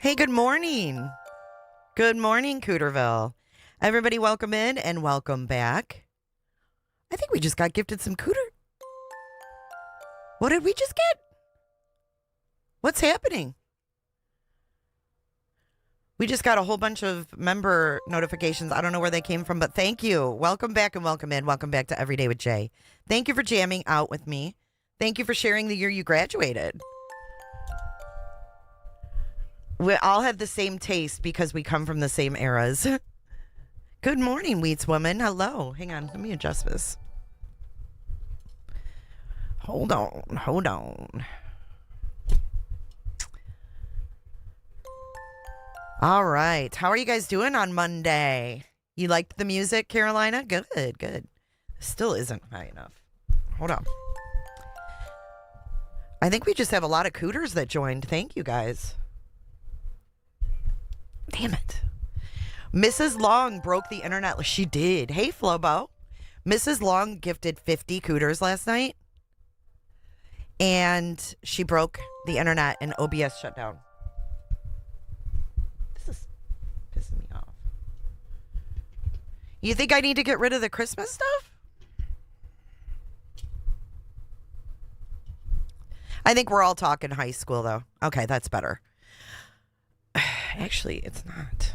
Hey, good morning. Good morning, Cooterville. Everybody, welcome in and welcome back. I think we just got gifted some cooter. What did we just get? What's happening? We just got a whole bunch of member notifications. I don't know where they came from, but thank you. Welcome back and welcome in. Welcome back to Everyday with Jay. Thank you for jamming out with me. Thank you for sharing the year you graduated. We all have the same taste because we come from the same eras. Good morning, Wheats woman. Hello. Hang on. Let me adjust this. Hold on. All right. How are you guys doing on Monday? You liked the music, Carolina? Good. Still isn't high enough. Hold on. I think we just have a lot of cooters that joined. Thank you, guys. Damn it. Mrs. Long broke the internet. She did. Hey, Flobo. Mrs. Long gifted 50 cooters last night. And she broke the internet and OBS shut down. This is pissing me off. You think I need to get rid of the Christmas stuff? I think we're all talking high school, though. Okay, that's better. Actually, it's not.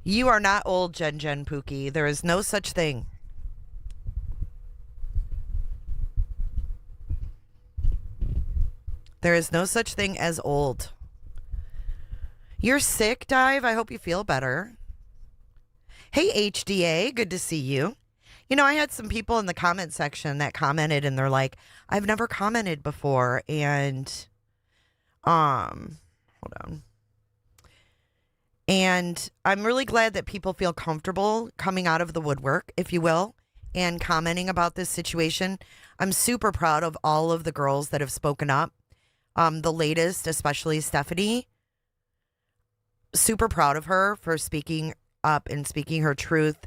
You are not old, Jen Pookie. There is no such thing. There is no such thing as old. You're sick, Dive. I hope you feel better. Hey, HDA. Good to see you. You know, I had some people in the comment section that commented and they're like, I've never commented before. And, hold on. And I'm really glad that people feel comfortable coming out of the woodwork, if you will, and commenting about this situation. I'm super proud of all of the girls that have spoken up. The latest, especially Stephanie. Super proud of her for speaking up and speaking her truth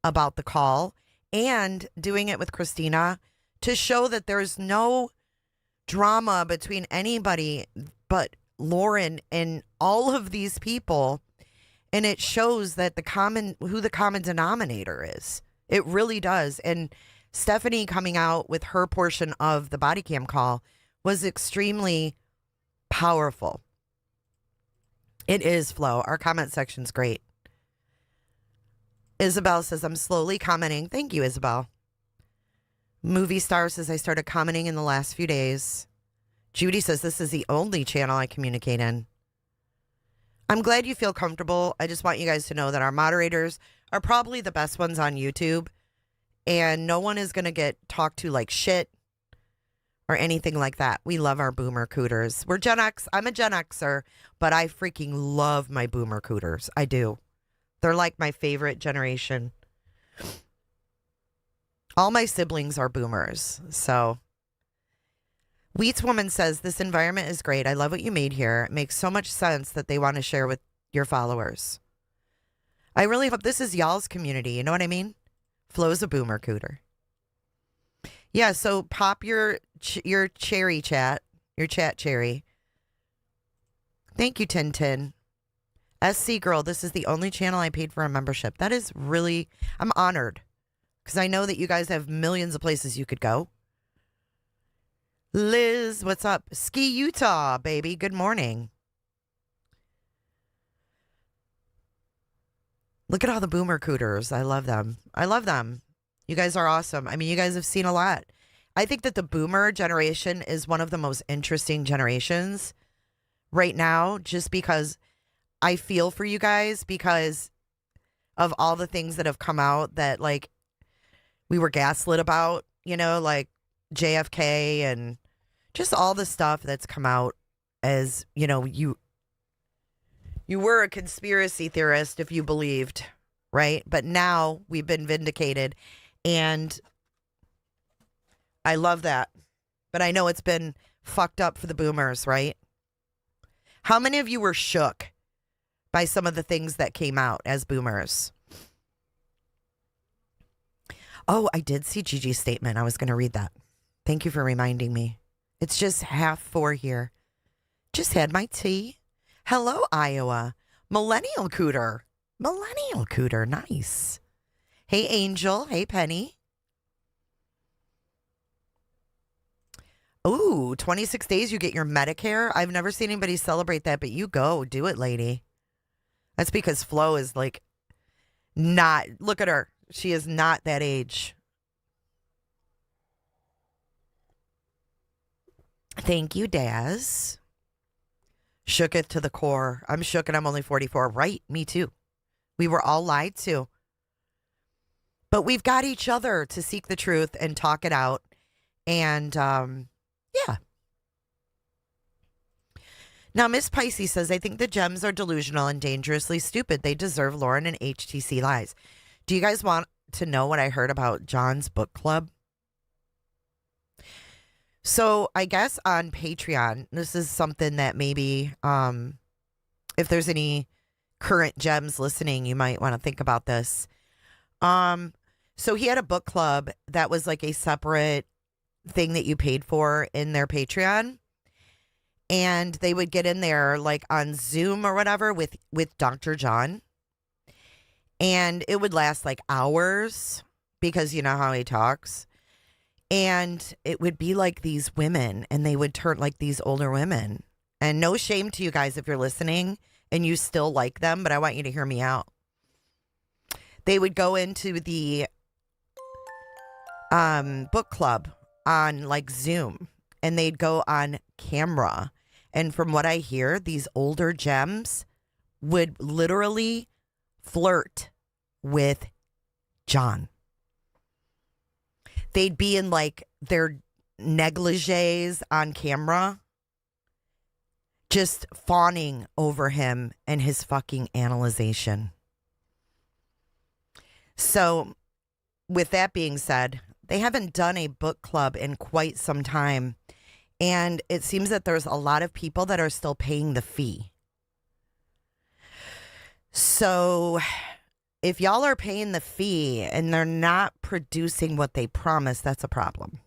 about the call. And doing it with Christina to show that there's no drama between anybody but Lauren and all of these people. And it shows that who the common denominator is. It really does. And Stephanie coming out with her portion of the body cam call was extremely powerful. It is, Flo. Our comment section's great. Isabel says, I'm slowly commenting. Thank you, Isabel. Movie Star says, I started commenting in the last few days. Judy says, this is the only channel I communicate in. I'm glad you feel comfortable. I just want you guys to know that our moderators are probably the best ones on YouTube. And no one is going to get talked to like shit or anything like that. We love our boomer cooters. We're Gen X. I'm a Gen Xer, but I freaking love my boomer cooters. I do. They're like my favorite generation. All my siblings are boomers. So, Wheats Woman says, this environment is great. I love what you made here. It makes so much sense that they want to share with your followers. I really hope this is y'all's community. You know what I mean? Flo's a boomer cooter. Yeah, so pop your cherry chat. Your chat cherry. Thank you, Tintin. SC Girl, this is the only channel I paid for a membership. That is really, I'm honored. Because I know that you guys have millions of places you could go. Liz, what's up? Ski Utah, baby. Good morning. Look at all the boomer cooters. I love them. You guys are awesome. I mean, you guys have seen a lot. I think that the boomer generation is one of the most interesting generations right now, just because I feel for you guys because of all the things that have come out that, like, we were gaslit about, you know, like JFK and just all the stuff that's come out as, you know, you were a conspiracy theorist if you believed, right? But now we've been vindicated, and I love that. But I know it's been fucked up for the boomers, right? How many of you were shook by some of the things that came out as boomers? Oh, I did see Gigi's statement. I was going to read that. Thank you for reminding me. It's just 3:30 here. Just had my tea. Hello, Iowa. Millennial Cooter. Millennial Cooter. Nice. Hey, Angel. Hey, Penny. Ooh, 26 days you get your Medicare. I've never seen anybody celebrate that, but you go. Do it, lady. That's because Flo is like not. Look at her. She is not that age. Thank you, Daz. Shooketh to the core. I'm shook and I'm only 44. Right, me too. We were all lied to. But we've got each other to seek the truth and talk it out. And, yeah. Now, Miss Pisces says, I think the gems are delusional and dangerously stupid. They deserve Lauren and HTC lies. Do you guys want to know what I heard about John's book club? So I guess on Patreon, this is something that maybe if there's any current gems listening, you might want to think about this. So he had a book club that was like a separate thing that you paid for in their Patreon. And they would get in there like on Zoom or whatever with Dr. John. And it would last like hours because you know how he talks. And it would be like these women, and they would turn like these older women. And no shame to you guys if you're listening and you still like them, but I want you to hear me out. They would go into the book club on like Zoom, and they'd go on camera. And from what I hear, these older gems would literally flirt with John. They'd be in like their negligees on camera, just fawning over him and his fucking analyzation. So with that being said, they haven't done a book club in quite some time. And it seems that there's a lot of people that are still paying the fee. So if y'all are paying the fee and they're not producing what they promised, that's a problem.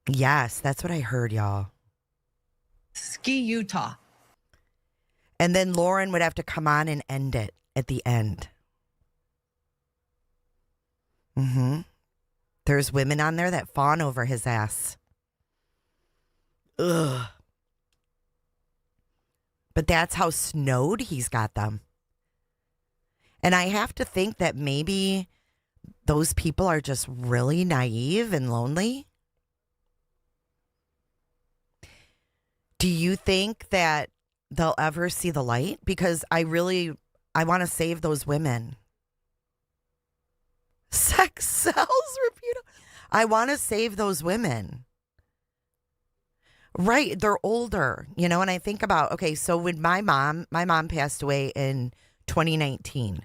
Yes, that's what I heard, y'all. Ski, Utah. And then Lauren would have to come on and end it at the end. There's women on there that fawn over his ass. Ugh. But that's how snowed he's got them. And I have to think that maybe those people are just really naive and lonely. Do you think that they'll ever see the light? Because I want to save those women. Sex sells, reputable. I want to save those women. Right, they're older, you know, and I think about, okay, so when my mom passed away in 2019,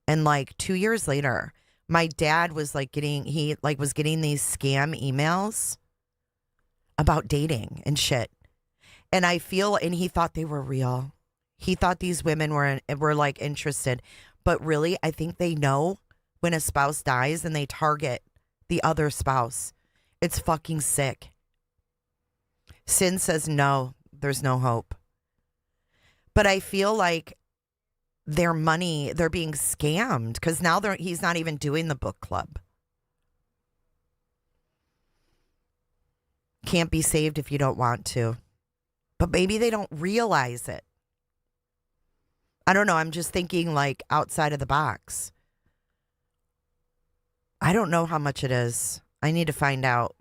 and like 2 years later, my dad was like getting these scam emails about dating and shit. And I feel, and he thought they were real. He thought these women were like interested, but really, I think they know when a spouse dies and they target the other spouse. It's fucking sick. Sin says no, there's no hope. But I feel like their money, they're being scammed because now he's not even doing the book club. Can't be saved if you don't want to. But maybe they don't realize it. I don't know. I'm just thinking like outside of the box. I don't know how much it is. I need to find out.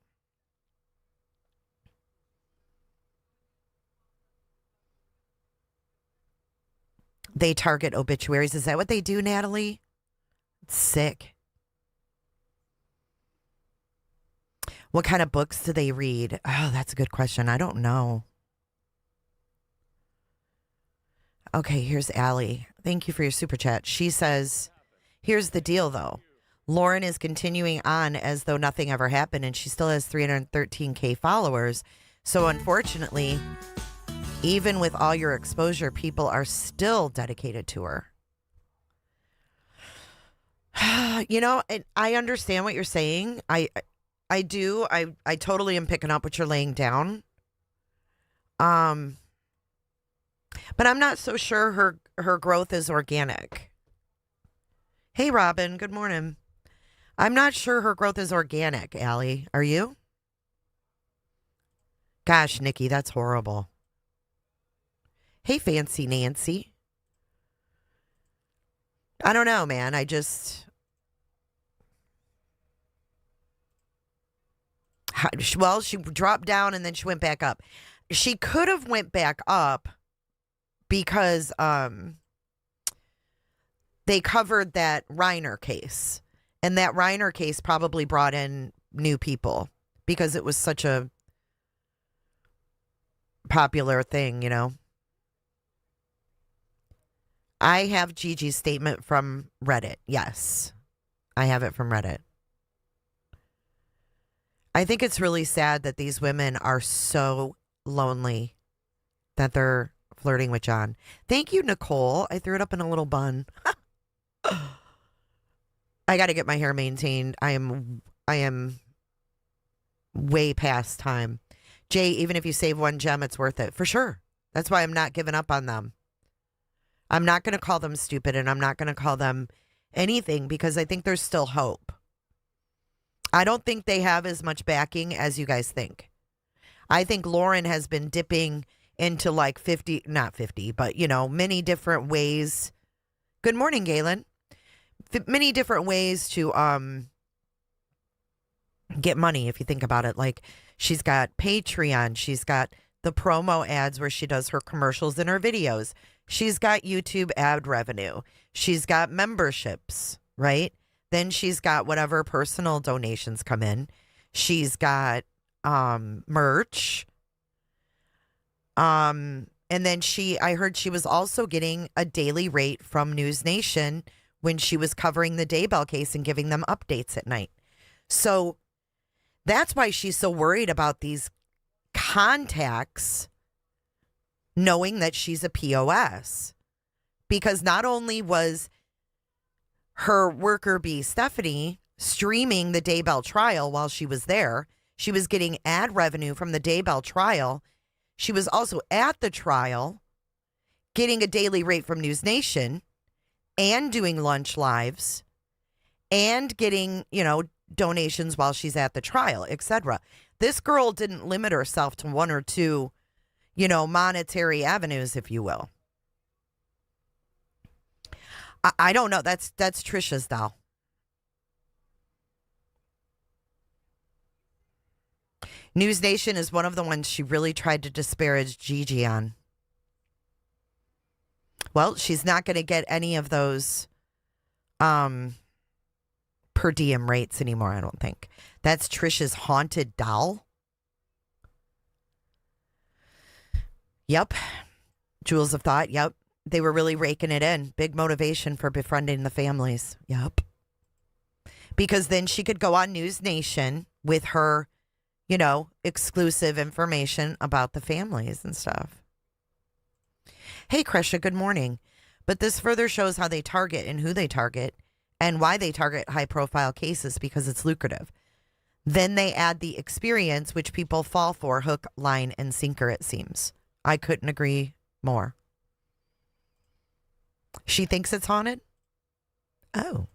They target obituaries. Is that what they do, Natalie? It's sick. What kind of books do they read? Oh, that's a good question. I don't know. Okay, here's Allie. Thank you for your super chat. She says, here's the deal, though. Lauren is continuing on as though nothing ever happened, and she still has 313K followers. So unfortunately, even with all your exposure, people are still dedicated to her. You know, and I understand what you're saying. I do. I totally am picking up what you're laying down. But I'm not so sure her growth is organic. Hey, Robin. Good morning. I'm not sure her growth is organic, Allie. Are you? Gosh, Nikki, that's horrible. Hey, Fancy Nancy. I don't know, man. Well, she dropped down and then she went back up. She could have went back up because they covered that Reiner case. And that Reiner case probably brought in new people because it was such a popular thing, you know. I have Gigi's statement from Reddit. Yes, I have it from Reddit. I think it's really sad that these women are so lonely that they're flirting with John. Thank you, Nicole. I threw it up in a little bun. I got to get my hair maintained. I am way past time. Jay, even if you save one gem, it's worth it. For sure. That's why I'm not giving up on them. I'm not going to call them stupid and I'm not going to call them anything because I think there's still hope. I don't think they have as much backing as you guys think. I think Lauren has been dipping into like 50, not 50, but you know, many different ways. Good morning, Galen. Many different ways to get money if you think about it. Like she's got Patreon, she's got the promo ads where she does her commercials and her videos. She's got YouTube ad revenue. She's got memberships, right? Then she's got whatever personal donations come in. She's got merch. And then I heard she was also getting a daily rate from News Nation when she was covering the Daybell case and giving them updates at night. So that's why she's so worried about these contacts knowing that she's a POS. Because not only was her worker bee, Stephanie, streaming the Daybell trial while she was there, she was getting ad revenue from the Daybell trial. She was also at the trial getting a daily rate from News Nation and doing lunch lives and getting, you know, donations while she's at the trial, etc. This girl didn't limit herself to one or two, you know, monetary avenues, if you will. I don't know. That's Tricia's though. News Nation is one of the ones she really tried to disparage Gigi on. Well, she's not going to get any of those per diem rates anymore, I don't think. That's Tricia's haunted doll. Yep. Jewels of Thought. Yep. They were really raking it in. Big motivation for befriending the families. Yep. Because then she could go on News Nation with her, you know, exclusive information about the families and stuff. Hey, Krisha, good morning. But this further shows how they target and who they target and why they target high-profile cases because it's lucrative. Then they add the experience, which people fall for, hook, line, and sinker, it seems. I couldn't agree more. She thinks it's haunted? Oh.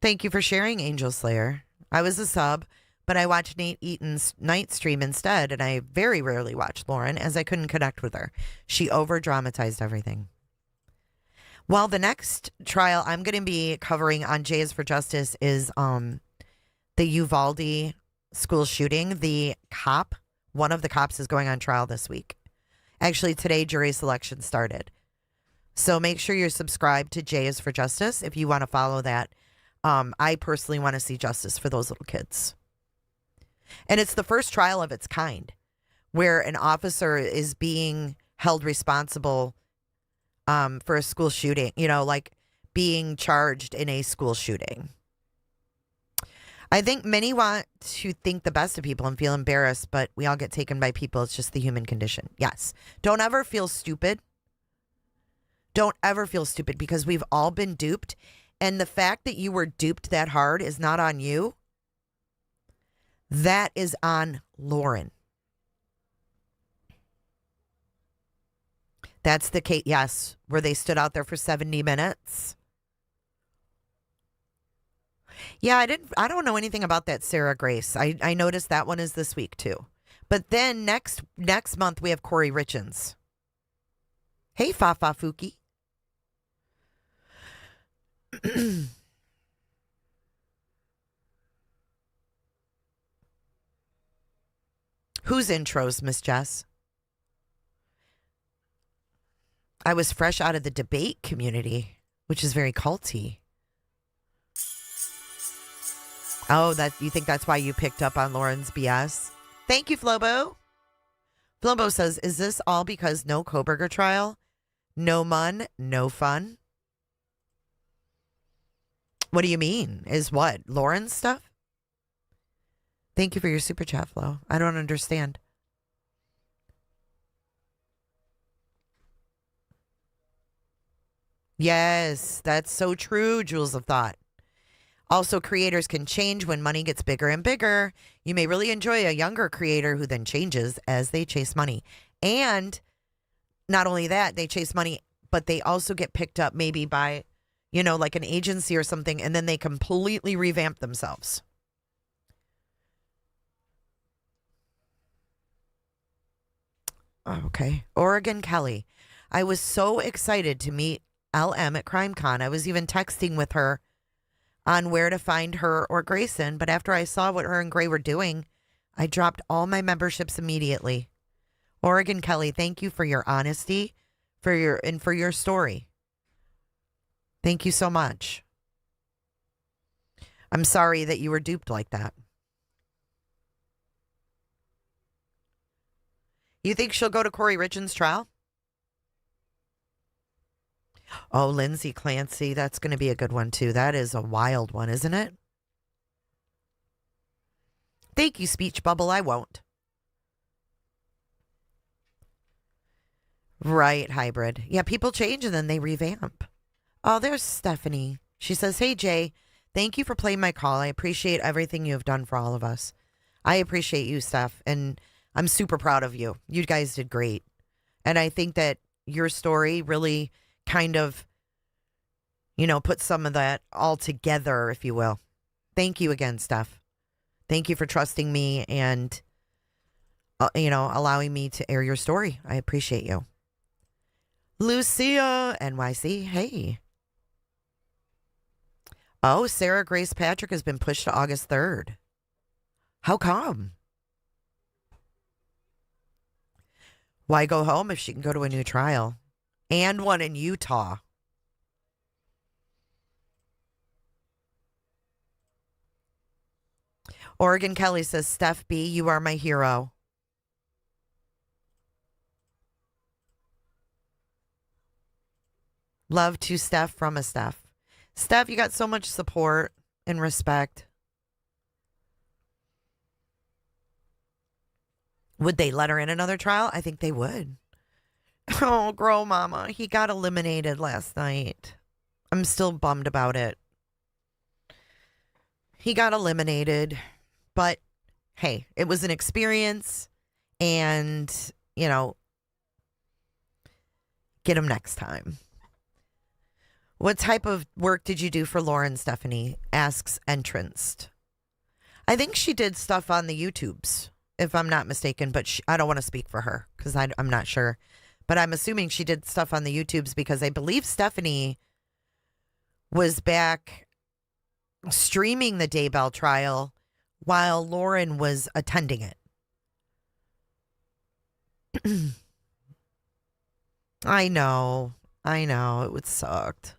Thank you for sharing, Angel Slayer. I was a sub, but I watched Nate Eaton's night stream instead, and I very rarely watched Lauren as I couldn't connect with her. She over-dramatized everything. Well, the next trial I'm going to be covering on Jay is for Justice is the Uvalde school shooting. The cop, one of the cops is going on trial this week. Actually, today jury selection started. So make sure you're subscribed to Jay is for Justice if you want to follow that. I personally want to see justice for those little kids. And it's the first trial of its kind where an officer is being held responsible for a school shooting, you know, like being charged in a school shooting. I think many want to think the best of people and feel embarrassed, but we all get taken by people. It's just the human condition. Yes. Don't ever feel stupid. Don't ever feel stupid because we've all been duped. And the fact that you were duped that hard is not on you. That is on Lauren. That's the case, yes, where they stood out there for 70 minutes. Yeah, I don't know anything about that Sarah Grace. I noticed that one is this week too. But then next month we have Corey Richins. Hey, Fafa Fuki. Whose intros, Miss Jess? I was fresh out of the debate community, which is very culty. Oh, that you think that's why you picked up on Lauren's BS? Thank you, Flobo. Flobo says, is this all because no Koberger trial? No mun, no fun? What do you mean? Is what? Lauren's stuff? Thank you for your super chat, Flo. I don't understand. Yes, that's so true, Jewels of Thought. Also, creators can change when money gets bigger and bigger. You may really enjoy a younger creator who then changes as they chase money. And not only that, they chase money, but they also get picked up maybe by, like an agency or something, and then they completely revamp themselves. Okay. Oregon Kelly. I was so excited to meet LM at CrimeCon. I was even texting with her on where to find her or Grayson, but after I saw what her and Gray were doing, I dropped all my memberships immediately. Oregon Kelly, thank you for your honesty, for your story. Thank you so much. I'm sorry that you were duped like that. You think she'll go to Corey Richins' trial? Oh, Lindsay Clancy. That's going to be a good one, too. That is a wild one, isn't it? Thank you, Speech Bubble. I won't. Right, Hybrid. Yeah, people change and then they revamp. Oh, there's Stephanie. She says, hey, Jay, thank you for playing my call. I appreciate everything you have done for all of us. I appreciate you, Steph, and I'm super proud of you. You guys did great. And I think that your story really kind of, put some of that all together, if you will. Thank you again, Steph. Thank you for trusting me and, allowing me to air your story. I appreciate you. Lucia, NYC, hey. Oh, Sarah Grace Patrick has been pushed to August 3rd. How come? Why go home if she can go to a new trial? And one in Utah. Oregon Kelly says, Steph B, you are my hero. Love to Steph from a Steph. Steph, you got so much support and respect. Would they let her in another trial? I think they would. Oh, Grow Mama. He got eliminated last night. I'm still bummed about it. He got eliminated. But, hey, it was an experience. And, get him next time. What type of work did you do for Lauren, Stephanie? Asks Entranced. I think she did stuff on the YouTubes, if I'm not mistaken. But I don't want to speak for her because I'm not sure. But I'm assuming she did stuff on the YouTubes because I believe Stephanie was back streaming the Daybell trial while Lauren was attending it. I know. It would sucked.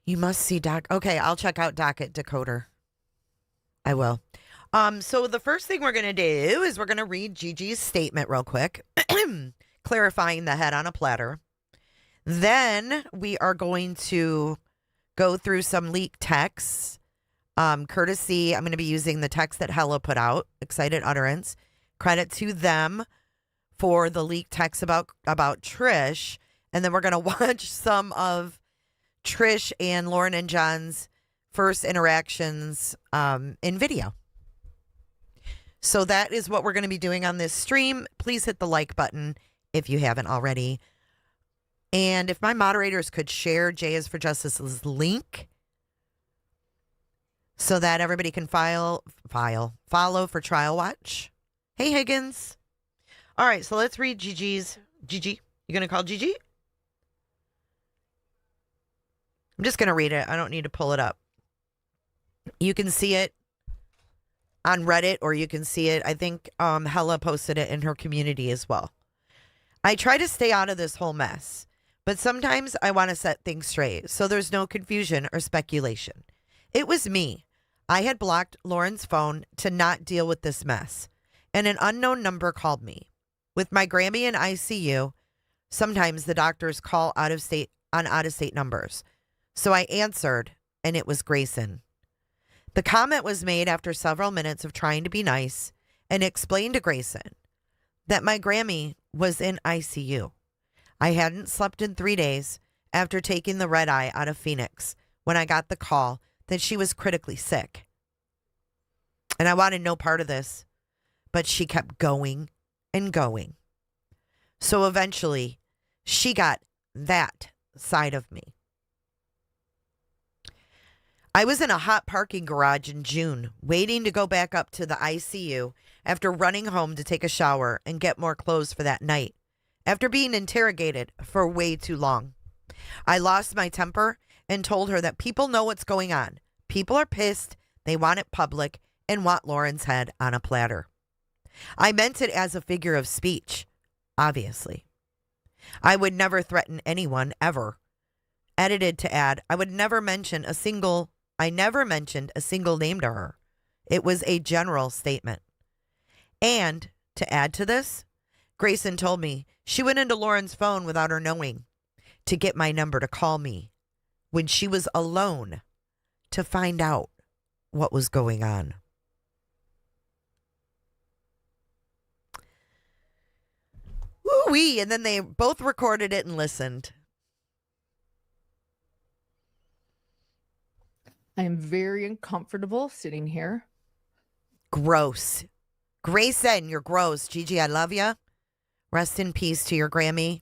You must see Doc. Okay, I'll check out Docket Decoder. I will. So the first thing we're going to do is we're going to read Gigi's statement real quick, clarifying the head on a platter. Then we are going to go through some leaked texts. Courtesy, I'm going to be using the text that Hella put out, Excited Utterance. Credit to them for the leaked text about Trish. And then we're going to watch some of Trish and Lauren and John's first interactions in video. So that is what we're going to be doing on this stream. Please hit the like button if you haven't already. And if my moderators could share J is for Justice's link so that everybody can follow for Trial Watch. Hey, Higgins. All right, so let's read Gigi's. Gigi, you going to call Gigi? I'm just going to read it. I don't need to pull it up. You can see it on Reddit, or you can see it. I think Hella posted it in her community as well. I try to stay out of this whole mess, but sometimes I want to set things straight so there's no confusion or speculation. It was me. I had blocked Lauren's phone to not deal with this mess, and an unknown number called me. With my Grammy in ICU, sometimes the doctors call out-of-state numbers. So I answered, and it was Grayson. The comment was made after several minutes of trying to be nice and explained to Grayson that my Grammy was in ICU. I hadn't slept in 3 days after taking the red eye out of Phoenix when I got the call that she was critically sick. And I wanted no part of this, but she kept going and going. So eventually, she got that side of me. I was in a hot parking garage in June, waiting to go back up to the ICU after running home to take a shower and get more clothes for that night, after being interrogated for way too long. I lost my temper and told her that people know what's going on. People are pissed, they want it public, and want Lauren's head on a platter. I meant it as a figure of speech, obviously. I would never threaten anyone, ever. Edited to add, I never mentioned a single name to her. It was a general statement. And to add to this, Grayson told me she went into Lauren's phone without her knowing to get my number to call me when she was alone to find out what was going on. Woo-wee, and then they both recorded it and listened. I am very uncomfortable sitting here. Gross. Grayson, you're gross. Gigi, I love you. Rest in peace to your Grammy.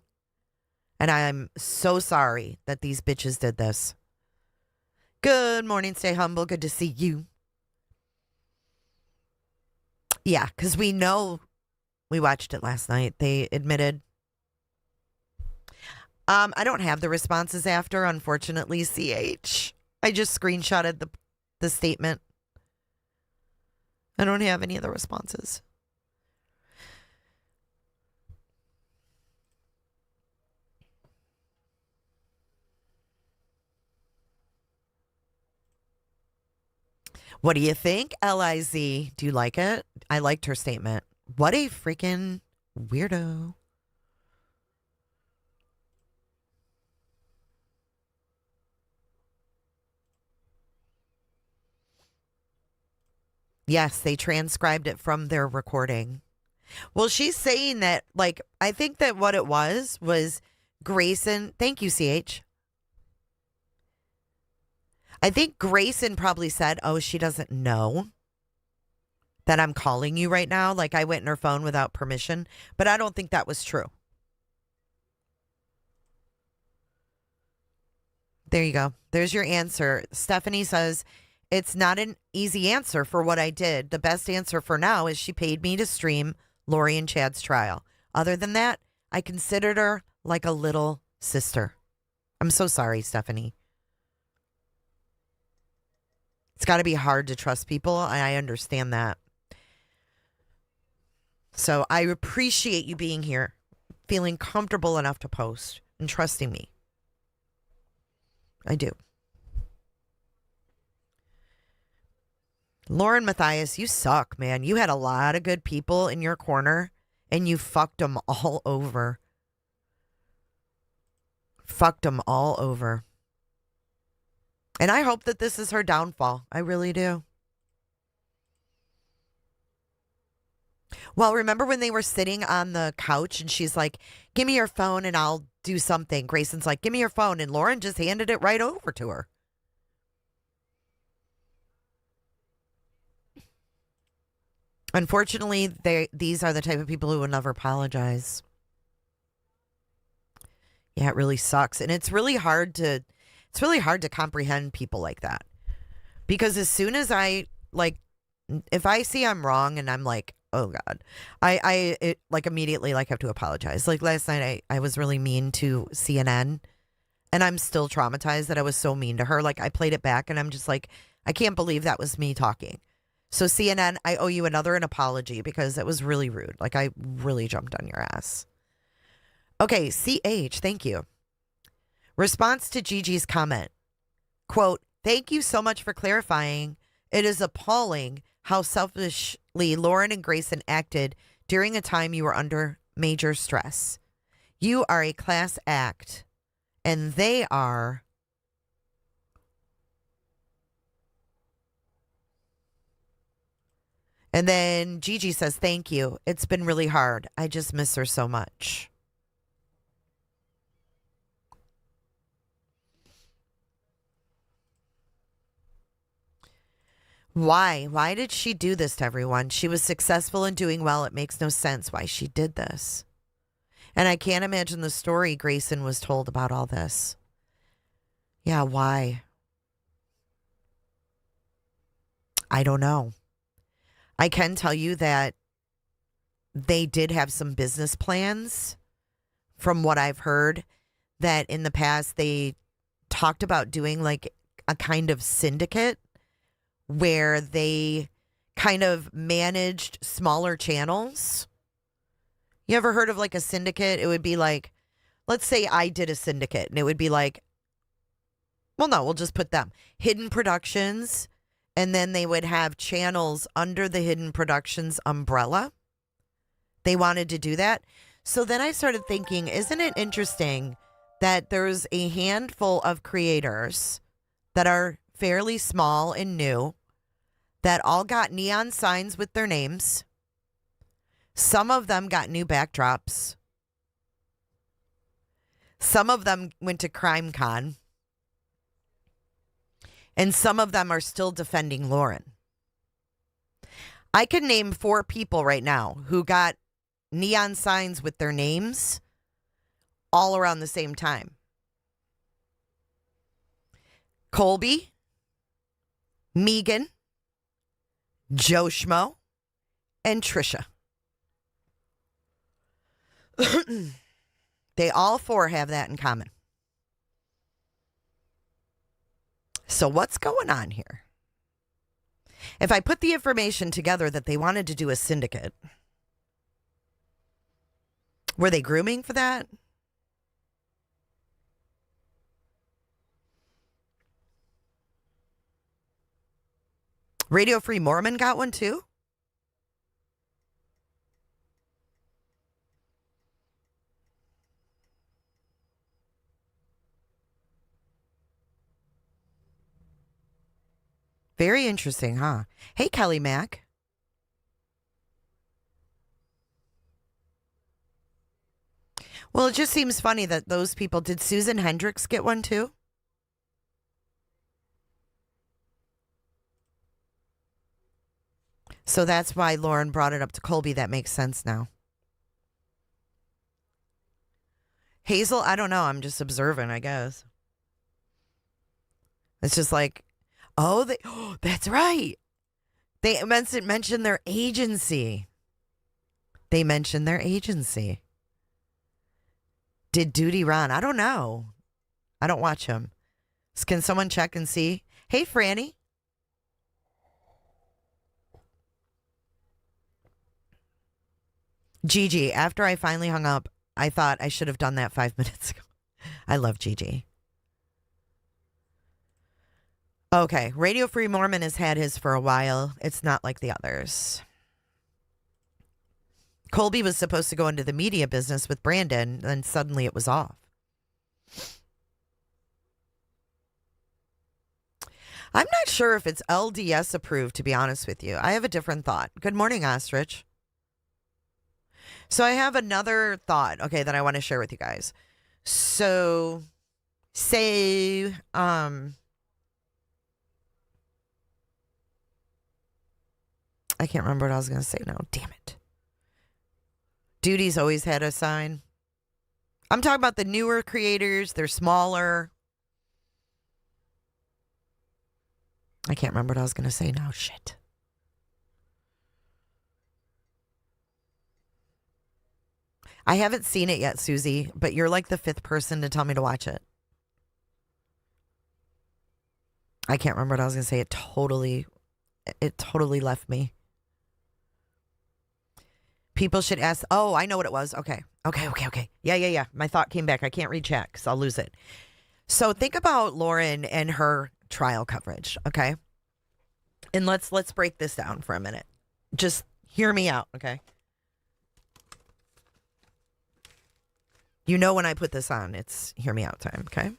And I'm so sorry that these bitches did this. Good morning, stay humble. Good to see you. Yeah, because we know we watched it last night. They admitted. I don't have the responses after, unfortunately, CH. I just screenshotted the statement. I don't have any of the responses. What do you think, LIZ? Do you like it? I liked her statement. What a freaking weirdo. Yes, they transcribed it from their recording. Well, she's saying that, like, I think that what it was Grayson. Thank you, CH. I think Grayson probably said, oh, she doesn't know that I'm calling you right now. Like, I went in her phone without permission. But I don't think that was true. There you go. There's your answer. Stephanie says, it's not an easy answer for what I did. The best answer for now is she paid me to stream Lori and Chad's trial. Other than that, I considered her like a little sister. I'm so sorry, Stephanie. It's got to be hard to trust people. I understand that. So I appreciate you being here, feeling comfortable enough to post and trusting me. I do. Lauren Matthias, you suck, man. You had a lot of good people in your corner, and you fucked them all over. Fucked them all over. And I hope that this is her downfall. I really do. Well, remember when they were sitting on the couch and she's like, give me your phone and I'll do something. Grayson's like, give me your phone. And Lauren just handed it right over to her. Unfortunately, these are the type of people who will never apologize. Yeah, it really sucks. And it's really hard to comprehend people like that. Because as soon as if I see I'm wrong and I'm like, oh God, I immediately have to apologize. Like last night, I was really mean to CNN and I'm still traumatized that I was so mean to her. Like I played it back and I'm just like, I can't believe that was me talking. So CNN, I owe you an apology because it was really rude. Like I really jumped on your ass. Okay, CH, thank you. Response to Gigi's comment. Quote, thank you so much for clarifying. It is appalling how selfishly Lauren and Grayson acted during a time you were under major stress. You are a class act, and they are... And then Gigi says, thank you. It's been really hard. I just miss her so much. Why? Why did she do this to everyone? She was successful and doing well. It makes no sense why she did this. And I can't imagine the story Grayson was told about all this. Yeah, why? I don't know. I can tell you that they did have some business plans from what I've heard, that in the past they talked about doing like a kind of syndicate where they kind of managed smaller channels. You ever heard of like a syndicate? It would be like, let's say I did a syndicate and it would be like, well, no, we'll just put them. Hidden Productions. And then they would have channels under the Hidden Productions umbrella. They wanted to do that. So then I started thinking, isn't it interesting that there's a handful of creators that are fairly small and new that all got neon signs with their names. Some of them got new backdrops. Some of them went to CrimeCon. And some of them are still defending Lauren. I can name 4 people right now who got neon signs with their names all around the same time. Colby, Megan, Joe Schmo, and Tricia. They all 4 have that in common. So what's going on here? If I put the information together that they wanted to do a syndicate, were they grooming for that? Radio Free Mormon got one too? Very interesting, huh? Hey, Kelly Mack. Well, it just seems funny that those people... Did Susan Hendricks get one too? So that's why Lauren brought it up to Colby. That makes sense now. Hazel, I don't know. I'm just observant, I guess. It's just like, oh, that's right. They mentioned their agency. They mentioned their agency. Did Duty Ron? I don't know. I don't watch him. Can someone check and see? Hey, Franny. Gigi, after I finally hung up, I thought I should have done that 5 minutes ago. I love Gigi. Okay, Radio Free Mormon has had his for a while. It's not like the others. Colby was supposed to go into the media business with Brandon, and suddenly it was off. I'm not sure if it's LDS approved, to be honest with you. I have a different thought. Good morning, Ostrich. So I have another thought, okay, that I want to share with you guys. So say I can't remember what I was going to say now. Damn it. Duty's always had a sign. I'm talking about the newer creators. They're smaller. I can't remember what I was going to say now. Shit. I haven't seen it yet, Susie, but you're like the 5th person to tell me to watch it. I can't remember what I was going to say. It totally left me. People should ask. Oh, I know what it was. Okay. Yeah. My thought came back. I can't read chat because I'll lose it. So think about Lauren and her trial coverage. Okay. And let's break this down for a minute. Just hear me out. Okay. You know, when I put this on, it's hear me out time. Okay.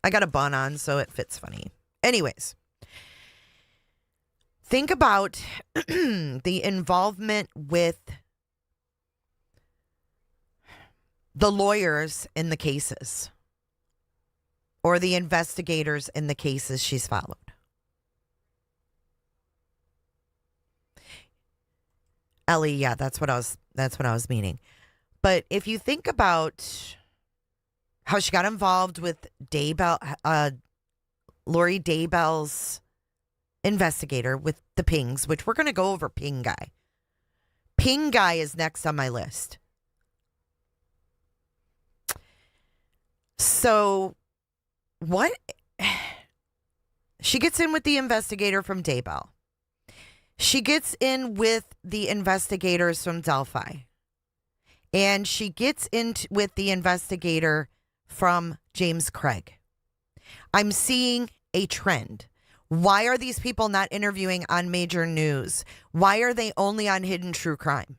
I got a bun on, so it fits funny. Anyways. Think about the involvement with the lawyers in the cases or the investigators in the cases she's followed. Ellie, yeah, that's what I was meaning. But if you think about how she got involved with Lori Daybell's investigator with the pings, which we're going to go over Ping Guy. Ping Guy is next on my list. So what? She gets in with the investigator from Daybell. She gets in with the investigators from Delphi. And she gets in with the investigator from James Craig. I'm seeing a trend. Why are these people not interviewing on major news? Why are they only on Hidden True Crime?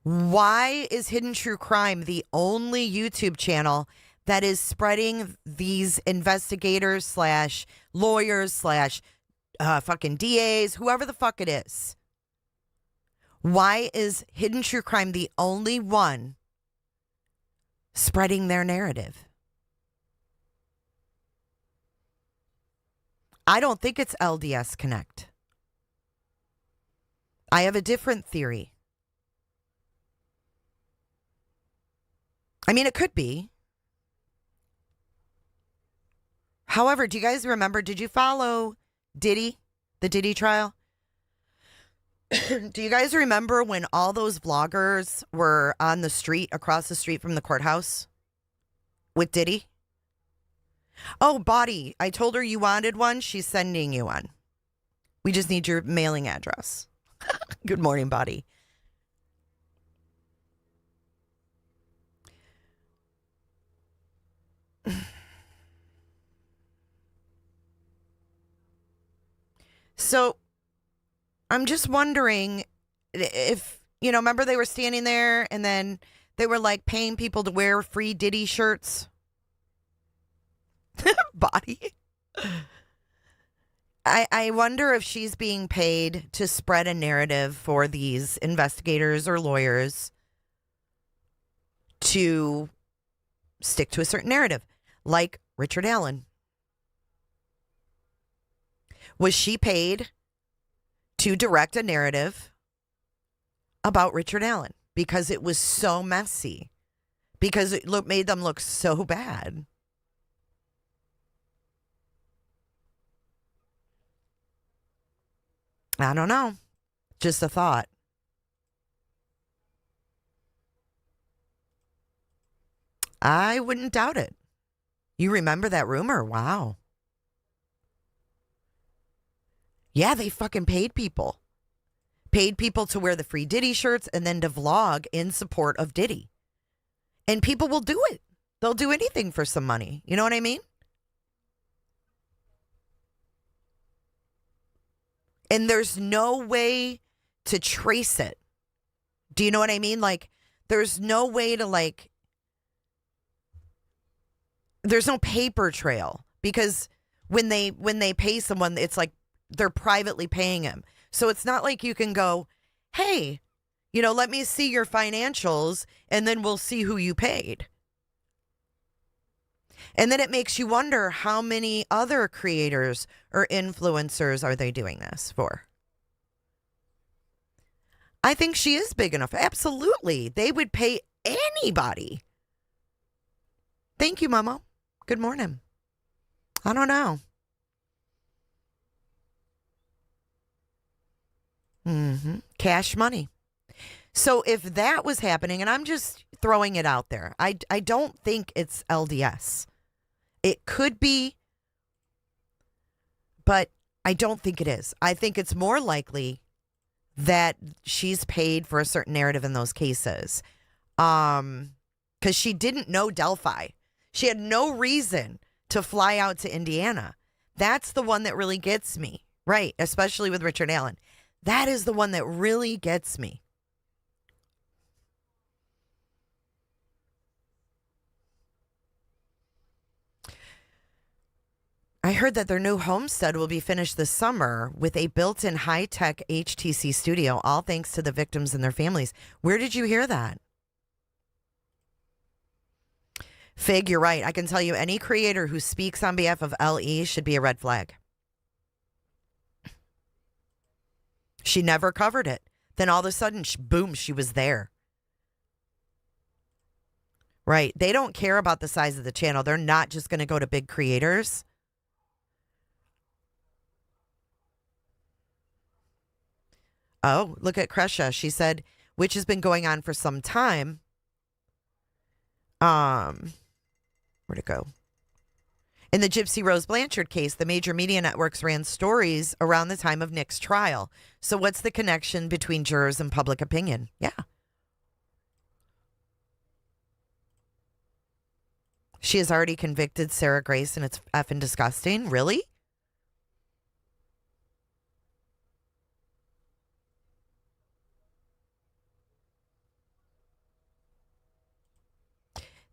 Why is Hidden True Crime the only YouTube channel that is spreading these investigators / lawyers / fucking DAs, whoever the fuck it is? Why is Hidden True Crime the only one spreading their narrative? I don't think it's LDS Connect. I have a different theory. I mean, it could be. However, do you guys remember, did you follow Diddy, the Diddy trial? Do you guys remember when all those vloggers were on the street, across the street from the courthouse with Diddy? Oh, Body, I told her you wanted one. She's sending you one. We just need your mailing address. Good morning, Body. So I'm just wondering if, remember they were standing there and then they were like paying people to wear free Diddy shirts? Body. I wonder if she's being paid to spread a narrative for these investigators or lawyers to stick to a certain narrative, like Richard Allen. Was she paid to direct a narrative about Richard Allen because it was so messy, because it made them look so bad? I don't know. Just a thought. I wouldn't doubt it. You remember that rumor? Wow. Yeah, they fucking paid people. Paid people to wear the free Diddy shirts and then to vlog in support of Diddy. And people will do it. They'll do anything for some money. You know what I mean? And there's no way to trace it. Do you know what I mean? Like, there's no way to, there's no paper trail, because when they pay someone, it's like they're privately paying him. So it's not like you can go, hey, let me see your financials and then we'll see who you paid. And then it makes you wonder how many other creators or influencers are they doing this for? I think she is big enough. Absolutely. They would pay anybody. Thank you, Momo. Good morning. I don't know. Cash money. So if that was happening, and I'm just throwing it out there, I don't think it's LDS. It could be, but I don't think it is. I think it's more likely that she's paid for a certain narrative in those cases. Because she didn't know Delphi. She had no reason to fly out to Indiana. That's the one that really gets me. Right. Especially with Richard Allen. That is the one that really gets me. I heard that their new homestead will be finished this summer with a built-in high-tech HTC studio, all thanks to the victims and their families. Where did you hear that? Fig, you're right. I can tell you any creator who speaks on behalf of LE should be a red flag. She never covered it. Then all of a sudden, boom, she was there. Right. They don't care about the size of the channel. They're not just going to go to big creators. Oh, look at Kresha. She said, which has been going on for some time. Where'd it go? In the Gypsy Rose Blanchard case, the major media networks ran stories around the time of Nick's trial. So what's the connection between jurors and public opinion? Yeah. She has already convicted Sarah Grace, and it's effing disgusting. Really?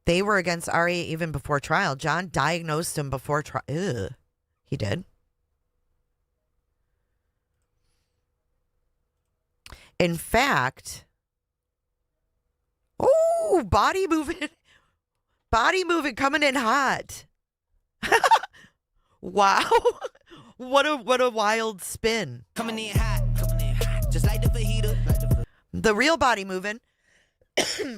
They were against Ari even before trial. John diagnosed him before trial. He did. In fact, body moving coming in hot. Wow. What a wild spin. Coming in hot, just like the fajita. The real body moving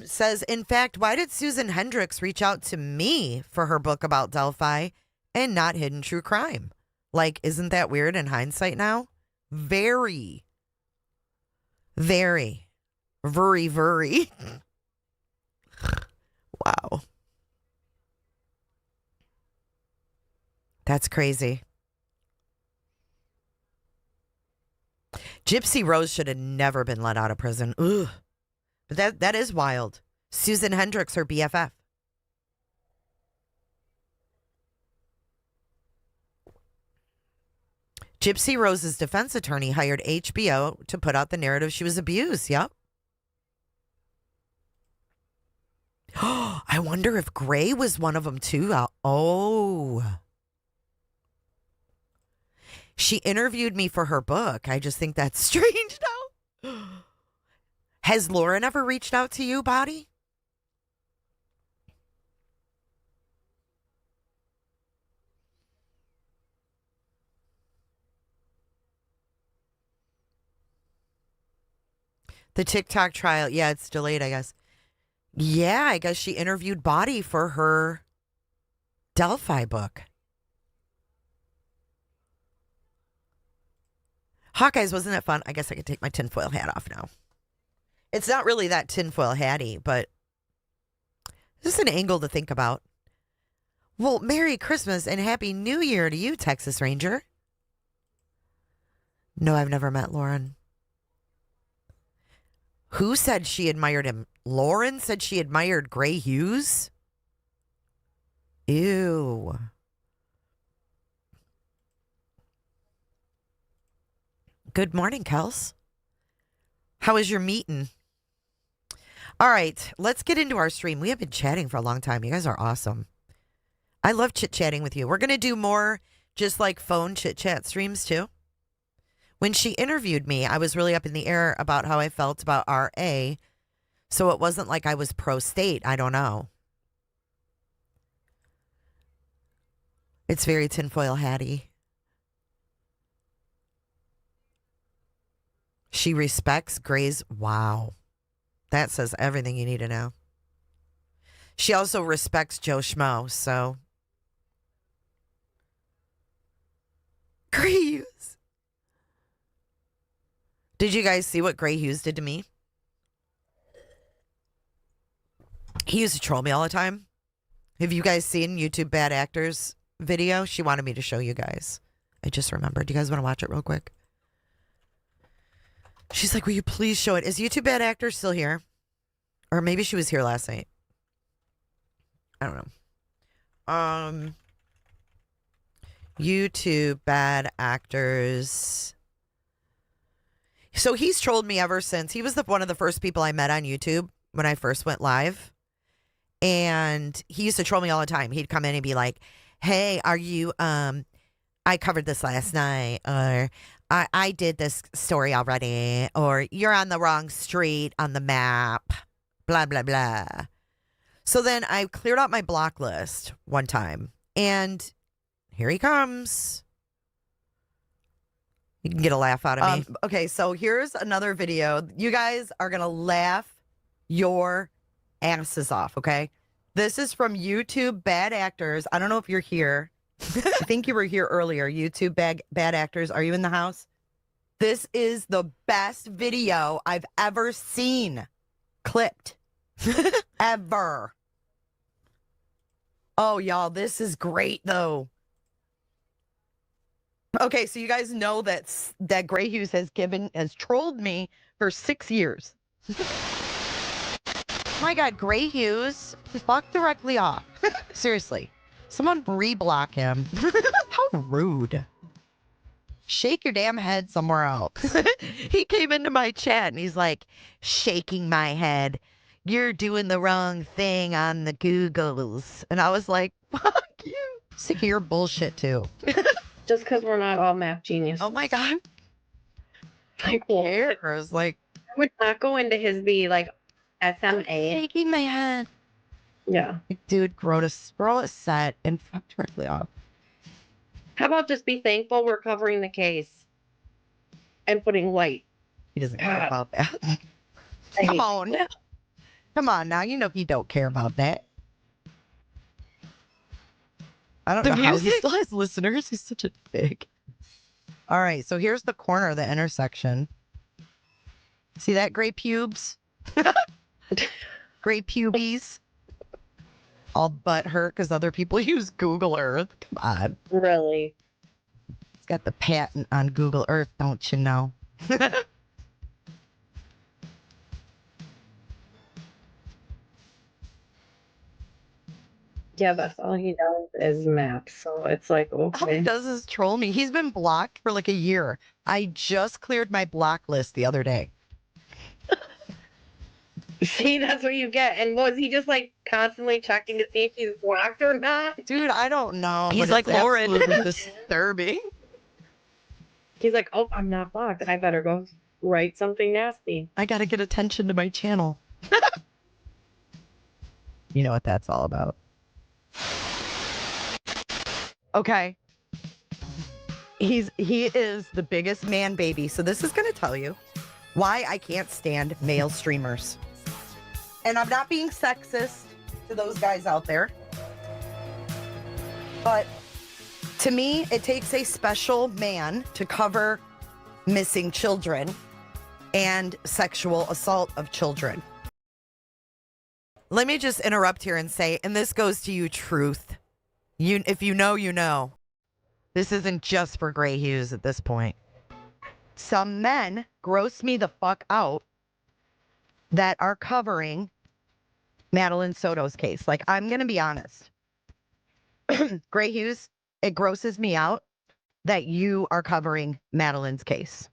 says, in fact, why did Susan Hendricks reach out to me for her book about Delphi and not Hidden True Crime? Like, isn't that weird in hindsight now? Very, very, very, very. Wow. That's crazy. Gypsy Rose should have never been let out of prison. Ugh. But that is wild. Susan Hendricks, her BFF. Gypsy Rose's defense attorney hired HBO to put out the narrative she was abused. Yep. I wonder if Gray was one of them too. Oh. She interviewed me for her book. I just think that's strange now. Has Lauren ever reached out to you, Body? The TikTok trial. Yeah, it's delayed, I guess. Yeah, I guess she interviewed Body for her Delphi book. Hawkeyes, wasn't it fun? I guess I could take my tinfoil hat off now. It's not really that tinfoil hatty, but this is an angle to think about. Well, Merry Christmas and Happy New Year to you, Texas Ranger. No, I've never met Lauren. Who said she admired him? Lauren said she admired Gray Hughes? Ew. Good morning, Kels. How was your meeting? All right, let's get into our stream. We have been chatting for a long time. You guys are awesome. I love chit-chatting with you. We're going to do more just like phone chit-chat streams too. When she interviewed me, I was really up in the air about how I felt about RA. So it wasn't like I was pro-state. I don't know. It's very tinfoil hatty. She respects Gray's. Wow. That says everything you need to know. She also respects Joe Schmo, so. Gray Hughes. Did you guys see what Gray Hughes did to me? He used to troll me all the time. Have you guys seen YouTube Bad Actors video? She wanted me to show you guys. I just remembered. Do you guys want to watch it real quick? She's like, will you please show it? Is YouTube Bad Actors still here? Or maybe she was here last night. I don't know. YouTube Bad Actors. So he's trolled me ever since. He was one of the first people I met on YouTube when I first went live. And he used to troll me all the time. He'd come in and be like, hey, are you, I covered this last night, or I did this story already, or you're on the wrong street on the map, blah, blah, blah. So then I cleared out my block list one time, and here he comes. You can get a laugh out of me. Okay, so here's another video. You guys are going to laugh your asses off, okay? This is from YouTube Bad Actors. I don't know if you're here. I think you were here earlier. YouTube Bad Actors. Are you in the house? This is the best video I've ever seen clipped. Ever. Oh, y'all, this is great, though. Okay, so you guys know that Gray Hughes has trolled me for 6 years. My God, Gray Hughes, fuck directly off. Seriously. Someone reblock him. How rude. Shake your damn head somewhere else. He came into my chat and he's like, shaking my head. You're doing the wrong thing on the Googles. And I was like, fuck you. Sick of your bullshit too. Just because we're not all math geniuses. Oh my God. Like, I was like, I would not go into his be like SMA. shaking my head. Yeah. Dude, grow a set and fuck directly off. How about just be thankful we're covering the case and putting light? He doesn't care about that. Come on. Come on now. You know he don't care about that. I don't know how he still has listeners. He's such a pig. All right, so here's the corner of the intersection. See that gray pubes? Gray pubies. All butt hurt because other people use Google Earth. Come on. Really? It's got the patent on Google Earth, don't you know? Yeah, that's all he knows is maps. So it's like, All he okay. does is troll me. He's been blocked for like a year. I just cleared my block list the other day. See, that's what you get. And was he just like constantly checking to see if he's blocked or not? Dude, I don't know. He's but like it's Lauren. absolutely disturbing. He's like, oh, I'm not blocked. I better go write something nasty. I gotta get attention to my channel. You know what that's all about. Okay. He is the biggest man baby. So this is gonna tell you why I can't stand male streamers. And I'm not being sexist to those guys out there. But to me, it takes a special man to cover missing children and sexual assault of children. Let me just interrupt here and say, and this goes to you, Truth. If you know, you know. This isn't just for Gray Hughes at this point. Some men gross me the fuck out that are covering Madeline Soto's case. Like, I'm going to be honest. Gray Hughes, it grosses me out that you are covering Madeline's case.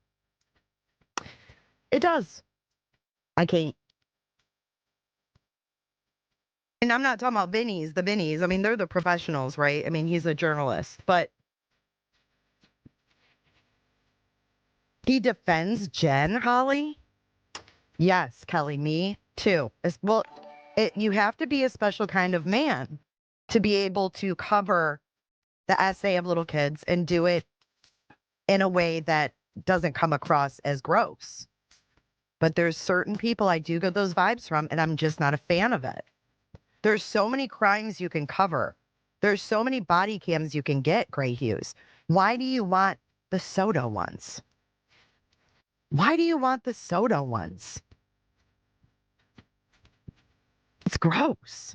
It does. I can't. And I'm not talking about the Vinnies. I mean, they're the professionals, right? I mean, he's a journalist. But He defends Jen, Holly? Yes, Kelly, me too. You have to be a special kind of man to be able to cover the essay of little kids and do it in a way that doesn't come across as gross. But there's certain people I do get those vibes from, and I'm just not a fan of it. There's so many crimes you can cover. There's so many body cams you can get, Gray Hughes. Why do you want the soda ones? Why do you want the soda ones? It's gross.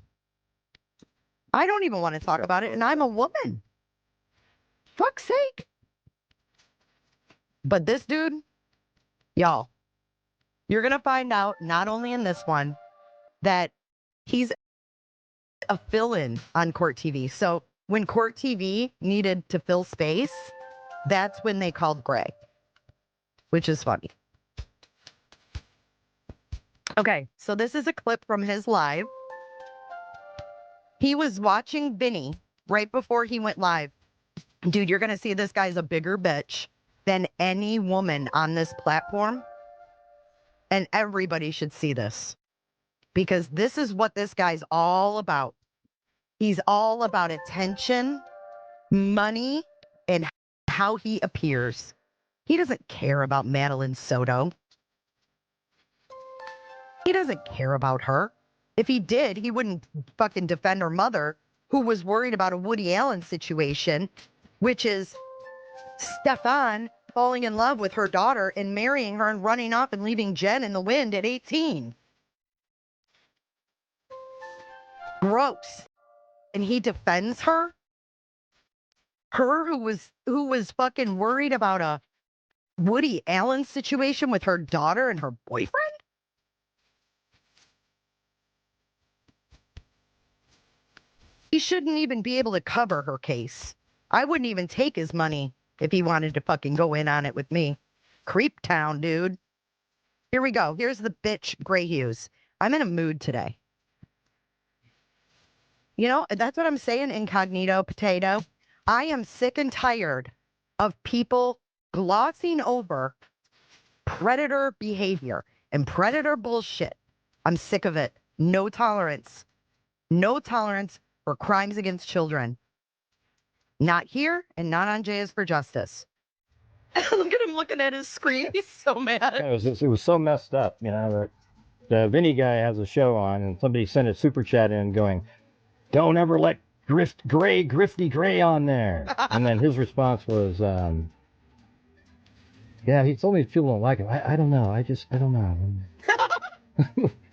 I don't even want to talk about it, and I'm a woman. Fuck's sake. But this dude, y'all, you're going to find out, not only in this one, that he's a fill-in on Court TV. So when Court TV needed to fill space, that's when they called Gray, which is funny. Okay, so this is a clip from his live. He was watching Vinny right before he went live. Dude, you're going to see this guy's a bigger bitch than any woman on this platform. And everybody should see this. Because this is what this guy's all about. He's all about attention, money, and how he appears. He doesn't care about Madeline Soto. He doesn't care about her. If he did, he wouldn't fucking defend her mother, who was worried about a Woody Allen situation, which is Stefan falling in love with her daughter and marrying her and running off and leaving Jen in the wind at 18. Gross. And he defends her? Her who was fucking worried about a Woody Allen situation with her daughter and her boyfriend? He shouldn't even be able to cover her case. I wouldn't even take his money if he wanted to fucking go in on it with me. Creep town, dude. Here we go. Here's the bitch, Gray Hughes. I'm in a mood today. You know, that's what I'm saying, incognito potato. I am sick and tired of people glossing over predator behavior and predator bullshit. I'm sick of it. No tolerance. No tolerance for crimes against children. Not here and not on J is for Justice. Look at him looking at his screen. He's so mad. It was so messed up, you know. The Vinny guy has a show on, and somebody sent a super chat in going, "Don't ever let Grifty Gray on there." And then his response was, "Yeah, he told me people don't like him. I don't know. I don't know."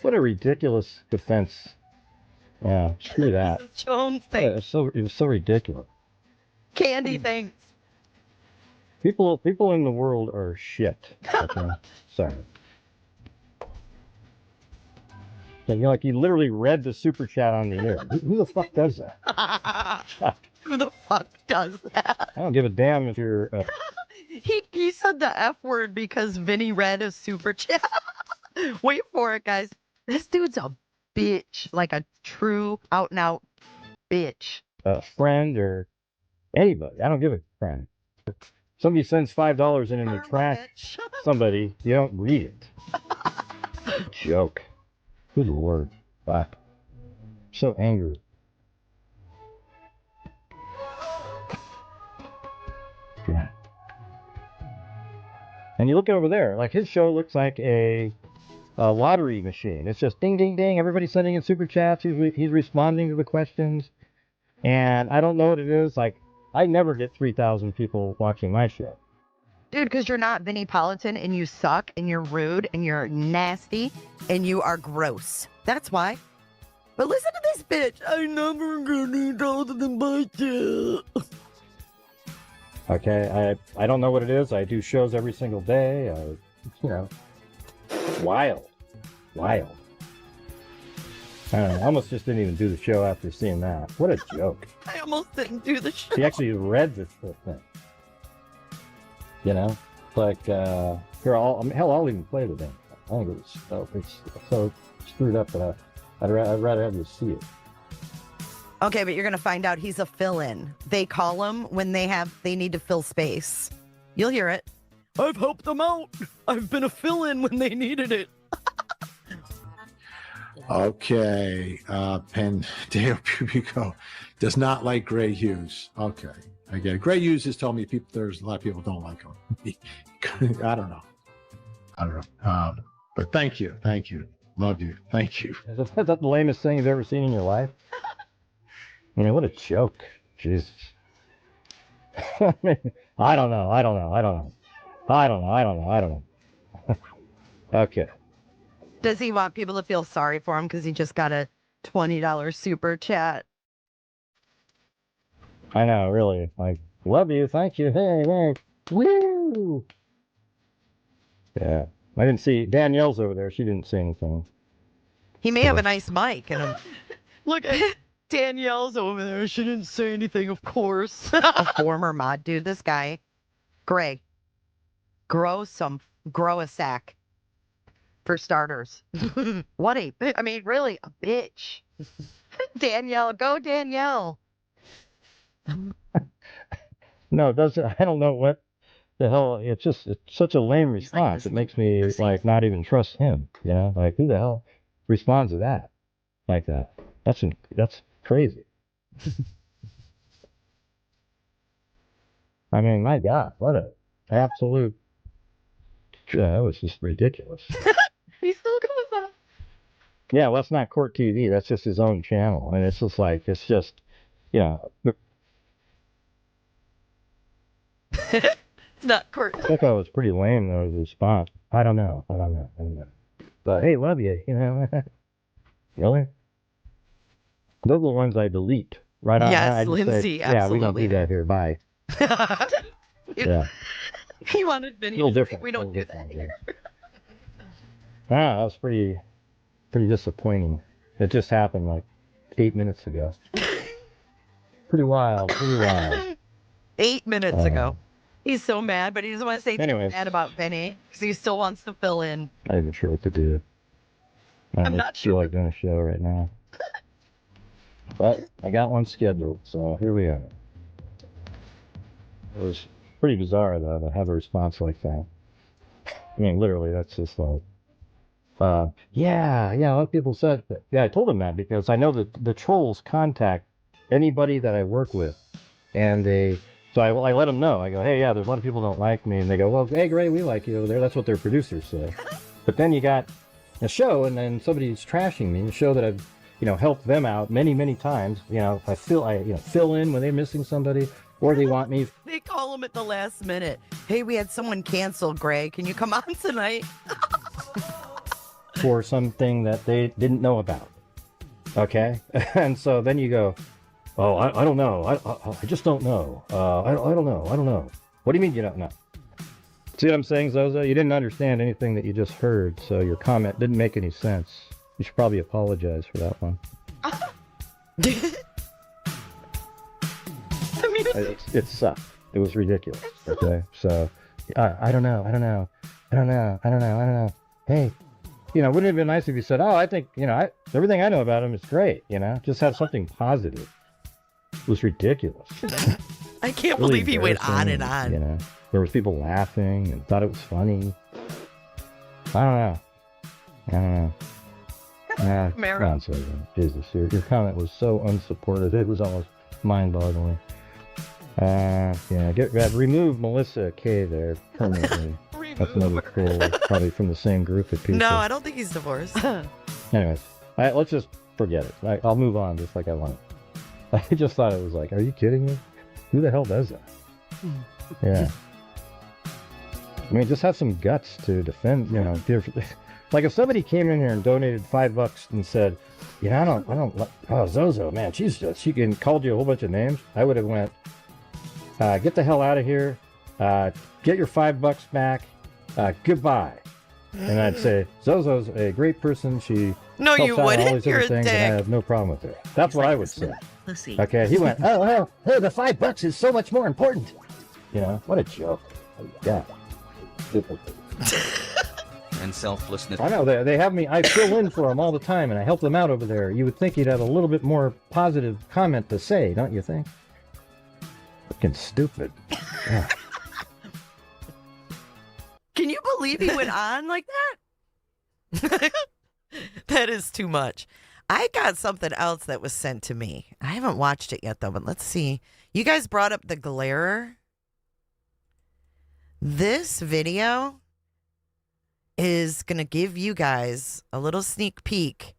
What a ridiculous defense. Yeah, screw that. Jones Yeah, thing. it was so ridiculous. Candy things. People in the world are shit. Okay? Sorry. And like he literally read the super chat on the air. Who the fuck does that? Who the fuck does that? I don't give a damn if you're. He said the F word because Vinny read a super chat. Wait for it, guys. This dude's a bitch, like a true out and out bitch. A friend or anybody. I don't give a friend. Somebody sends $5 in the trash. Somebody, you don't read it. Joke. Good lord. Bye. So angry. Yeah. And you look over there, like his show looks like a lottery machine. It's just ding, ding, ding. Everybody's sending in super chats. He's responding to the questions. And I don't know what it is. Like, I never get 3,000 people watching my show. Dude, because you're not Vinnie Politan and you suck and you're rude and you're nasty and you are gross. That's why. But listen to this bitch. I never gonna told them about you. Okay, I don't know what it is. I do shows every single day. You know, wild. I don't know, I almost just didn't even do the show after seeing that. What a joke. I almost didn't do the show. He actually read this whole thing. You know, like here, I'll even play the thing. I think it's so screwed up that I'd rather have you see it. Okay, but you're gonna find out he's a fill-in. They call him when they need to fill space. You'll hear it. I've helped them out. I've been a fill-in when they needed it. Okay, Pandeo Pubico does not like gray hues. Okay, I get it. Gray hues has told me there's a lot of people don't like them. I don't know. But thank you, love you, thank you. Is that the lamest thing you've ever seen in your life? I mean, what a joke. Jesus. I mean, I don't know. Okay. Does he want people to feel sorry for him because he just got a $20 super chat? I know, really. Like, love you, thank you, hey, woo! Yeah. I didn't see, Danielle's over there, she didn't say anything. He may have a nice mic and Look at Danielle's over there. She didn't say anything, of course. a former mod dude. This guy, Greg, grow a sack for starters. What I mean, really, a bitch. Danielle, go Danielle. No, it doesn't, I don't know what the hell, it's such a lame response. It makes me, like, not even trust him, you know? Like, who the hell responds to that? Like that? That's crazy. I mean, my God, what a absolute, that was just ridiculous. He still goes on. Yeah, well, that's not Court TV. That's just his own channel. And it's just like, you know. It's not Court. I thought it was pretty lame, though, the response. I don't know. But hey, love you, you know. Really? Those are the ones I delete. Right on. Yes, I just Lindsay, say, yeah, we don't absolutely. do that here. Bye. Yeah. He wanted A Vinny. little different. We don't do that. Yeah. That was pretty disappointing. It just happened like 8 minutes ago. Pretty wild. 8 minutes ago. He's so mad, but he doesn't want to say anything bad about Vinny because he still wants to fill in. I'm not even sure what to do. I'm not feel like doing a show right now. But I got one scheduled, so here we are. It was pretty bizarre, though, to have a response like that. I mean, literally, that's just like, yeah, a lot of people said that. Yeah, I told them that because I know that the trolls contact anybody that I work with. And so I let them know. I go, hey, yeah, there's a lot of people don't like me. And they go, well, hey, Gray, we like you over there. That's what their producers say. But then you got a show, and then somebody's trashing me, a show that I've, helped them out many, many times. I fill in when they're missing somebody, or they want me. They call him at the last minute. Hey, we had someone canceled, Greg. Can you come on tonight? For something that they didn't know about. Okay? And so then you go, oh, I don't know. I just don't know. I don't know. What do you mean you don't know? See what I'm saying, Zozo? You didn't understand anything that you just heard, so your comment didn't make any sense. You should probably apologize for that one. It sucked. It was ridiculous. Okay? So, I don't know. Hey, wouldn't it have been nice if you said, oh, I think, everything I know about him is great, Just have something positive. It was ridiculous. I can't Really believe he went on and on. There was people laughing and thought it was funny. I don't know. Come on, Zozo. Jesus, your comment was so unsupported. It was almost mind-boggling. Remove Melissa K there permanently. That's another troll, probably from the same group of people. No, I don't think he's divorced. Anyways, let's just forget it. I'll move on just like I want. I just thought it was like, are you kidding me? Who the hell does that? Yeah. I mean, just have some guts to defend, like if somebody came in here and donated $5 and said, I don't, Zozo, man, she called you a whole bunch of names. I would have went, get the hell out of here. Get your $5 back. Goodbye. And I'd say, Zozo's a great person. She helps out all these other things, and I have no problem with her. That's what I would say. Okay, he went, oh, hey, the $5 is so much more important. What a joke. Yeah. And selflessness. I know, they have me, I fill in for them all the time, and I help them out over there. You would think you'd have a little bit more positive comment to say, don't you think? Fucking stupid. Yeah. Can you believe he went on like that? That is too much. I got something else that was sent to me. I haven't watched it yet, though, but let's see. You guys brought up the glarer. This video is going to give you guys a little sneak peek.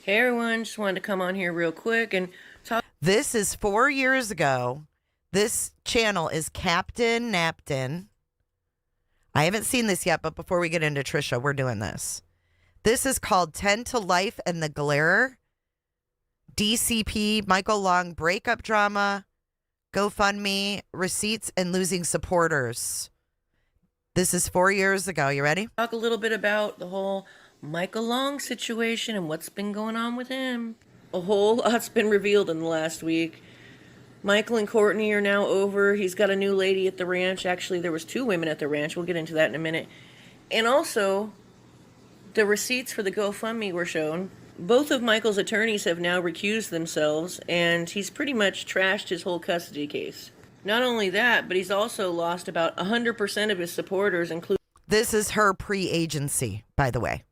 Hey everyone, just wanted to come on here real quick and talk. This is 4 years ago. This channel is Captain Napton. I haven't seen this yet, but before we get into Tricia, we're doing this. This is called 10 to Life and the Glarer. DCP, Michael Long, breakup drama, GoFundMe, receipts, and losing supporters. This is 4 years ago. You ready? Talk a little bit about the whole Michael Long situation and what's been going on with him. A whole lot's been revealed in the last week. Michael and Courtney are now over. He's got a new lady at the ranch. Actually, there was 2 women at the ranch. We'll get into that in a minute. And also, the receipts for the GoFundMe were shown. Both of Michael's attorneys have now recused themselves, and he's pretty much trashed his whole custody case. Not only that, but he's also lost about 100% of his supporters, This is her pre-agency, by the way.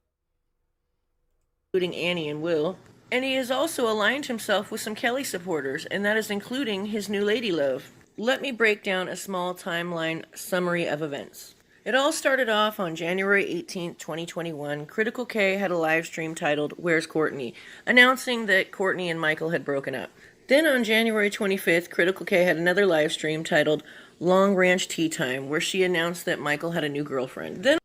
including Annie and Will. And he has also aligned himself with some Kelly supporters, and that is including his new lady love. Let me break down a small timeline summary of events. It all started off on January 18th, 2021. Critical K had a live stream titled, "Where's Courtney?" announcing that Courtney and Michael had broken up. Then on January 25th, Critical K had another live stream titled Long Ranch Tea Time, where she announced that Michael had a new girlfriend. Then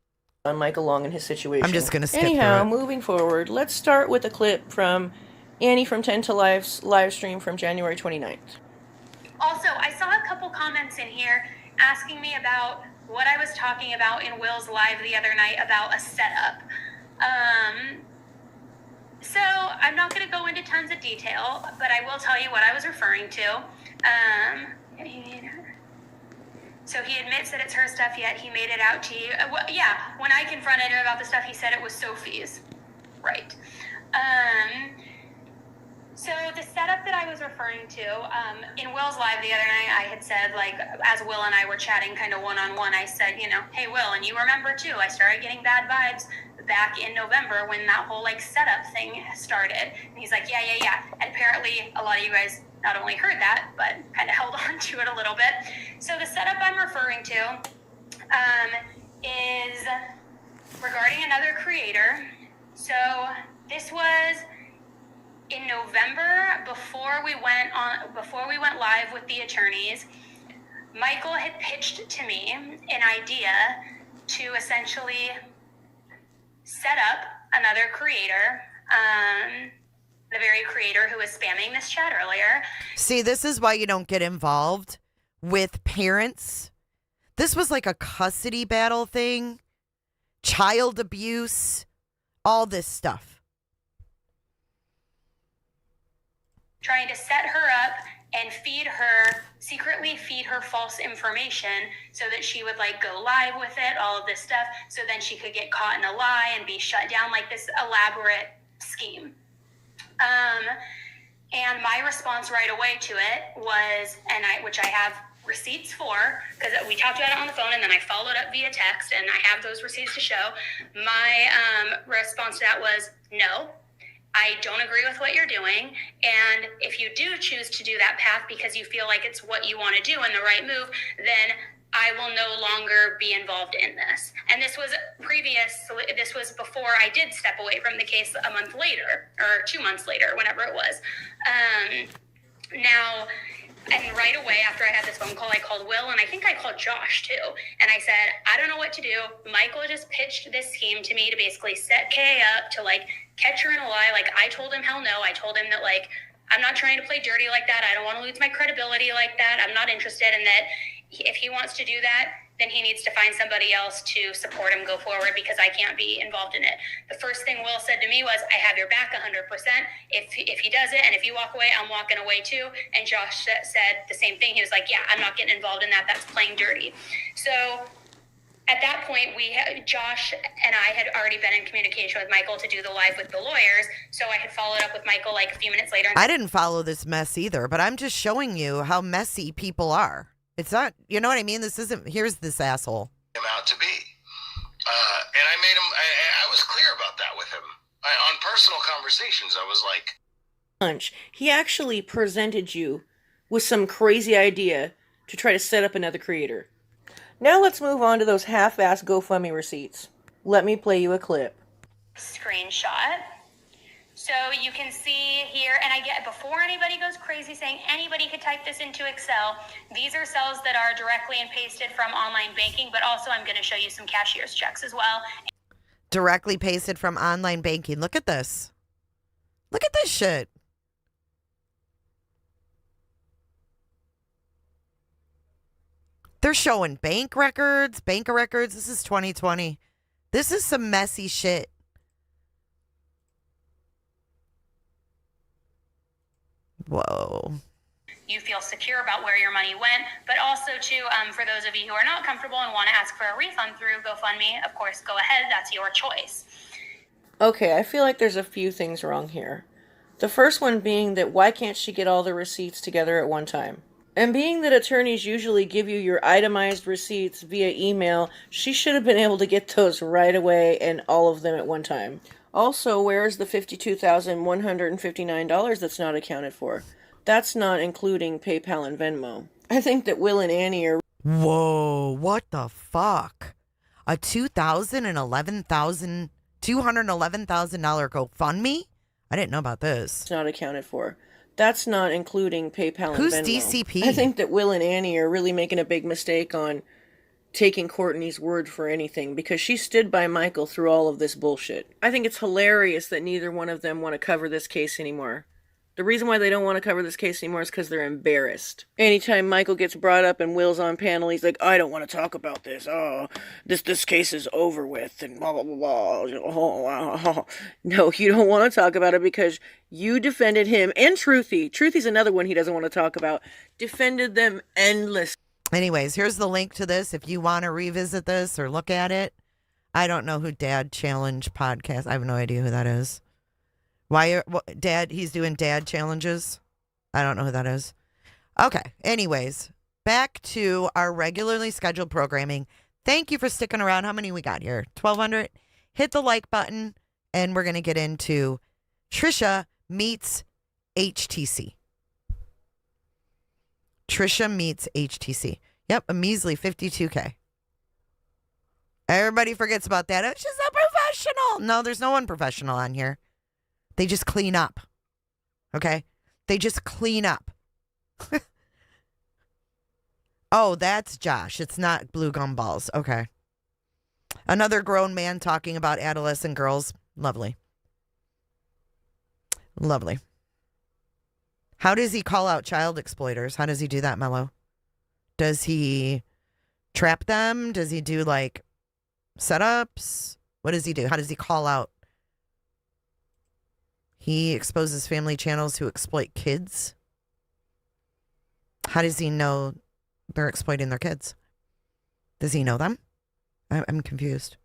on Michael Long and his situation. I'm just going to skip Anyhow, through it. moving forward, let's start with a clip from Annie from 10 to Life's live stream from January 29th. Also, I saw a couple comments in here asking me about what I was talking about in Will's live the other night about a setup. So I'm not going to go into tons of detail, but I will tell you what I was referring to. So he admits that it's her stuff, yet he made it out to you. Yeah, when I confronted him about the stuff, he said it was Sophie's. Right. So the setup that I was referring to, in Will's live the other night, I had said, like, as Will and I were chatting kind of one-on-one, I said, you know, hey, Will, and you remember, too, I started getting bad vibes back in November when that whole, like, setup thing started. And he's like, yeah. And apparently a lot of you guys not only heard that, but kind of held on to it a little bit. So the setup I'm referring to is regarding another creator. So this was in November, before we went live with the attorneys. Michael had pitched to me an idea to essentially set up another creator, the very creator who was spamming this chat earlier. See, this is why you don't get involved with parents. This was like a custody battle thing, child abuse, all this stuff. Trying to set her up and secretly feed her false information so that she would like go live with it, all of this stuff, so then she could get caught in a lie and be shut down, like this elaborate scheme. And my response right away to it was, which I have receipts for, because we talked about it on the phone and then I followed up via text and I have those receipts to show. My response to that was, no, I don't agree with what you're doing, and if you do choose to do that path because you feel like it's what you want to do and the right move, then I will no longer be involved in this. And this was before I did step away from the case a month later, or 2 months later, whenever it was. And right away after I had this phone call, I called Will, and I think I called Josh too. And I said, I don't know what to do. Michael just pitched this scheme to me to basically set Kay up to like catch her in a lie. Like I told him, hell no. I told him that like, I'm not trying to play dirty like that. I don't want to lose my credibility like that. I'm not interested in that. If he wants to do that, then he needs to find somebody else to support him go forward, because I can't be involved in it. The first thing Will said to me was, I have your back 100%. If he does it, and if you walk away, I'm walking away too. And Josh said the same thing. He was like, yeah, I'm not getting involved in that. That's playing dirty. So at that point, Josh and I had already been in communication with Michael to do the live with the lawyers. So I had followed up with Michael like a few minutes later. I didn't follow this mess either, but I'm just showing you how messy people are. It's not, you know what I mean? This isn't, here's this asshole. Him out to be. And I made him, I was clear about that with him. On personal conversations, I was like, Lunch, he actually presented you with some crazy idea to try to set up another creator. Now let's move on to those half-assed GoFundMe receipts. Let me play you a clip. Screenshot. So you can see here, and I get, before anybody goes crazy saying anybody could type this into Excel, these are cells that are directly and pasted from online banking, but also I'm going to show you some cashier's checks as well. Directly pasted from online banking. Look at this. Look at this shit. They're showing bank records. This is 2020. This is some messy shit. Whoa. You feel secure about where your money went, but also too, for those of you who are not comfortable and want to ask for a refund through GoFundMe, of course, go ahead. That's your choice. Okay, I feel like there's a few things wrong here. The first one being that why can't she get all the receipts together at one time? And being that attorneys usually give you your itemized receipts via email, she should have been able to get those right away and all of them at one time. Also, where's the $52,159 that's not accounted for? That's not including PayPal and Venmo. I think that Will and Annie are... Whoa, what the fuck? A $211,000 GoFundMe? I didn't know about this. not accounted for. That's not including PayPal and Who's Venmo. DCP? I think that Will and Annie are really making a big mistake on taking Courtney's word for anything because she stood by Michael through all of this bullshit. I think it's hilarious that neither one of them want to cover this case anymore. The reason why they don't want to cover this case anymore is because they're embarrassed. Anytime Michael gets brought up and Will's on panel, he's like, I don't want to talk about this. Oh, this case is over with and blah, blah, blah, blah. Oh. No, you don't want to talk about it because you defended him and Truthy. Truthy's another one he doesn't want to talk about. Defended them endless. Anyways, here's the link to this if you want to revisit this or look at it. I don't know who Dad Challenge podcast. I have no idea who that is. Dad, he's doing dad challenges. I don't know who that is. Okay. Anyways, back to our regularly scheduled programming. Thank you for sticking around. How many we got here? 1,200. Hit the like button, and we're going to get into Tricia meets HTC. Tricia meets HTC. Yep, a measly $52K. Everybody forgets about that. It's just a professional. No, there's no one professional on here. They just clean up. Okay? They just clean up. Oh, that's Josh. It's not blue gumballs. Okay. Another grown man talking about adolescent girls. Lovely. Lovely. How does he call out child exploiters? How does he do that, Mello? Does he trap them? Does he do like setups? What does he do? How does he call out? He exposes family channels who exploit kids. How does he know they're exploiting their kids? Does he know them? I'm confused.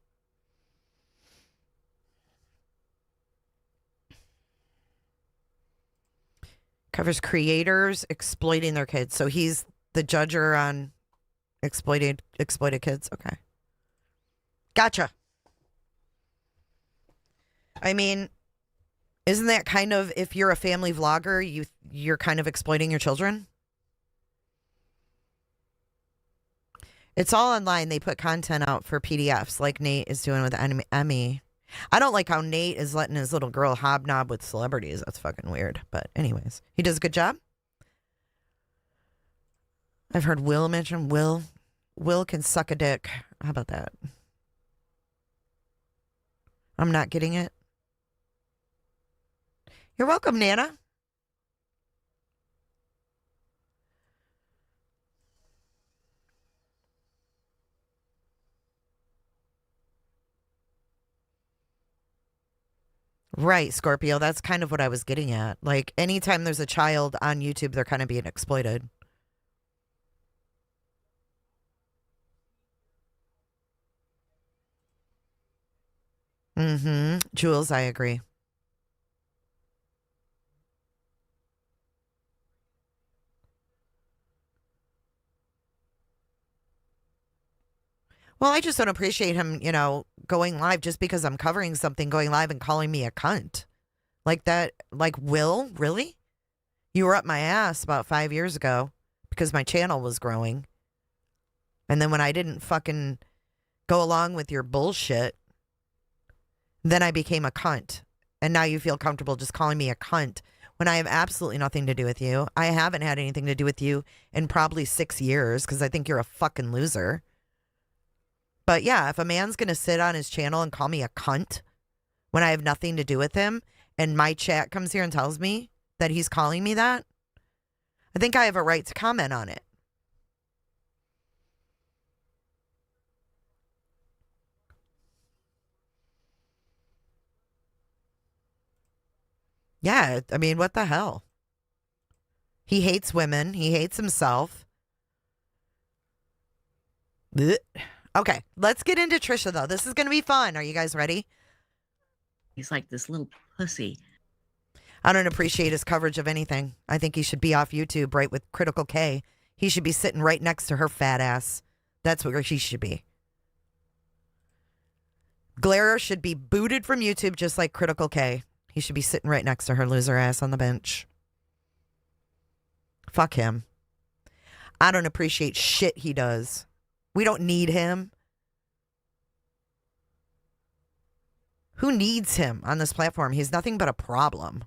Covers creators exploiting their kids. So he's the judger on exploited kids. Okay. Gotcha. I mean, isn't that kind of, if you're a family vlogger, you're kind of exploiting your children? It's all online. They put content out for PDFs like Nate is doing with Emmy. I don't like how Nate is letting his little girl hobnob with celebrities. That's fucking weird. But anyways, he does a good job. I've heard Will mention Will. Will can suck a dick. How about that? I'm not getting it. You're welcome, Nana. Right, Scorpio. That's kind of what I was getting at. Like, anytime there's a child on YouTube, they're kind of being exploited. Mm-hmm. Jules, I agree. Well, I just don't appreciate him, going live just because I'm covering something, going live and calling me a cunt. Like that, like, Will, really? You were up my ass about 5 years ago because my channel was growing. And then when I didn't fucking go along with your bullshit, then I became a cunt. And now you feel comfortable just calling me a cunt when I have absolutely nothing to do with you. I haven't had anything to do with you in probably 6 years because I think you're a fucking loser. But yeah, if a man's going to sit on his channel and call me a cunt when I have nothing to do with him and my chat comes here and tells me that he's calling me that, I think I have a right to comment on it. Yeah, I mean, what the hell? He hates women. He hates himself. Blech. Okay, let's get into Tricia, though. This is going to be fun. Are you guys ready? He's like this little pussy. I don't appreciate his coverage of anything. I think he should be off YouTube right with Critical K. He should be sitting right next to her fat ass. That's where she should be. Glare should be booted from YouTube just like Critical K. He should be sitting right next to her loser ass on the bench. Fuck him. I don't appreciate shit he does. We don't need him. Who needs him on this platform? He's nothing but a problem.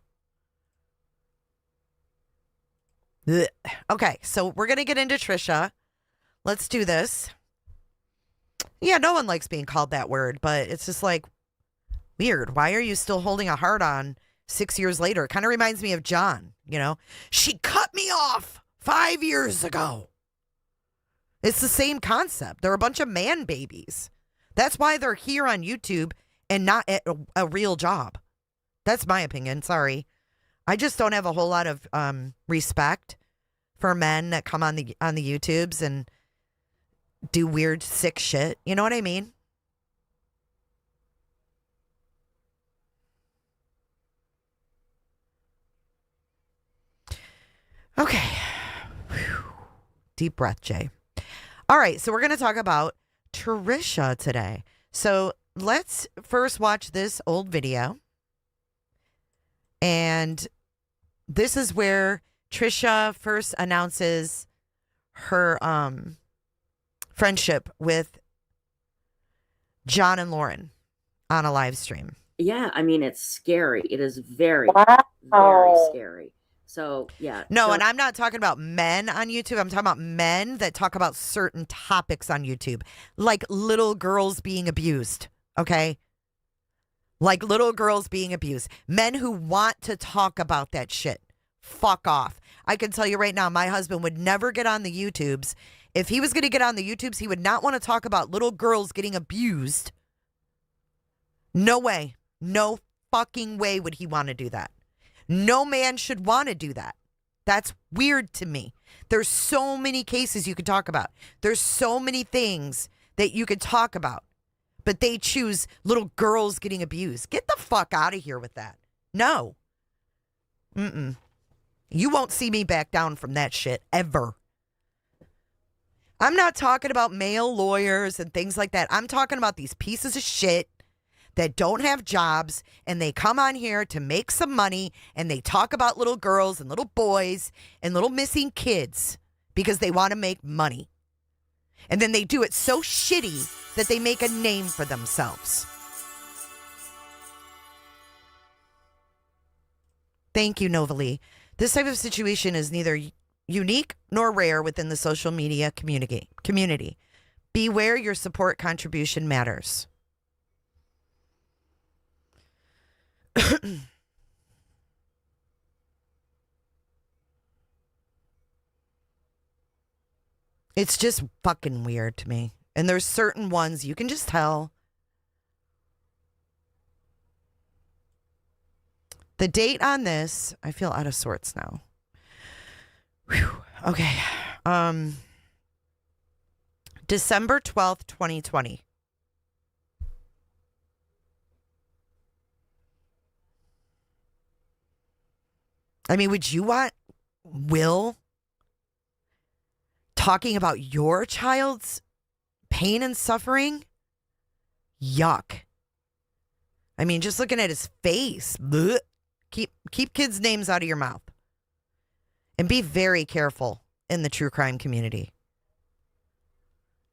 Ugh. Okay, so we're going to get into Tricia. Let's do this. Yeah, no one likes being called that word, but it's just like weird. Why are you still holding a heart on 6 years later? It kind of reminds me of John, She cut me off 5 years ago. It's the same concept. They're a bunch of man babies. That's why they're here on YouTube and not at a real job. That's my opinion. Sorry. I just don't have a whole lot of respect for men that come on the YouTubes and do weird, sick shit. You know what I mean? Okay. Whew. Deep breath, Jay. All right, so we're going to talk about Tricia today. So let's first watch this old video. And this is where Tricia first announces her friendship with John and Lauren on a live stream. Yeah, I mean, it's scary. It is very, very scary. So, yeah. No, and I'm not talking about men on YouTube. I'm talking about men that talk about certain topics on YouTube, like little girls being abused, okay? Like little girls being abused. Men who want to talk about that shit. Fuck off. I can tell you right now, my husband would never get on the YouTubes. If he was going to get on the YouTubes, he would not want to talk about little girls getting abused. No way. No fucking way would he want to do that. No man should want to do that. That's weird to me. There's so many cases you could talk about. There's so many things that you could talk about. But they choose little girls getting abused. Get the fuck out of here with that. No. You won't see me back down from that shit ever. I'm not talking about male lawyers and things like that. I'm talking about these pieces of shit that don't have jobs and they come on here to make some money and they talk about little girls and little boys and little missing kids because they want to make money. And then they do it so shitty that they make a name for themselves. Thank you, Novalee. This type of situation is neither unique nor rare within the social media community. Beware, your support contribution matters. It's just fucking weird to me. And there's certain ones you can just tell. The date on this, I feel out of sorts now. Whew. Okay. December 12th, 2020. I mean, would you want Will talking about your child's pain and suffering. Yuck. I mean, just looking at his face. Blech. Keep kids' names out of your mouth. And be very careful in the true crime community.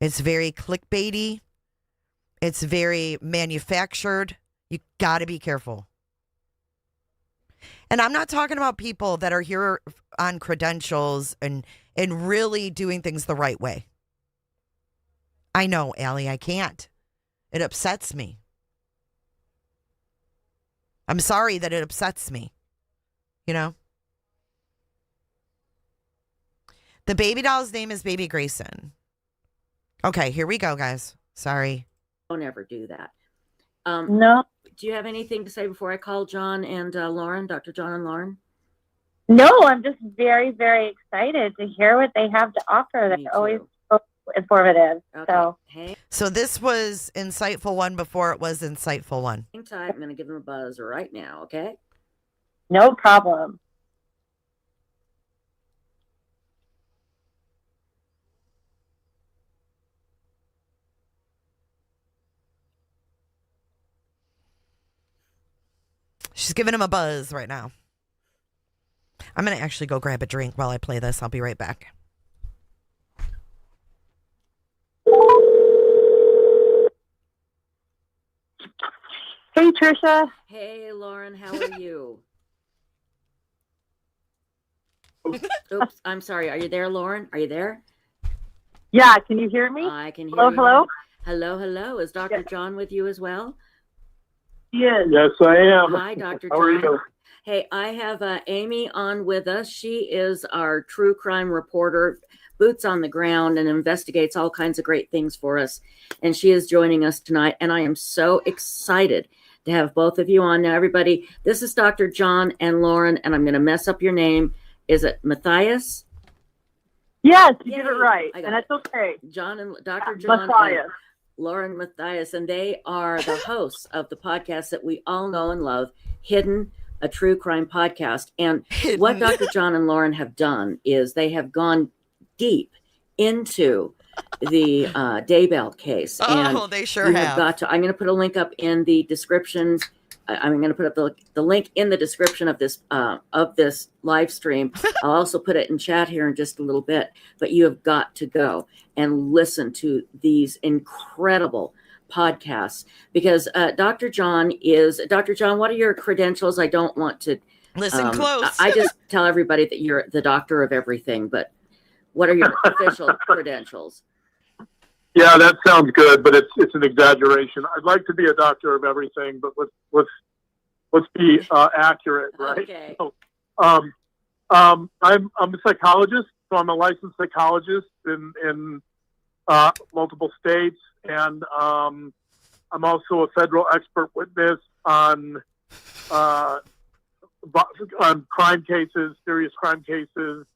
It's very clickbaity. It's very manufactured. You got to be careful. And I'm not talking about people that are here on credentials and really doing things the right way. I know, Allie, I can't. It upsets me. I'm sorry that it upsets me. You know? The baby doll's name is Baby Grayson. Okay, here we go, guys. Sorry. Don't ever do that. No. Do you have anything to say before I call John and Lauren, Dr. John and Lauren? No, I'm just very, very excited to hear what they have to offer. They're always so informative. Okay. So this was Insightful One before it was Insightful One. Hang tight. I'm going to give them a buzz right now, okay? No problem. She's giving him a buzz right now. I'm going to actually go grab a drink while I play this. I'll be right back. Hey, Tricia. Hey, Lauren, how are you? Oops, I'm sorry. Are you there, Lauren? Are you there? Yeah, can you hear me? I can hear hello, you. Hello? Hello, hello. Is Dr. John with you as well? Yes. Yes, I am. Hi, Dr. How are John. you? Hey, I have Amy on with us. She is our true crime reporter, boots on the ground, and investigates all kinds of great things for us. And she is joining us tonight. And I am so excited to have both of you on. Now, everybody, this is Dr. John and Lauren, and I'm going to mess up your name. Is it Matthias? Yes, you did it right. And that's okay. John and Dr. John. Matthias. Lauren Matthias, and they are the hosts of the podcast that we all know and love, Hidden, a true crime podcast. And what Dr. John and Lauren have done is they have gone deep into the Daybell case. Oh, they sure you have. got to. I'm going to put a link up in the description. I'm going to put up the link in the description of this live stream. I'll also put it in chat here in just a little bit. But you have got to go and listen to these incredible podcasts because Dr. John, what are your credentials? I don't want to listen close. I just tell everybody that you're the doctor of everything, but what are your official credentials? Yeah, that sounds good, but it's an exaggeration. I'd like to be a doctor of everything, but let's be accurate, right? Okay. So, I'm a psychologist, so I'm a licensed psychologist in multiple states, and I'm also a federal expert witness on crime cases, serious crime cases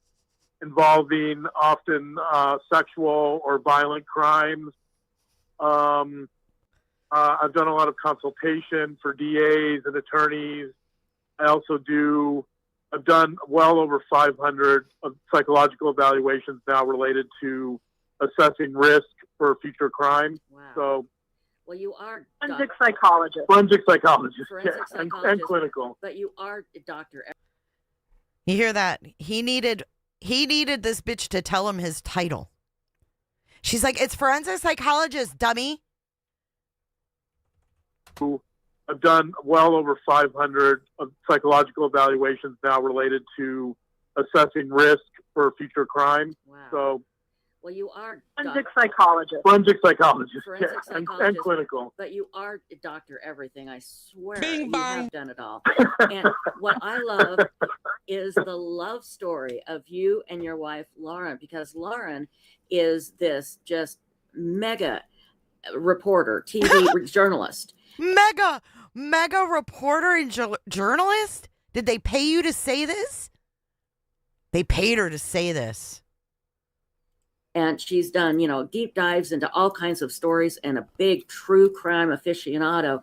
involving often sexual or violent crimes. I've done a lot of consultation for DAs and attorneys. I've done well over 500 psychological evaluations now related to assessing risk for future crime. Wow. So, well, you are forensic psychologist. Forensic psychologist, Forensic yeah, psychologist, and clinical. But you are a doctor. You hear that? He needed this bitch to tell him his title. She's like, it's forensic psychologist, dummy. I've done well over 500 psychological evaluations now related to assessing risk for future crime. Wow. So, well, you are forensic psychologist. Forensic psychologist, Forensic yeah, psychologist, and clinical. But you are a doctor everything. I swear Bing you bong. have done it all. And what I love is the love story of you and your wife, Lauren, because Lauren is this just mega reporter, TV journalist. Mega reporter and journalist? Did they pay you to say this? They paid her to say this. And she's done, deep dives into all kinds of stories and a big true crime aficionado.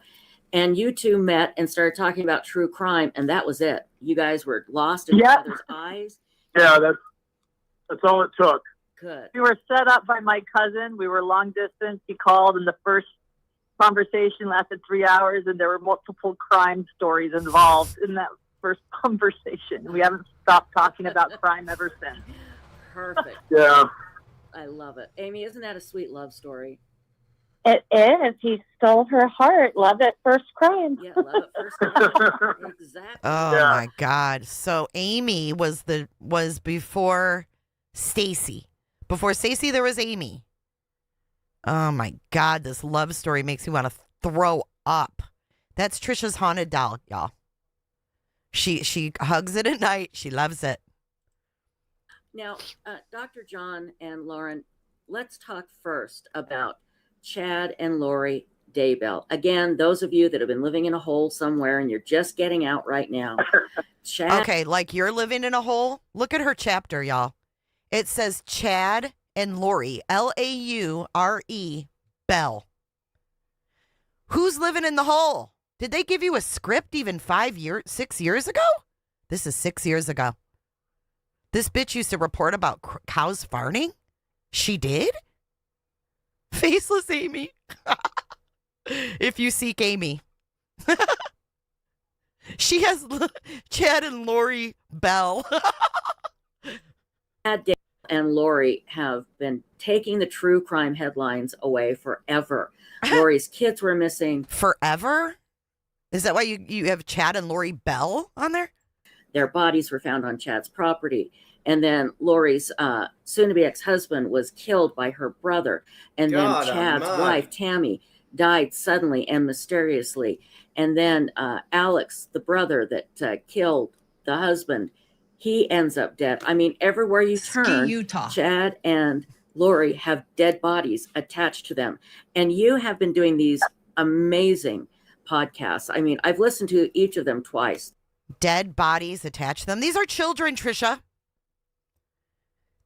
And you two met and started talking about true crime, and that was it. You guys were lost in each other's eyes. Yeah, that's all it took. Good. We were set up by my cousin. We were long distance. He called, and the first conversation lasted 3 hours, and there were multiple crime stories involved in that first conversation. We haven't stopped talking about crime ever since. Perfect. Yeah. I love it. Amy, isn't that a sweet love story? It is. He stole her heart. Love at first crime. Yeah, love at first crime. Exactly. Oh my God. So Amy was before Stacy. Before Stacy, there was Amy. Oh my God. This love story makes me want to throw up. That's Tricia's haunted doll, y'all. She hugs it at night. She loves it. Now, Dr. John and Lauren, let's talk first about Chad and Lori Daybell. Again, those of you that have been living in a hole somewhere and you're just getting out right now. Chad. Okay, like you're living in a hole. Look at her chapter, y'all. It says Chad and Lori, Laure, Bell. Who's living in the hole? Did they give you a script even 6 years ago? This is 6 years ago. This bitch used to report about cows farting? She did? Faceless Amy. If you seek Amy. She has Chad and Lori Bell. Chad and Lori have been taking the true crime headlines away forever. Lori's kids were missing. Forever? Is that why you have Chad and Lori Bell on there? Their bodies were found on Chad's property. And then Lori's soon-to-be ex-husband was killed by her brother. And God then Chad's almighty. wife, Tammy, died suddenly and mysteriously. And then Alex, the brother that killed the husband, he ends up dead. I mean, everywhere you turn, Utah. Chad and Lori have dead bodies attached to them. And you have been doing these amazing podcasts. I mean, I've listened to each of them twice. Dead bodies attached to them. These are children, Tricia.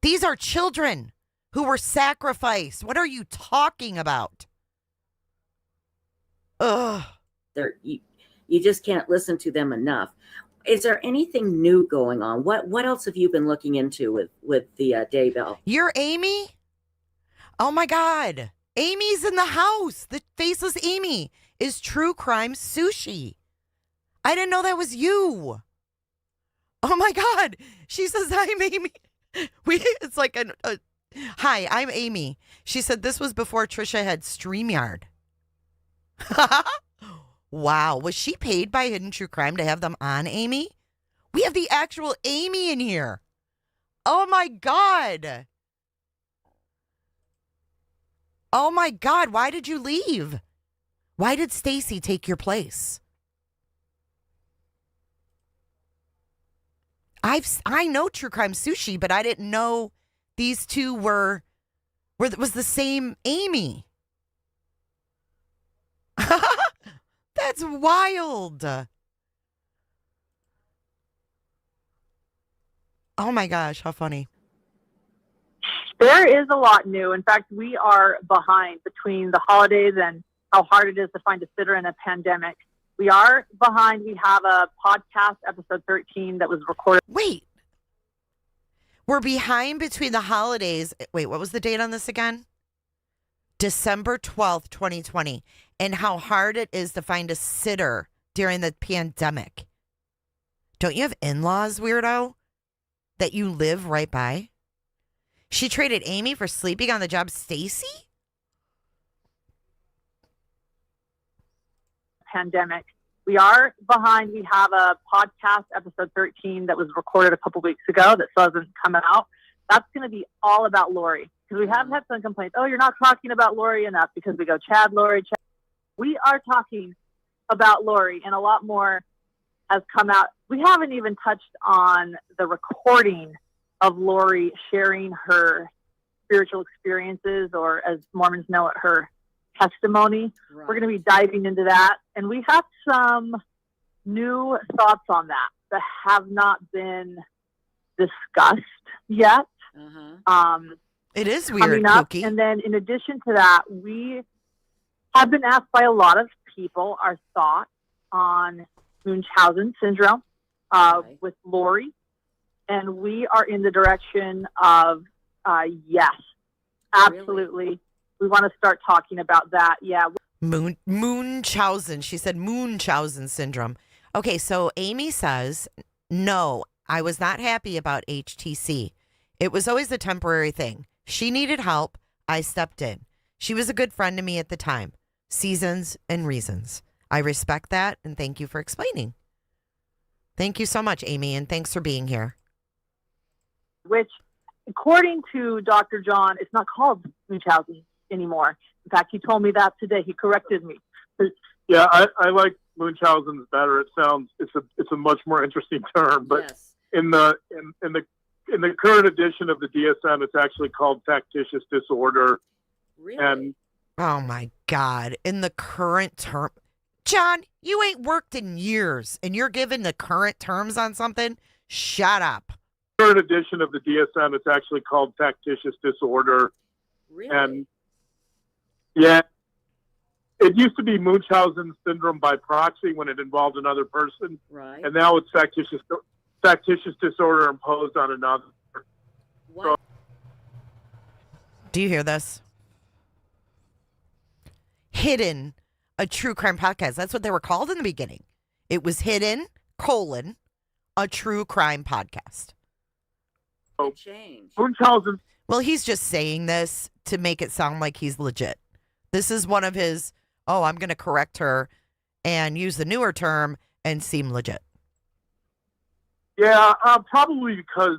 These are children who were sacrificed. What are you talking about? Ugh. You just can't listen to them enough. Is there anything new going on? What else have you been looking into with the Daybell? You're Amy? Oh my God. Amy's in the house. The faceless Amy is True Crime Sushi. I didn't know that was you. Oh my God. She says, I'm Amy. It's like hi, I'm Amy. She said this was before Tricia had StreamYard. Wow. Was she paid by Hidden True Crime to have them on, Amy? We have the actual Amy in here. Oh my God. Oh my God. Why did you leave? Why did Stacy take your place? I know True Crime Sushi, but I didn't know these two was the same Amy. That's wild. Oh my gosh, how funny. There is a lot new. In fact, we are behind between the holidays and how hard it is to find a sitter in a pandemic. We are behind. We have a podcast, episode 13, that was recorded. Wait. We're behind between the holidays. Wait, what was the date on this again? December 12th, 2020. And how hard it is to find a sitter during the pandemic. Don't you have in-laws, weirdo? That you live right by? She traded Amy for sleeping on the job Stacy? Pandemic. We are behind. We have a podcast, episode 13, that was recorded a couple weeks ago that still hasn't come out. That's going to be all about Lori. Because we have had some complaints. Oh, you're not talking about Lori enough because we go Chad, Lori, Chad. We are talking about Lori, and a lot more has come out. We haven't even touched on the recording of Lori sharing her spiritual experiences, or as Mormons know it, her testimony. Right. We're going to be diving into that. And we have some new thoughts on that have not been discussed yet. It is weird, up. Kooky. And then in addition to that, we have been asked by a lot of people our thoughts on Munchausen syndrome with Lori. And we are in the direction of Yes, absolutely. We want to start talking about that. Yeah. Munchausen. She said Munchausen syndrome. Okay, so Amy says, no, I was not happy about HTC. It was always a temporary thing. She needed help. I stepped in. She was a good friend to me at the time. Seasons and reasons. I respect that, and thank you for explaining. Thank you so much, Amy, and thanks for being here. Which, according to Dr. John, it's not called Munchausen anymore. In fact, he told me that today. He corrected me. Yeah, I like Munchausen's better. It sounds it's a much more interesting term. But in the current edition of the DSM, it's actually called factitious disorder. Really? And oh my God! In the current term, John, you ain't worked in years, and you're giving the current terms on something. Shut up. Current edition of the DSM, it's actually called factitious disorder. Really? And yeah, it used to be Munchausen syndrome by proxy when it involved another person. Right. And now it's factitious disorder imposed on another. What? Do you hear this? Hidden, a true crime podcast. That's what they were called in the beginning. It was Hidden, a true crime podcast. Change. Munchausen. Well, he's just saying this to make it sound like he's legit. This is one of his, I'm going to correct her and use the newer term and seem legit. Yeah, probably because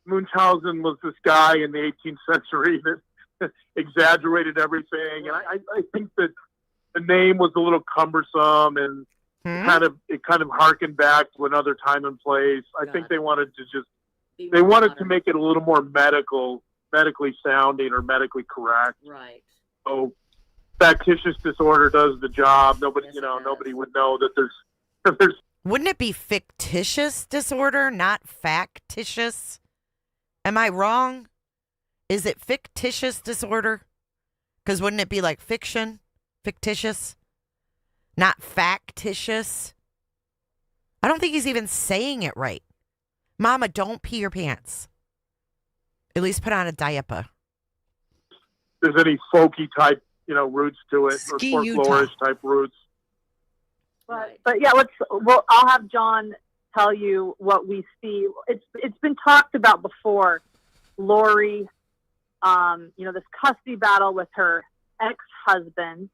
Munchausen was this guy in the 18th century that exaggerated everything. And I think that the name was a little cumbersome and it kind of harkened back to another time and place. I think they wanted to make it a little more medically sounding or medically correct. Right. So factitious disorder does the job. Nobody would know that there's Wouldn't it be fictitious disorder, not factitious? Am I wrong? Is it fictitious disorder? Because wouldn't it be like fiction? Fictitious? Not factitious? I don't think he's even saying it right. Mama, don't pee your pants. At least put on a diaper. There's any folky type, roots to it, or folklorish type roots. But yeah, I'll have John tell you what we see. It's been talked about before. Lori, this custody battle with her ex-husband,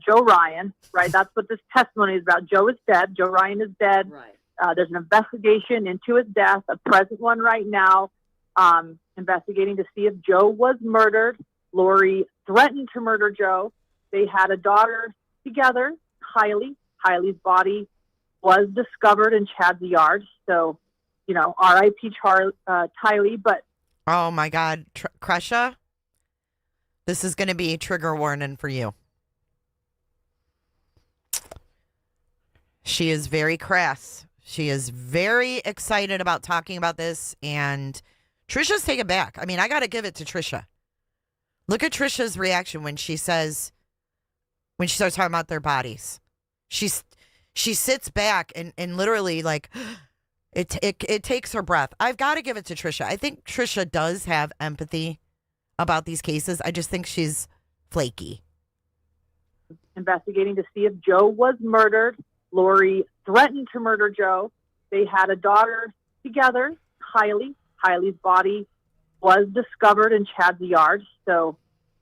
Joe Ryan, right? That's what this testimony is about. Joe is dead. Joe Ryan is dead. Right. There's an investigation into his death, a present one right now, investigating to see if Joe was murdered. Lori threatened to murder Joe. They had a daughter together, Kylie. Kylie's body was discovered in Chad's yard. So, R.I.P. Kylie. But oh my God, Crusha, this is going to be a trigger warning for you. She is very crass. She is very excited about talking about this, and Trisha's taken back. I mean, I got to give it to Tricia. Look at Trisha's reaction when she starts talking about their bodies. She sits back and literally like it takes her breath. I've got to give it to Tricia. I think Tricia does have empathy about these cases. I just think she's flaky. Investigating to see if Joe was murdered. Lori threatened to murder Joe. They had a daughter together, Kylie. Kylie's body was discovered in Chad's yard. So,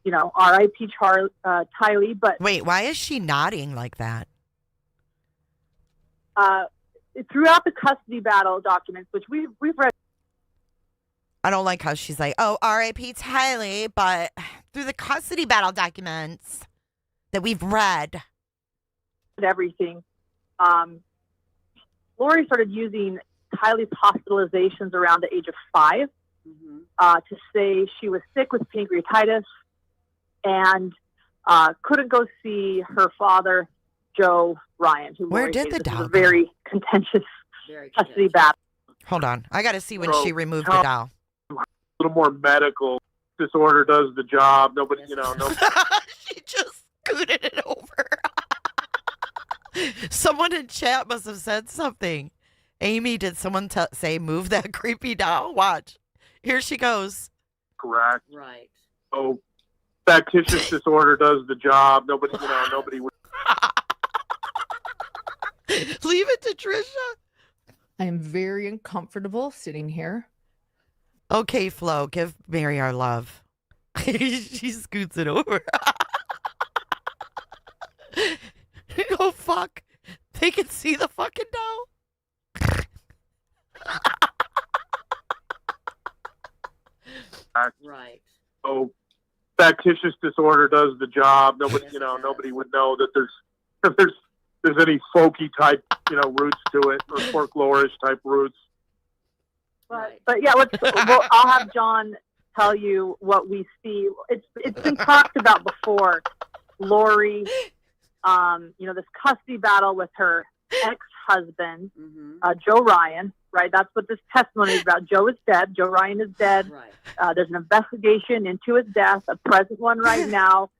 R.I.P. Kylie. But wait, why is she nodding like that? Throughout the custody battle documents, which we've read. I don't like how she's like, R.I.P. Tylee, but through the custody battle documents that we've read. Everything. Lori started using Kylie's hospitalizations around the age of 5 to say she was sick with pancreatitis and couldn't go see her father, Joe Ryan. Who where did the doll go? Very contentious custody battle. Hold on. I got to see when she removed the doll. A little more medical. Disorder does the job. Nobody. She just scooted it over. Someone in chat must have said something. Amy, did someone say move that creepy doll? Watch. Here she goes. correct. Right. So factitious disorder does the job. Nobody would. Leave it to Tricia. I am very uncomfortable sitting here. Okay, Flo, give Mary our love. She scoots it over. Oh, fuck. They can see the fucking dough. Right. So factitious disorder does the job. Nobody, nobody would know that there's any folky type, roots to it or folklorish type roots. But yeah, I'll have John tell you what we see. It's been talked about before. Lori, this custody battle with her ex-husband, Joe Ryan, right? That's what this testimony is about. Joe is dead. Joe Ryan is dead. Right. There's an investigation into his death, a present one right now,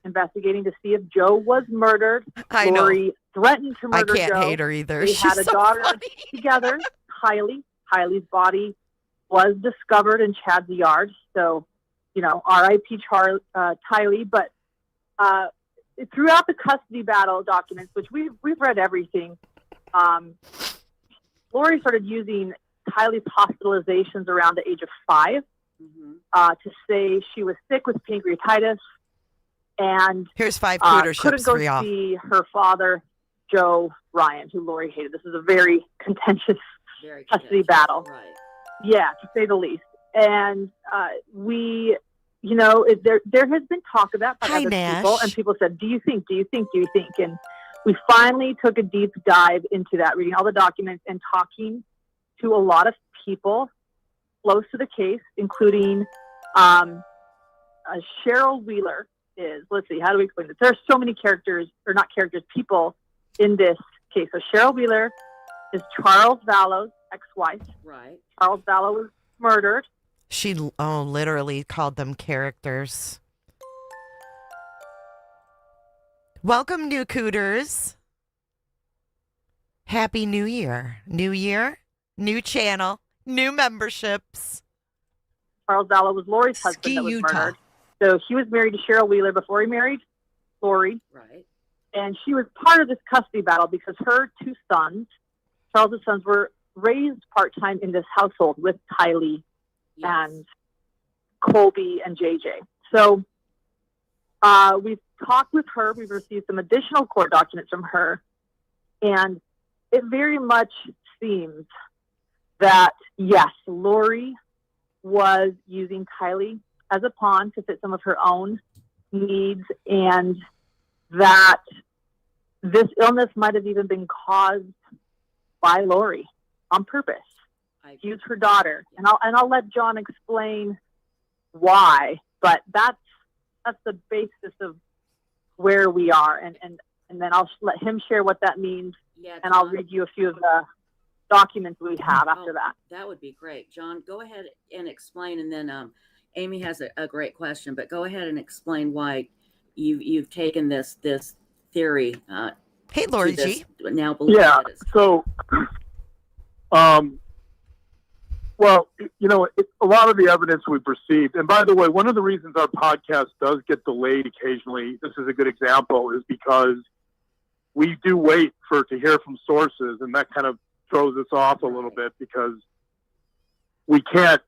investigating to see if Joe was murdered. Lori threatened to murder Joe. I can't hate her either. They had a daughter together, Kylie. Kylie's body was discovered in Chad's yard. So, R.I.P. Kylie. But throughout the custody battle documents, which we've read everything, Lori started using Kylie's hospitalizations around the age of 5 to say she was sick with pancreatitis. And here's 5 cooter couldn't ships go for y'all. see her father, Joe Ryan, who Lori hated. This is a very contentious custody battle. Right. Yeah, to say the least. And there has been talk about by other people, and people said, do you think? And we finally took a deep dive into that, reading all the documents and talking to a lot of people close to the case, including Cheryl Wheeler is, let's see, how do we explain this? There are so many people in this case. So Cheryl Wheeler is Charles Vallow's ex-wife. Right. Charles Vallow was murdered. She literally called them characters. Welcome, new cooters. Happy New Year. New year, new channel, new memberships. Charles Vallow was Lori's husband that was murdered. So he was married to Cheryl Wheeler before he married Lori. Right. And she was part of this custody battle because her 2 sons, Charles' sons, were raised part-time in this household with Kylie and Colby and JJ. So we've talked with her. We've received some additional court documents from her. And it very much seems that, yes, Lori was using Kylie as a pawn to fit some of her own needs, and that this illness might have even been caused by Lori on purpose. Use her daughter, and I'll let John explain why, but that's the basis of where we are, and then I'll let him share what that means, and I'll read you a few of the documents we have after that. That would be great. John, go ahead and explain, and then Amy has a great question, but go ahead and explain why you've taken this theory. Hey, Lori G. Now believe yeah. So, well, a lot of the evidence we've received, and by the way, one of the reasons our podcast does get delayed occasionally, this is a good example, is because we do wait to hear from sources, and that kind of throws us off a little bit because we can't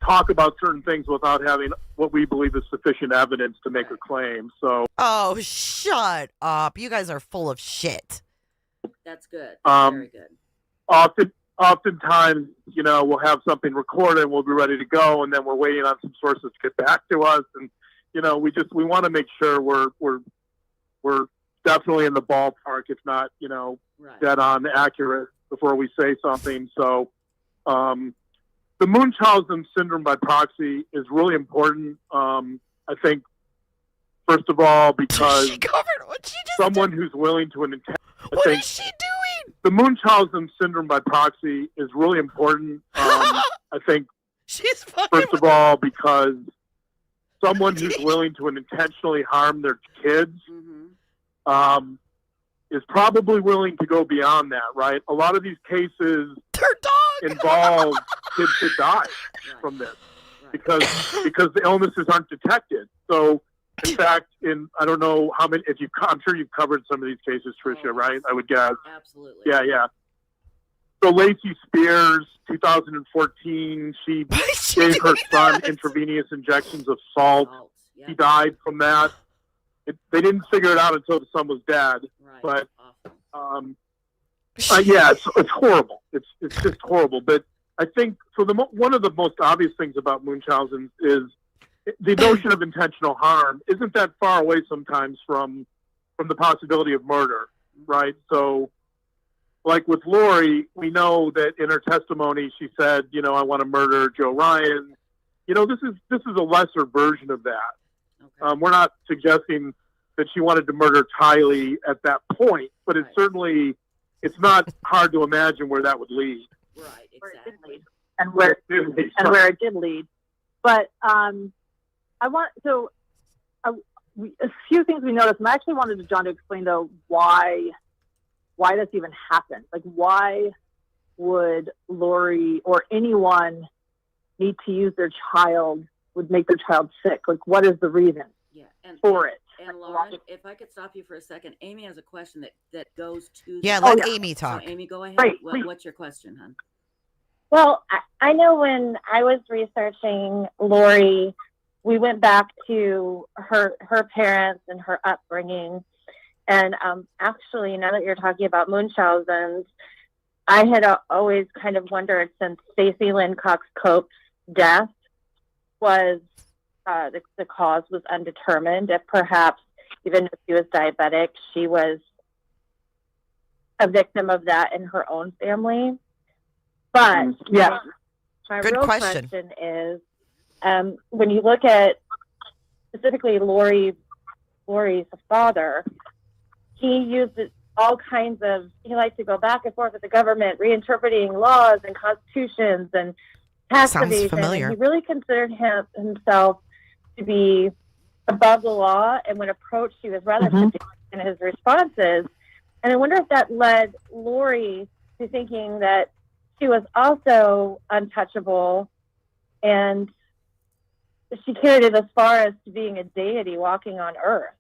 talk about certain things without having what we believe is sufficient evidence to make a claim. So, oh, shut up! You guys are full of shit. That's good. Very good. Oftentimes, we'll have something recorded, we'll be ready to go, and then we're waiting on some sources to get back to us, and we want to make sure we're definitely in the ballpark, if not dead on accurate before we say something. So, the Munchausen syndrome by proxy is really important. I think, first of all, because someone who's willing to What is she doing? The Munchausen syndrome by proxy is really important. I think, first of all, because someone who's willing to intentionally harm their kids is probably willing to go beyond that, right? A lot of these cases, they're dogs. involve kids that die from this because the illnesses aren't detected. So, in fact, I don't know how many. I'm sure you've covered some of these cases, Tricia, right? I would guess. Absolutely. Yeah. So Lacey Spears, 2014, she gave her son intravenous injections of salt. He died from that. They didn't figure it out until the son was dead. But yeah, it's horrible. It's just horrible. But I think one of the most obvious things about Munchausen is the notion of intentional harm isn't that far away sometimes from the possibility of murder, right? So, like with Lori, we know that in her testimony she said, I want to murder Joe Ryan. This is a lesser version of that. Okay. We're not suggesting that she wanted to murder Tylee at that point, but it's not hard to imagine where that would lead. Right, exactly. And where it did lead. But a few things we noticed, and I actually wanted John to explain though why this even happened. Like, why would Lori or anyone need to use their child, would make their child sick? Like, what is the reason for it? And Lauren, if I could stop you for a second, Amy has a question that goes to. Yeah, let Amy talk. So Amy, go ahead. Right, what's your question, hon? Well, I know when I was researching Lori, we went back to her parents and her upbringing. And actually, now that you're talking about Munchausen's, I had always kind of wondered, since Stacey Lynn Cox Cope's death was the cause was undetermined, if perhaps even if she was diabetic, she was a victim of that in her own family. But my Good real question is, when you look at specifically Lori's father, he used all kinds of, he liked to go back and forth with the government, reinterpreting laws and constitutions and tax evasion. And he really considered himself to be above the law, and when approached, he was rather pedantic in his responses. And I wonder if that led Lori to thinking that she was also untouchable, and she carried it as far as to being a deity walking on earth.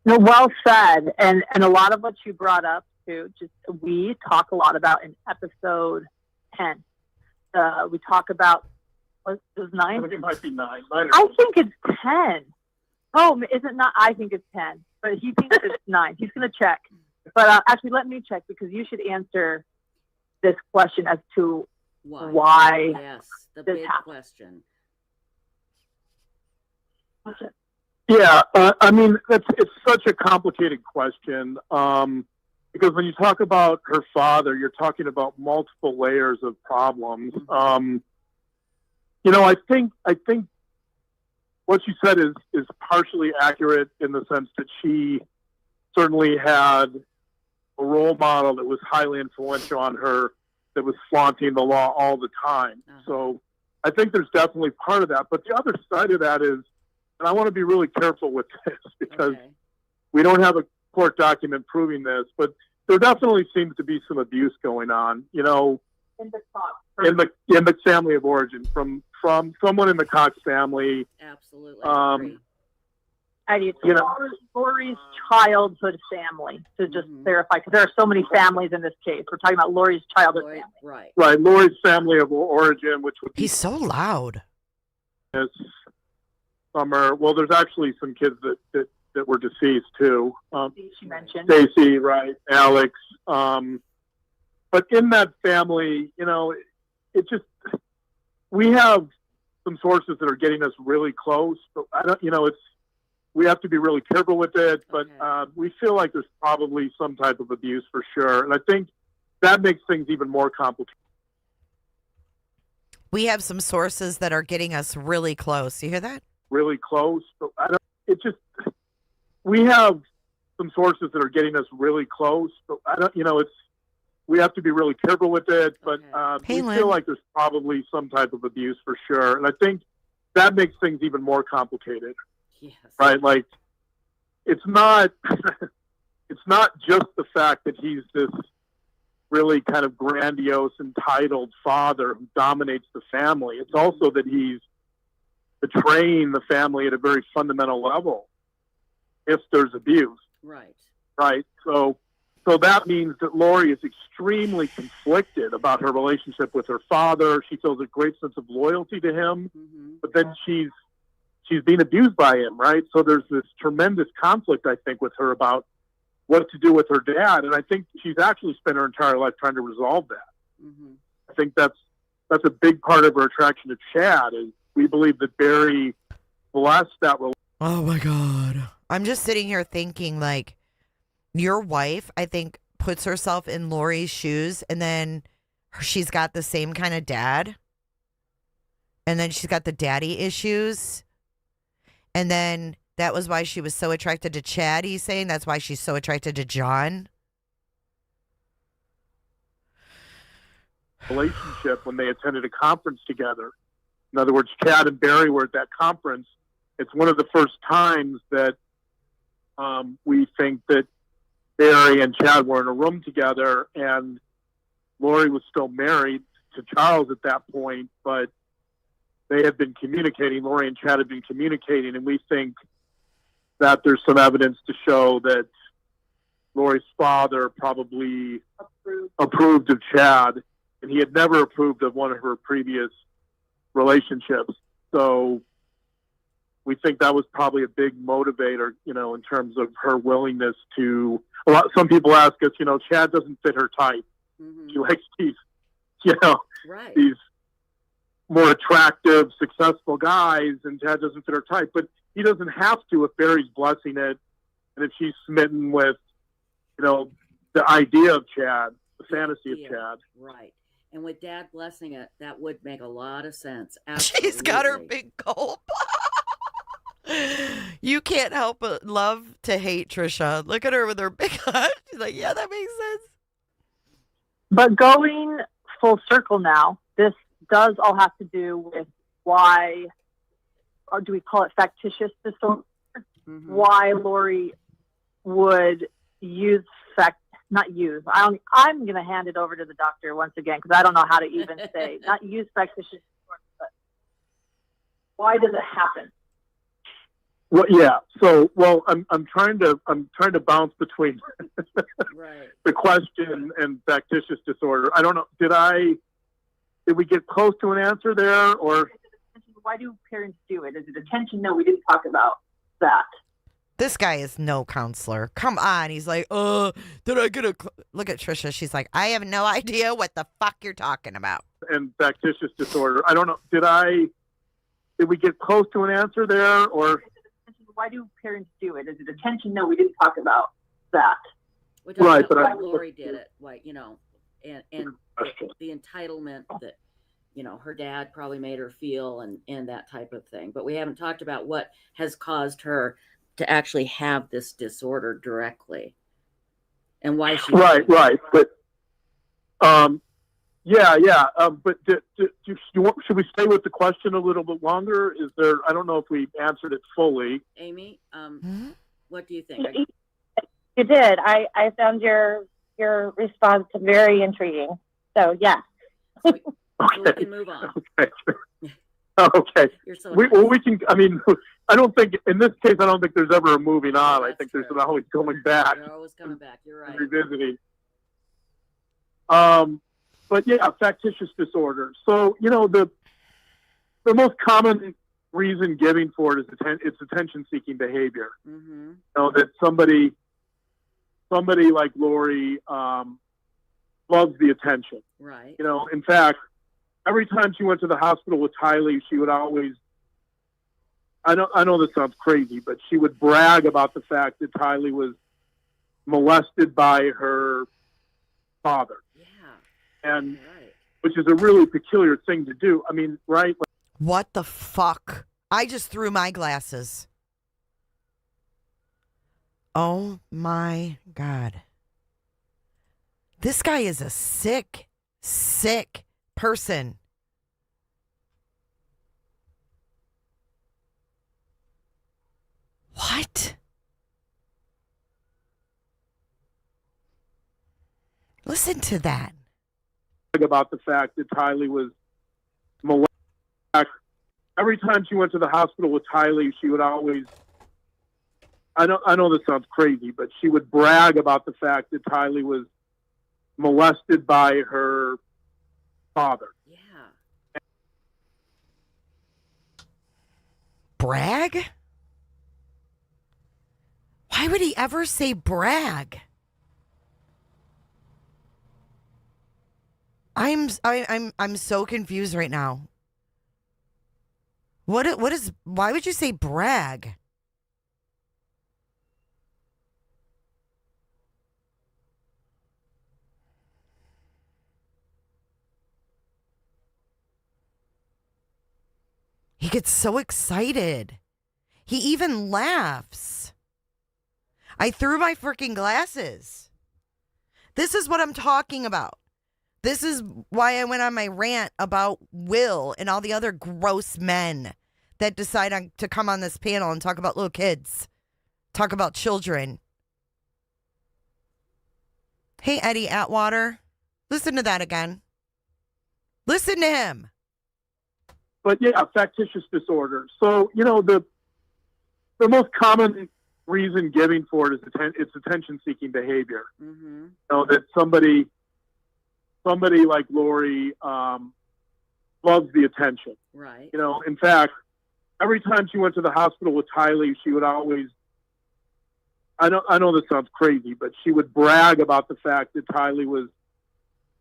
No, well said. And a lot of what you brought up too, we talk a lot about in episode 10. We talk about, was 9? I think it might be 9. I think it's 10. Oh, is it not? I think it's 10, but he thinks it's 9. He's going to check. But actually, let me check, because you should answer this question as to why yes, the this big happened. Question. Yeah, I mean, it's such a complicated question, because when you talk about her father, you're talking about multiple layers of problems. I think what you said is partially accurate in the sense that she certainly had a role model that was highly influential on her, that was flaunting the law all the time. So I think there's definitely part of that. But the other side of that is, and I want to be really careful with this, because we don't have a court document proving this, but there definitely seems to be some abuse going on, in the family of origin, from someone in the Cox family. Absolutely. I do. Lori's childhood family, to just clarify, because there are so many families in this case. We're talking about Lori's childhood family. Right. Lori's family of origin, which would be... He's so loud. Well, there's actually some kids that were deceased too. She mentioned Stacy, right? Alex. But in that family, it just, we have some sources that are getting us really close, but I don't, we have to be really careful with it. But we feel like there's probably some type of abuse for sure, and I think that makes things even more complicated. We have some sources that are getting us really close. You hear that? Really close, but we have some sources that are getting us really close, but I don't, we have to be really careful with it, but we feel like there's probably some type of abuse for sure. And I think that makes things even more complicated, right? Like, it's not just the fact that he's this really kind of grandiose, entitled father who dominates the family. It's also that he's betraying the family at a very fundamental level if there's abuse. Right. Right. So that means that Lori is extremely conflicted about her relationship with her father. She feels a great sense of loyalty to him, but then she's being abused by him, right? So there's this tremendous conflict, I think, with her about what to do with her dad, and I think she's actually spent her entire life trying to resolve that. I think that's a big part of her attraction to Chad. Is we believe that Barry blessed that relationship. Oh my God. I'm just sitting here thinking, like, your wife, I think, puts herself in Lori's shoes, and then she's got the same kind of dad. And then she's got the daddy issues. And then that was why she was so attracted to Chad, he's saying. That's why she's so attracted to John. Relationship when they attended a conference together. In other words, Chad and Barry were at that conference. It's one of the first times that we think that Barry and Chad were in a room together, and Lori was still married to Charles at that point, but they had been communicating. Lori and Chad had been communicating, and we think that there's some evidence to show that Lori's father probably approved of Chad, and he had never approved of one of her previous relationships. So we think that was probably a big motivator, in terms of her willingness to. Some people ask us, Chad doesn't fit her type. She likes these, these more attractive, successful guys, and Chad doesn't fit her type. But he doesn't have to if Barry's blessing it, and if she's smitten with, the idea of Chad, the fantasy of Chad. Right. And with Dad blessing it, that would make a lot of sense. Absolutely. She's got her big gulp. You can't help but love to hate Tricia. Look at her with her big heart. She's like, yeah, that makes sense. But going full circle now, this does all have to do with why, or do we call it factitious disorder? Why Lori would use I'm going to hand it over to the doctor once again, because I don't know how to even say, not use factitious disorder, but why does it happen? Well, yeah. So, I'm trying to bounce between the question and factitious disorder. I don't know. Did we get close to an answer there, or why do parents do it? Is it attention? No, we didn't talk about that. This guy is no counselor. Come on. He's like, did I get a... Look at Tricia. She's like, I have no idea what the fuck you're talking about. And factitious disorder. I don't know. Did we get close to an answer there, or... Why do parents do it? Is it attention? No, we didn't talk about that. Right, but Lori did it, and the entitlement that, her dad probably made her feel, and that type of thing. But we haven't talked about what has caused her to actually have this disorder directly, and why she. Right, but, yeah. But should we stay with the question a little bit longer? Is there? I don't know if we answered it fully. Amy, what do you think? You did. I found your response very intriguing. So yeah. So we can move on. Okay. Okay. You're so we can. I mean, I don't think in this case. I don't think there's ever a moving on. I think there's always going back. You're always coming back. You're right. Revisiting. But yeah, factitious disorder. So, the most common reason given for it is it's attention-seeking behavior. That somebody like Lori loves the attention. Right. In fact, every time she went to the hospital with Tylee, she would always. I know this sounds crazy, but she would brag about the fact that Tylee was molested by her father. And which is a really peculiar thing to do. I mean, right? What the fuck? I just threw my glasses. Oh my God. This guy is a sick person. What? Listen to that. About the fact that Tylee was molested. Every time she went to the hospital with Tylee, she would always, I know this sounds crazy, but she would brag about the fact that Tylee was molested by her father. Yeah. Brag? Why would he ever say brag? I'm so confused right now. What is, why would you say brag? He gets so excited. He even laughs. I threw my freaking glasses. This is what I'm talking about. This is why I went on my rant about Will and all the other gross men that decide to come on this panel and talk about little kids, talk about children. Hey, Eddie Atwater, listen to that again. Listen to him. But yeah, factitious disorder. So, the most common reason given for it is it's attention-seeking behavior. Mm-hmm. That somebody like Lori loves the attention. Right. In fact, every time she went to the hospital with Tylee, she would always, I know this sounds crazy, but she would brag about the fact that Tylee was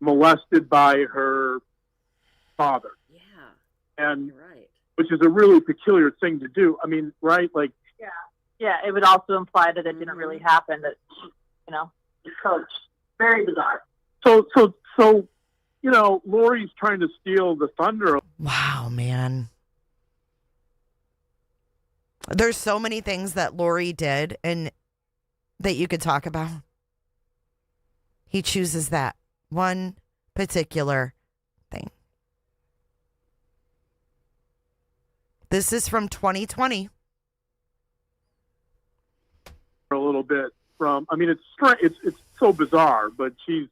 molested by her father. Yeah. And You're right. which is a really peculiar thing to do. I mean, right? Like, Yeah, it would also imply that it didn't really happen. That so it's very bizarre. So, Lori's trying to steal the thunder. Wow, man. There's so many things that Lori did and that you could talk about. He chooses that one particular thing. This is from 2020. A little bit from, I mean, it's so bizarre, but she's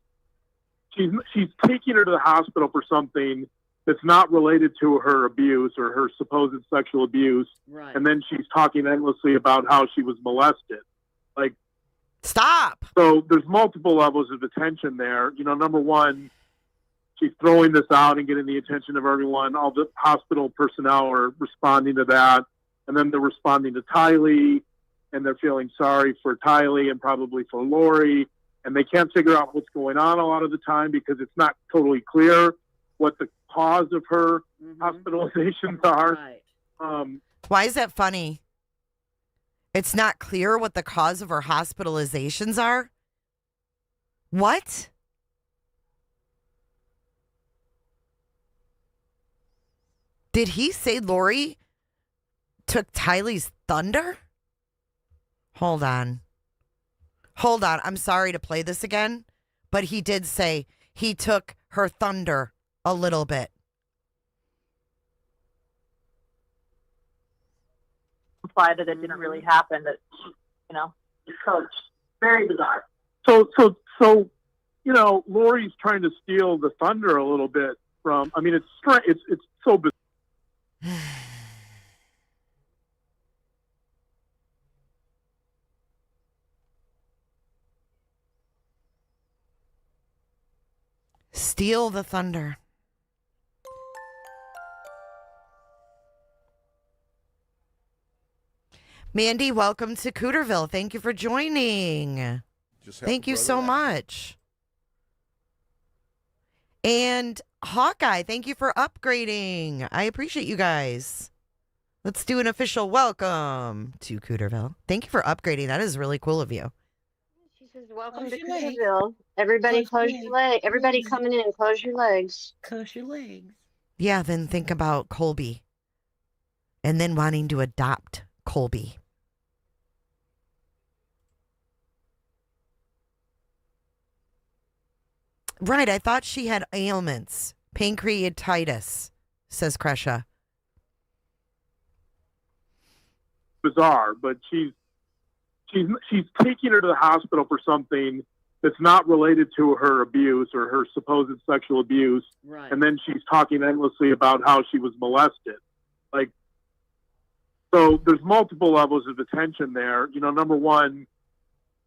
taking her to the hospital for something that's not related to her abuse or her supposed sexual abuse. Right. And then she's talking endlessly about how she was molested. Like, stop. So there's multiple levels of attention there. Number one, she's throwing this out and getting the attention of everyone. All the hospital personnel are responding to that. And then they're responding to Tylee, and they're feeling sorry for Tylee and probably for Lori. And they can't figure out what's going on a lot of the time because it's not totally clear what the cause of her hospitalizations are. Right. Why is that funny? It's not clear what the cause of her hospitalizations are? What? Did he say Lori took Tylee's thunder? Hold on. I'm sorry to play this again, but he did say he took her thunder a little bit. Imply that it didn't really happen. That so it's very bizarre. So Lori's trying to steal the thunder a little bit from. I mean, it's so bizarre. Steal the thunder. Mandy, welcome to Cooterville. Thank you for joining. Thank you so much. And Hawkeye, thank you for upgrading. I appreciate you guys. Let's do an official welcome to Cooterville. Thank you for upgrading. That is really cool of you. She says, "Welcome to Cooterville. Everybody, close your legs. Everybody coming in, close your legs. Close your legs." Yeah, then think about Colby. And then wanting to adopt Colby. Right, I thought she had ailments. Pancreatitis, says Kresha. Bizarre, but she's taking her to the hospital for something that's not related to her abuse or her supposed sexual abuse. Right. And then she's talking endlessly about how she was molested. Like, so there's multiple levels of attention there. You know, number one,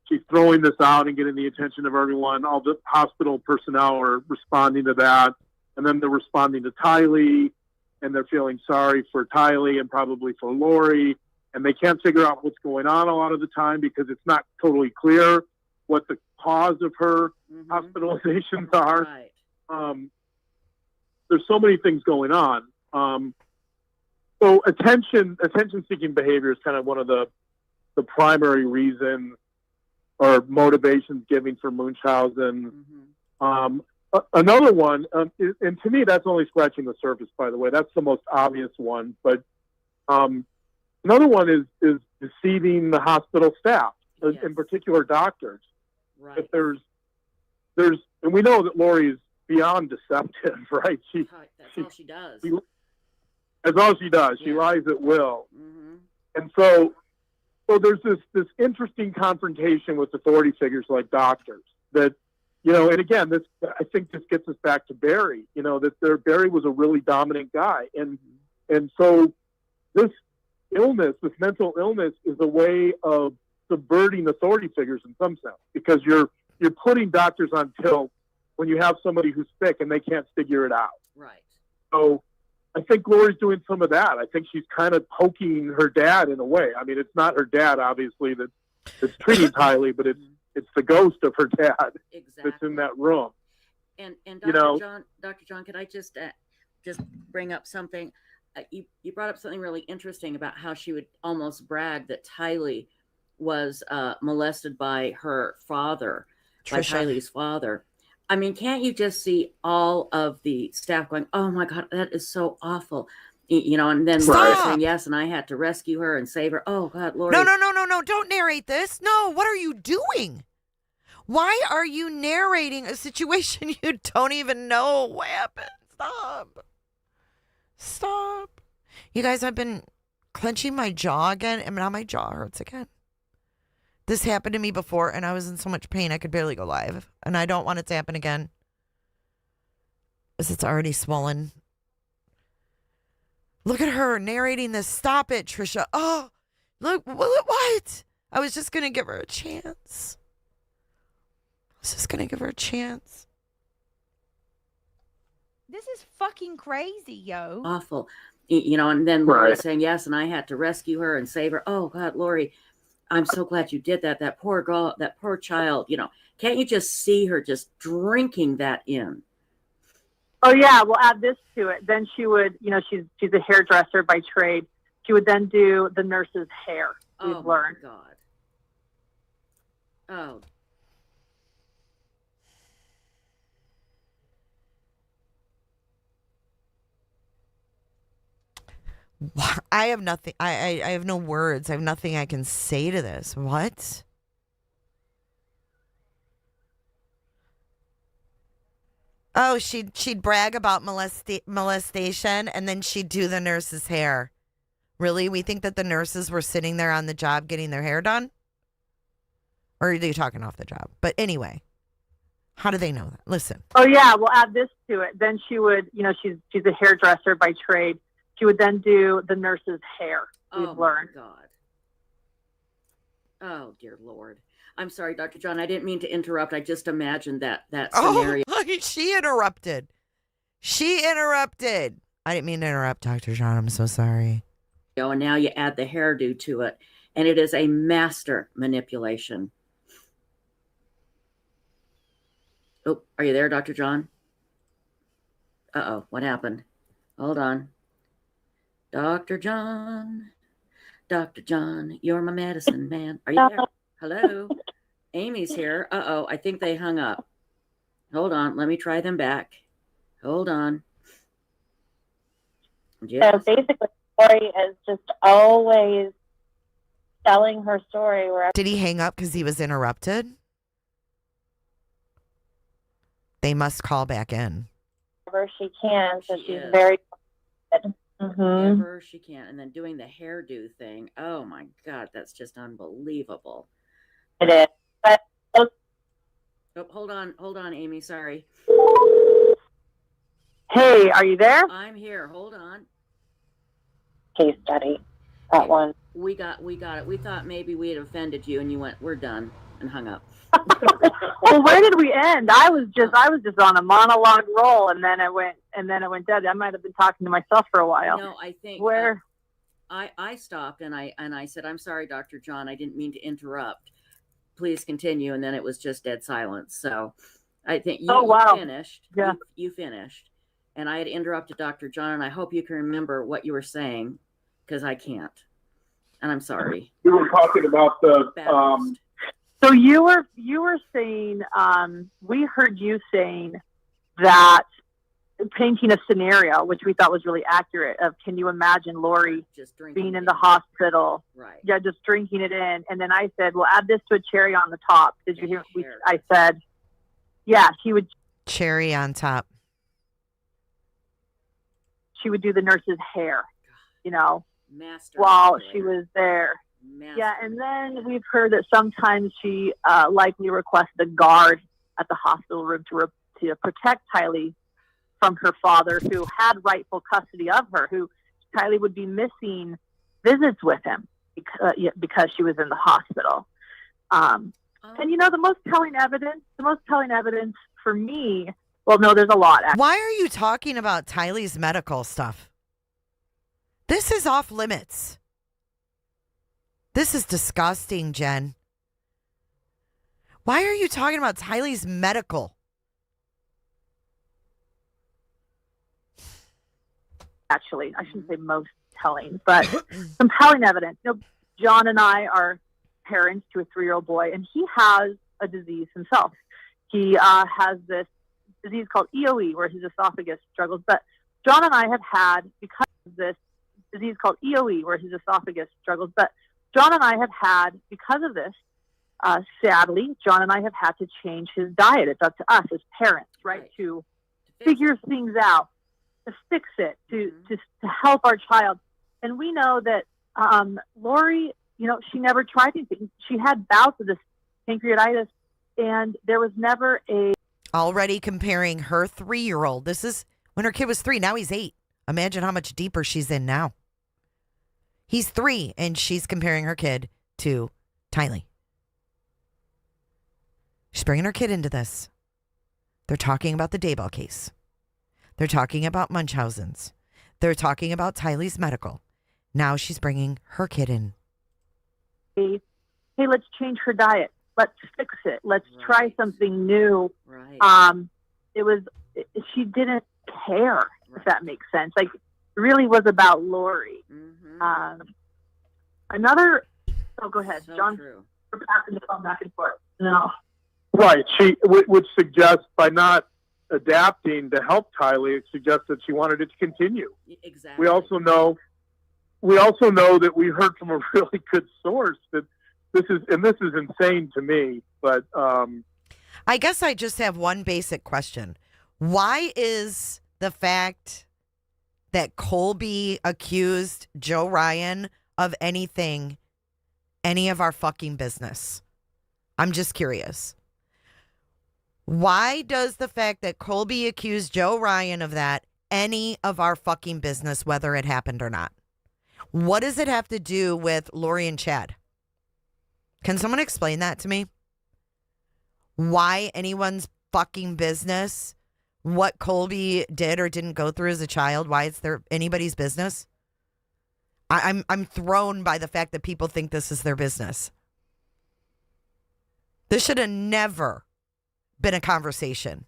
she's throwing this out and getting the attention of everyone. All the hospital personnel are responding to that. And then they're responding to Tylee, and they're feeling sorry for Tylee and probably for Lori. And they can't figure out what's going on a lot of the time because it's not totally clear what the cause of her hospitalizations are. Right. There's so many things going on. So attention-seeking behavior is kind of one of the primary reasons or motivations given for Munchausen. Another one, and to me, that's only scratching the surface, by the way. That's the most obvious one. But another one is deceiving the hospital staff, in particular doctors. Right. If there's, and we know that Lori is beyond deceptive, right? That's all she does. That's all she does. She lies at will. And so there's this interesting confrontation with authority figures like doctors that, you know, and again, I think this gets us back to Barry, you know, that Barry was a really dominant guy. And so this mental illness is a way of subverting authority figures in some sense, because you're putting doctors on tilt when you have somebody who's sick and they can't figure it out. Right. So I think Lori's doing some of that. I think she's kind of poking her dad in a way. I mean, it's not her dad, obviously, that's treating Tylee, but it's the ghost of her dad that's in that room. And Dr. You know, Dr. John, could I just bring up something? You brought up something really interesting about how she would almost brag that Tylee was molested by her father, by Tricia. Tylee's father. I mean, can't you just see all of the staff going, "Oh my God, that is so awful," you know? And then Lori saying yes, and I had to rescue her and save her. Oh God, Lori! No! Don't narrate this. No, what are you doing? Why are you narrating a situation you don't even know what happened? Stop. You guys, I've been clenching my jaw again, and now my jaw hurts again. This happened to me before, and I was in so much pain I could barely go live, and I don't want it to happen again, because it's already swollen. Look at her narrating this. Stop it, Tricia. Oh, look, what? I was just going to give her a chance. This is fucking crazy, yo. Awful, you know? And then Lori saying yes, and I had to rescue her and save her. Oh God, Lori! I'm so glad you did that. That poor girl, that poor child, you know, can't you just see her just drinking that in? Oh yeah, we'll add this to it. Then she would, you know, she's a hairdresser by trade. She would then do the nurse's hair. We've learned. Oh my God. Oh. I have nothing. I have no words. I have nothing I can say to this. What? Oh, she'd brag about molestation, and then she'd do the nurse's hair. Really? We think that the nurses were sitting there on the job getting their hair done? Or are you talking off the job? But anyway, how do they know that? Listen. Oh yeah, we'll add this to it. Then she would, you know, she's a hairdresser by trade. She would then do the nurse's hair. We've learned. Oh, God. Oh, dear Lord. I'm sorry, Dr. John. I didn't mean to interrupt. I just imagined that scenario. Oh, she interrupted. I didn't mean to interrupt, Dr. John. I'm so sorry. And now you add the hairdo to it, and it is a master manipulation. Oh, are you there, Dr. John? Uh-oh, what happened? Hold on. Dr. John, you're my medicine man. Are you there? Hello? Amy's here. Uh-oh, I think they hung up. Hold on, let me try them back. Hold on. Yes. So basically, Lori is just always telling her story. Did he hang up because he was interrupted? They must call back in. Whenever she can, so she's very good. Whenever she can. And then doing the hairdo thing. Oh my God, that's just unbelievable. It is. But Oh, hold on, Amy. Sorry. Hey, are you there? I'm here. Hold on. Case study. That one. We got it. We thought maybe we had offended you, and you went, "We're done," and hung up. Well, where did we end? I was just on a monologue roll, and then it went dead. I might have been talking to myself for a while. No, I think where I stopped and I said, "I'm sorry, Dr. John. I didn't mean to interrupt. Please continue." And then it was just dead silence. So I think you finished. Yeah. You finished. And I had interrupted Dr. John, and I hope you can remember what you were saying, because I can't. And I'm sorry. We were talking about the So you were saying, we heard you saying that, painting a scenario, which we thought was really accurate, of can you imagine Lori just being in the hospital? Right. Yeah, just drinking it in. And then I said, well, add this to a cherry on the top. Did you hear? I said, yeah, she would. Cherry on top. She would do the nurse's hair, while she was there. Yeah, and then we've heard that sometimes she likely requested a guard at the hospital room to protect Tylee from her father, who had rightful custody of her, who Tylee would be missing visits with him because she was in the hospital. And the most telling evidence for me, well, no, there's a lot. Actually. Why are you talking about Tylee's medical stuff? This is off limits. This is disgusting, Jen. Why are you talking about Tylee's medical? I shouldn't say most telling, but compelling evidence. John and I are parents to a 3-year-old boy, and he has a disease himself. He has this disease called EOE, where his esophagus struggles. But John and I have had, because of this disease called EOE, where his esophagus struggles. But John and I have had, because of this, sadly, John and I have had to change his diet. It's up to us as parents, right, to figure things out, to fix it, to help our child. And we know that Lori, she never tried anything. She had bouts of this pancreatitis, and there was never a... Already comparing her 3-year-old. This is when her kid was 3. Now he's 8. Imagine how much deeper she's in now. He's 3, and she's comparing her kid to Tylee. She's bringing her kid into this. They're talking about the Daybell case. They're talking about Munchausen's. They're talking about Tylee's medical. Now she's bringing her kid in. Hey, let's change her diet. Let's fix it. Let's try something new. Right. She didn't care, if that makes sense. Like, it really was about Lori. Mm-hmm. Go ahead, So John. true. We're passing the phone back and forth. No. Right. She would suggest, by not adapting to help Tylee, it suggests that she wanted it to continue. Exactly. We also know that we heard from a really good source that this is insane to me, but I guess I just have one basic question. Why is the fact that Colby accused Joe Ryan of anything any of our fucking business? I'm just curious. Why does the fact that Colby accused Joe Ryan of that any of our fucking business, whether it happened or not? What does it have to do with Lori and Chad? Can someone explain that to me? Why anyone's fucking business? What Colby did or didn't go through as a child? Why it's anybody's business? I'm thrown by the fact that people think this is their business. This should have never been a conversation.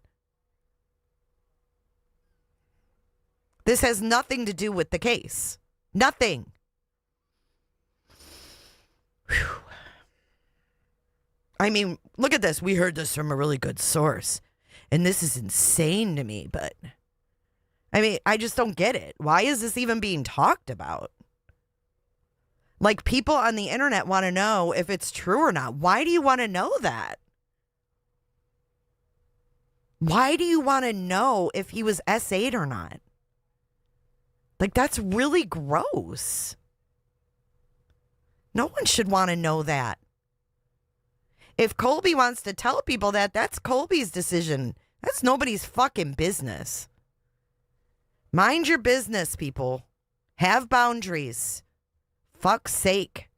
This has nothing to do with the case. Nothing. Whew. I mean, look at this. We heard this from a really good source. And this is insane to me, but I mean, I just don't get it. Why is this even being talked about? Like, people on the internet want to know if it's true or not. Why do you want to know that? Why do you want to know if he was S8 or not? Like, that's really gross. No one should want to know that. If Colby wants to tell people that, that's Colby's decision. That's nobody's fucking business. Mind your business, people. Have boundaries. Fuck's sake.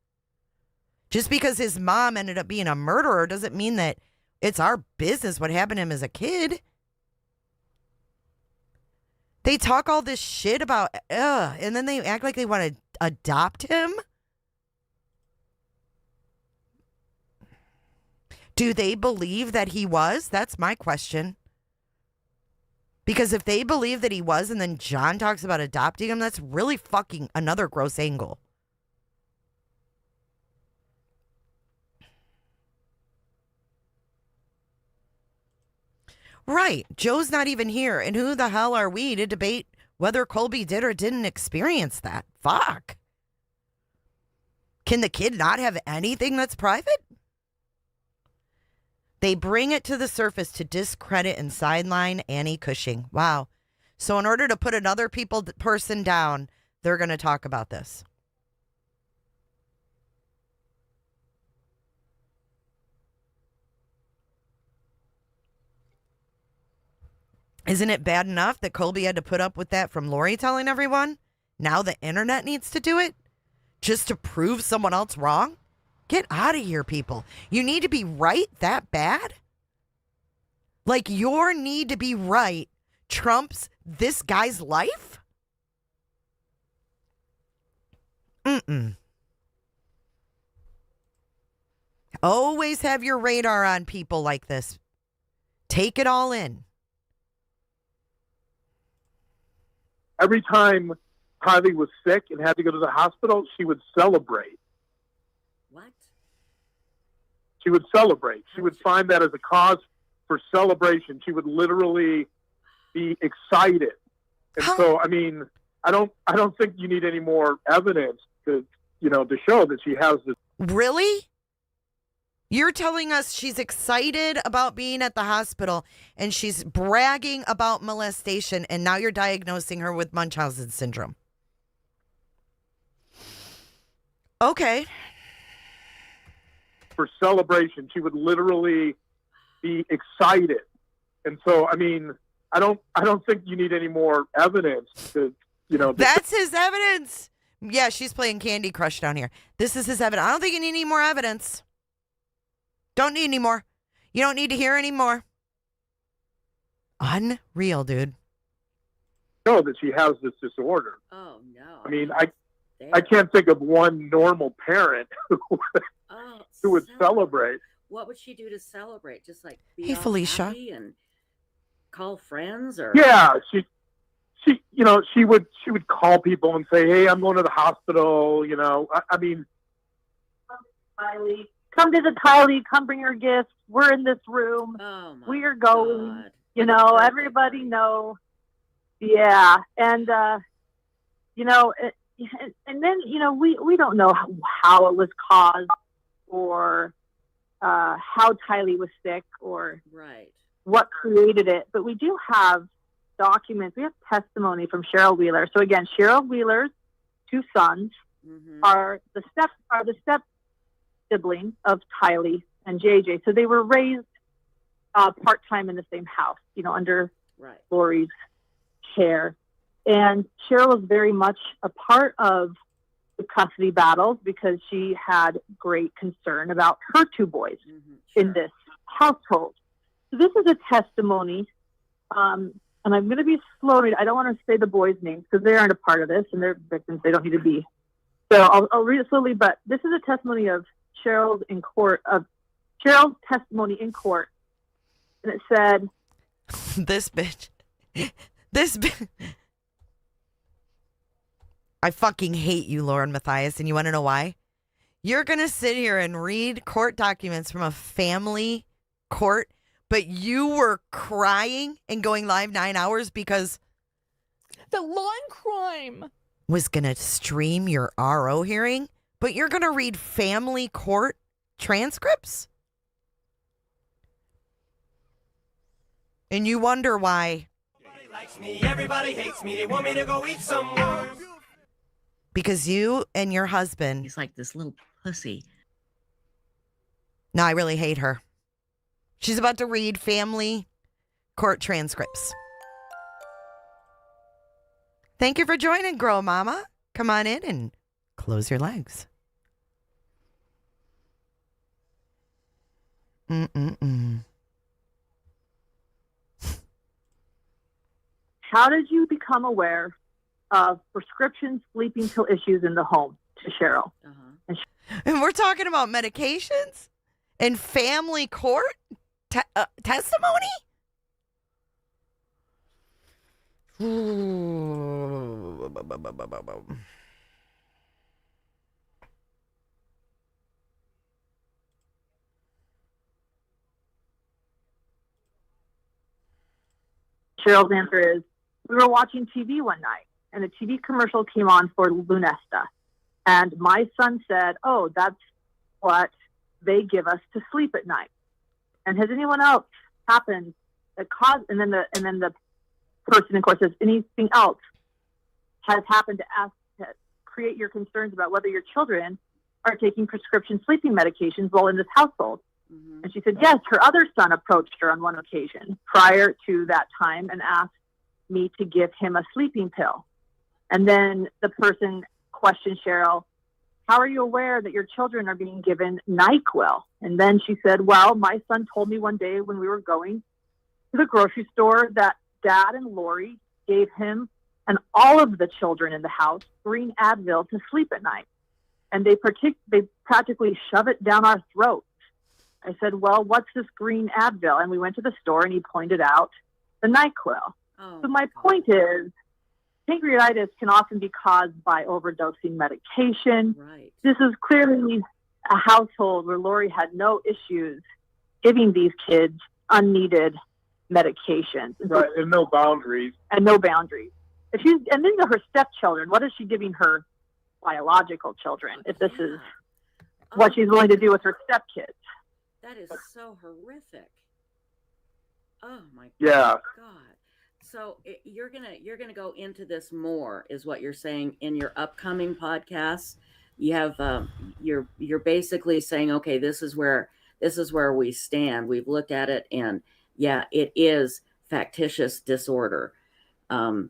Just because his mom ended up being a murderer doesn't mean that it's our business what happened to him as a kid. They talk all this shit about, and then they act like they want to adopt him. Do they believe that he was? That's my question. Because if they believe that he was and then John talks about adopting him, that's really fucking another gross angle. Right. Joe's not even here. And who the hell are we to debate whether Colby did or didn't experience that? Fuck. Can the kid not have anything that's private? They bring it to the surface to discredit and sideline Annie Cushing. Wow. So in order to put another person down, they're going to talk about this. Isn't it bad enough that Colby had to put up with that from Lori telling everyone? Now the internet needs to do it? Just to prove someone else wrong? Get out of here, people. You need to be right that bad? Like your need to be right trumps this guy's life? Always have your radar on people like this. Take it all in. Every time Kylie was sick and had to go to the hospital, she would celebrate. What? She would celebrate. She would find that as a cause for celebration. She would literally be excited. And so, I mean, I don't think you need any more evidence to show that she has this. Really? You're telling us she's excited about being at the hospital and she's bragging about molestation, and now you're diagnosing her with Munchausen syndrome. Okay. For celebration, she would literally be excited. And so, I mean, I don't think you need any more evidence to, That's his evidence. Yeah, she's playing Candy Crush down here. This is his evidence. I don't think you need any more evidence. Don't need any more. You don't need to hear any more. Unreal, dude. Know that she has this disorder. Oh no. I mean, I can't think of one normal parent who would celebrate. What would she do to celebrate? Just like be Hey, all Felicia. happy and call friends, or Yeah, she would call people and say, "Hey, I'm going to the hospital." I mean, Kylie, come visit Kylie. Come bring your gifts. We're in this room. Oh my we are going. God. Everybody know. Yeah, and and then we don't know how it was caused, or how Kylie was sick, or right what created it. But we do have documents. We have testimony from Cheryl Wheeler. So again, Cheryl Wheeler's two sons are the step sibling of Kylie and JJ. So they were raised part-time in the same house, under Lori's care. And Cheryl was very much a part of the custody battles because she had great concern about her two boys in this household. So this is a testimony, and I'm going to be slow. I don't want to say the boys' names because they aren't a part of this and they're victims. They don't need to be. So I'll read it slowly, but this is a testimony of Cheryl's testimony in court. And it said, This bitch. I fucking hate you, Lauren Matthias, and you want to know why? You're going to sit here and read court documents from a family court, but you were crying and going live 9 hours because the law and crime was going to stream your RO hearing, but you're going to read family court transcripts? And you wonder why. Everybody likes me, everybody hates me, they want me to go eat some worms. Because you and your husband. He's like this little pussy. No, I really hate her. She's about to read family court transcripts. Thank you for joining, Grow Mama. Come on in and close your legs. How did you become aware of prescription sleeping pill issues in the home to Cheryl? And we're talking about medications and family court testimony? Cheryl's answer is, we were watching TV one night, and a TV commercial came on for Lunesta. And my son said, oh, that's what they give us to sleep at night. And has anyone else happened that caused, and then the person, of course, says, anything else has happened to ask, to create your concerns about whether your children are taking prescription sleeping medications while in this household? And she said, yes, her other son approached her on one occasion prior to that time and asked me to give him a sleeping pill. And then the person questioned Cheryl, how are you aware that your children are being given NyQuil? And then she said, well, my son told me one day when we were going to the grocery store that Dad and Lori gave him and all of the children in the house green Advil to sleep at night. And they practically shove it down our throats. I said, well, what's this green Advil? And we went to the store and he pointed out the NyQuil. So my point is, pancreatitis can often be caused by overdosing medication. Right. This is clearly a household where Lori had no issues giving these kids unneeded medications. Right, and no boundaries. And no boundaries. And these are her stepchildren. What is she giving her biological children if this is what she's willing to do with her stepkids? That is so horrific. Oh my God. So you're gonna go into this more, is what you're saying in your upcoming podcasts. You have you're basically saying, okay, this is where we stand. We've looked at it, and yeah, it is factitious disorder, and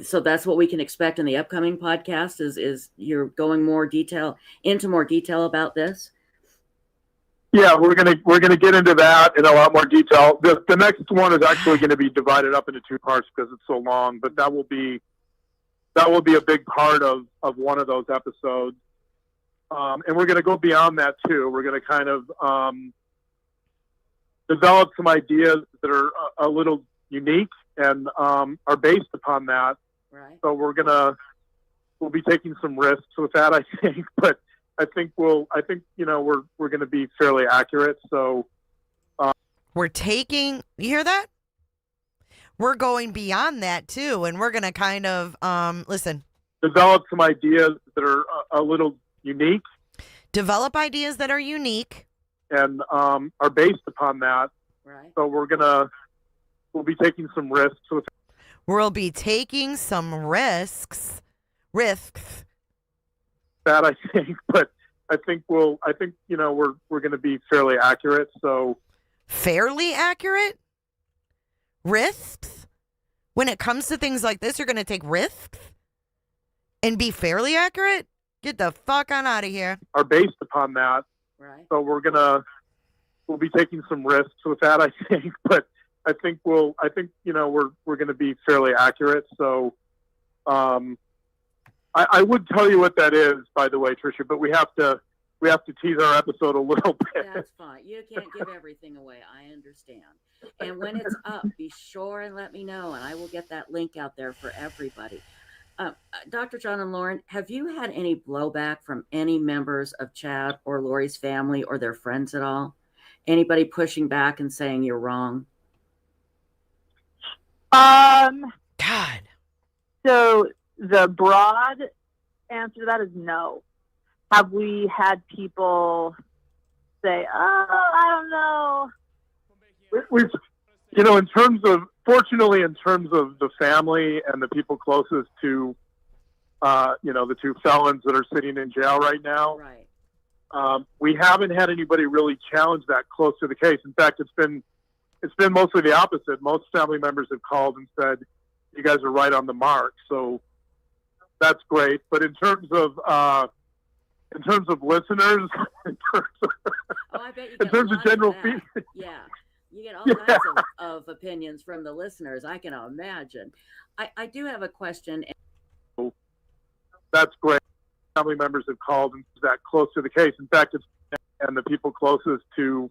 so that's what we can expect in the upcoming podcast. Is you're going into more detail about this. Yeah, we're gonna get into that in a lot more detail. The next one is actually going to be divided up into two parts because it's so long, but that will be a big part of one of those episodes. And we're going to go beyond that too. We're going to kind of develop some ideas that are a little unique and are based upon that. Right. So we'll be taking some risks with that, I think, but I think we're going to be fairly accurate. So we're taking, you hear that? We're going beyond that too. And we're going to kind of, listen. Develop some ideas that are a little unique. Develop ideas that are unique. And are based upon that. Right. So we'll be taking some risks with. We'll be taking some risks. That I think, but I think we're going to be fairly accurate. So fairly accurate? Risks? When it comes to things like this, you're going to take risks and be fairly accurate? Get the fuck on out of here. Are based upon that. Right. So we'll be taking some risks with that, I think, but I think we're going to be fairly accurate. So I would tell you what that is, by the way, Tricia, but we have to tease our episode a little bit. That's fine. You can't give everything away. I understand. And when it's up, be sure and let me know, and I will get that link out there for everybody. Dr. John and Lauren, have you had any blowback from any members of Chad or Lori's family or their friends at all? Anybody pushing back and saying you're wrong? God. So the broad answer to that is no. Have we had people say, oh, I don't know? We've, fortunately, in terms of the family and the people closest to, the two felons that are sitting in jail right now. Right. We haven't had anybody really challenge that close to the case. In fact, it's been mostly the opposite. Most family members have called and said, "You guys are right on the mark." So that's great. But in terms of listeners, in terms of general feedback, yeah, you get all kinds of opinions from the listeners. I can imagine. I do have a question. That's great. Family members have called and that close to the case. In fact, it's and the people closest to.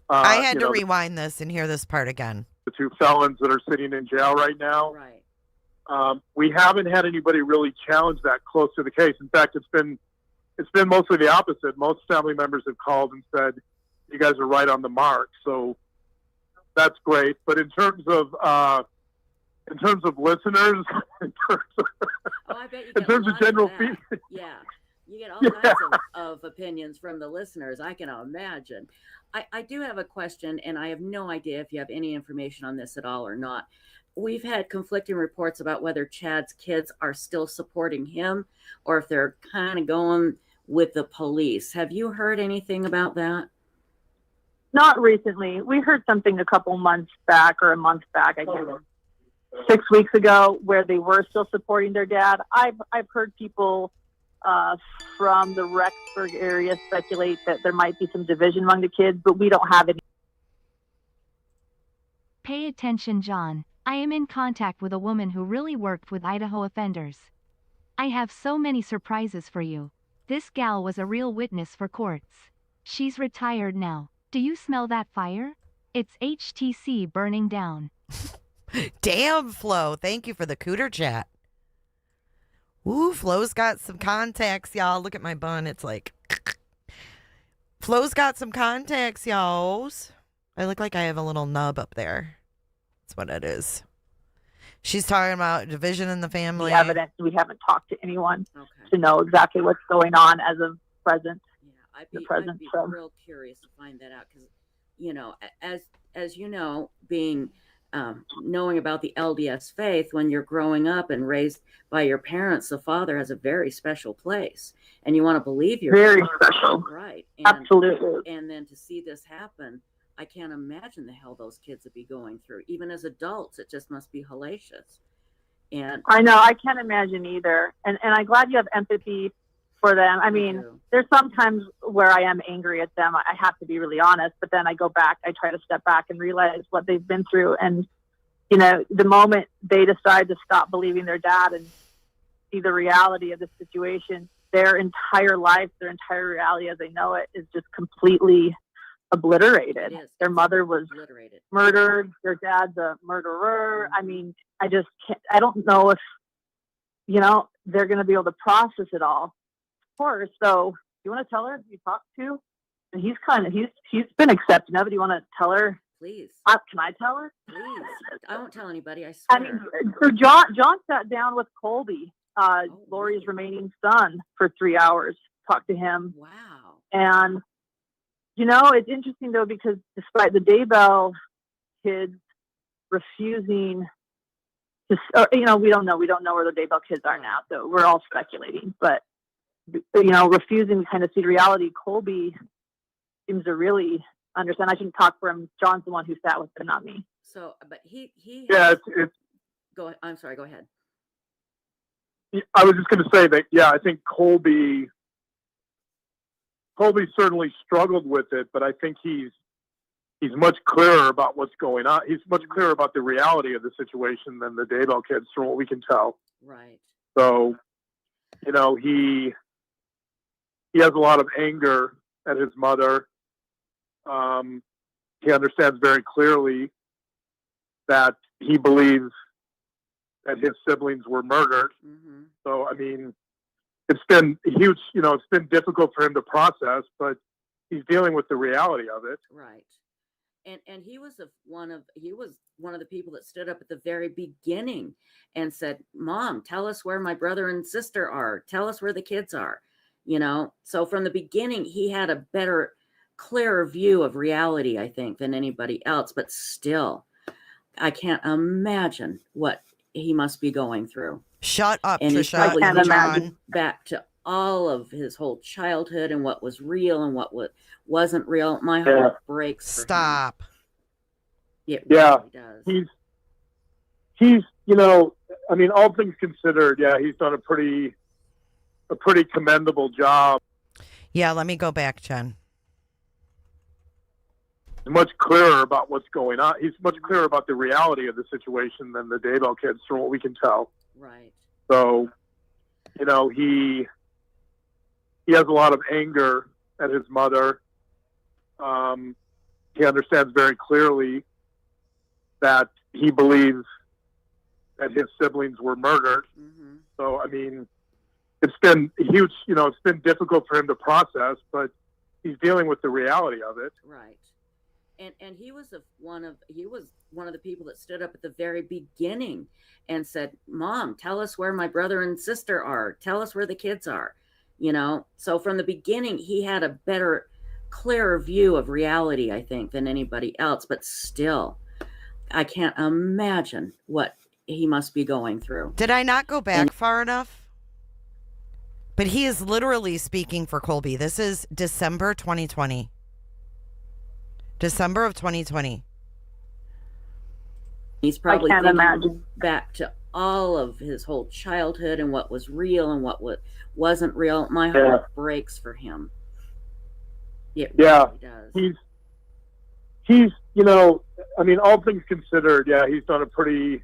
I had to rewind this and hear this part again. The two felons that are sitting in jail right now. Right. We haven't had anybody really challenge that close to the case. In fact, it's been mostly the opposite. Most family members have called and said, "You guys are right on the mark." So that's great. But in terms of listeners, in terms of general feedback, yeah, you get all kinds of opinions from the listeners. I can imagine. I do have a question, and I have no idea if you have any information on this at all or not. We've had conflicting reports about whether Chad's kids are still supporting him or if they're kind of going with the police. Have you heard anything about that? Not recently. We heard something a couple months back or a month back, I guess, 6 weeks ago, where they were still supporting their dad. I've heard people from the Rexburg area speculate that there might be some division among the kids, but we don't have any. Pay attention, John. I am in contact with a woman who really worked with Idaho offenders. I have so many surprises for you. This gal was a real witness for courts. She's retired now. Do you smell that fire? It's HTC burning down. Damn, Flo. Thank you for the cooter chat. Ooh, Flo's got some contacts, y'all. Look at my bun. It's like... Flo's got some contacts, y'all. I look like I have a little nub up there. That's what it is. She's talking about division in the family. The evidence. We haven't talked to anyone to know exactly what's going on as of present. Yeah, I'd be real curious to find that out because, as you know, being knowing about the LDS faith, when you're growing up and raised by your parents, the father has a very special place, and you want to believe your very father, special, right? Absolutely. And then to see this happen, I can't imagine the hell those kids would be going through. Even as adults, it just must be hellacious. And I know, I can't imagine either. And I'm glad you have empathy for them. I mean, there's sometimes where I am angry at them. I have to be really honest, but then I go back, I try to step back and realize what they've been through. And, the moment they decide to stop believing their dad and see the reality of the situation, their entire life, their entire reality as they know it is just completely obliterated. Their mother was murdered. Their dad's a murderer. I mean, I just can't, I don't know if, they're going to be able to process it all. Of course. So you want to tell her you talked to? And he's been accepting of it. You want to tell her? Please. Can I tell her? Please. I won't tell anybody. I swear. I mean, so John sat down with Colby, Lori's remaining son, for 3 hours, talked to him. Wow. And, it's interesting, though, because despite the Daybell kids refusing to, we don't know where the Daybell kids are now, so we're all speculating. But, refusing to kind of see reality, Colby seems to really understand. I shouldn't talk for him. John's the one who sat with him, not me. So, but he yeah, go. I'm sorry. Go ahead. I was just going to say that. Yeah, I think Colby certainly struggled with it, but I think he's much clearer about what's going on. He's much clearer about the reality of the situation than the Daybell kids, from what we can tell. Right. So, he has a lot of anger at his mother. He understands very clearly that he believes that his siblings were murdered. Mm-hmm. So, I mean, it's been huge, it's been difficult for him to process, but he's dealing with the reality of it. Right. And he was one of the people that stood up at the very beginning and said, "Mom, tell us where my brother and sister are. Tell us where the kids are." So from the beginning, he had a better, clearer view of reality, I think, than anybody else. But still, I can't imagine what he must be going through. Shut up, and Tricia. he's probably back to all of his whole childhood and what was real and what wasn't real. My heart breaks for him. Stop. It Yeah, really does. he's I mean, all things considered, yeah, he's done a pretty commendable job. Yeah, let me go back, Jen. He's much clearer about what's going on. He's much clearer about the reality of the situation than the Daybell kids, from what we can tell. Right. So, he has a lot of anger at his mother. He understands very clearly that he believes that his siblings were murdered. Mm-hmm. So, I mean, it's been huge, it's been difficult for him to process, but he's dealing with the reality of it. Right. And he was one of the people that stood up at the very beginning and said, "Mom, tell us where my brother and sister are. Tell us where the kids are." So from the beginning, he had a better, clearer view of reality, I think, than anybody else. But still, I can't imagine what he must be going through. Did I not go back far enough? But he is literally speaking for Colby. This is December 2020. December of 2020. He's probably I can't thinking imagine. back to all of his whole childhood and what was real and what wasn't real. My heart breaks for him. It really does. He's I mean, all things considered, yeah, he's done a pretty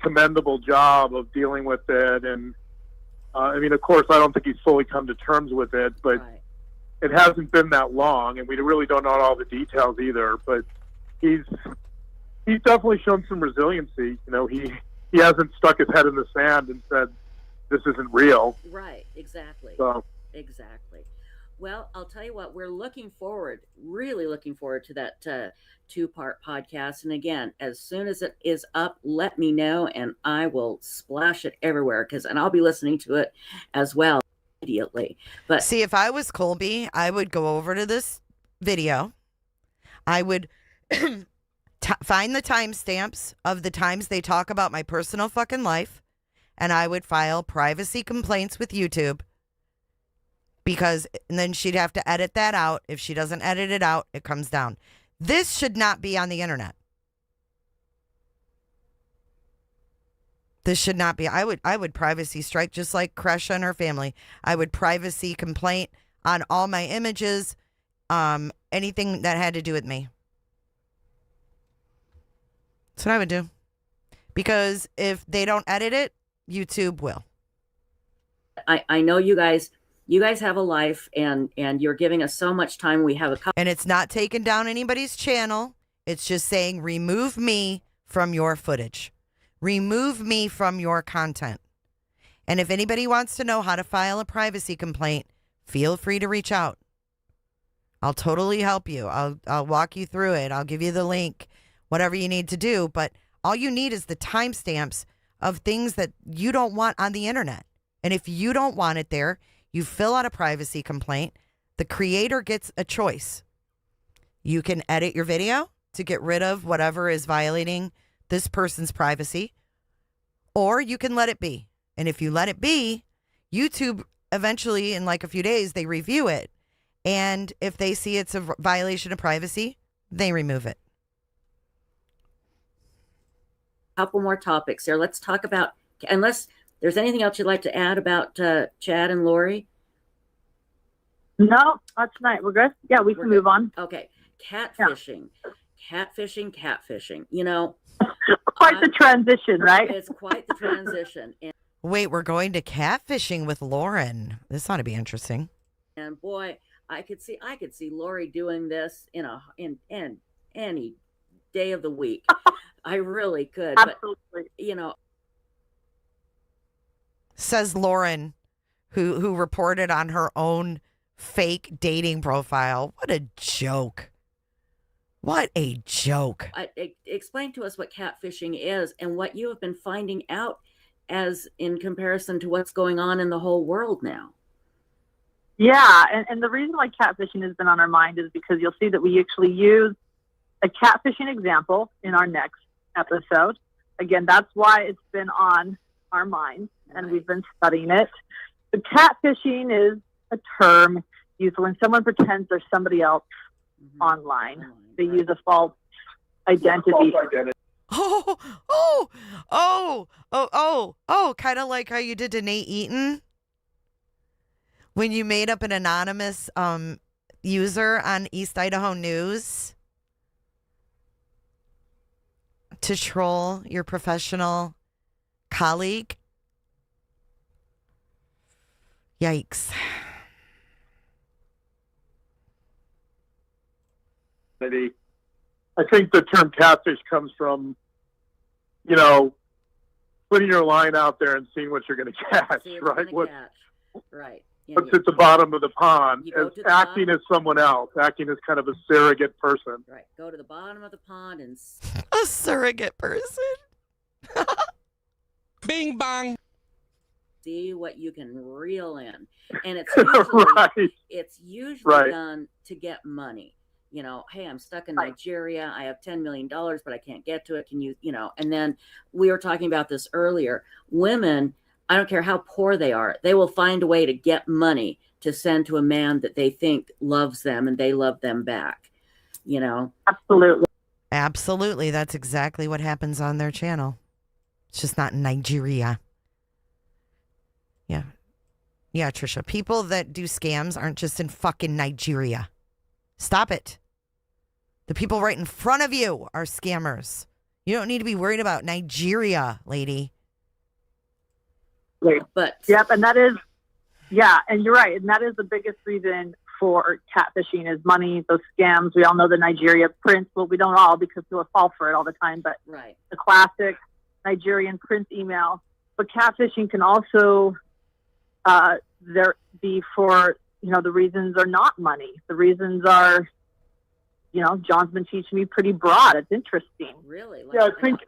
commendable job of dealing with it. And I mean, of course, I don't think he's fully come to terms with it, but it hasn't been that long, and we really don't know all the details either. But he's definitely shown some resiliency. He hasn't stuck his head in the sand and said, "This isn't real." Right. Exactly. So. Exactly. Well, I'll tell you what, we're really looking forward to that 2-part podcast. And again, as soon as it is up, let me know and I will splash it everywhere and I'll be listening to it as well immediately. But see, if I was Colby, I would go over to this video. I would find the timestamps of the times they talk about my personal fucking life, and I would file privacy complaints with YouTube. And then she'd have to edit that out. If she doesn't edit it out, it comes down. This should not be on the internet. This should not be. I would privacy strike just like Kresha and her family. I would privacy complaint on all my images, anything that had to do with me. That's what I would do. Because if they don't edit it, YouTube will. I know you guys have a life and you're giving us so much time. We have a couple. And it's not taking down anybody's channel. It's just saying, remove me from your footage. Remove me from your content. And if anybody wants to know how to file a privacy complaint, feel free to reach out. I'll totally help you. I'll walk you through it. I'll give you the link, whatever you need to do. But all you need is the timestamps of things that you don't want on the internet. And if you don't want it there, you fill out a privacy complaint. The creator gets a choice. You can edit your video to get rid of whatever is violating this person's privacy, or you can let it be. And if you let it be, YouTube eventually, in like a few days, they review it. And if they see it's a violation of privacy, they remove it. Couple more topics here. Let's talk about, unless there's anything else you'd like to add about Chad and Lori? No, not tonight. We're good. Yeah, we can move on. Okay. Catfishing. Quite the transition, right? It's quite the transition. And wait, we're going to catfishing with Lauren. This ought to be interesting. And boy, I could see Lori doing this in any day of the week. I really could. Absolutely. But, says Lauren, who reported on her own fake dating profile. What a joke. What a joke. Explain to us what catfishing is and what you have been finding out as in comparison to what's going on in the whole world now. Yeah, and the reason why catfishing has been on our mind is because you'll see that we actually use a catfishing example in our next episode. Again, that's why it's been on our minds, and we've been studying it. The catfishing is a term used when someone pretends they're somebody else online. They use a false identity. Kind of like how you did to Nate Eaton when you made up an anonymous user on East Idaho News to troll your professional colleague. Yikes. I think the term catfish comes from, putting your line out there and seeing what you're going to catch, right? Right. What's at the bottom of the pond, as acting as someone else, acting as kind of a surrogate person. Right. Go to the bottom of the pond and a surrogate person. Bing bong. See what you can reel in, and it's usually, right. It's usually done to get money. Hey, I'm stuck in Nigeria. I have $10 million, but I can't get to it. Can you, and then we were talking about this earlier. Women, I don't care how poor they are, they will find a way to get money to send to a man that they think loves them and they love them back. Absolutely. Absolutely. That's exactly what happens on their channel. It's just not in Nigeria. Yeah. Yeah, Tricia. People that do scams aren't just in fucking Nigeria. Stop it. The people right in front of you are scammers. You don't need to be worried about Nigeria, lady. But yep, and that is, and you're right, and that is the biggest reason for catfishing is money, those scams. We all know the Nigeria prince. Well, we don't all because people fall for it all the time, but the classic Nigerian prince email. But catfishing can also there be for the reasons are not money. The reasons are, John's been teaching me pretty broad. It's interesting. Really? I think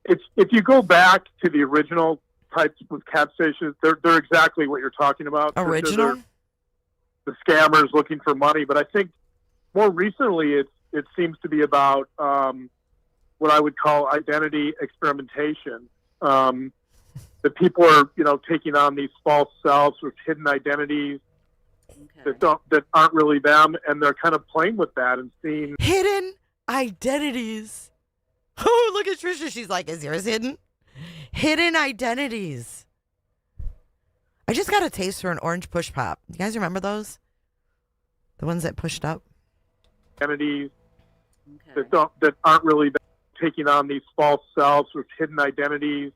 if you go back to the original types of catfishes, they're exactly what you're talking about. Original? The scammers looking for money. But I think more recently it seems to be about what I would call identity experimentation. That people are, taking on these false selves with hidden identities that aren't really them, and they're kind of playing with that and seeing hidden identities. Oh, look at Tricia. She's like, is yours hidden? Hidden identities. I just got a taste for an orange push pop. You guys remember those? The ones that pushed up? Identities that aren't really them, taking on these false selves with hidden identities.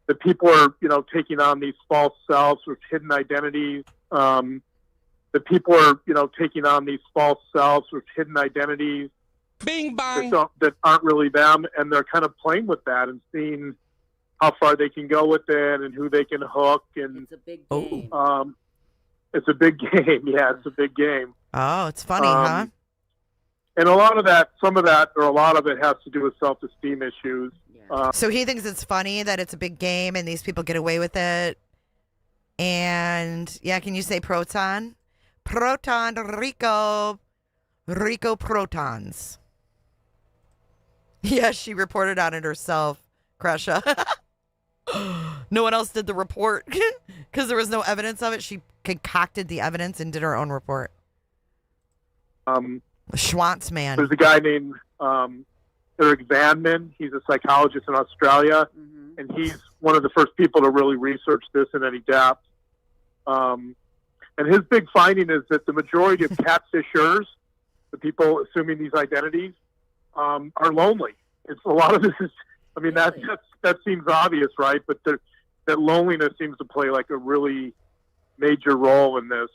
That people are, taking on these false selves with hidden identities. That people are, taking on these false selves with hidden identities. Bing bong. That aren't really them, and they're kind of playing with that and seeing how far they can go with it and who they can hook. And it's a big game. It's a big game. Yeah, it's a big game. Oh, it's funny, huh? And a lot of that has to do with self-esteem issues. So he thinks it's funny that it's a big game and these people get away with it. And can you say proton? Proton, Rico protons. Yeah, she reported on it herself, Crusha. No one else did the report because there was no evidence of it. She concocted the evidence and did her own report. Schwantz man. There's a guy named Eric Vanman. He's a psychologist in Australia, and he's one of the first people to really research this in any depth. And his big finding is that the majority of catfishers, the people assuming these identities, are lonely. It's a lot of this is, that seems obvious, right? But that loneliness seems to play like a really major role in this.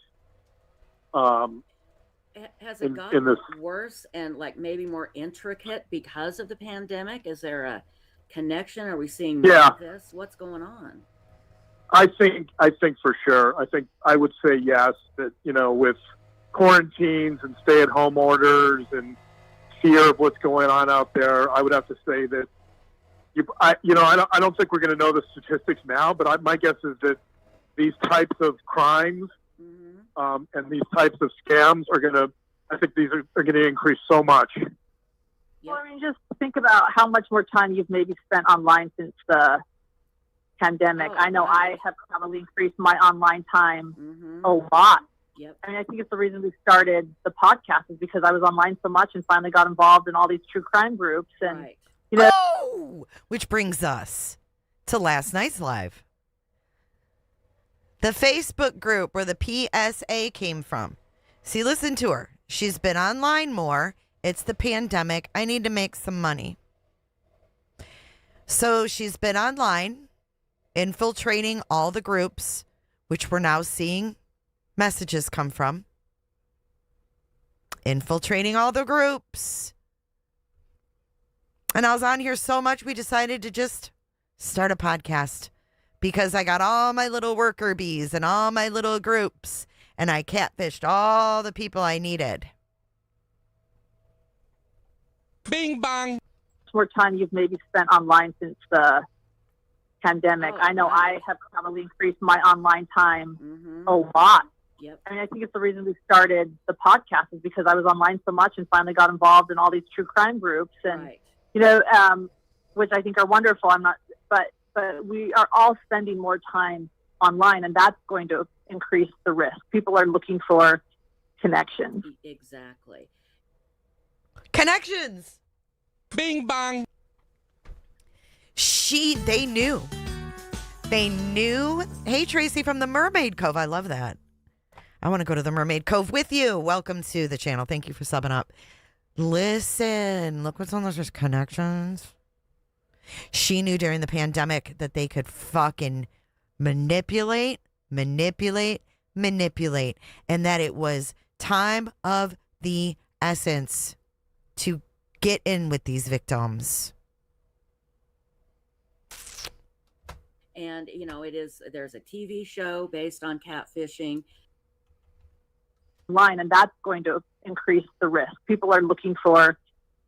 Has it gotten worse and maybe more intricate because of the pandemic? Is there a connection? Are we seeing more of this? What's going on? I think for sure. I would say yes, that, with quarantines and stay-at-home orders and fear of what's going on out there, I would have to say that I don't think we're going to know the statistics now, but my guess is that these types of crimes and these types of scams are going to increase so much. Well, just think about how much more time you've maybe spent online since the pandemic. Oh, I know right. I have probably increased my online time Mm-hmm. a lot. Yep. I mean, I think it's the reason we started the podcast is because I was online so much and finally got involved in all these true crime groups. And, Right. you know, Oh, which brings us to last night's live. The Facebook group where the PSA came from. See, listen to her. She's been online more. It's the pandemic. I need to make some money. So she's been online, infiltrating all the groups, which we're now seeing messages come from. Infiltrating all the groups. And I was on here so much, we decided to just start a podcast because I got all my little worker bees and all my little groups, and I catfished all the people I needed. Bing bang. more time you've maybe spent online since the pandemic. Oh, I know right. I have probably increased my online time Mm-hmm. a lot. Yep. I mean, I think it's the reason we started the podcast is because I was online so much and finally got involved in all these true crime groups and, Right. you know, which I think are wonderful. But we are all spending more time online, and that's going to increase the risk. People are looking for connections. Exactly. Connections. Bing bang. They knew. They knew. Hey, Tracy from the Mermaid Cove. I love that. I want to go to the Mermaid Cove with you. Welcome to the channel. Thank you for subbing up. Listen, look what's on those connections. She knew during the pandemic that they could fucking manipulate, and that it was time of the essence to get in with these victims. And, you know, there's a TV show based on catfishing. Line, and that's going to increase the risk. People are looking for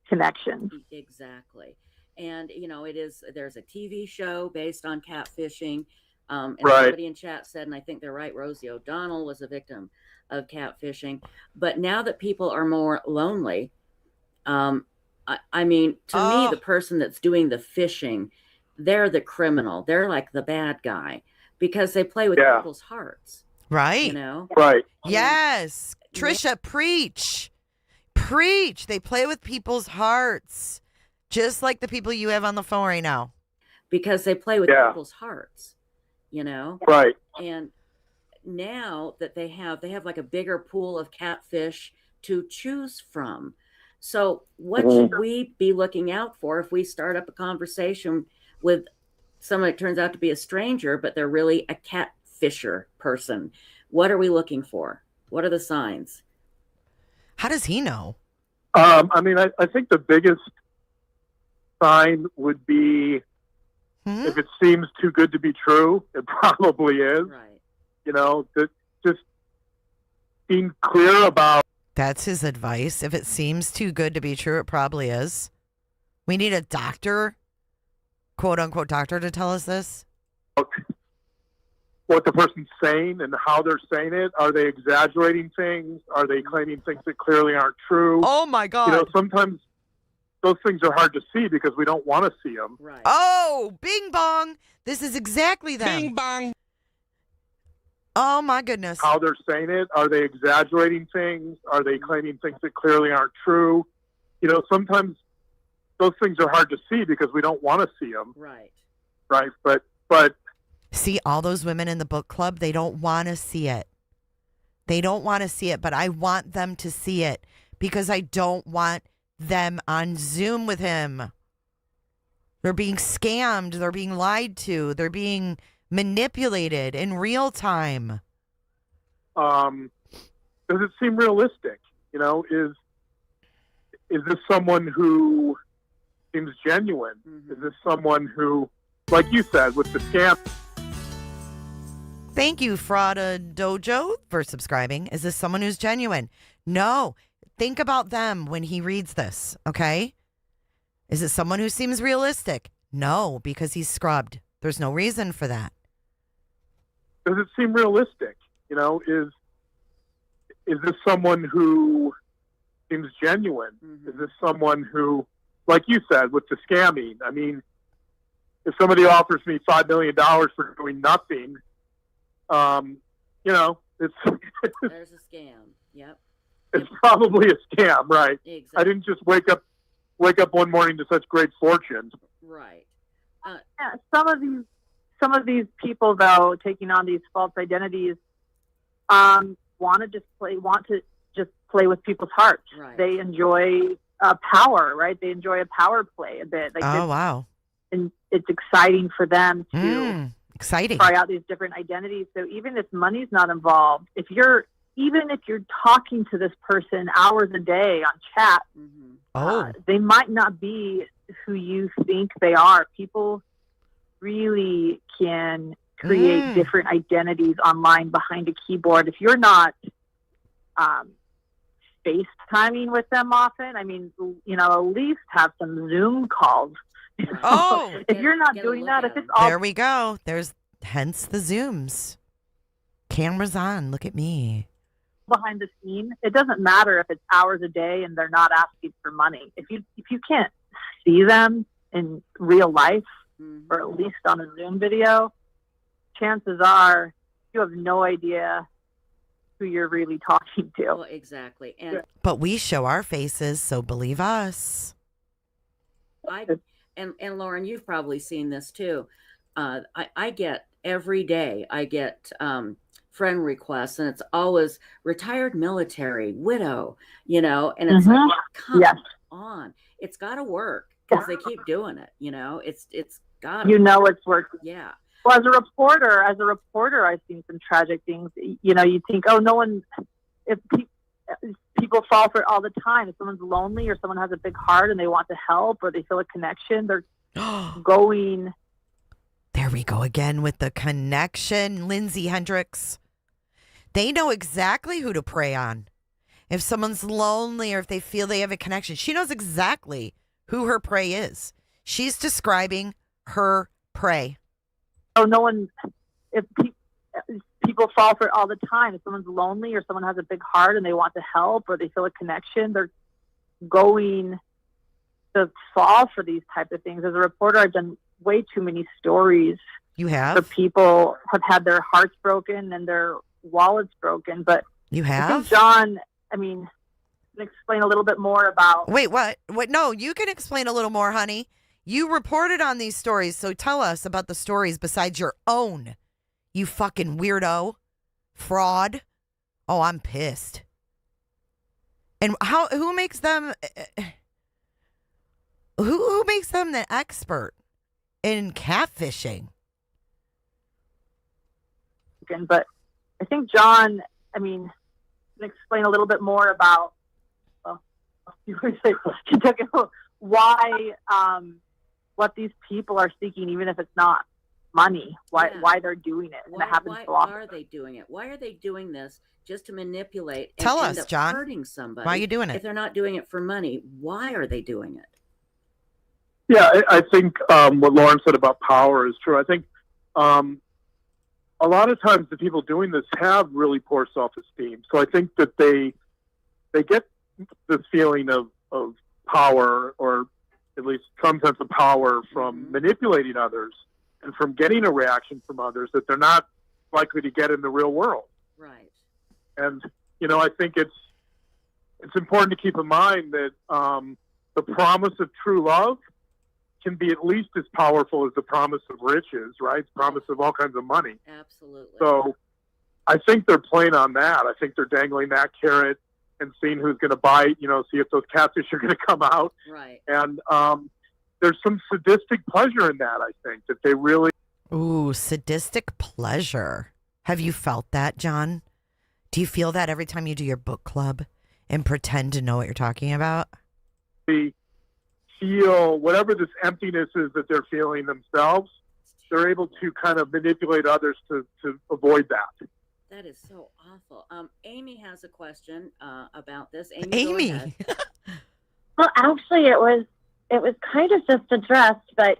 connections. Exactly. And, you know, there's a TV show based on catfishing. And Right. somebody in chat said, and I think they're right, Rosie O'Donnell was a victim of catfishing. But now that people are more lonely, I mean, to me, the person that's doing the fishing, they're the criminal. They're like the bad guy because they play with people's hearts. Right. You know? Right. Yes. Tricia, preach. Preach. They play with people's hearts. Just like the people you have on the phone right now. Because they play with people's hearts, you know? Right. And now that they have like a bigger pool of catfish to choose from. So what should we be looking out for if we start up a conversation with someone that turns out to be a stranger, but they're really a catfisher person? What are we looking for? What are the signs? How does he know? I mean, I think the biggest sign would be if it seems too good to be true. It probably is. Right. You know, just being clear about. That's his advice. If it seems too good to be true, it probably is. We need a doctor, quote unquote doctor, to tell us this. What the person's saying and how they're saying it. Are they exaggerating things? Are they claiming things that clearly aren't true? Oh my God. You know, sometimes those things are hard to see because we don't want to see them. Right. Oh, bing bong. This is exactly them. Bing bang. Oh my goodness. How they're saying it. Are they exaggerating things? Are they claiming things that clearly aren't true? You know, sometimes those things are hard to see because we don't want to see them. Right. Right. But see, all those women in the book club, they don't want to see it. They don't want to see it, but I want them to see it because I don't want them on Zoom with him. They're being scammed. They're being lied to. They're being manipulated in real time. does it seem realistic? You know, is this someone who seems genuine? Is this someone who, like you said, with the scam? Thank you, Frauda Dojo, for subscribing. Is this someone who's genuine? No. Think about them when he reads this, okay? Is it someone who seems realistic? No, because he's scrubbed. There's no reason for that. Does it seem realistic? You know, is this someone who seems genuine? Is this someone who, like you said, with the scamming? I mean, if somebody offers me $5 million for doing nothing, you know, it's There's a scam. Yep. it's probably a scam, right? Exactly. I didn't just wake up one morning to such great fortune. Right. Yeah, some of these people, though, taking on these false identities, want to just play with people's hearts. Right. They enjoy power, right? They enjoy a power play a bit. Like wow. And it's exciting for them to exciting. try out these different identities. So even if money's not involved, even if you're talking to this person hours a day on chat, they might not be who you think they are. People really can create different identities online behind a keyboard. If you're not FaceTiming with them often, I mean, you know, at least have some Zoom calls. If you're not doing that, if it's all There we go. There's hence the Zooms. Cameras on. Look at me. behind the scene, it doesn't matter if it's hours a day and they're not asking for money. If you can't see them in real life, or at least on a Zoom video, chances are you have no idea who you're really talking to. Well, exactly. But we show our faces, so believe us. And Lauren, you've probably seen this too. I get every day, I get friend requests, and it's always retired military, widow, you know, and it's like, come on, it's got to work because they keep doing it, you know, it's got to. You know, it's working. Yeah. Well, as a reporter, I've seen some tragic things. You know, you think, oh, no one, if people fall for it all the time. If someone's lonely or someone has a big heart and they want to help or they feel a connection, they're going. There we go again with the connection, Lindsay Hendricks. They know exactly who to prey on. If someone's lonely or if they feel they have a connection, she knows exactly who her prey is. She's describing her prey. Oh, no one, if people fall for it all the time. If someone's lonely or someone has a big heart and they want to help or they feel a connection, they're going to fall for these type of things. As a reporter, I've done way too many stories. You have? Where people have had their hearts broken and their wallets broken. But you I have? think John, I mean, can explain a little bit more about. Wait, what? What? No, you can explain a little more, honey. You reported on these stories, so tell us about the stories besides your own. You fucking weirdo. Fraud. Oh, I'm pissed. And who makes them who makes them the expert in catfishing? But I think John, I mean, can explain a little bit more about why what these people are seeking, even if it's not money, why they're doing it. And it happens so often. Why are they doing it? Why are they doing this just to manipulate and Tell end us, up John. hurting somebody? Why are you doing it? If they're not doing it for money, why are they doing it? Yeah, I think what Lauren said about power is true. I think a lot of times the people doing this have really poor self-esteem. So I think that they get this feeling of power, or at least some sense of power, from manipulating others and from getting a reaction from others that they're not likely to get in the real world. Right. And, you know, I think it's important to keep in mind that the promise of true love can be at least as powerful as the promise of riches, right? The promise of all kinds of money. Absolutely. So I think they're playing on that. I think they're dangling that carrot and seeing who's going to bite, you know, see if those catfish are going to come out. Right. And there's some sadistic pleasure in that, I think, that they really... Ooh, sadistic pleasure. Have you felt that, John? Do you feel that every time you do your book club and pretend to know what you're talking about? Feel whatever this emptiness is that they're feeling themselves, they're able to kind of manipulate others to avoid that. That is so awful. Amy has a question about this. Amy, Amy. go ahead. Well, actually, it was kind of just addressed, but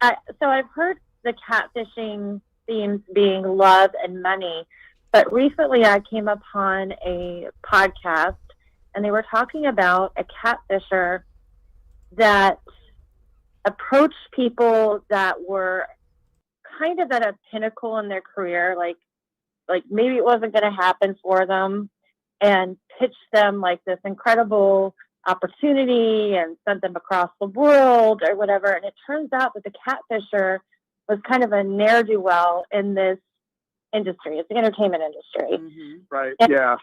so I've heard the catfishing themes being love and money, but recently I came upon a podcast and they were talking about a catfisher that approached people that were kind of at a pinnacle in their career, like maybe it wasn't going to happen for them, and pitched them like this incredible opportunity and sent them across the world or whatever. And it turns out that the catfisher was kind of a ne'er-do-well in this industry. It's the entertainment industry. Right. And Yeah.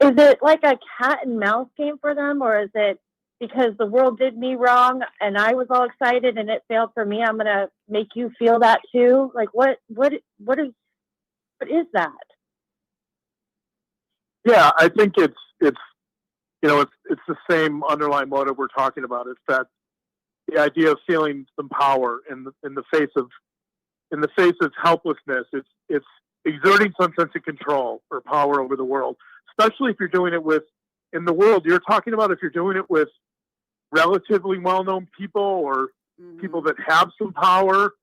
is it like a cat and mouse game for them, or is it because the world did me wrong and I was all excited and it failed for me, I'm going to make you feel that too? Like what is that? Yeah, I think it's it's the same underlying motive we're talking about. It's that the idea of feeling some power in the face of helplessness. It's exerting some sense of control or power over the world, especially if you're doing it in the world you're talking about. If you're doing it with relatively well-known people or people that have some power,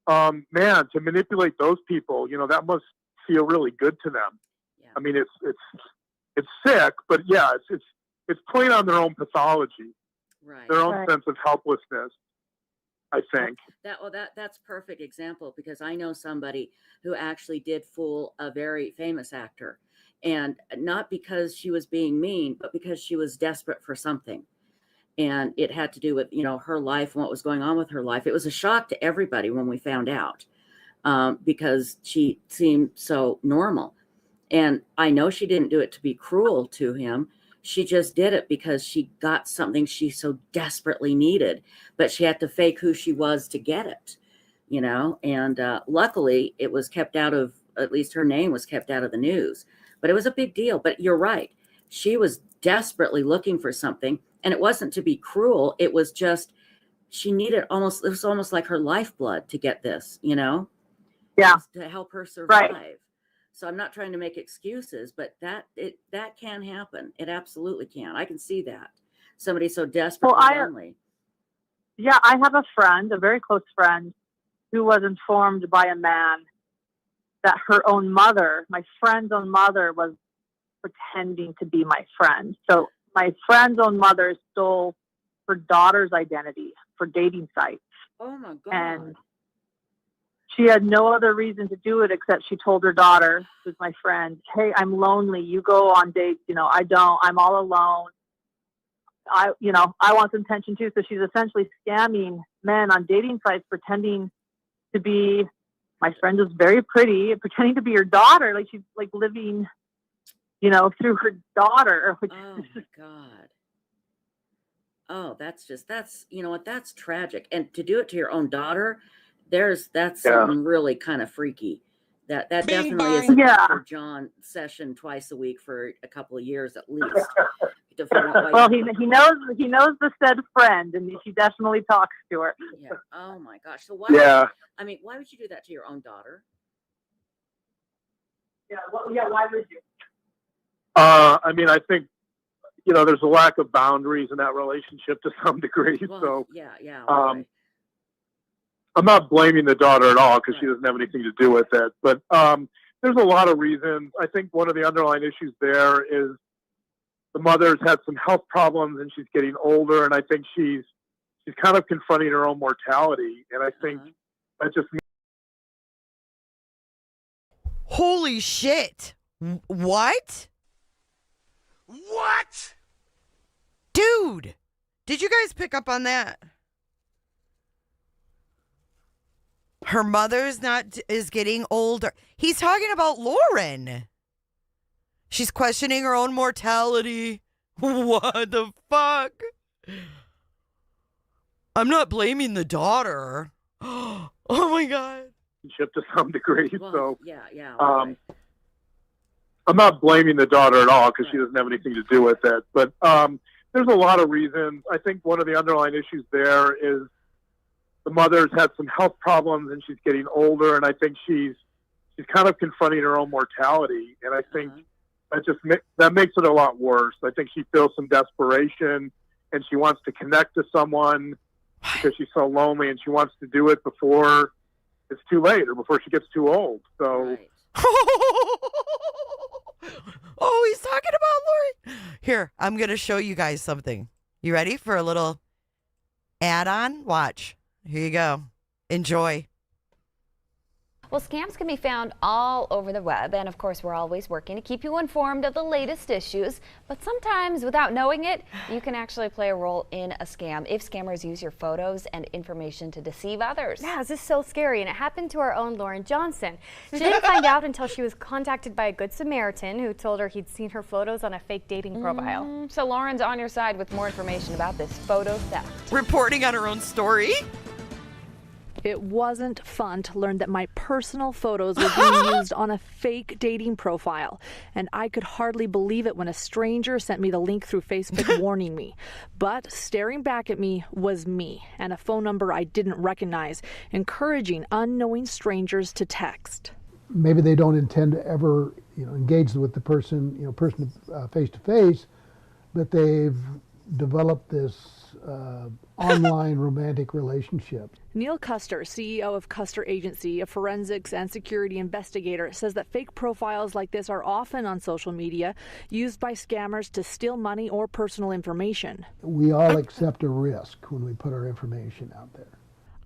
man, to manipulate those people, that must feel really good to them. Yeah. I mean, it's sick, but yeah, it's playing on their own pathology, Right. their own sense of helplessness, I think. That's perfect example, because I know somebody who actually did fool a very famous actor, and not because she was being mean, but because she was desperate for something. And it had to do with, her life and what was going on with her life. It was a shock to everybody when we found out, because she seemed so normal. And I know she didn't do it to be cruel to him. She just did it because she got something she so desperately needed, but she had to fake who she was to get it, and luckily it was kept out of, at least her name was kept out of the news, but it was a big deal. But you're right. She was desperately looking for something, and it wasn't to be cruel. It was just, she needed it was almost like her lifeblood to get this, Yeah. to help her survive. Right. So I'm not trying to make excuses, but that can happen. It absolutely can. I can see that. Somebody so desperately lonely. Yeah, I have a friend, a very close friend, who was informed by a man that her own mother, my friend's own mother, was pretending to be my friend. So my friend's own mother stole her daughter's identity for dating sites. Oh my God. And she had no other reason to do it except she told her daughter, who's my friend, hey, I'm lonely. You go on dates. I don't. I'm all alone. I want some attention too. So she's essentially scamming men on dating sites, pretending to be, my friend is very pretty, pretending to be her daughter. Like she's like living, through her daughter. Which oh my God. Oh, that's that's tragic. And to do it to your own daughter, that's something really kind of freaky. That definitely is a Dr. John session twice a week for a couple of years at least. Well, he knows the said friend, and she definitely talks to her. Yeah. Oh my gosh. So why? Yeah. Why would you do that to your own daughter? Yeah. Well, yeah. Why would you? I think there's a lack of boundaries in that relationship to some degree. Well, so yeah. I'm not blaming the daughter at all, because she doesn't have anything to do with it. But there's a lot of reasons. I think one of the underlying issues there is the mother's had some health problems and she's getting older, and I think she's kind of confronting her own mortality. And I think that just Holy shit. What? What? Dude, did you guys pick up on that? Her mother's is getting older. He's talking about Lauren. She's questioning her own mortality. What the fuck? I'm not blaming the daughter. Oh my God. to some degree. Well, so yeah. I'm not blaming the daughter at all, because she doesn't have anything to do with it. But there's a lot of reasons. I think one of the underlying issues there is the mother's had some health problems and she's getting older, and I think she's kind of confronting her own mortality. And I think that makes it a lot worse. I think she feels some desperation, and she wants to connect to someone because she's so lonely, and she wants to do it before it's too late or before she gets too old. So. Oh, he's talking about Lori. Here, I'm going to show you guys something. You ready for a little add-on. Watch. Here you go. Enjoy. Well, scams can be found all over the web, and of course, we're always working to keep you informed of the latest issues. But sometimes, without knowing it, you can actually play a role in a scam if scammers use your photos and information to deceive others. Yeah, this is so scary, and it happened to our own Lauren Johnson. She didn't find out until she was contacted by a Good Samaritan who told her he'd seen her photos on a fake dating profile. So Lauren's on your side with more information about this photo theft. Reporting on her own story. It wasn't fun to learn that my personal photos were being used on a fake dating profile, and I could hardly believe it when a stranger sent me the link through Facebook warning me. But staring back at me was me, and a phone number I didn't recognize, encouraging unknowing strangers to text. Maybe they don't intend to ever, engage with the person, face to face, but they've developed this online romantic relationship. Neil Custer, CEO of Custer Agency, a forensics and security investigator, says that fake profiles like this are often on social media, used by scammers to steal money or personal information. We all accept a risk when we put our information out there.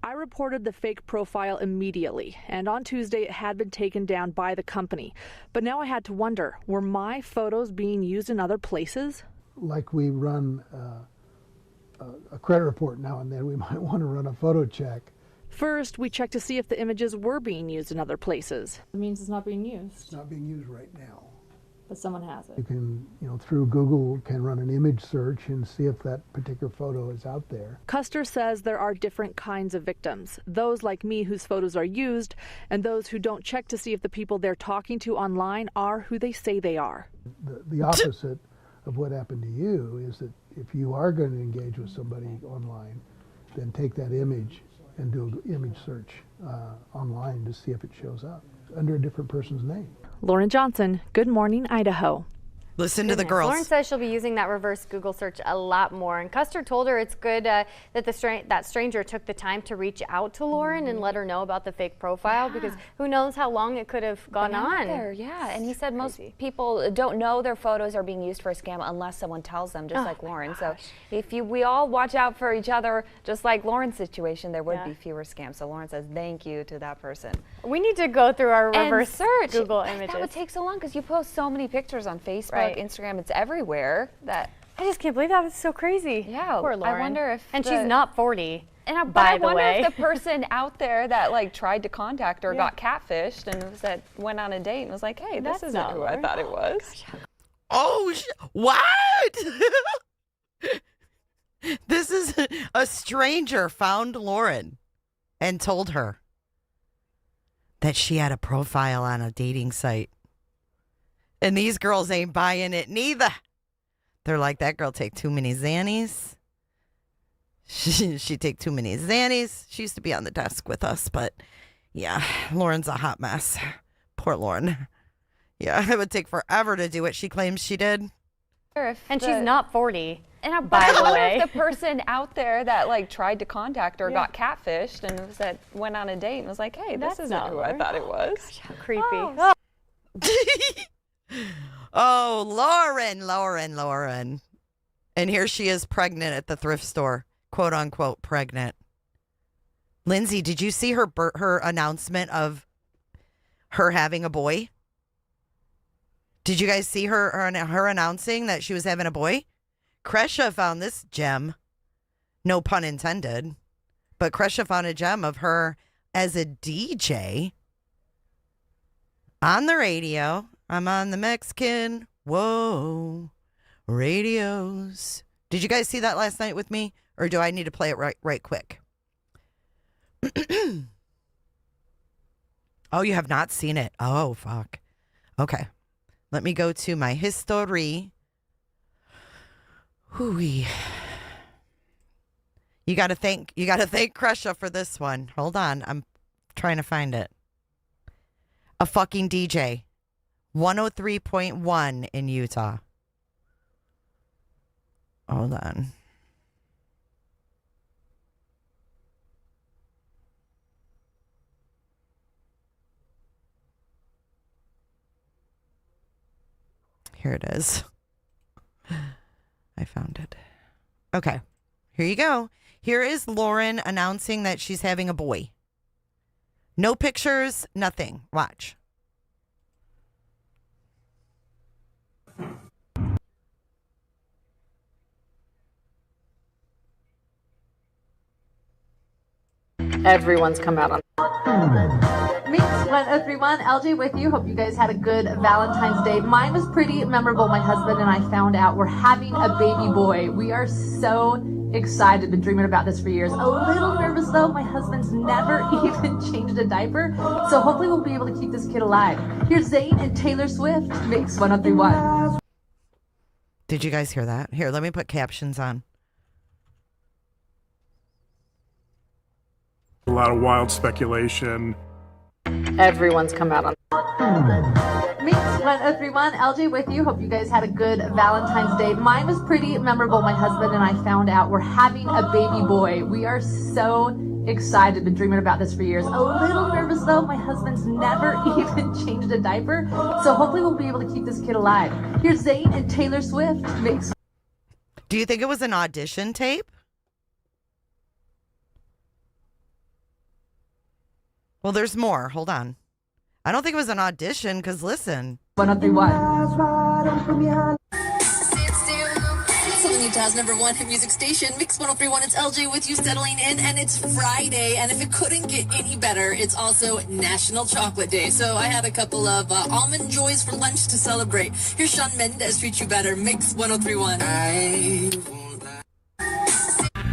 I reported the fake profile immediately, and on Tuesday it had been taken down by the company. But now I had to wonder, were my photos being used in other places? Like we run a credit report now and then, we might want to run a photo check. First, we checked to see if the images were being used in other places. It means it's not being used. It's not being used right now. But someone has You it. can, through Google, can run an image search and see if that particular photo is out there. Custer says there are different kinds of victims, those like me whose photos are used, and those who don't check to see if the people they're talking to online are who they say they are. The opposite of what happened to you is that if you are going to engage with somebody online, then take that image and do an image search online to see if it shows up under a different person's name. Lauren Johnson, Good Morning, Idaho. Listen to the girls. Lauren says she'll be using that reverse Google search a lot more. And Custer told her it's good that that stranger took the time to reach out to Lauren and let her know about the fake profile, because who knows how long it could have gone on. There, yeah, and he said most people don't know their photos are being used for a scam unless someone tells them, just like Lauren. So if we all watch out for each other, just like Lauren's situation, there would be fewer scams. So Lauren says thank you to that person. We need to go through our reverse search Google images. That would take so long because you post so many pictures on Facebook, Instagram, it's everywhere. That I just can't believe that. It's so crazy. Yeah, poor Lauren. I wonder if she's not 40. And by I the wonder way, if the person out there that tried to contact her got catfished and went on a date and was like, hey, this isn't who I thought it was. Oh, what? This is a stranger found Lauren and told her that she had a profile on a dating site. And these girls ain't buying it neither. They're like, that girl take too many Xannies. She take too many Xannies. She used to be on the desk with us, but yeah, Lauren's a hot mess. Poor Lauren. Yeah, it would take forever to do what she claims she did. And she's not 40. And I by the way, if the person out there that tried to contact her got catfished and went on a date and was like, hey, this isn't who I thought it was. Gosh, how creepy. Oh, Lauren. And here she is pregnant at the thrift store, quote unquote pregnant. Lindsay, did you see her announcement of her having a boy? Did you guys see her announcing that she was having a boy? Kresha found this gem, no pun intended, but Kresha found a gem of her as a DJ on the radio. I'm on the Mexican, radios. Did you guys see that last night with me? Or do I need to play it right quick? Oh, you have not seen it. Oh, fuck. Okay. Let me go to my history. Hooey. You gotta thank Kresha for this one. Hold on. I'm trying to find it. A fucking DJ. 103.1 in Utah. Hold on. Here it is. I found it. Okay. Here you go. Here is Lauren announcing that she's having a boy. No pictures, nothing. Watch. Everyone's come out on. Mix 1031, LJ with you. Hope you guys had a good Valentine's Day. Mine was pretty memorable. My husband and I found out we're having a baby boy. We are so excited, been dreaming about this for years. A little nervous though. My husband's never even changed a diaper. So hopefully we'll be able to keep this kid alive. Here's Zayn and Taylor Swift. Mix 1031. Did you guys hear that? Here, let me put captions on. A lot of wild speculation. Everyone's come out on. Mix 1031, LJ with you. Hope you guys had a good Valentine's Day. Mine was pretty memorable. My husband and I found out we're having a baby boy. We are so excited, been dreaming about this for years. A little nervous though. My husband's never even changed a diaper. So hopefully we'll be able to keep this kid alive. Here's Zayn and Taylor Swift. Mix. Do you think it was an audition tape? Well, there's more. Hold on. I don't think it was an audition because listen. 1031. Southern Utah's #1 hit music station, Mix 1031. It's LJ with you, settling in, and it's Friday. And if it couldn't get any better, it's also National Chocolate Day. So I had a couple of almond joys for lunch to celebrate. Here's Shawn Mendes, Treat You Better, Mix 1031.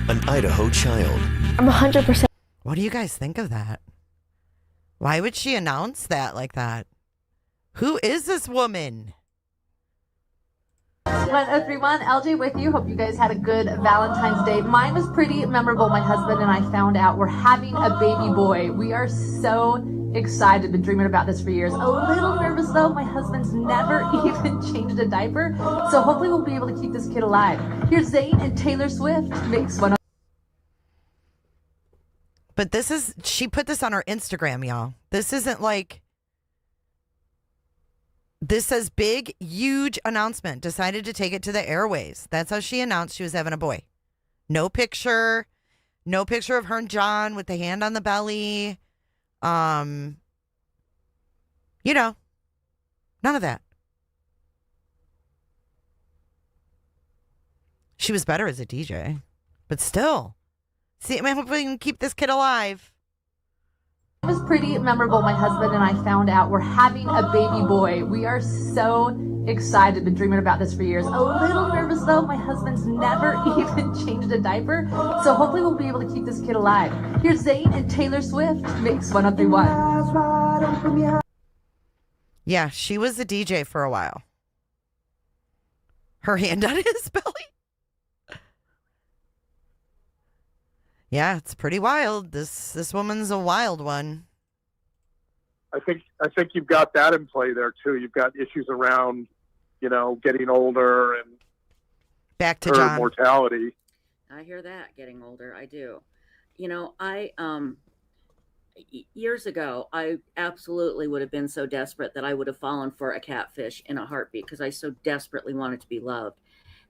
An Idaho child. I'm 100%. What do you guys think of that? Why would she announce that like that? Who is this woman? 1031, LJ with you. Hope you guys had a good Valentine's Day. Mine was pretty memorable. My husband and I found out we're having a baby boy. We are so excited, been dreaming about this for years. A little nervous though. My husband's never even changed a diaper. So hopefully we'll be able to keep this kid alive. Here's Zayn and Taylor Swift. Mix 1031. But this is, she put this on her Instagram, y'all. This isn't like, this says big, huge announcement. Decided to take it to the airways. That's how she announced she was having a boy. No picture of her and John with the hand on the belly. You know, none of that. She was better as a DJ, but still. See, I mean, hopefully we can keep this kid alive. It was pretty memorable. My husband and I found out we're having a baby boy. We are so excited, been dreaming about this for years. A little nervous though. My husband's never even changed a diaper. So hopefully we'll be able to keep this kid alive. Here's Zayn and Taylor Swift. Mix 1031. Yeah, she was a DJ for a while. Her hand on his belly. Yeah, it's pretty wild. This woman's a wild one. I think you've got that in play there too. You've got issues around, getting older and back to her John. mortality. I hear that, getting older. I do. I years ago, I absolutely would have been so desperate that I would have fallen for a catfish in a heartbeat because I so desperately wanted to be loved.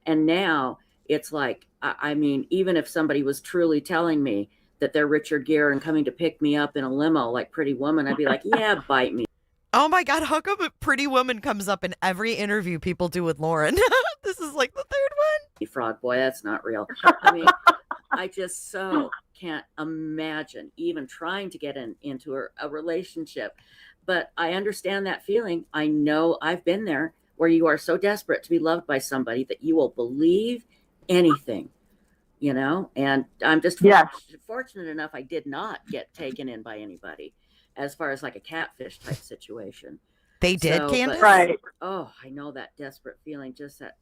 And now it's like, I mean, even if somebody was truly telling me that they're Richard Gere and coming to pick me up in a limo like Pretty Woman, I'd be like, yeah, bite me. Oh my God, how come a Pretty Woman comes up in every interview people do with Lauren? This is like the third one. Frog boy, that's not real. I mean, I just so can't imagine even trying to get into a relationship. But I understand that feeling. I know I've been there where you are so desperate to be loved by somebody that you will believe anything, and I'm just fortunate enough I did not get taken in by anybody as far as like a catfish type situation. They did, Candace? Right. Oh, I know that desperate feeling, just that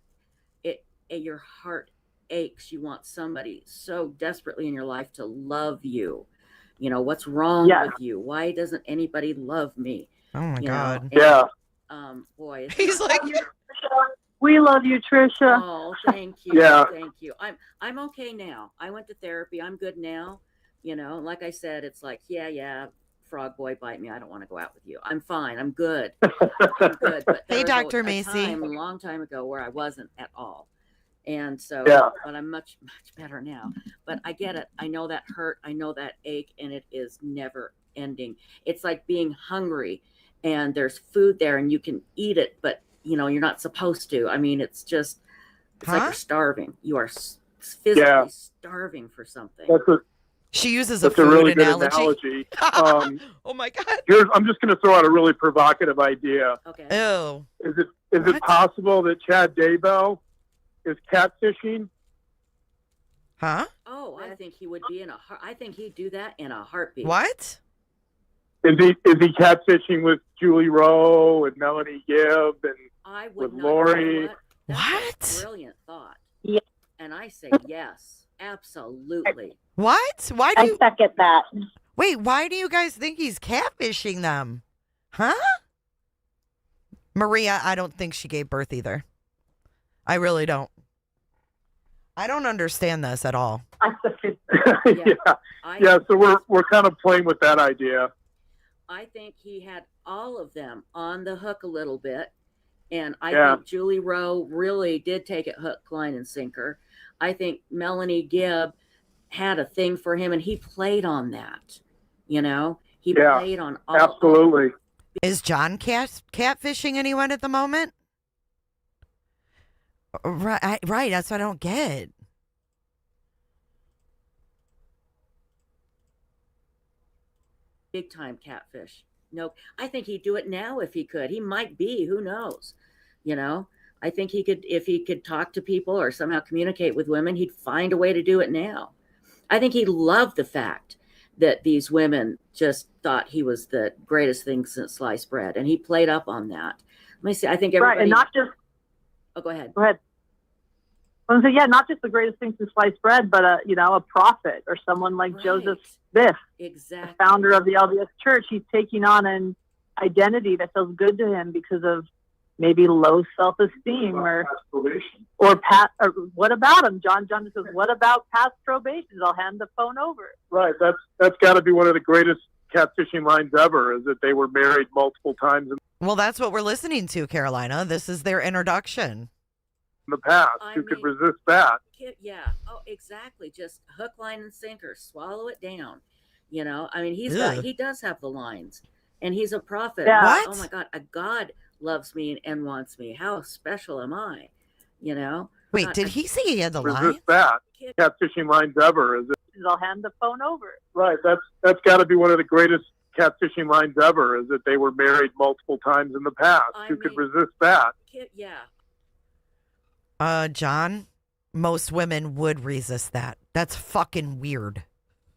your heart aches. You want somebody so desperately in your life to love you. What's wrong with you? Why doesn't anybody love me? Oh my God. Boy, he's like, we love you, Tricia. Oh, thank you. Yeah. Thank you. I'm okay now. I went to therapy. I'm good now. Like I said, it's like, yeah, frog boy, bite me. I don't want to go out with you. I'm fine. I'm good. I'm good. But hey, there was Dr. a Macy. time, a long time ago where I wasn't at all. And so, Yeah. but I'm much, much better now. But I get it. I know that hurt. I know that ache, and it is never ending. It's like being hungry and there's food there and you can eat it, but you're not supposed to. I mean, it's like you're starving. You are physically starving for something. She uses a That's a food really analogy. good analogy. Oh my God. I'm just going to throw out a really provocative idea. Okay. Ew. Is it possible that Chad Daybell is catfishing? Huh? Oh, I think he would be I think he'd do that in a heartbeat. What? Is he catfishing with Julie Rowe and Melanie Gibb and with Lori? That's a brilliant thought. Yeah. And I say yes, absolutely. What? Why do you second that? Wait, why do you guys think he's catfishing them? Huh? Maria, I don't think she gave birth either. I really don't. I don't understand this at all. Yeah, so we're kind of playing with that idea. I think he had all of them on the hook a little bit. And I think Julie Rowe really did take it hook, line, and sinker. I think Melanie Gibb had a thing for him, and he played on that. He played on all. Absolutely. Is John catfishing anyone at the moment? Right. That's what I don't get. Big time catfish. No, I think he'd do it now if he could. He might be. Who knows? I think he could, if he could talk to people or somehow communicate with women, he'd find a way to do it now. I think he loved the fact that these women just thought he was the greatest thing since sliced bread, and he played up on that. Let me see. I think everybody. Right, and not just. Oh, go ahead. Go ahead. I was not just the greatest thing since sliced bread, but a prophet or someone like Joseph Smith, exactly, the founder of the LDS Church. He's taking on an identity that feels good to him because of maybe low self-esteem or what about him? John says, what about past probations? I'll hand the phone over. Right. That's got to be one of the greatest catfishing lines ever, is that they were married multiple times in Well, that's what we're listening to, Carolina. This is their introduction. the past. Who could resist that? Yeah. Oh, exactly. Just hook, line, and sinker. Swallow it down. I mean, he does have the lines, and he's a prophet. Yeah. What? Oh my God, a God loves me and wants me. How special am I? Wait, did he say he had the lines? Resist that. Catfishing lines ever, is it? I'll hand the phone over. Right. That's got to be one of the greatest catfishing lines ever, is that they were married multiple times in the past. Who could resist that? Yeah. John, most women would resist that. That's fucking weird.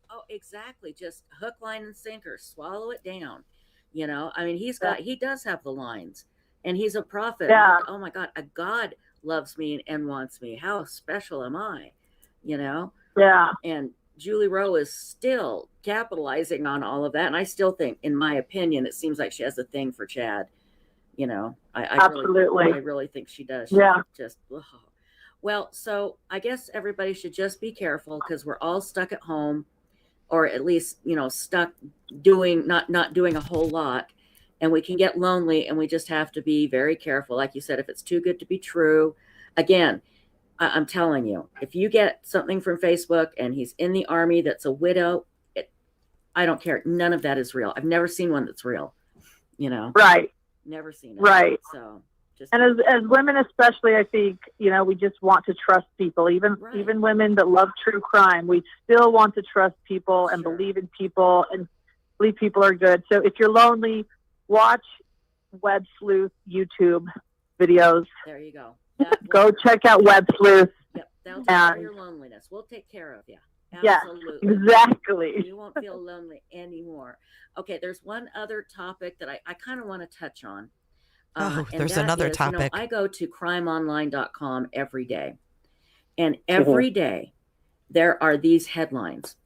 Oh, exactly. Just hook, line, and sinker. Swallow it down. I mean, he does have the lines, and he's a prophet. Yeah. Oh my God, a God loves me and wants me. How special am I? Yeah. And Julie Rowe is still capitalizing on all of that. And I still think, in my opinion, it seems like she has a thing for Chad. Absolutely. I really think she does. Yeah. Well, so I guess everybody should just be careful, because we're all stuck at home, or at least, stuck doing, not doing a whole lot. And we can get lonely, and we just have to be very careful. Like you said, if it's too good to be true, again, I'm telling you, if you get something from Facebook and he's in the army that's a widow, I don't care. None of that is real. I've never seen one that's real, Right. Never seen it. Right. So just. And as women especially, I think, we just want to trust people, even women that love true crime. We still want to trust people and believe in people and believe people are good. So if you're lonely, watch Websleuth YouTube videos. There you go. Go check out Websleuths. Yep, that'll take care of your loneliness. We'll take care of you. Yes, Absolutely. exactly. You won't feel lonely anymore. Okay, there's one other topic that I kind of want to touch on. And there's that another is, topic. I go to crimeonline.com every day. And every day there are these headlines.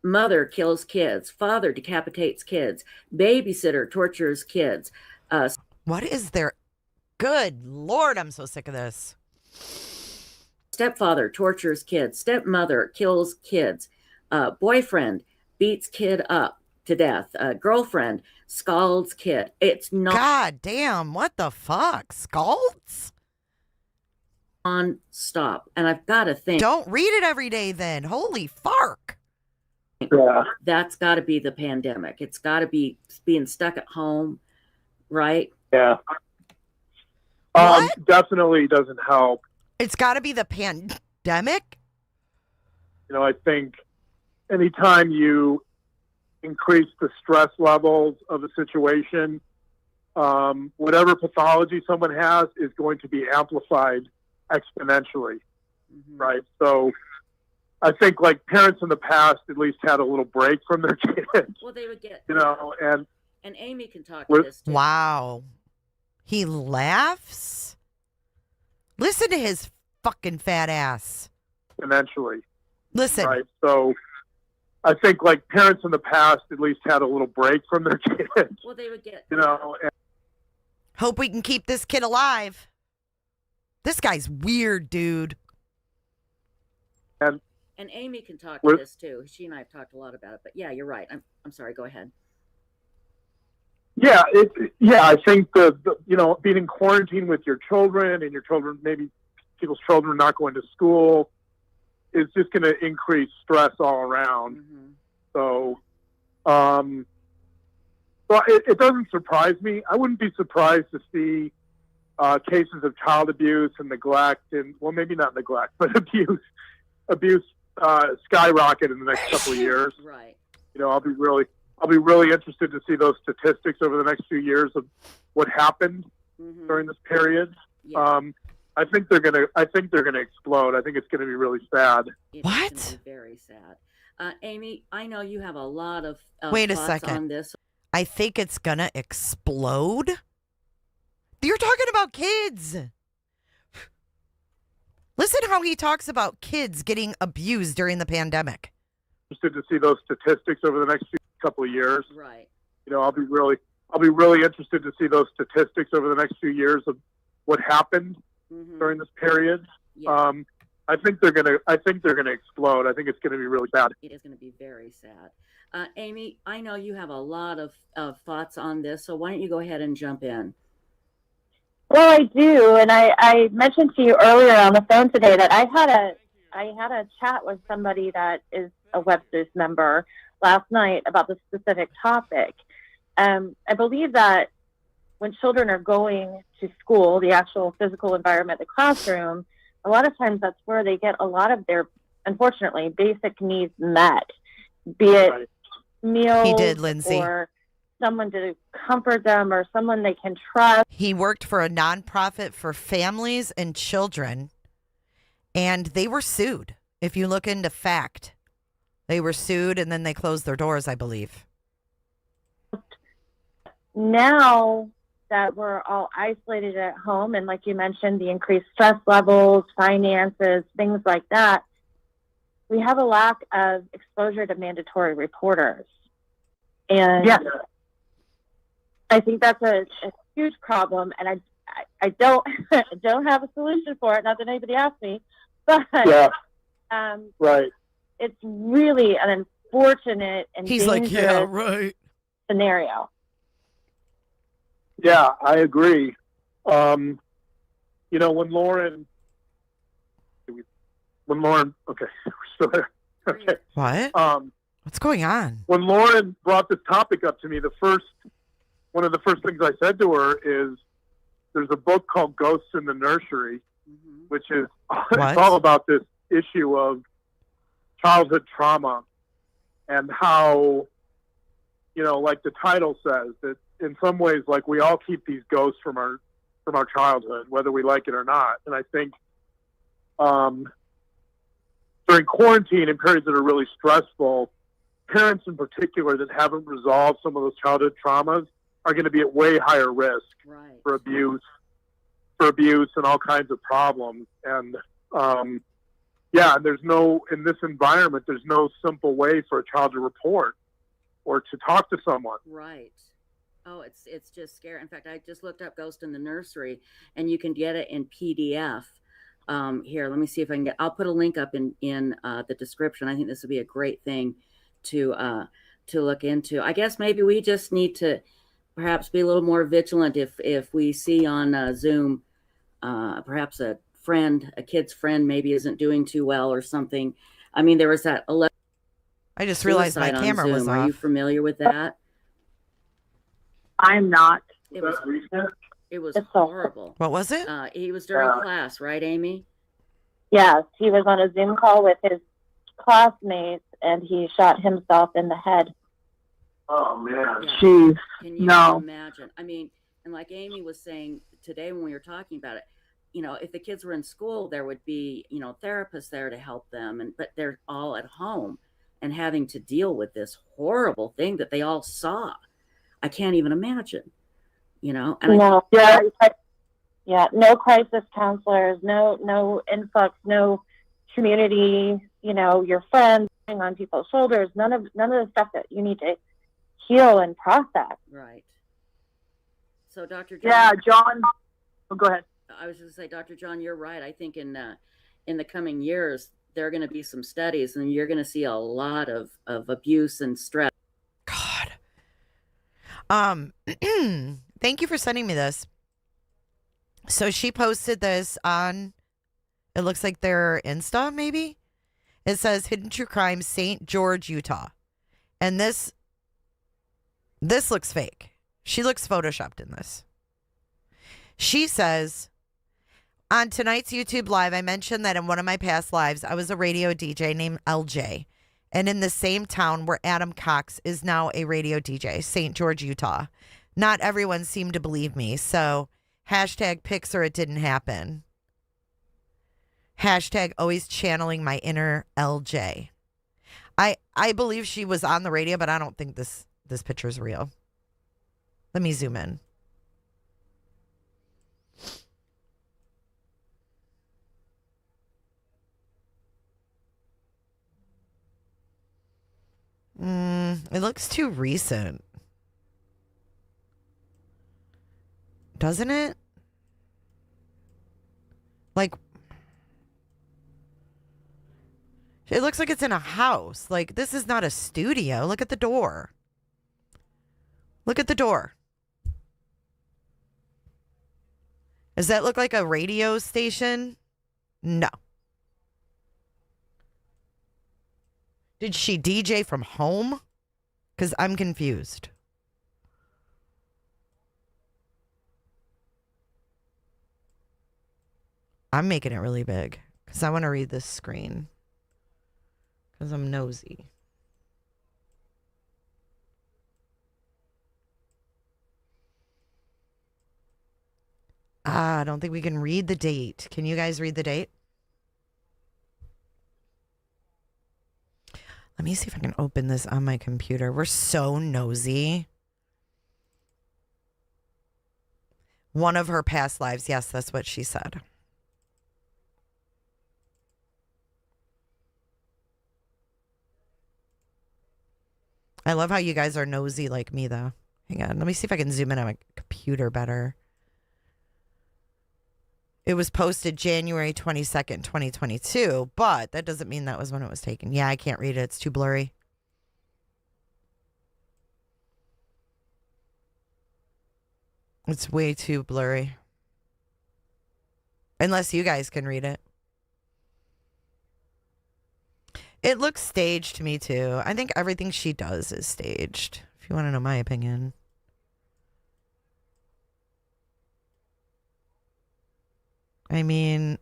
Mother kills kids. Father decapitates kids. Babysitter tortures kids. What is there? Good Lord, I'm so sick of this. Stepfather tortures kids. Stepmother kills kids. Boyfriend beats kid up to death. Girlfriend scalds kid. It's not. God damn, what the fuck? Scalds? stop. And I've got to think. Don't read it every day then. Holy fuck. Yeah. That's got to be the pandemic. It's got to be being stuck at home, right? Yeah. Definitely doesn't help. It's got to be the pandemic? You know, I think anytime you increase the stress levels of a situation, whatever pathology someone has is going to be amplified exponentially, right? So I think like parents in the past at least had a little break from their kids. Well, they would get, you know, and Amy can talk to this too. Wow. He laughs? Listen to his fucking fat ass. Exponentially. Listen. Right. So I think like parents in the past at least had a little break from their kids. Well, they would get, you know. And hope we can keep this kid alive. This guy's weird, dude. And Amy can talk to this too. She and I have talked a lot about it. But yeah, you're right. I'm sorry. Go ahead. Yeah, I think the you know, being in quarantine with your children and your children, maybe people's children not going to school, is just going to increase stress all around. So, well, it doesn't surprise me. I wouldn't be surprised to see cases of child abuse and neglect, and well, maybe not neglect, but abuse skyrocket in the next couple of years. Right. You know, I'll be really interested to see those statistics over the next few years of what happened during this period. Yeah. I think they're gonna explode. I think it's gonna be really sad. It's gonna be very sad. Amy, I know you have a lot of Wait a thoughts second. on this. I think it's gonna explode. You're talking about kids. Listen how he talks about kids getting abused during the pandemic. Interested to see those statistics over the next couple of years. Right. You know, I'll be really interested to see those statistics over the next few years of what happened during this period. Yeah. I think they're gonna explode. I think it's gonna be really bad. It is going to be very sad. Amy, I know you have a lot of thoughts on this, so why don't you go ahead and jump in? Well, I do, and I mentioned to you earlier on the phone today that I had a chat with somebody that is a Websleuths member last night about this specific topic. I believe that when children are going to school, the actual physical environment, the classroom, a lot of times that's where they get a lot of their, unfortunately, basic needs met, be it meals He did, Lindsay. or someone to comfort them or someone they can trust. He worked for a nonprofit for families and children, and they were sued. If you look into fact, they were sued and then they closed their doors, I believe. Now that we're all isolated at home, and like you mentioned, the increased stress levels, finances, things like that, we have a lack of exposure to mandatory reporters. And I think that's a huge problem, and I don't don't have a solution for it. Not that anybody asked me, but right. It's really an unfortunate and He's like, dangerous yeah, right. scenario. Yeah, I agree. You know, when Lauren, okay, we're still there. Okay. What? What's going on? When Lauren brought this topic up to me, one of the first things I said to her is, there's a book called Ghosts in the Nursery, which is it's all about this issue of childhood trauma and how, you know, like the title says, that in some ways, like, we all keep these ghosts from our childhood, whether we like it or not. And I think during quarantine and periods that are really stressful, parents in particular that haven't resolved some of those childhood traumas are going to be at way higher risk for abuse and all kinds of problems. And and in this environment, there's no simple way for a child to report or to talk to someone. Right. Oh, it's just scary. In fact, I just looked up Ghost in the Nursery, and you can get it in PDF. Here, let me see if I can I'll put a link up in the description. I think this would be a great thing to look into. I guess maybe we just need to perhaps be a little more vigilant if we see on Zoom perhaps a friend, a kid's friend, maybe isn't doing too well or something. I mean, there was that I just realized my suicide on camera was Zoom. Are you off. familiar with that? I'm not. It was horrible. What was it? He was during class, right, Amy? Yes, he was on a Zoom call with his classmates, and he shot himself in the head. Oh man. Yeah. Jeez. Can you No. imagine? I mean, and like Amy was saying today when we were talking about it, you know, if the kids were in school, there would be, you know, therapists there to help them, but they're all at home and having to deal with this horrible thing that they all saw. I can't even imagine, you know. And no, no crisis counselors, no influx, no community. You know, your friends on people's shoulders. None of the stuff that you need to heal and process. Right. So, Dr. John. Yeah, John. Oh, go ahead. I was just going to say, Dr. John, you're right. I think in the coming years there are going to be some studies, and you're going to see a lot of abuse and stress. Thank you for sending me this. So she posted this on, it looks like their Insta, maybe. It says Hidden True Crime, St. George, Utah. And this looks fake. She looks photoshopped in this. She says, on tonight's YouTube live, I mentioned that in one of my past lives, I was a radio DJ named LJ. And in the same town where Adam Cox is now a radio DJ, St. George, Utah. Not everyone seemed to believe me, so hashtag pics or it didn't happen. Hashtag always channeling my inner LJ. I believe she was on the radio, but I don't think this picture is real. Let me zoom in. It looks too recent. Doesn't it? Like, it looks like it's in a house. Like, this is not a studio. Look at the door. Look at the door. Does that look like a radio station? No. Did she DJ from home? Because I'm confused. I'm making it really big because I want to read this screen because I'm nosy. I don't think we can read the date. Can you guys read the date? Let me see if I can open this on my computer. We're so nosy. One of her past lives. Yes, that's what she said. I love how you guys are nosy like me, though. Hang on. Let me see if I can zoom in on my computer better. It was posted January 22nd, 2022, but that doesn't mean that was when it was taken. Yeah, I can't read it. It's too blurry. It's way too blurry. Unless you guys can read it. It looks staged to me, too. I think everything she does is staged, if you want to know my opinion. I mean,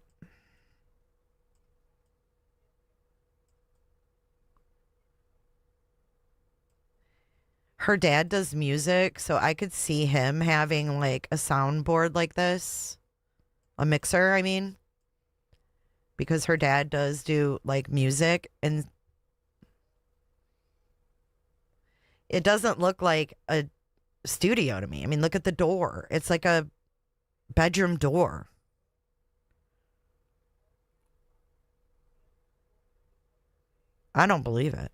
her dad does music, so I could see him having like a soundboard like this. A mixer, I mean. Because her dad does do like music, and it doesn't look like a studio to me. I mean, look at the door. It's like a bedroom door. I don't believe it.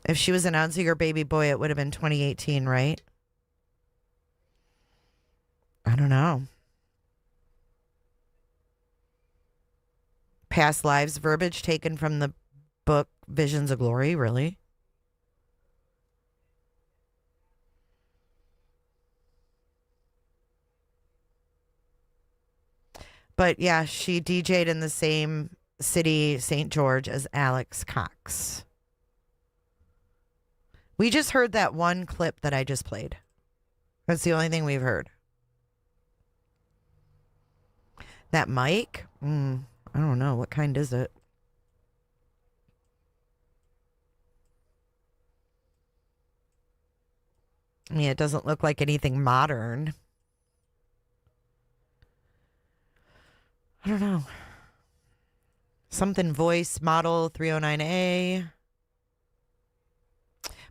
If she was announcing her baby boy, it would have been 2018, right? I don't know. Past lives verbiage taken from the book Visions of Glory, really? But yeah, she DJ'd in the same city, St. George, as Alex Cox. We just heard that one clip that I just played. That's the only thing we've heard. That mic? I don't know. What kind is it? I mean, it doesn't look like anything modern. I don't know. Something voice model 309A.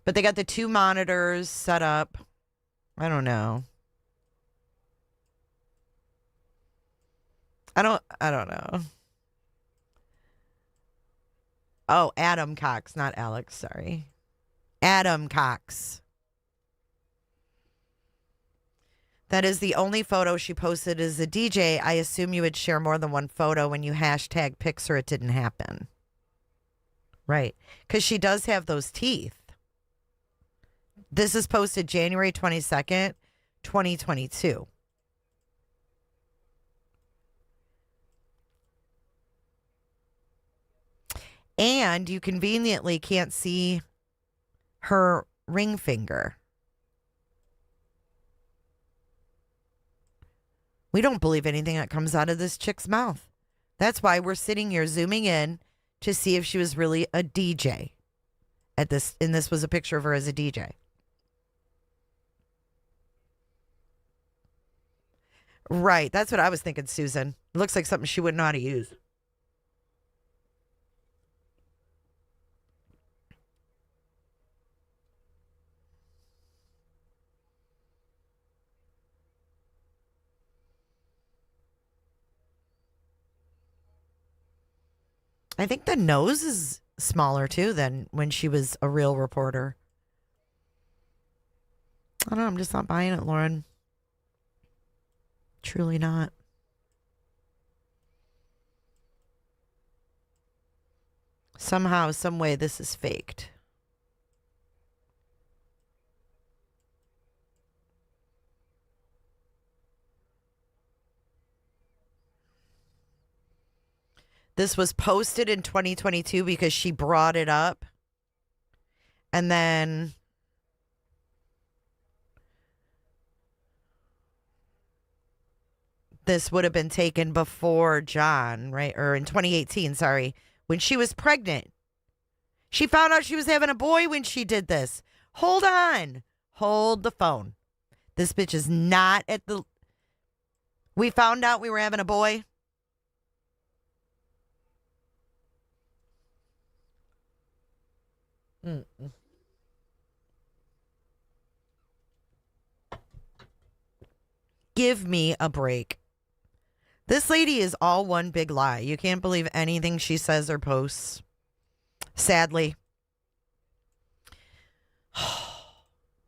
But they got the 2 monitors set up. I don't know. I don't know. Oh, Adam Cox, not Alex, sorry. Adam Cox. That is the only photo she posted as a DJ. I assume you would share more than one photo when you hashtag pics or it didn't happen. Right. Because she does have those teeth. This is posted January 22nd, 2022. And you conveniently can't see her ring finger. We don't believe anything that comes out of this chick's mouth. That's why we're sitting here zooming in to see if she was really a DJ at this. And this was a picture of her as a DJ. Right. That's what I was thinking, Susan. It looks like something she wouldn't know how to use. I think the nose is smaller too than when she was a real reporter. I don't know. I'm just not buying it, Lauren. Truly not. Somehow, some way, this is faked. This was posted in 2022 because she brought it up. And then this would have been taken before John, right? Or in 2018, sorry, when she was pregnant. She found out she was having a boy when she did this. Hold on. Hold the phone. This bitch is not at the... We found out we were having a boy. Give me a break. This lady is all one big lie. You can't believe anything she says or posts. Sadly.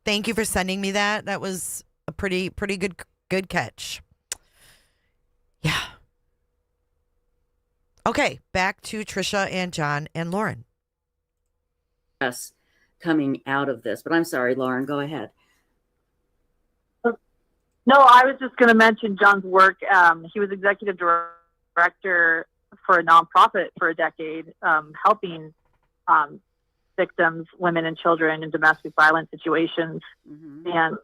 Thank you for sending me that. That was a pretty good catch. Yeah. Okay, back to Tricia and John and Lauren. Us coming out of this, but I'm sorry, Lauren, go ahead. No, I was just going to mention John's work. He was executive director for a nonprofit for a decade, helping victims, women and children in domestic violence situations and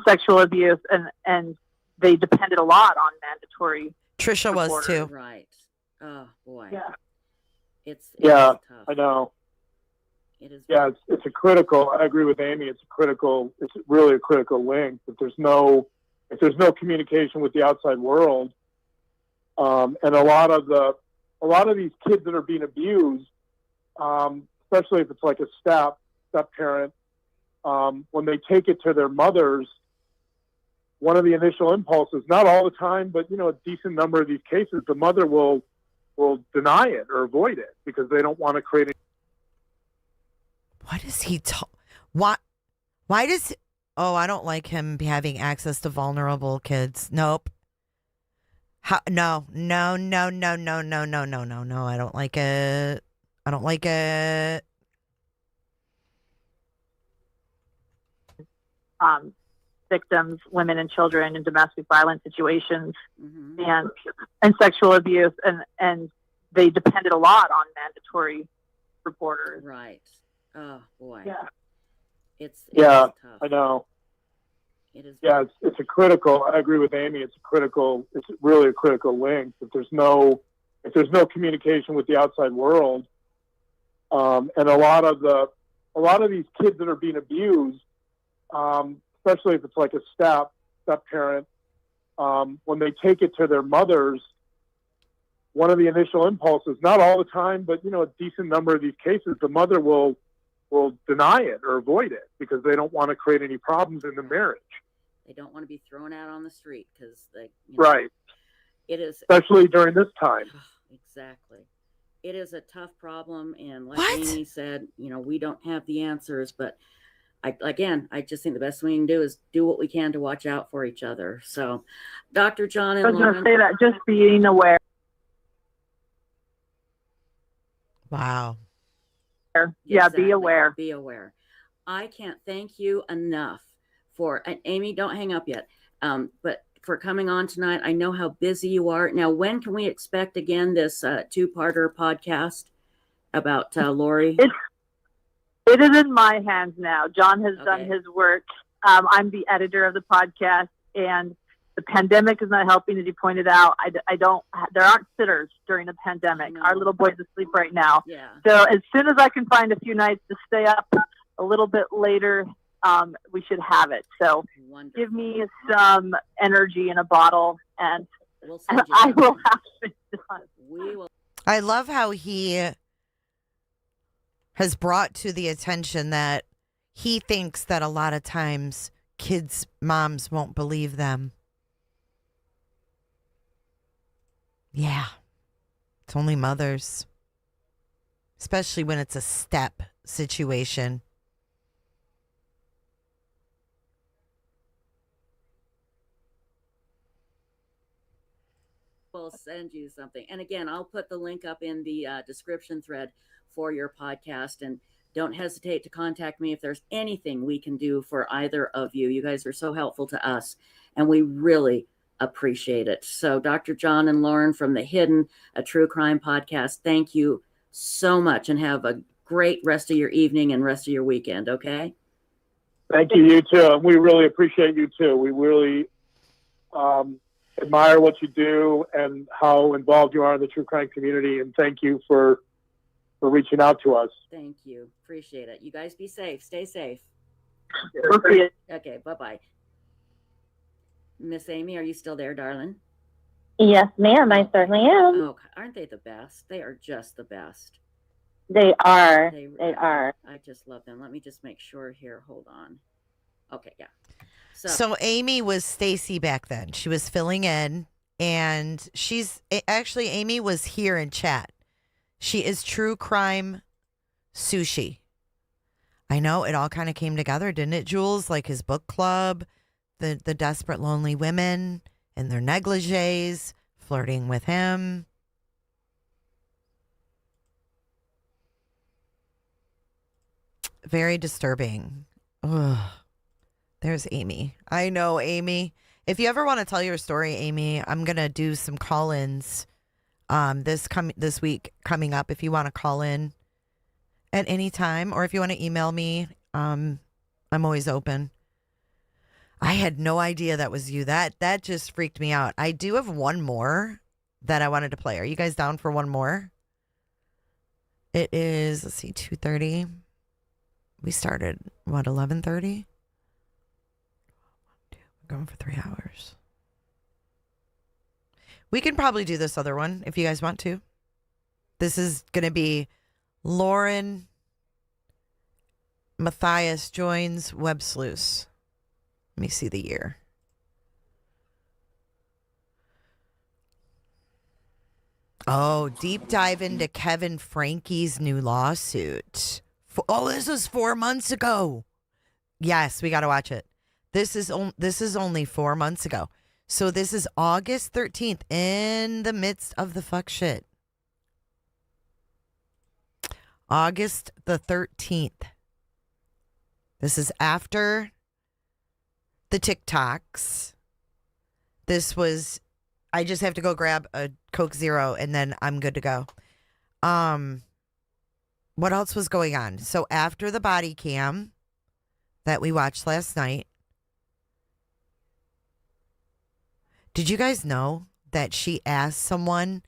sexual abuse. And they depended a lot on mandatory. Tricia was too. Right. Oh, boy. Yeah. It's yeah, tough. I know. It is. Yeah, it's a critical. I agree with Amy. It's really a critical link. If there's no communication with the outside world, and a lot of these kids that are being abused, especially if it's like a step parent, when they take it to their mothers, one of the initial impulses, not all the time, but a decent number of these cases, the mother will deny it or avoid it because they don't want to create. What is he Why does... Oh, I don't like him having access to vulnerable kids. Nope. No. I don't like it. I don't like it. victims, women and children in domestic violence situations and sexual abuse. And they depended a lot on mandatory reporters. Right. Oh boy. Yeah. It's Yeah, tough. I know. It is. Yeah, it's a critical. I agree with Amy. It's really a critical link. If there's no communication with the outside world, and a lot of these kids that are being abused, especially if it's like a step parent, when they take it to their mothers, one of the initial impulses, not all the time, but a decent number of these cases, the mother will deny it or avoid it because they don't want to create any problems in the marriage. They don't want to be thrown out on the street because Right. It is, especially during this time. Exactly. It is a tough problem, and like Amy said, we don't have the answers, but I just think the best thing we can do is do what we can to watch out for each other. So, Dr. John and I was going Lauren, to say that, just being aware. Wow. Yeah, Exactly. be aware. Be aware. I can't thank you enough for, and Amy, don't hang up yet, but for coming on tonight. I know how busy you are. Now, when can we expect again this two-parter podcast about Lori? It is in my hands now. John has done his work. I'm the editor of the podcast, and the pandemic is not helping, as you pointed out. There aren't sitters during the pandemic. Our little boy's asleep right now. Yeah. So as soon as I can find a few nights to stay up a little bit later, we should have it. So give me some energy in a bottle, and I will have it done. We will. I love how he has brought to the attention that he thinks that a lot of times kids' moms won't believe them. Yeah. It's only mothers. Especially when it's a step situation. We'll send you something. And again, I'll put the link up in the description thread for your podcast. And don't hesitate to contact me if there's anything we can do for either of you. You guys are so helpful to us, and we really appreciate it. So Dr. John and Lauren from The Hidden, a true crime podcast, thank you so much, and have a great rest of your evening and rest of your weekend, okay? Thank you, you too. We really appreciate you too. We really admire what you do and how involved you are in the true crime community, and thank you for reaching out to us. Thank you. Appreciate it. You guys be safe. Stay safe. Okay, bye-bye. Miss Amy, are you still there, darling? Yes, ma'am, I certainly am. Oh, aren't they the best? They are just the best. They are. They are. I just love them. Let me just make sure here. Hold on. Okay, yeah. So Amy was Stacy back then. She was filling in, and Amy was here in chat. She is True Crime Sushi. I know it all kind of came together, didn't it, Jules? Like his book club, the desperate lonely women in their negligees, flirting with him. Very disturbing. Ugh. There's Amy. I know, Amy. If you ever want to tell your story, Amy, I'm going to do some call-ins this week coming up. If you want to call in at any time, or if you want to email me, I'm always open. I had no idea that was you. That just freaked me out. I do have one more that I wanted to play. Are you guys down for one more? It is, let's see, 2:30. We started, 11:30? We're going for 3 hours. We can probably do this other one if you guys want to. This is going to be Lauren Matthias joins Websleuths. Let me see the year. Oh, deep dive into Kevin Frankie's new lawsuit. This was 4 months ago. Yes, we got to watch it. This is only 4 months ago. So this is August 13th, in the midst of the fuck shit. August the 13th. This is after the TikToks. This was, I just have to go grab a Coke Zero and then I'm good to go. What else was going on? So after the body cam that we watched last night, did you guys know that she asked in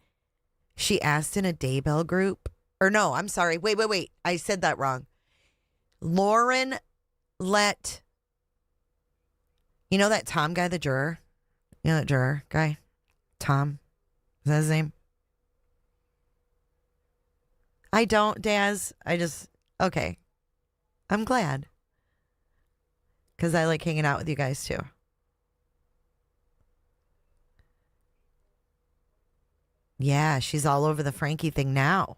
a Daybell group? Or no, I'm sorry. Wait. I said that wrong. Lauren let, you know that Tom guy, the juror? You know that juror guy? Tom? Is that his name? I don't, Daz. Okay. I'm glad. Because I like hanging out with you guys too. Yeah, she's all over the Frankie thing now.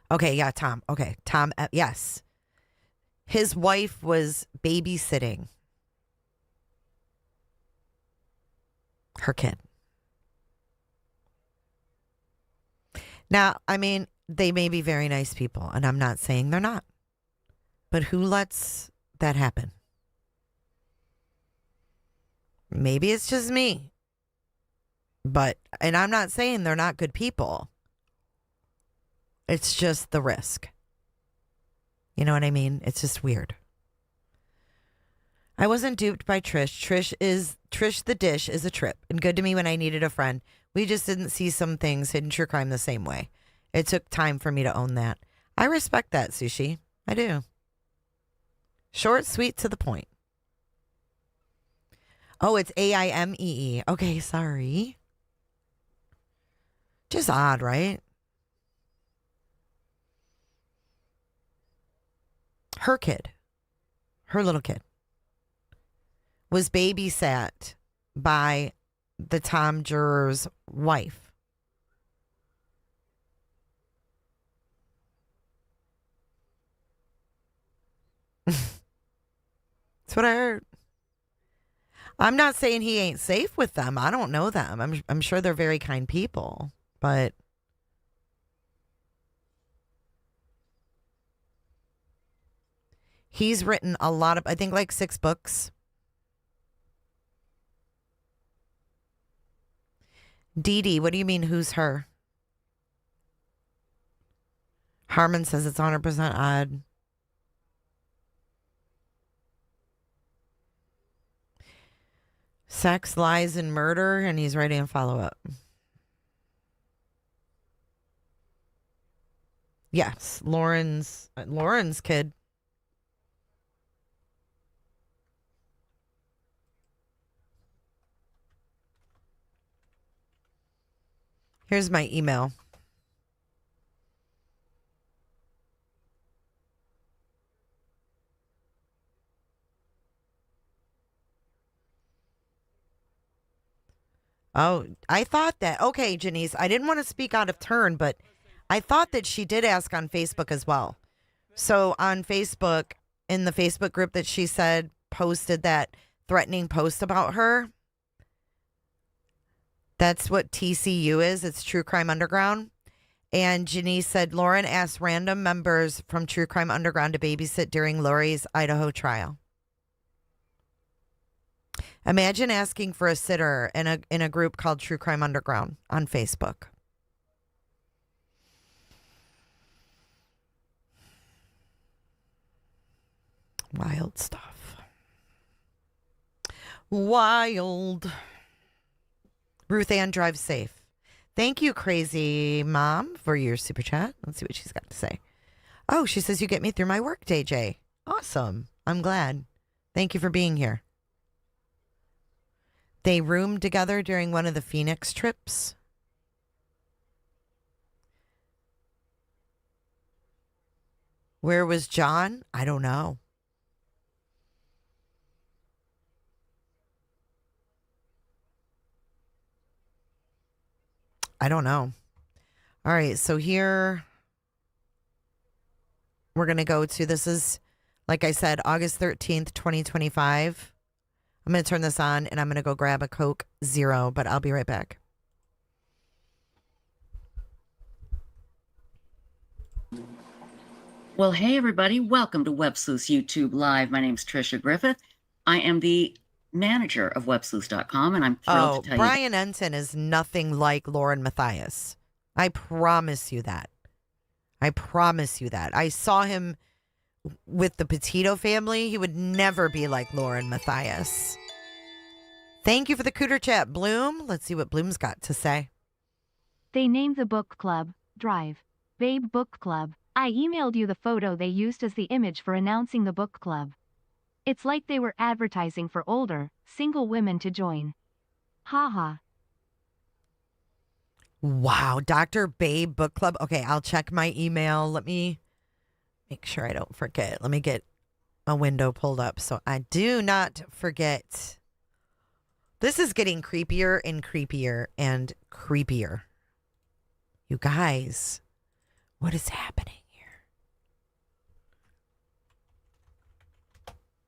Okay, yeah, Tom. Okay, Tom, yes. His wife was babysitting her kid. Now, I mean, they may be very nice people, and I'm not saying they're not. But who lets that happen? Maybe it's just me. And I'm not saying they're not good people. It's just the risk. You know what I mean? It's just weird. I wasn't duped by Trish. Trish the Dish is a trip and good to me when I needed a friend. We just didn't see some things hidden true crime the same way. It took time for me to own that. I respect that, Sushi. I do. Short, sweet, to the point. Oh, it's AIMEE. Okay, sorry. Just odd, right? Her little kid, was babysat by the Tom juror's wife. That's what I heard. I'm not saying he ain't safe with them. I don't know them. I'm sure they're very kind people, but he's written a lot of, I think, like 6 books. Dee Dee, what do you mean, who's her? Harmon says it's 100% odd. Sex, lies, and murder, and he's writing a follow-up. Yes, Lauren's kid. Here's my email. Oh, I thought that. Okay, Janice, I didn't want to speak out of turn, but I thought that she did ask on Facebook as well. So on Facebook, in the Facebook group that she said posted that threatening post about her, that's what TCU is. It's True Crime Underground. And Janice said, Lauren asked random members from True Crime Underground to babysit during Lori's Idaho trial. Imagine asking for a sitter in a group called True Crime Underground on Facebook. Wild stuff. Wild. Ruth Ann drives safe. Thank you, Crazy Mom, for your super chat. Let's see what she's got to say. Oh, she says you get me through my work day, Jay. Awesome. I'm glad. Thank you for being here. They roomed together during one of the Phoenix trips. Where was John? I don't know. I don't know. All right, so here we're going to go to, this is, like I said, August 13th, 2025. I'm going to turn this on and I'm going to go grab a Coke Zero, but I'll be right back. Well, hey, everybody. Welcome to Websleuths YouTube Live. My name's Tricia Griffith. I am the manager of Websleuths.com, and I'm thrilled to tell you. Brian Ensign is nothing like Lauren Matthias. I promise you that. I promise you that. I saw him with the Petito family. He would never be like Lauren Matthias. Thank you for the cooter chat, Bloom. Let's see what Bloom's got to say. They named the book club Drive, Babe Book Club. I emailed you the photo they used as the image for announcing the book club. It's like they were advertising for older, single women to join. Haha. Wow, Dr. Babe Book Club. Okay, I'll check my email. Let me make sure I don't forget. Let me get a window pulled up so I do not forget. This is getting creepier and creepier and creepier. You guys, what is happening here?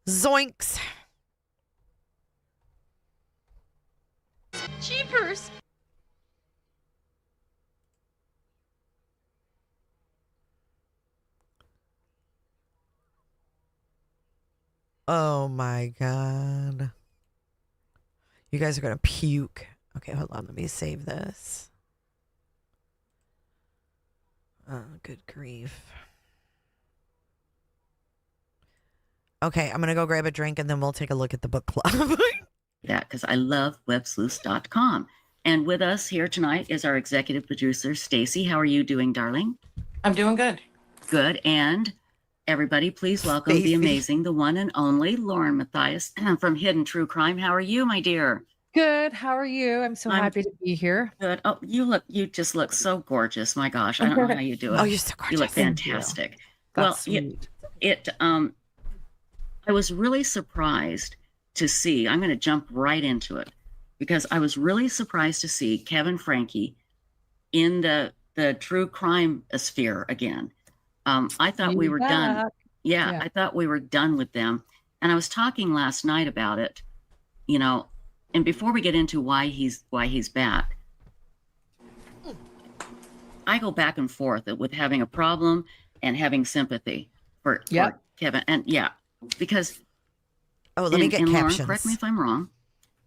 Zoinks. Jeepers. Oh my God. You guys are going to puke. Okay, hold on. Let me save this. Oh, good grief. Okay, I'm going to go grab a drink and then we'll take a look at the book club. That because I love Websleuths.com. And with us here tonight is our executive producer, Stacy. How are you doing, darling? I'm doing good. Good. And everybody, please welcome the amazing, the one and only Lauren Matthias from Hidden True Crime. How are you, my dear? Good. How are you? I'm so happy to be here. Good. Oh, you just look so gorgeous. My gosh, I don't know how you do it. Oh, you're so gorgeous. You look fantastic. Well, I was really surprised to see, I'm going to jump right into it because I was really surprised to see Kevin Franke in the true crime sphere again. I thought we were done. Yeah, I thought we were done with them. And I was talking last night about it, you know, and before we get into why he's back, I go back and forth with having a problem and having sympathy for Kevin. And because let me get Lauren, captions. correct me if I'm wrong.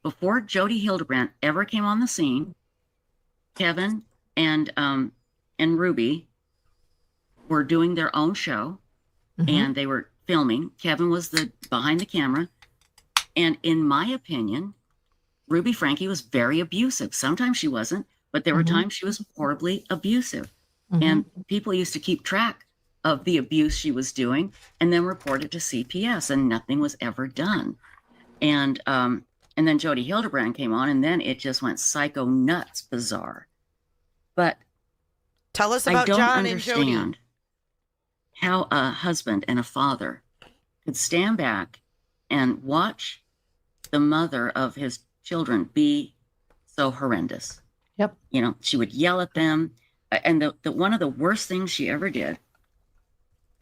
Before Jody Hildebrandt ever came on the scene, Kevin and Ruby were doing their own show, and they were filming. Kevin was behind the camera, and in my opinion, Ruby Franke was very abusive. Sometimes she wasn't, but there were times she was horribly abusive, and people used to keep track of the abuse she was doing and then report it to CPS, and nothing was ever done. And then Jody Hildebrandt came on, and then it just went psycho nuts bizarre. But tell us about John and Jody. How a husband and a father could stand back and watch the mother of his children be so horrendous. Yep. You know, she would yell at them. And the one of the worst things she ever did,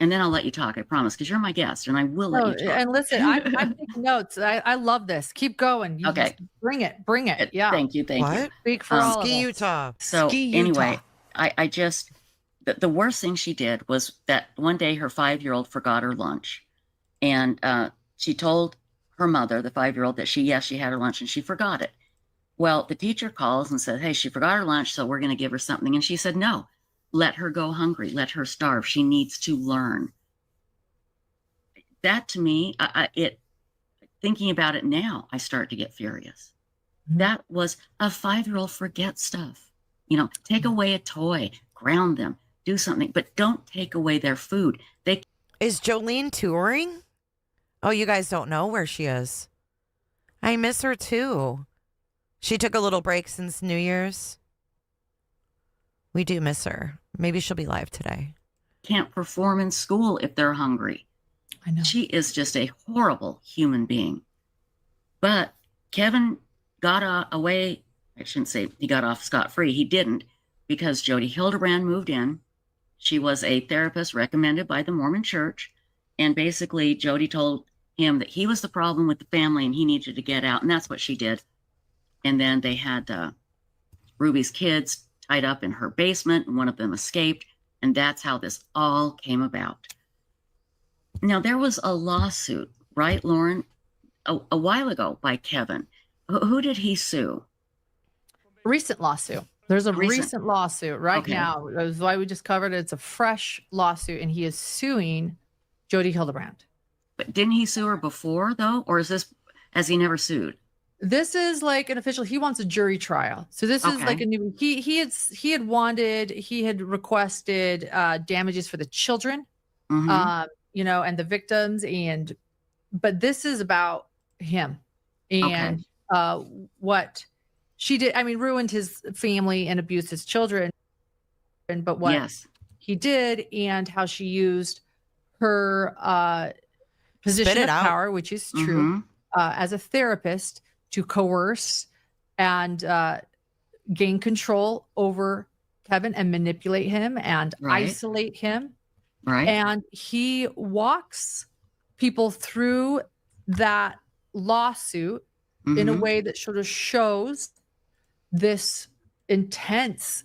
and then I'll let you talk, I promise, because you're my guest, and I will let you talk. And listen, I'm taking notes. I love this. Keep going. You just bring it. Yeah. Thank you. Speak for all of us. Utah. So Ski anyway, Utah. I just, the worst thing she did was that one day her 5-year-old forgot her lunch. And she told her mother, the 5-year-old, that she had her lunch and she forgot it. Well, the teacher calls and said, hey, she forgot her lunch, so we're going to give her something. And she said, no, let her go hungry. Let her starve. She needs to learn. That to me, thinking about it now, I start to get furious. That was a 5-year-old forget stuff. You know, take away a toy, ground them, do something, but don't take away their food. Is Jolene touring? Oh, you guys don't know where she is. I miss her too. She took a little break since New Year's. We do miss her. Maybe she'll be live today. Can't perform in school if they're hungry. I know. She is just a horrible human being. But Kevin got away. I shouldn't say he got off scot-free. He didn't, because Jody Hildebrandt moved in. She was a therapist recommended by the Mormon Church. And basically, Jody told him that he was the problem with the family and he needed to get out. And that's what she did. And then they had Ruby's kids tied up in her basement, and one of them escaped. And that's how this all came about. Now, there was a lawsuit, right, Lauren, a while ago by Kevin. Who did he sue? Recent lawsuit. There's a recent lawsuit right now. That's why we just covered it. It's a fresh lawsuit, and he is suing Jody Hildebrand. But didn't he sue her before, though? Or has he never sued? This is like an official. He wants a jury trial. So this is like a new. He had requested damages for the children, and the victims, but this is about him and what she did. I mean, ruined his family and abused his children, but what he did and how she used her position of power, which is true, as a therapist to coerce and gain control over Kevin and manipulate him and isolate him. Right. And he walks people through that lawsuit in a way that sort of shows this intense,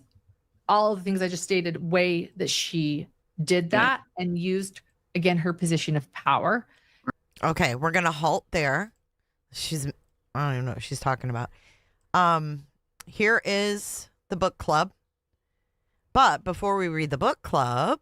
all of the things I just stated, way that she did that and used, again, her position of power. Okay, we're going to halt there. I don't even know what she's talking about. Here is the book club. But before we read the book club,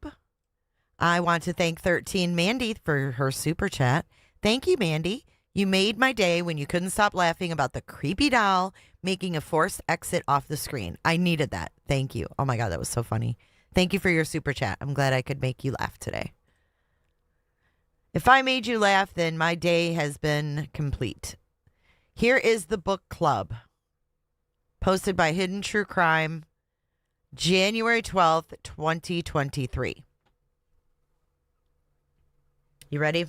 I want to thank 13 Mandy for her super chat. Thank you, Mandy. You made my day when you couldn't stop laughing about the creepy doll making a forced exit off the screen. I needed that. Thank you. Oh my God, that was so funny. Thank you for your super chat. I'm glad I could make you laugh today. If I made you laugh, then my day has been complete. Here is the book club, posted by Hidden True Crime, January 12th, 2023. You ready?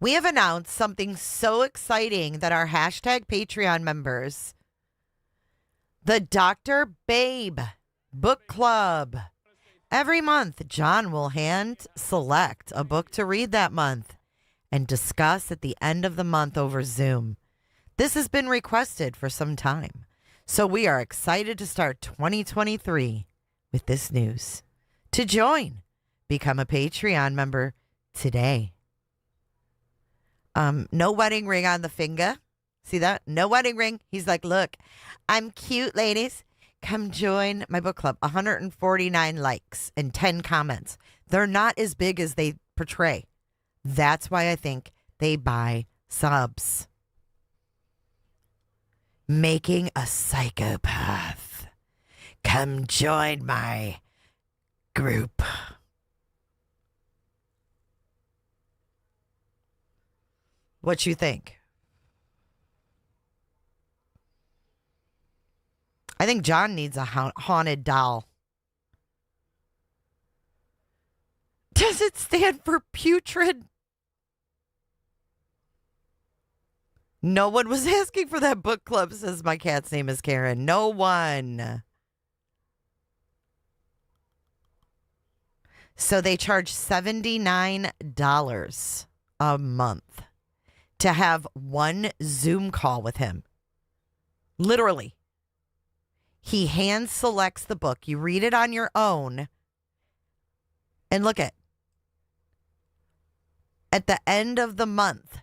We have announced something so exciting that our hashtag Patreon members, the Dr. Babe Book Club. Every month, John will hand select a book to read that month and discuss at the end of the month over Zoom. This has been requested for some time, so we are excited to start 2023 with this news. To join, become a Patreon member today. No wedding ring on the finger. See that? No wedding ring. He's like, look, I'm cute, ladies. Come join my book club. 149 likes and 10 comments. They're not as big as they portray. That's why I think they buy subs. Making a psychopath. Come join my group. What you think? I think John needs a haunted doll. Does it stand for putrid? No one was asking for that book club, says my cat's name is Karen. No one. So they charge $79 a month to have one Zoom call with him. Literally. He hand selects the book. You read it on your own. And look at the end of the month,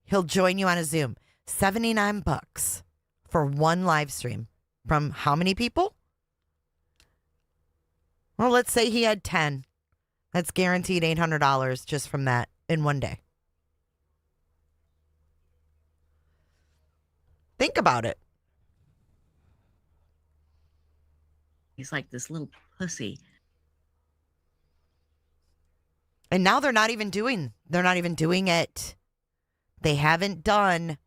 he'll join you on a Zoom. $79 for one live stream. From how many people? Well, let's say he had 10. That's guaranteed $800 just from that in one day. Think about it. He's like this little pussy. And now they're not even doing it. They haven't done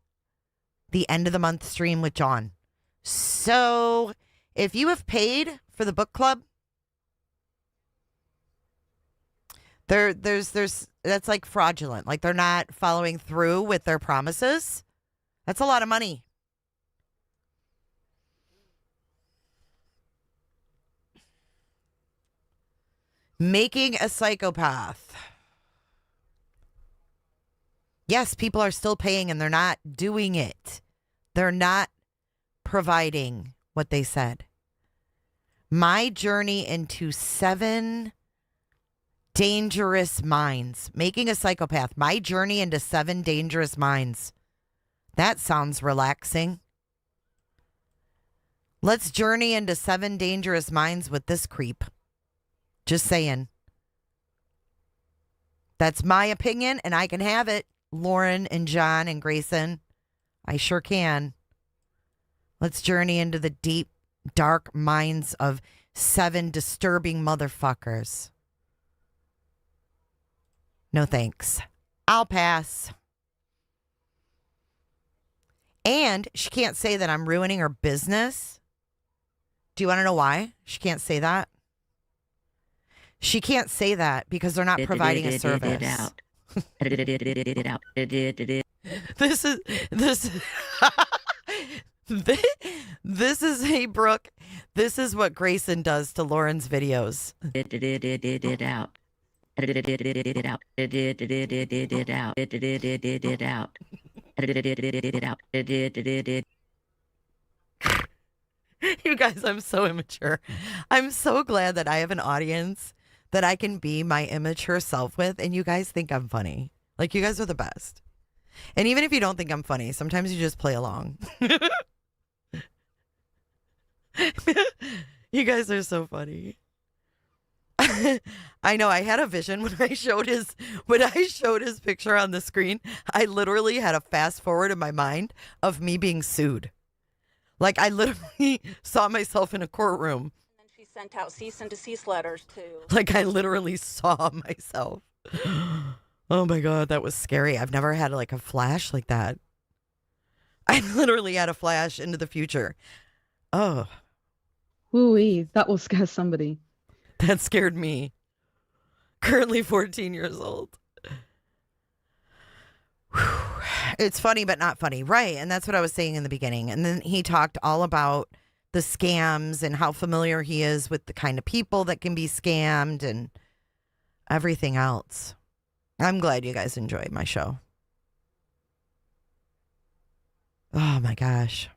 the end of the month stream with John. So if you have paid for the book club, there's that's like fraudulent. Like they're not following through with their promises. That's a lot of money. Making a psychopath. Yes, people are still paying and they're not doing it. They're not providing what they said. My journey into 7 dangerous minds. Making a psychopath. My journey into 7 dangerous minds. That sounds relaxing. Let's journey into 7 dangerous minds with this creep. Just saying. That's my opinion, and I can have it, Lauren and John and Grayson. I sure can. Let's journey into the deep, dark minds of 7 disturbing motherfuckers. No thanks. I'll pass. And she can't say that I'm ruining her business. Do you want to know why she can't say that? She can't say that because they're not providing a service. This is this is hey Brooke. This is what Grayson does to Lauren's videos. You guys, I'm so immature. I'm so glad that I have an audience that I can be my immature self with, and you guys think I'm funny. Like, you guys are the best. And even if you don't think I'm funny, sometimes you just play along. You guys are so funny. I know, I had a vision when I showed his picture on the screen. I literally had a fast forward in my mind of me being sued. Like, I literally saw myself in a courtroom. And then she sent out cease and desist letters to. Like, I literally saw myself. Oh my God, that was scary. I've never had like a flash like that. I literally had a flash into the future. Oh. Ooh-wee, that will scare somebody. That scared me. Currently 14 years old. It's funny, but not funny. Right. And that's what I was saying in the beginning. And then he talked all about the scams and how familiar he is with the kind of people that can be scammed and everything else. I'm glad you guys enjoyed my show. Oh my gosh.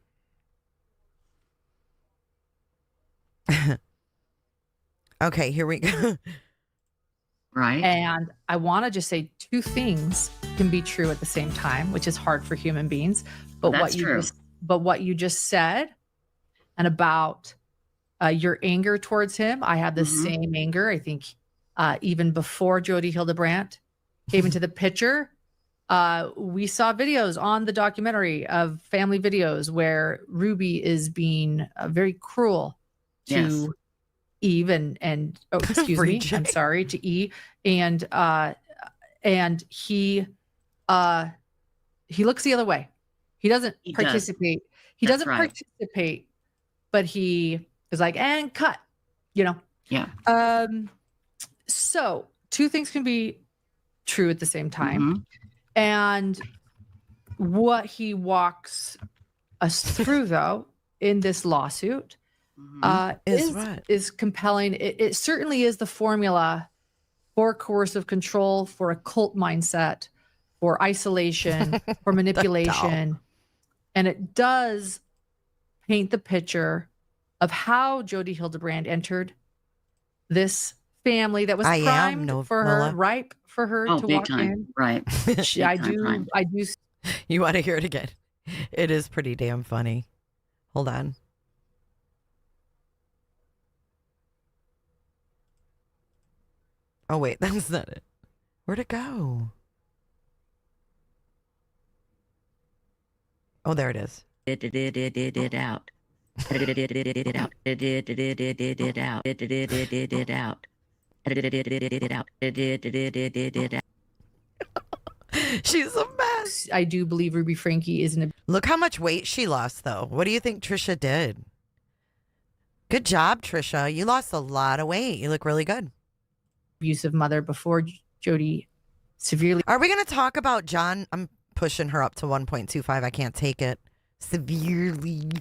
Okay, here we go. Right. And I want to just say 2 things can be true at the same time, which is hard for human beings. But what you just said and about your anger towards him, I had the same anger. I think even before Jody Hildebrandt came into the picture, we saw videos on the documentary of family videos where Ruby is being very cruel to Eve and oh, excuse me, I'm sorry, to E, and he looks the other way. He doesn't participate. He doesn't participate, but he is like, and cut, you know. Yeah. So 2 things can be true at the same time, and what he walks us through, though, in this lawsuit. Is compelling. It certainly is the formula for coercive control, for a cult mindset, for isolation, for manipulation. And it does paint the picture of how Jody Hildebrandt entered this family that was primed for her, ripe for her to big walk time. in. Right. I do. You want to hear it again? It is pretty damn funny. Hold on. Oh, wait, that's not it. Where'd it go? Oh, there it is. Out. She's a mess. I do believe Ruby Franke is an. Look how much weight she lost, though. What do you think Tricia did? Good job, Tricia. You lost a lot of weight. You look really good. Abusive mother before Jody severely. Are we going to talk about John? I'm pushing her up to 1.25. I can't take it. Severely.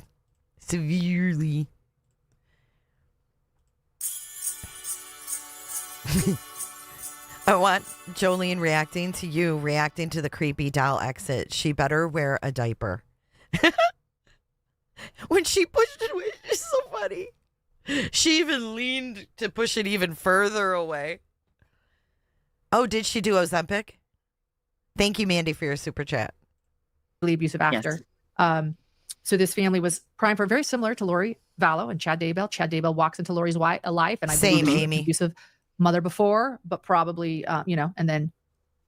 I want Jolene reacting to you, reacting to the creepy doll exit. She better wear a diaper. When she pushed it away, it's so funny. She even leaned to push it even further away. Oh, did she do Ozempic? Thank you, Mandy, for your super chat. Abusive actor. Yes. So this family was primed for very similar to Lori Vallow and Chad Daybell. Chad Daybell walks into Lori's life, and I Same, believe Amy. abusive mother before, but probably, and then,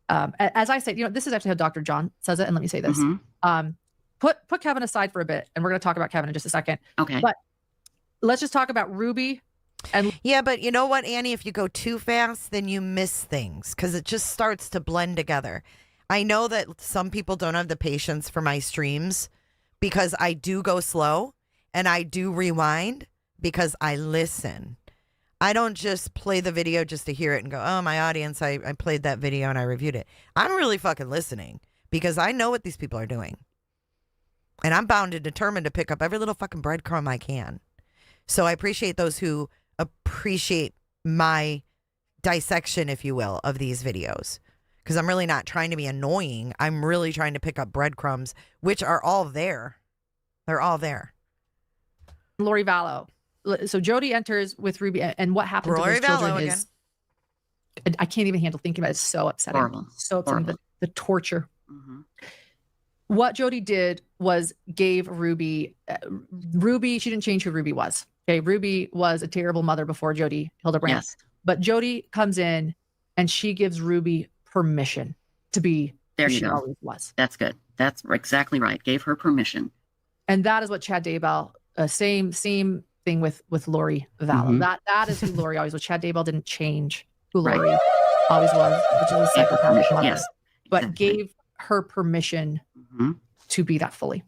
as I said, this is actually how Dr. John says it. And let me say this: put Kevin aside for a bit, and we're going to talk about Kevin in just a second. Okay. But let's just talk about Ruby. And yeah, but you know what, Annie? If you go too fast, then you miss things because it just starts to blend together. I know that some people don't have the patience for my streams because I do go slow and I do rewind because I listen. I don't just play the video just to hear it and go, oh, my audience, I played that video and I reviewed it. I'm really fucking listening because I know what these people are doing. And I'm bound and determined to pick up every little fucking breadcrumb I can. So I appreciate those who appreciate my dissection, if you will, of these videos. Because I'm really not trying to be annoying. I'm really trying to pick up breadcrumbs, which are all there. They're all there. Lori Vallow. So Jody enters with Ruby, and what happens to Lori those children Vallow is, I can't even handle thinking about it. It's so upsetting. Horrible. So upsetting. The torture. Mm-hmm. What Jody did was gave Ruby, she didn't change who Ruby was. Okay, Ruby was a terrible mother before Jody Hildebrandt. Yes. But Jody comes in and she gives Ruby permission to be There who you she go. always was. That's good. That's exactly right. Gave her permission. And that is what Chad Daybell, same thing with Lori Vallow. Mhm. That is who Lori always was. Chad Daybell didn't change who Lori always was, which is a psychopathic mother. Yes. But Exactly. gave her permission Mhm. to be that fully.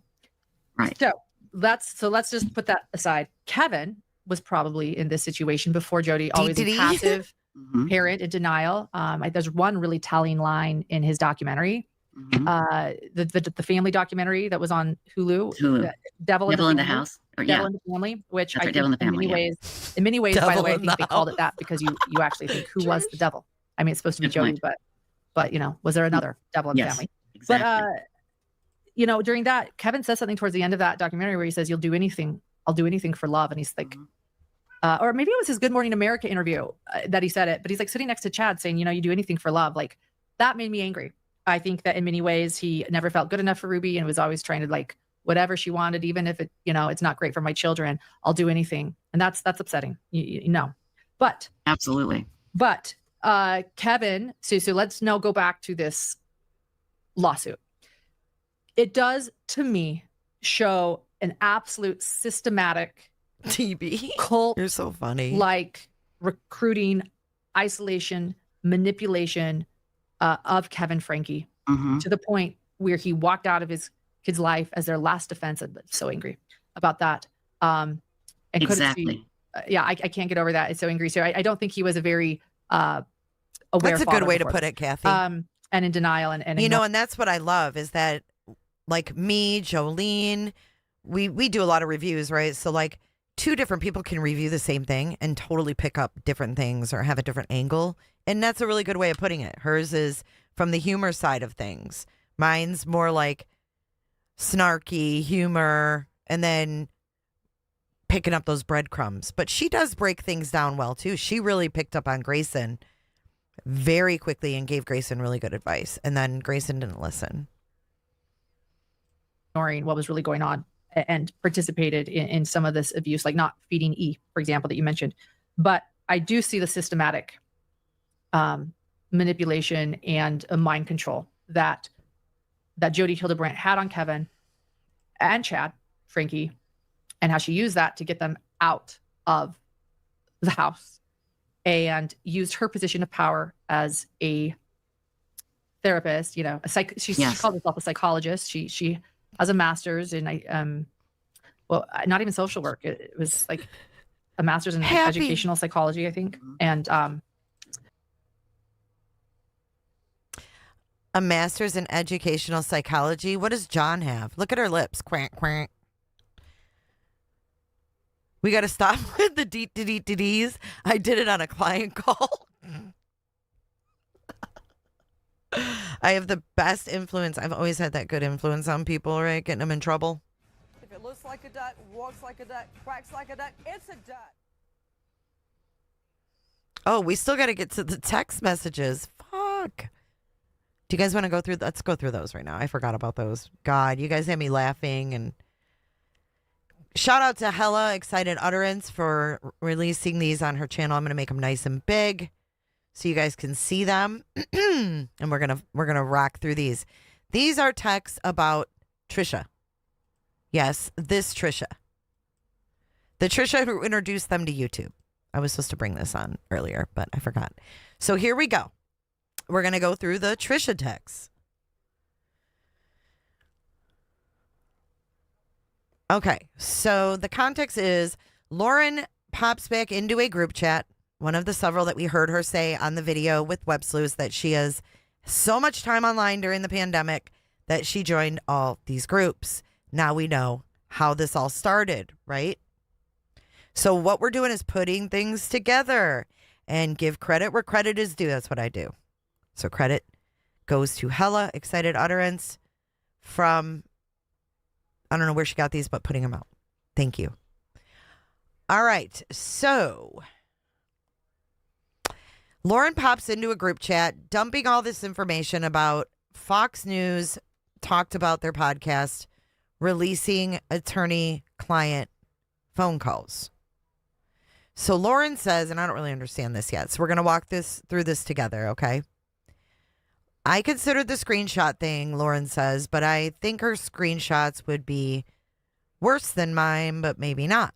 Right. So let's just put that aside. Kevin was probably in this situation before Jody, always a Dee-dee-dee. passive Mhm. parent in denial. There's one really telling line in his documentary, the family documentary that was on Hulu, Devil in the House. Or, Devil yeah. in the Family, which That's I right, Devil think in the Family, in many ways, by the Devil way, I in think the they called it House. that because you actually think who was the devil. I mean, it's supposed to be Good Jody, point. but was there another devil in the Yes. family? Exactly. But during that, Kevin says something towards the end of that documentary where he says, "You'll do anything. I'll do anything for love." And he's like, or maybe it was his Good Morning America interview that he said it, but he's like sitting next to Chad saying, you do anything for love. Like that made me angry. I think that in many ways he never felt good enough for Ruby and was always trying to like whatever she wanted, even if it, it's not great for my children, I'll do anything. And that's upsetting, but Absolutely. But Kevin, so let's now go back to this lawsuit. It does, to me, show an absolute systematic TB cult. You're so funny. Like recruiting, isolation, manipulation of Kevin Franke to the point where he walked out of his kid's life as their last defense. I'm so angry about that. And Exactly. I can't get over that. It's so angry. So I don't think he was a very aware. That's a good father way to before put this. it, Kathy. And in denial and and that's what I love is that like me, Jolene, we do a lot of reviews, right? So like two different people can review the same thing and totally pick up different things or have a different angle. And that's a really good way of putting it. Hers is from the humor side of things. Mine's more like snarky humor and then picking up those breadcrumbs. But she does break things down well too. She really picked up on Grayson very quickly and gave Grayson really good advice. And then Grayson didn't listen. Ignoring what was really going on and participated in some of this abuse, like not feeding E, for example, that you mentioned. But I do see the systematic manipulation and mind control that Jody Hildebrandt had on Kevin and Chad Franke, and how she used that to get them out of the house and used her position of power as a therapist, she called herself a psychologist. She has a master's in not even social work. It was like a master's in educational psychology, I think. And a master's in educational psychology. What does John have? Look at her lips. Quack, quack. We got to stop with the deet-deet-deet-deets. I did it on a client call. I have the best influence. I've always had that good influence on people, right? Getting them in trouble. If it looks like a duck, walks like a duck, quacks like a duck, it's a duck. Oh, we still got to get to the text messages. Fuck. Do you guys want to go through? Let's go through those right now. I forgot about those. God, you guys had me laughing. And shout out to Hella Excited Utterance for releasing these on her channel. I'm going to make them nice and big so you guys can see them. And we're gonna rock through these. These are texts about Tricia. Yes, this Tricia. The Tricia who introduced them to YouTube. I was supposed to bring this on earlier, but I forgot. So here we go. We're going to go through the Tricia texts. Okay, so the context is Lauren pops back into a group chat, one of the several that we heard her say on the video with Websleuths, that she has so much time online during the pandemic that she joined all these groups. Now we know how this all started, right? So what we're doing is putting things together and give credit where credit is due. That's what I do. So credit goes to Hella Excited Utterance from, I don't know where she got these, but putting them out. Thank you. All right. So Lauren pops into a group chat, dumping all this information about Fox News talked about their podcast releasing attorney-client phone calls. So Lauren says, and I don't really understand this yet, so we're going to walk through this together, okay? I considered the screenshot thing, Lauren says, but I think her screenshots would be worse than mine, but maybe not.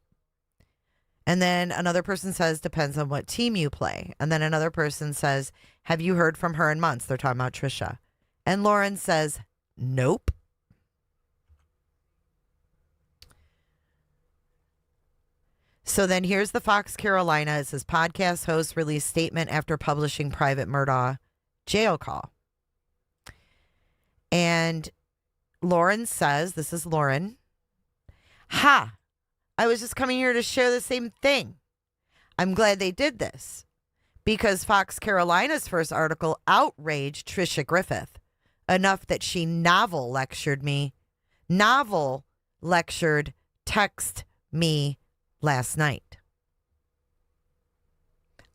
And then another person says, depends on what team you play. And then another person says, have you heard from her in months? They're talking about Tricia. And Lauren says, nope. So then here's the Fox Carolina. It says podcast host released statement after publishing private Murdaugh jail call. And Lauren says, this is Lauren. Ha! I was just coming here to share the same thing. I'm glad they did this because Fox Carolina's first article outraged Tricia Griffith enough that she novel lectured text me last night.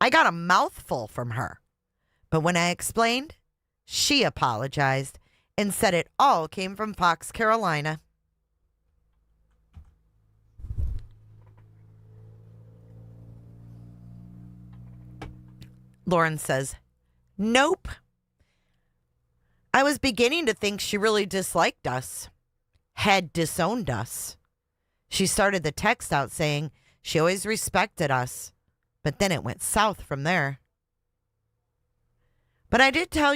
I got a mouthful from her, but when I explained, she apologized and said it all came from Fox Carolina. Lauren says, nope. I was beginning to think she really disliked us, had disowned us. She started the text out saying she always respected us, but then it went south from there. But I did tell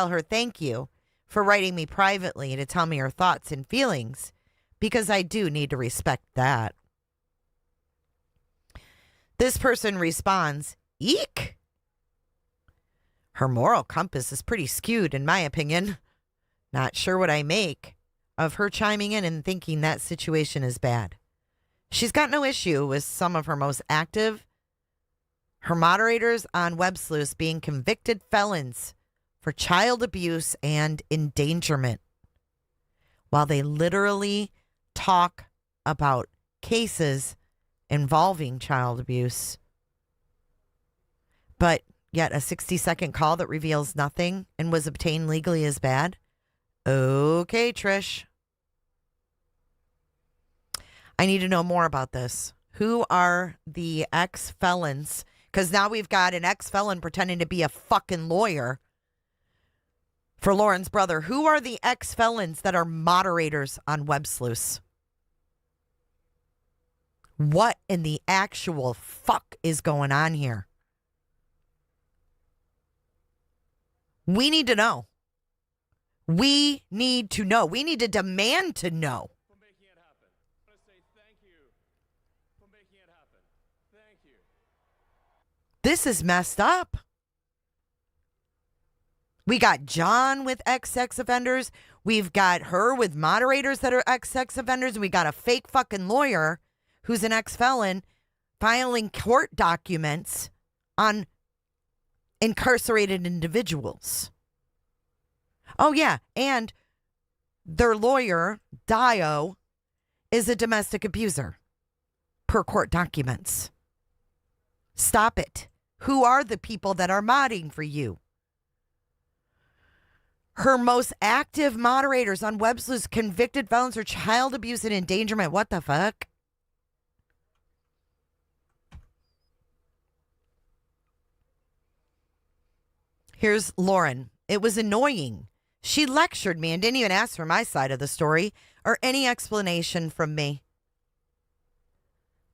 her thank you for writing me privately to tell me her thoughts and feelings, because I do need to respect that. This person responds, eek. Her moral compass is pretty skewed, in my opinion. Not sure what I make of her chiming in and thinking that situation is bad. She's got no issue with some of her most active, her moderators on Websleuths being convicted felons for child abuse and endangerment, while they literally talk about cases involving child abuse. But yet a 60-second call that reveals nothing and was obtained legally is bad? Okay, Trish. I need to know more about this. Who are the ex-felons? Because now we've got an ex-felon pretending to be a fucking lawyer for Lauren's brother. Who are the ex-felons that are moderators on Websleuths? What in the actual fuck is going on here? We need to know. We need to know. We need to demand to know. This is messed up. We got John with ex-sex offenders. We've got her with moderators that are ex-sex offenders. We got a fake fucking lawyer who's an ex-felon filing court documents on incarcerated individuals. Oh, yeah. And their lawyer, Dio, is a domestic abuser per court documents. Stop it. Who are the people that are modding for you? Her most active moderators on Websleuths, convicted felons for child abuse and endangerment. What the fuck? Here's Lauren. It was annoying. She lectured me and didn't even ask for my side of the story or any explanation from me.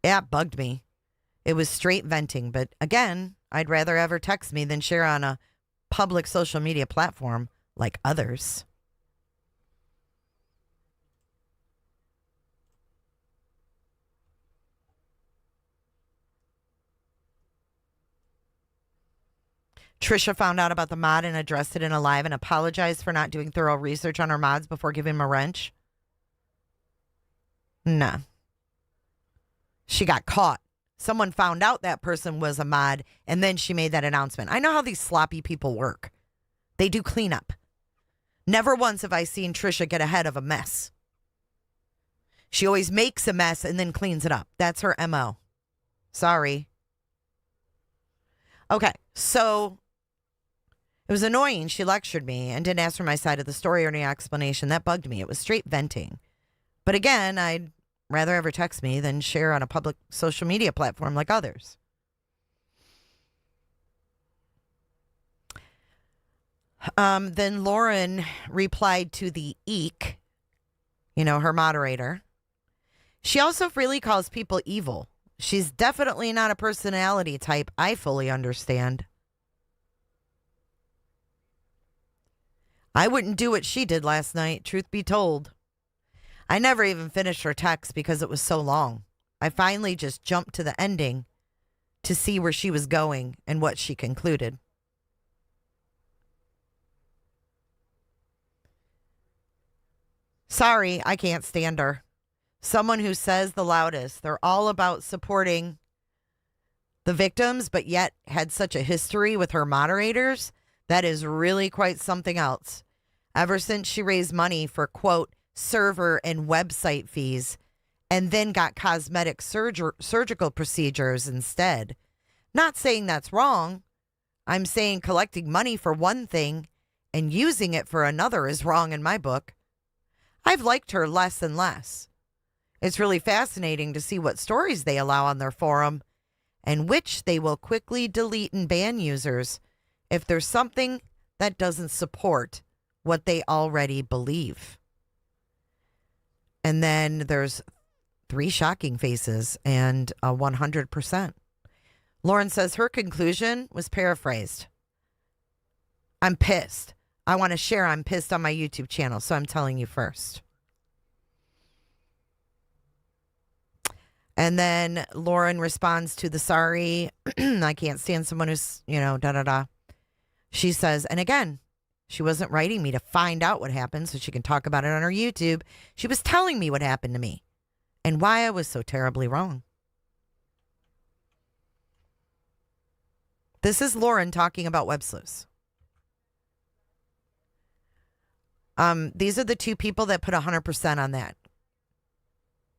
Yeah, it bugged me. It was straight venting, but again, I'd rather have her text me than share on a public social media platform like others. Tricia found out about the mod and addressed it in a live and apologized for not doing thorough research on her mods before giving him a wrench. Nah. She got caught. Someone found out that person was a mod, and then she made that announcement. I know how these sloppy people work. They do cleanup. Never once have I seen Tricia get ahead of a mess. She always makes a mess and then cleans it up. That's her MO. Sorry. Okay, so it was annoying. She lectured me and didn't ask for my side of the story or any explanation. That bugged me. It was straight venting. But again, I'd rather have her text me than share on a public social media platform like others. Then Lauren replied to the eek, her moderator. She also freely calls people evil. She's definitely not a personality type I fully understand. I wouldn't do what she did last night, truth be told. I never even finished her text because it was so long. I finally just jumped to the ending to see where she was going and what she concluded. Sorry, I can't stand her. Someone who says the loudest. They're all about supporting the victims, but yet had such a history with her moderators. That is really quite something else. Ever since she raised money for, quote, server and website fees, and then got cosmetic surgical procedures instead. Not saying that's wrong. I'm saying collecting money for one thing and using it for another is wrong in my book. I've liked her less and less. It's really fascinating to see what stories they allow on their forum and which they will quickly delete and ban users if there's something that doesn't support what they already believe. And then there's 3 shocking faces and a 100%. Lauren says her conclusion was paraphrased. I'm pissed. I want to share I'm pissed on my YouTube channel, so I'm telling you first. And then Lauren responds to the sorry, I can't stand someone who's, da-da-da. She says, and again, she wasn't writing me to find out what happened so she can talk about it on her YouTube. She was telling me what happened to me and why I was so terribly wrong. This is Lauren talking about Websleuths. These are the 2 people that put 100% on that.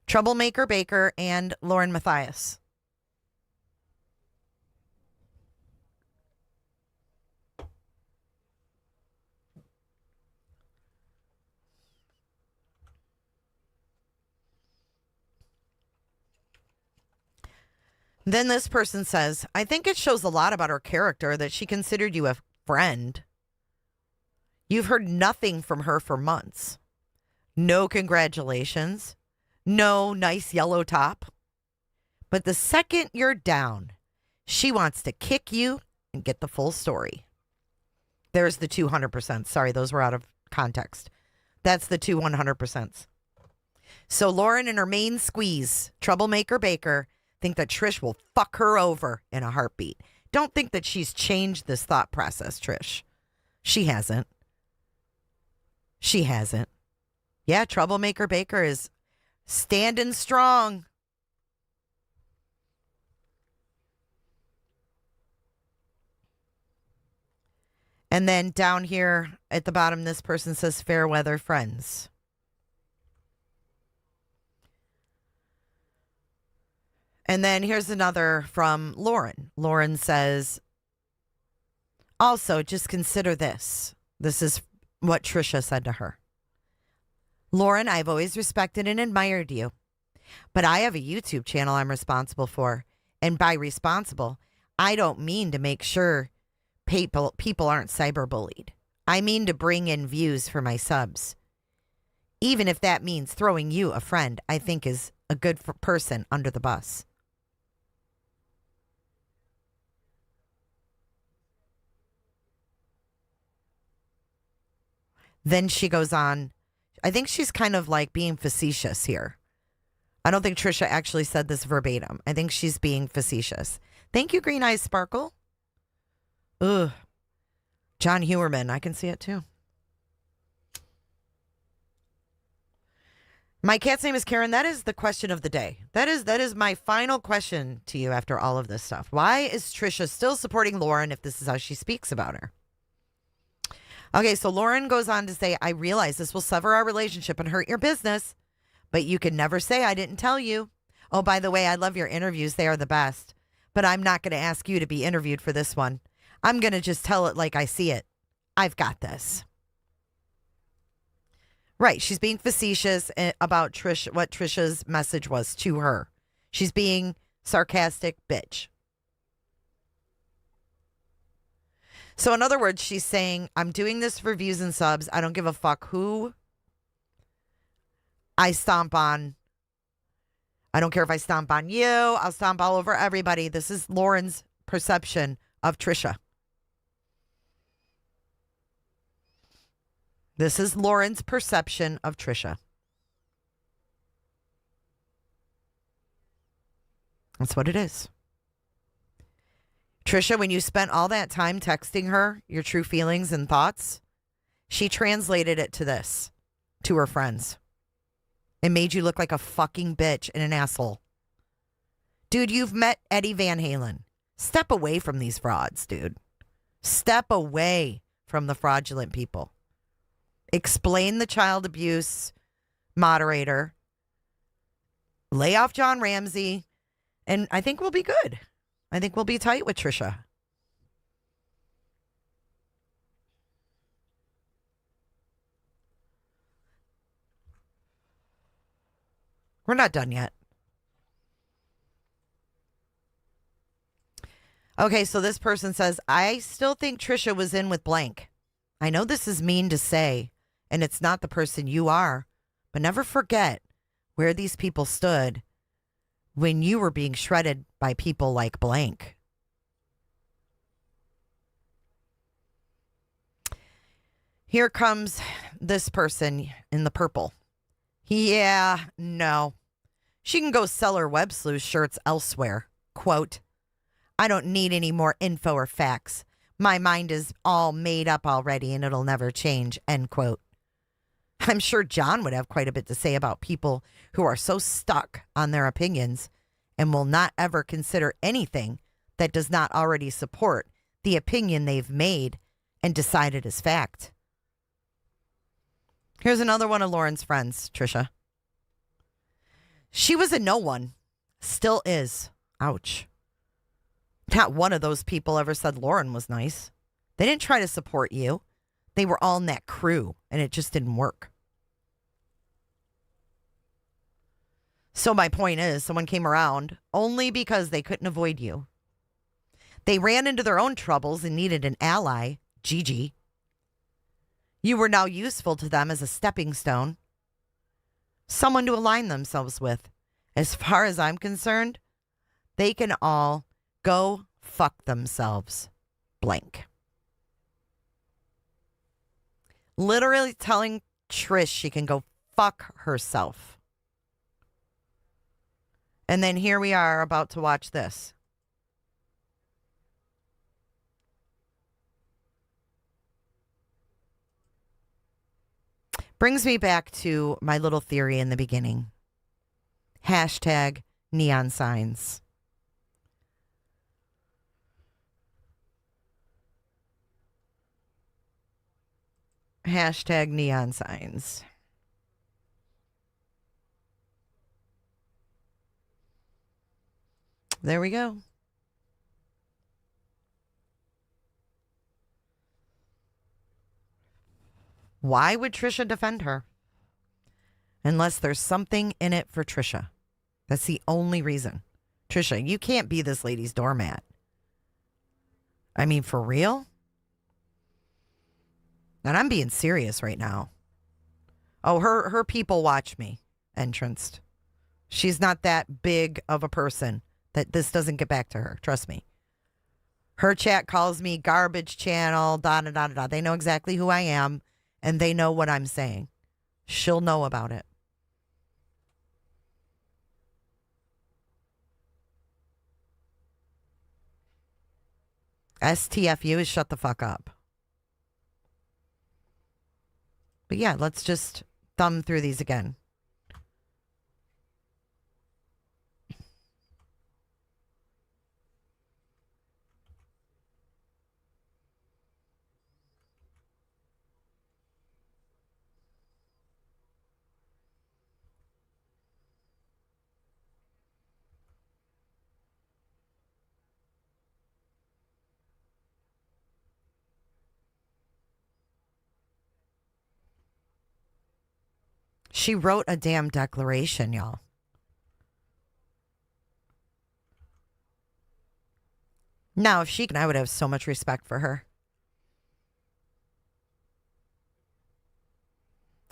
Troublemaker Baker and Lauren Matthias. Then this person says, I think it shows a lot about her character that she considered you a friend. You've heard nothing from her for months. No congratulations. No nice yellow top. But the second you're down, she wants to kick you and get the full story. There's the 200%. Sorry, those were out of context. That's the 100%. So Lauren and her main squeeze, Troublemaker Baker, think that Trish will fuck her over in a heartbeat. Don't think that she's changed this thought process, Trish. She hasn't. She hasn't. Yeah, Troublemaker Baker is standing strong. And then down here at the bottom, this person says fair weather friends. And then here's another from Lauren. Lauren says, also, just consider this. This is what Tricia said to her. Lauren, I've always respected and admired you, but I have a YouTube channel I'm responsible for. And by responsible, I don't mean to make sure people aren't cyberbullied. I mean to bring in views for my subs. Even if that means throwing you, a friend I think is a good person, under the bus. Then she goes on. I think she's kind of like being facetious here. I don't think Tricia actually said this verbatim. I think she's being facetious. Thank you, Green Eyes Sparkle. Ugh. John Hewerman, I can see it too. My cat's name is Karen. That is the question of the day. That is my final question to you after all of this stuff. Why is Tricia still supporting Lauren if this is how she speaks about her? Okay, so Lauren goes on to say, I realize this will sever our relationship and hurt your business, but you can never say I didn't tell you. Oh, by the way, I love your interviews. They are the best. But I'm not going to ask you to be interviewed for this one. I'm going to just tell it like I see it. I've got this. Right. She's being facetious about what Tricia's message was to her. She's being sarcastic bitch. So in other words, she's saying, I'm doing this for views and subs. I don't give a fuck who I stomp on. I don't care if I stomp on you. I'll stomp all over everybody. This is Lauren's perception of Tricia. This is Lauren's perception of Tricia. That's what it is. Tricia, when you spent all that time texting her your true feelings and thoughts, she translated it to this, to her friends. It made you look like a fucking bitch and an asshole. Dude, you've met Eddie Van Halen. Step away from these frauds, dude. Step away from the fraudulent people. Explain the child abuse moderator. Lay off John Ramsey. And I think we'll be good. I think we'll be tight with Tricia. We're not done yet. Okay, so this person says, I still think Tricia was in with blank. I know this is mean to say, and it's not the person you are, but never forget where these people stood when you were being shredded by people like blank. Here comes this person in the purple. Yeah, no. She can go sell her Websleuths shirts elsewhere. Quote, I don't need any more info or facts. My mind is all made up already and it'll never change. End quote. I'm sure John would have quite a bit to say about people who are so stuck on their opinions and will not ever consider anything that does not already support the opinion they've made and decided as fact. Here's another one of Lauren's friends, Tricia. She was a no one. Still is. Ouch. Not one of those people ever said Lauren was nice. They didn't try to support you. They were all in that crew, and it just didn't work. So my point is, someone came around only because they couldn't avoid you. They ran into their own troubles and needed an ally, Gigi. You were now useful to them as a stepping stone. Someone to align themselves with. As far as I'm concerned, they can all go fuck themselves. Blank. Literally telling Trish she can go fuck herself. And then here we are about to watch this. Brings me back to my little theory in the beginning. Hashtag neon signs. Hashtag neon signs. There we go. Why would Tricia defend her? Unless there's something in it for Tricia. That's the only reason. Tricia, you can't be this lady's doormat. I mean, for real? And I'm being serious right now. Oh, her people watch me. Entranced. She's not that big of a person that this doesn't get back to her. Trust me. Her chat calls me garbage channel, da da da da. They know exactly who I am, and they know what I'm saying. She'll know about it. STFU is shut the fuck up. But yeah, let's just thumb through these again. She wrote a damn declaration, y'all. Now, if she can, I would have so much respect for her.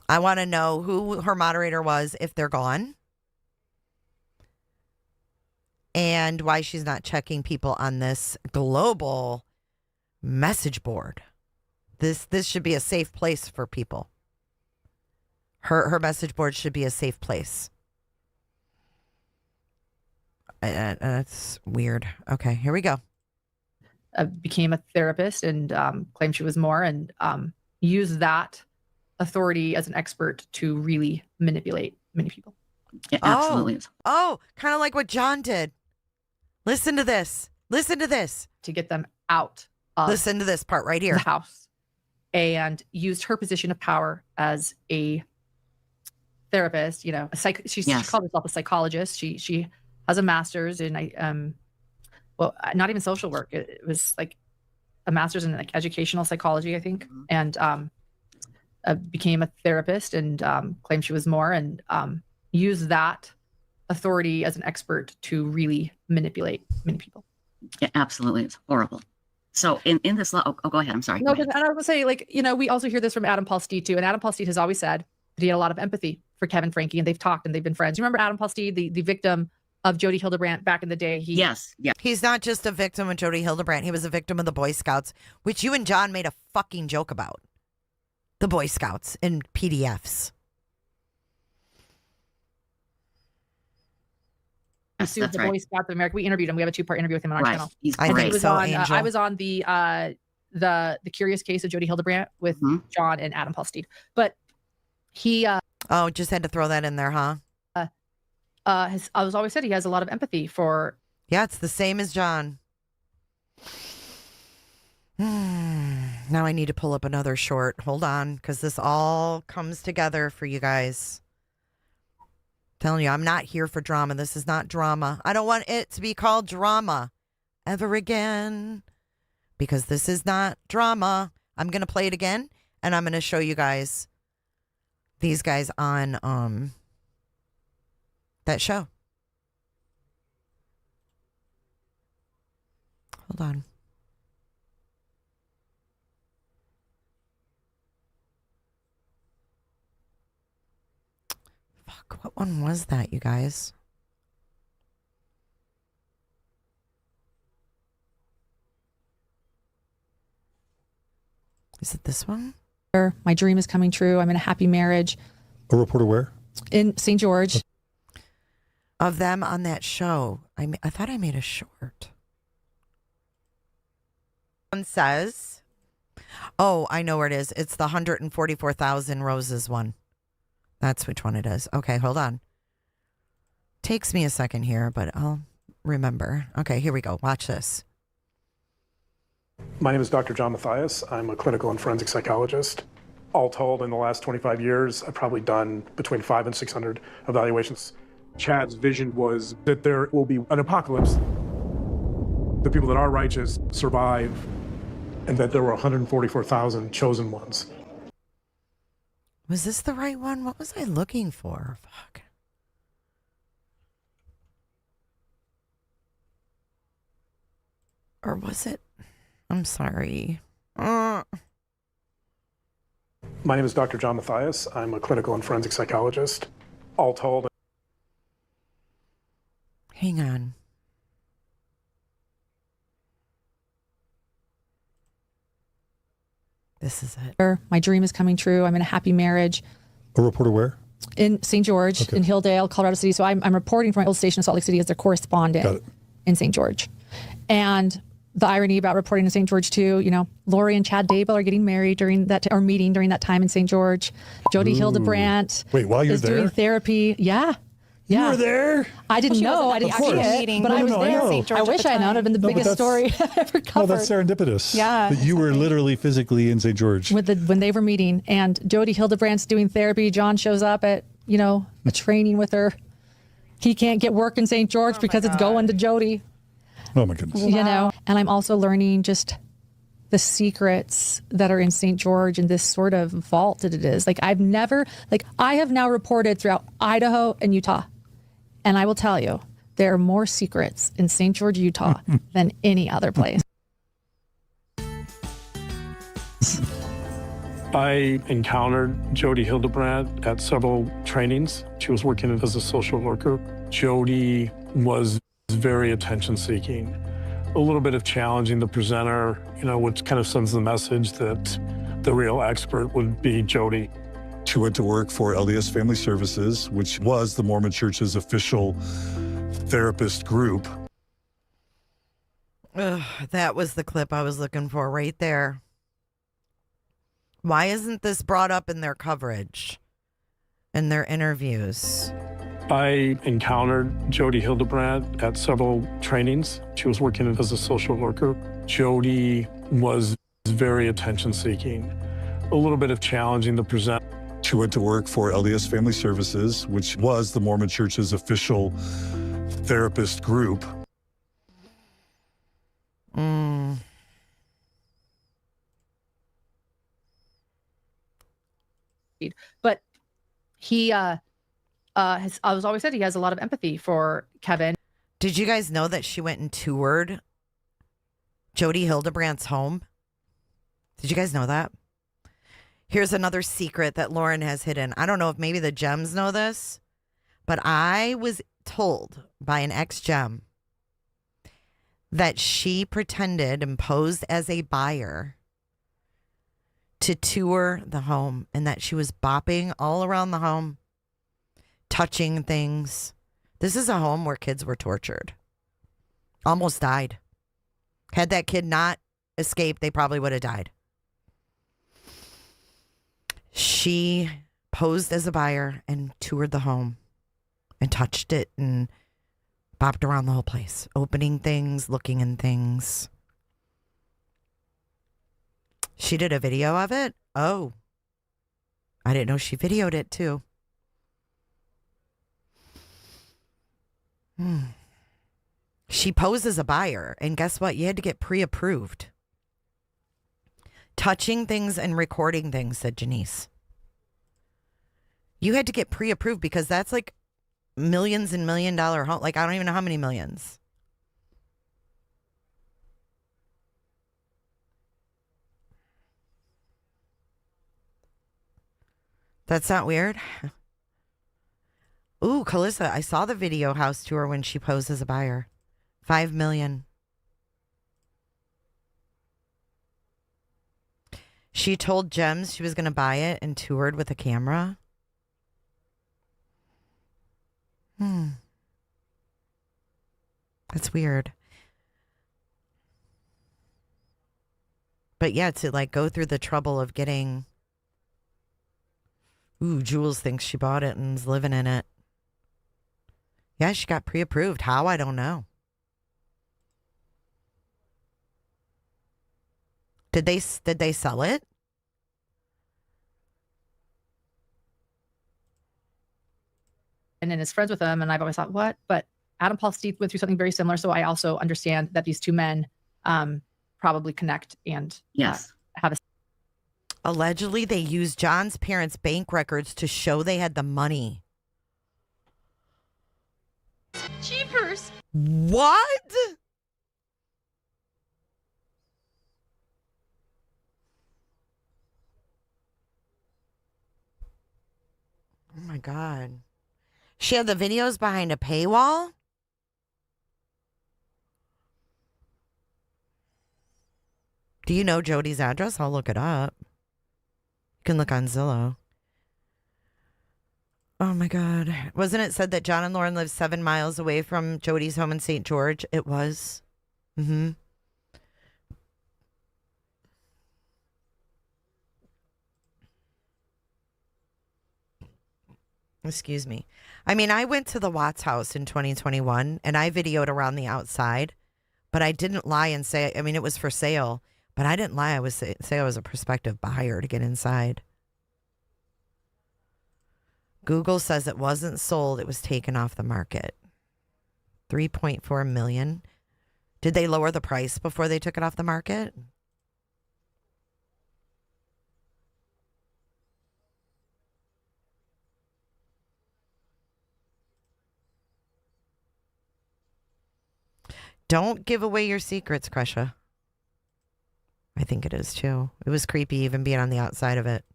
I want to know who her moderator was if they're gone. And why she's not checking people on this global message board. This should be a safe place for people. Her message board should be a safe place. That's weird. Okay, here we go. Became a therapist and claimed she was more and used that authority as an expert to really manipulate many people. Yeah, absolutely. Oh, kind of like what John did. Listen to this. Listen to this. To get them out of Listen to this part right here. the house. And used her position of power as a therapist, you know, she called herself a psychologist. She has a master's in not even social work. It was like a master's in like educational psychology, I think, and became a therapist and claimed she was more and used that authority as an expert to really manipulate many people. Yeah, absolutely. It's horrible. So in this law, go ahead. I'm sorry. No, and I was gonna say, like, you know, we also hear this from Adam Paul Steed too, and Adam Paul Steed has always said that he had a lot of empathy for Kevin Frankie, and they've talked and they've been friends. You remember Adam Paul Steed, the victim of Jody Hildebrandt back in the day? Yes. He's not just a victim of Jody Hildebrandt. He was a victim of the Boy Scouts, which you and John made a fucking joke about. The Boy Scouts in PDFs. He sued the Boy Scouts of America. We interviewed him. We have a 2-part interview with him on our channel. He's I great. think so, Angel. I was on the Curious Case of Jody Hildebrandt with John and Adam Paul Steed. But he just had to throw that in there, huh? I was always said he has a lot of empathy for. Yeah, it's the same as John. Now I need to pull up another short. Hold on, because this all comes together for you guys. Telling you, I'm not here for drama. This is not drama. I don't want it to be called drama ever again, because this is not drama. I'm going to play it again, and I'm going to show you guys these guys on that show. Hold on. Fuck, what one was that, you guys? Is it this one? My dream is coming true. I'm in a happy marriage. A reporter where? In St. George. Of them on that show. I thought I made a short. One says, oh, I know where it is. It's the 144,000 roses one. That's which one it is. Okay, hold on. Takes me a second here, but I'll remember. Okay, here we go. Watch this. My name is Dr. John Mathias. I'm a clinical and forensic psychologist. All told, in the last 25 years, I've probably done between 500 and 600 evaluations. Chad's vision was that there will be an apocalypse. The people that are righteous survive, and that there were 144,000 chosen ones. Was this the right one? What was I looking for? Fuck. Or was it? I'm sorry. My name is Dr. John Mathias. I'm a clinical and forensic psychologist. All told. Hang on. This is it. My dream is coming true. I'm in a happy marriage. A reporter where? In St. George, in Hilldale, Colorado City. So I'm reporting from my old station in Salt Lake City as their correspondent in St. George. And the irony about reporting to St. George too, you know, Lori and Chad Daybell are getting married during that, or meeting during that time in St. George. Jody Hildebrandt is doing therapy. Yeah. You were there? I didn't know. I didn't see it, but I was there. I wish I had known. It'd been the biggest story ever covered. No, that's serendipitous. Yeah. That you were literally physically in St. George. When they were meeting, and Jody Hildebrandt's doing therapy. John shows up at, you know, a training with her. He can't get work in St. George because it's going to Jody. Oh my goodness. You know, and I'm also learning just the secrets that are in St. George and this sort of vault that it is. Like I have now reported throughout Idaho and Utah. And I will tell you, there are more secrets in St. George, Utah than any other place. I encountered Jody Hildebrandt at several trainings. She was working as a social worker. Jody was very attention-seeking, a little bit of challenging the presenter, you know, which kind of sends the message that the real expert would be Jody. She went to work for LDS Family Services, which was the Mormon Church's official therapist group. Ugh, that was the clip I was looking for right there. Why isn't this brought up in their coverage, in their interviews? I encountered Jody Hildebrandt at several trainings. She was working as a social worker. Jody was very attention-seeking, a little bit of challenging the presenter. She went to work for LDS Family Services, which was the Mormon Church's official therapist group. But he I was always said he has a lot of empathy for Kevin. Did you guys know that she went and toured Jody Hildebrandt's home? Did you guys know that? Here's another secret that Lauren has hidden. I don't know if maybe the Gems know this, but I was told by an ex-Gem that she pretended and posed as a buyer to tour the home, and that she was bopping all around the home, touching things. This is a home where kids were tortured. Almost died. Had that kid not escaped, they probably would have died. She posed as a buyer and toured the home and touched it and bopped around the whole place, opening things, looking in things. She did a video of it? Oh. I didn't know she videoed it too. She posed as a buyer, and guess what? You had to get pre-approved. Touching things and recording things, said Janice. You had to get pre-approved because that's like millions and $1 million home. Like, I don't even know how many millions. That's not weird. Ooh, Calissa, I saw the video house tour when she posed as a buyer. $5 million. She told Gems she was going to buy it and toured with a camera. That's weird. But yeah, to like go through the trouble of getting... Ooh, Jules thinks she bought it and is living in it. Yeah, she got pre-approved. How? I don't know. Did they sell it? Kevin and is friends with him. And I've always thought, what? But Adam Paul Steve went through something very similar. So I also understand that these two men probably connect and Yes. have a. Allegedly, they used John's parents' bank records to show they had the money. Jeepers. What? Oh my God. She had the videos behind a paywall? Do you know Jody's address? I'll look it up. You can look on Zillow. Oh my God. Wasn't it said that John and Lauren lived 7 miles away from Jody's home in St. George? It was. Mm-hmm. Excuse me. I mean, I went to the Watts house in 2021 and I videoed around the outside, but I didn't lie and say, I mean, it was for sale, but I didn't lie. I was say I was a prospective buyer to get inside. Google says it wasn't sold. It was taken off the market. 3.4 million. Did they lower the price before they took it off the market? Don't give away your secrets, Kresha. I think it is too. It was creepy even being on the outside of it.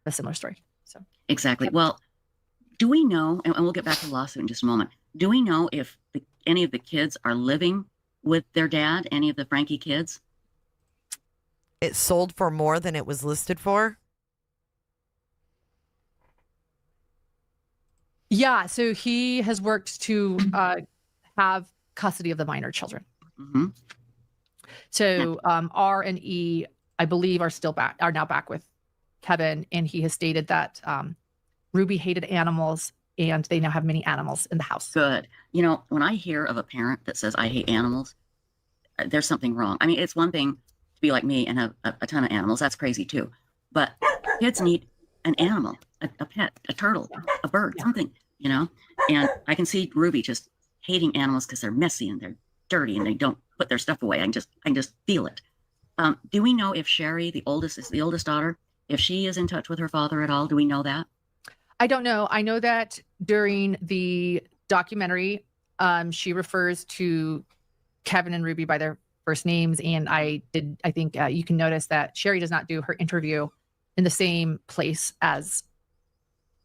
A similar story. So exactly. Well, do we know, and we'll get back to the lawsuit in just a moment, do we know if any of the kids are living with their dad, any of the Frankie kids? It sold for more than it was listed for? Yeah, so he has worked to have custody of the minor children. Mm-hmm. So R and E, I believe, are now back with Kevin, and he has stated that Ruby hated animals, and they now have many animals in the house. Good. You know, when I hear of a parent that says, I hate animals, there's something wrong. I mean, it's one thing to be like me and have a ton of animals. That's crazy too. But kids need an animal, a pet, a turtle, a bird, something, you know? And I can see Ruby just hating animals because they're messy and they're dirty and they don't put their stuff away. I can just feel it. Do we know if Sherry, the oldest daughter, if she is in touch with her father at all? Do we know that? I don't know. I know that during the documentary, she refers to Kevin and Ruby by their first names. And I think you can notice that Sherry does not do her interview in the same place as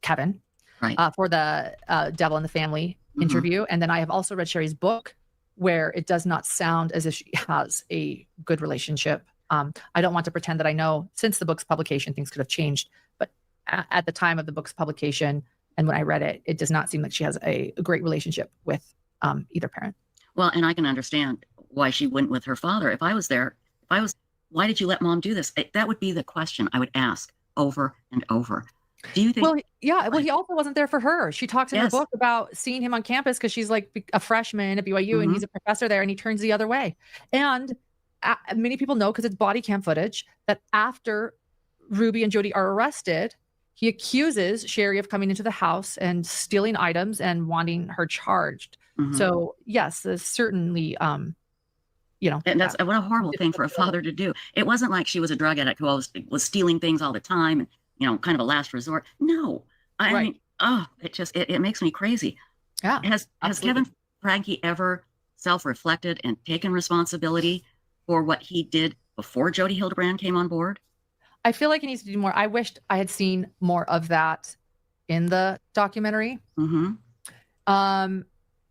Kevin, right? For the Devil in the Family interview. And then I have also read Sherry's book, where it does not sound as if she has a good relationship. I don't want to pretend that I know, since the book's publication, things could have changed. But at the time of the book's publication and when I read it, it does not seem like she has a great relationship with either parent. Well, and I can understand why she went with her father. If I was there, why did you let mom do this? That would be the question I would ask over and over. Do you think? Well, yeah. Well, he also wasn't there for her. She talks in her book about seeing him on campus because she's like a freshman at BYU and he's a professor there, and he turns the other way. And many people know, because it's body cam footage, that after Ruby and Jody are arrested, he accuses Sherry of coming into the house and stealing items and wanting her charged. So yes, there's certainly, and that's what a horrible thing for a father to do. It wasn't like she was a drug addict who was stealing things all the time and, kind of a last resort. No, I mean, it makes me crazy. Yeah. Has Kevin Frankie ever self-reflected and taken responsibility for what he did before Jody Hildebrand came on board? I feel like he needs to do more. I wished I had seen more of that in the documentary.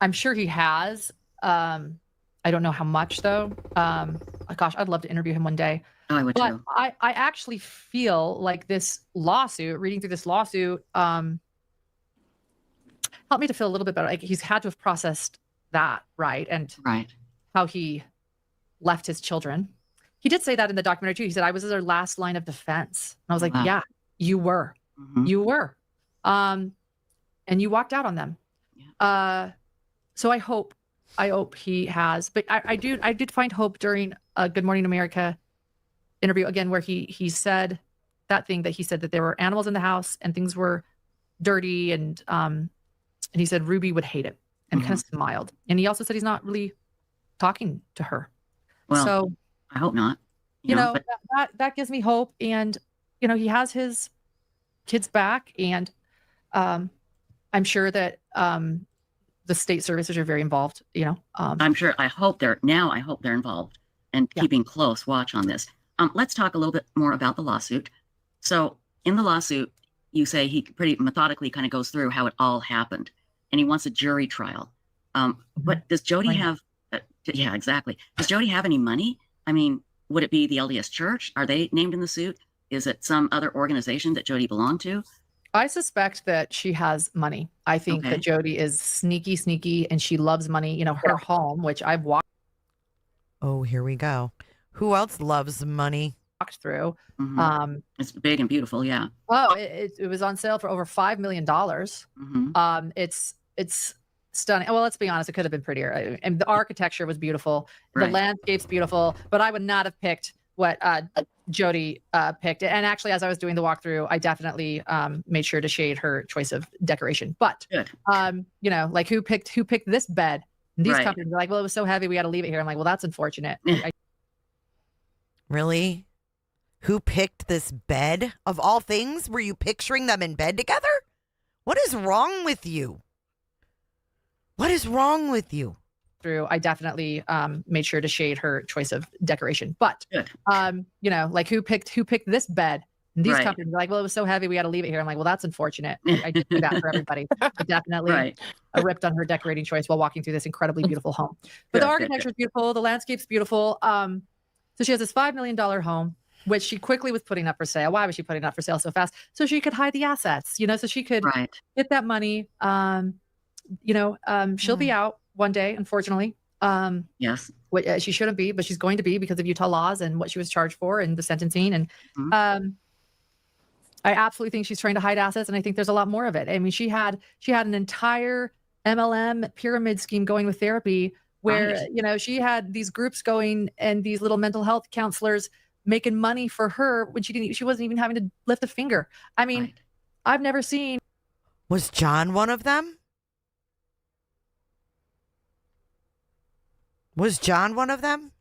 I'm sure he has. I don't know how much though. Gosh, I'd love to interview him one day. Oh, I would but too. I actually feel like this lawsuit, reading through this lawsuit, helped me to feel a little bit better. Like he's had to have processed that, right? And how he left his children. He did say that in the documentary too. He said, I was their last line of defense. And I was like, yeah, you were. You were. And you walked out on them. So I hope he has. But I did find hope during a Good Morning America interview again, where he said that thing that he said that there were animals in the house and things were dirty and he said Ruby would hate it, and kind of smiled. And he also said he's not really talking to her. Well, so I hope not. You know, but that gives me hope. And, you know, he has his kids back. And I'm sure that the state services are very involved, you know. I'm sure, I hope they're involved and keeping close watch on this. Let's talk a little bit more about the lawsuit. So in the lawsuit, you say he pretty methodically kind of goes through how it all happened, and he wants a jury trial. But does Jody have, yeah, exactly. Does Jody have any money? I mean, would it be the LDS Church? Are they named in the suit? Is it some other organization that Jody belonged to? I suspect that she has money. I think that Jody is sneaky, and she loves money. You know, her home, which I've walked. Oh, here we go. Who else loves money? Walked through. It's big and beautiful, yeah. Oh, it was on sale for over $5 million. It's stunning. Well, let's be honest, it could have been prettier. And the architecture was beautiful. The landscape's beautiful, but I would not have picked what Jody picked. And actually, as I was doing the walkthrough, I definitely made sure to shade her choice of decoration. But you know, like who picked this bed? And these companies are like, well, it was so heavy, we got to leave it here. I'm like, well, that's unfortunate. Really? Who picked this bed? Of all things, were you picturing them in bed together? What is wrong with you? What is wrong with you? Through, I definitely made sure to shade her choice of decoration. But you know, like who picked this bed? And these companies are like, well, it was so heavy, we got to leave it here. I'm like, well, that's unfortunate. I did do that for everybody. I definitely ripped on her decorating choice while walking through this incredibly beautiful home. But the architecture is beautiful, the landscape's beautiful. So she has this $5 million home, which she quickly was putting up for sale. Why was she putting it up for sale so fast? So she could hide the assets, you know, so she could get that money. You know, she'll be out one day, unfortunately. Yes. She shouldn't be, but she's going to be because of Utah laws and what she was charged for and the sentencing. And I absolutely think she's trying to hide assets, and I think there's a lot more of it. I mean, she had an entire MLM pyramid scheme going with therapy where, you know, she had these groups going and these little mental health counselors making money for her when she wasn't even having to lift a finger. I mean, I've never seen. Was John one of them? Was John one of them?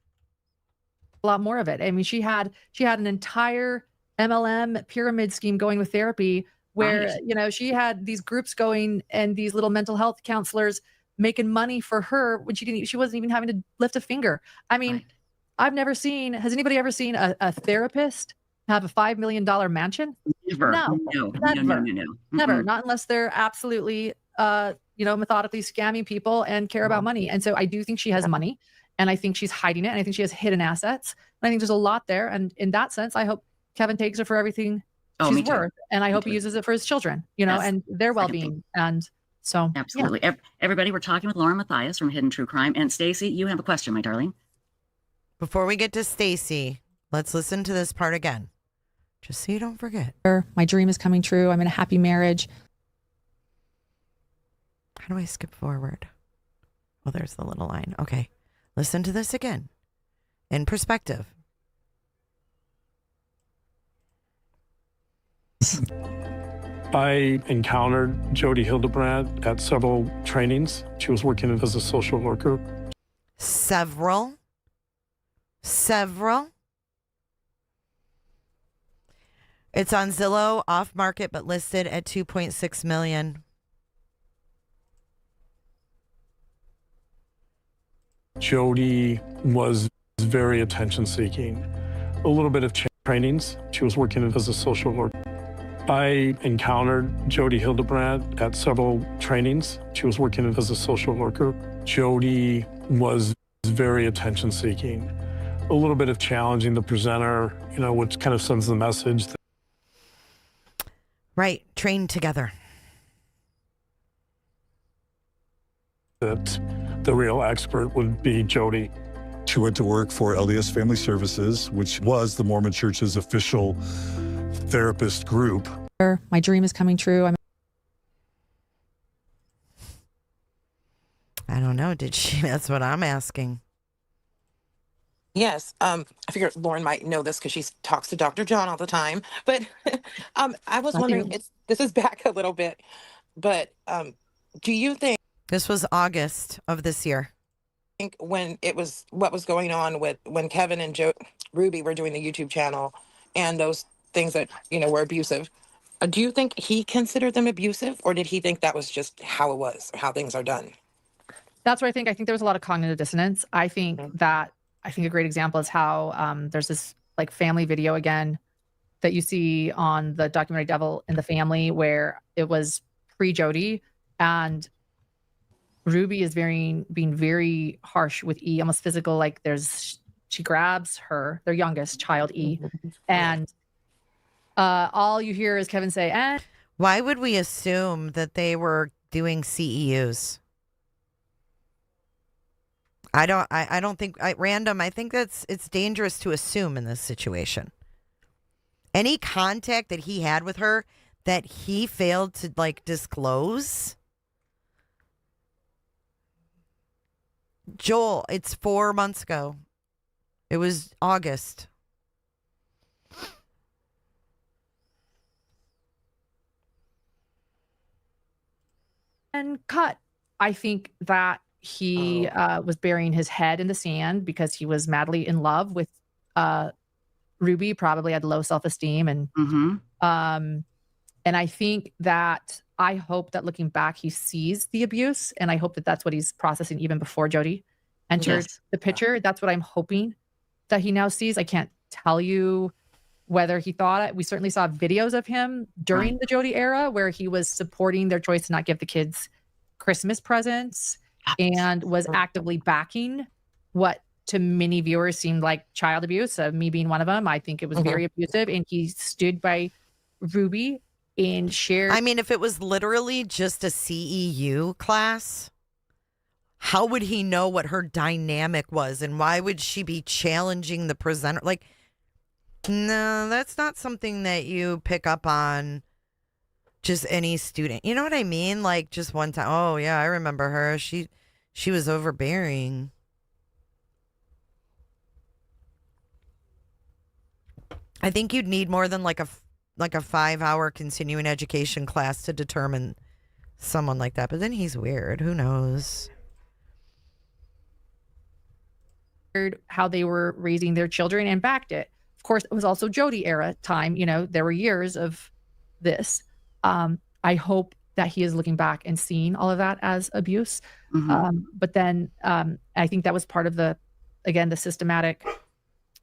A lot more of it. I mean, she had an entire MLM pyramid scheme going with therapy where, you know, she had these groups going and these little mental health counselors making money for her when she wasn't even having to lift a finger. I mean, I've never seen, has anybody ever seen a therapist have a $5 million mansion? Never. No. Never. Not unless they're absolutely, you know, methodically scamming people and care about money. And so I do think she has money, and I think she's hiding it. And I think she has hidden assets. And I think there's a lot there. And in that sense, I hope Kevin takes her for everything she's worth. And I hope he uses it for his children, you know, and their well-being. And so. Absolutely. Everybody, we're talking with Lauren Matthias from Hidden True Crime. And Stacy, you have a question, my darling. Before we get to Stacy, let's listen to this part again, just so you don't forget. My dream is coming true. I'm in a happy marriage. How do I skip forward? Well, there's the little line. Okay. Listen to this again in perspective. I encountered Jody Hildebrand at several trainings. She was working as a social worker. Several. It's on Zillow, off market, but listed at $2.6 million. Jody was very attention seeking. A little bit of trainings. She was working as a social worker. I encountered Jody Hildebrand at several trainings. She was working as a social worker. Jody was very attention seeking. A little bit of challenging the presenter, you know, which kind of sends the message. Right. Trained together. That the real expert would be Jody. She went to work for LDS Family Services, which was the Mormon Church's official therapist group. My dream is coming true. I don't know. Did she? That's what I'm asking. Yes. I figure Lauren might know this because she talks to Dr. John all the time. But I was wondering, this is back a little bit, but Do you think This was August of this year. when it was what was going on with when Kevin and Ruby were doing the YouTube channel and those things that, were abusive, do you think he considered them abusive, or did he think that was just how it was, how things are done? That's what I think. I think there was a lot of cognitive dissonance. I think a great example is how there's this like family video again that you see on the documentary Devil in the Family, where it was pre-Jody, and Ruby is being very harsh with E, almost physical. Like she grabs their youngest child, E, and all you hear is Kevin say, "And why would we assume that they were doing CEUs?" I don't think random. I think it's dangerous to assume in this situation. Any contact that he had with her that he failed to like disclose. Joel, it's 4 months ago. It was August. And cut. I think that he was burying his head in the sand because he was madly in love with Ruby, probably had low self-esteem. And I think that I hope that looking back, he sees the abuse. And I hope that that's what he's processing even before Jody entered the picture. That's what I'm hoping that he now sees. I can't tell you whether he thought it. We certainly saw videos of him during the Jody era where he was supporting their choice to not give the kids Christmas presents and was actively backing what to many viewers seemed like child abuse, me being one of them. I think it was very abusive, and he stood by Ruby and shared. I mean, if it was literally just a CEU class, how would he know what her dynamic was, and why would she be challenging the presenter? Like, no, that's not something that you pick up on just any student. You know what I mean? Like, just one time. Oh yeah, I remember her. She was overbearing. I think you'd need more than like a 5-hour continuing education class to determine someone like that. But then he's weird. Who knows? How they were raising their children and backed it. Of course, it was also Jody era time. There were years of this. I hope that he is looking back and seeing all of that as abuse. But then I think that was part of the systematic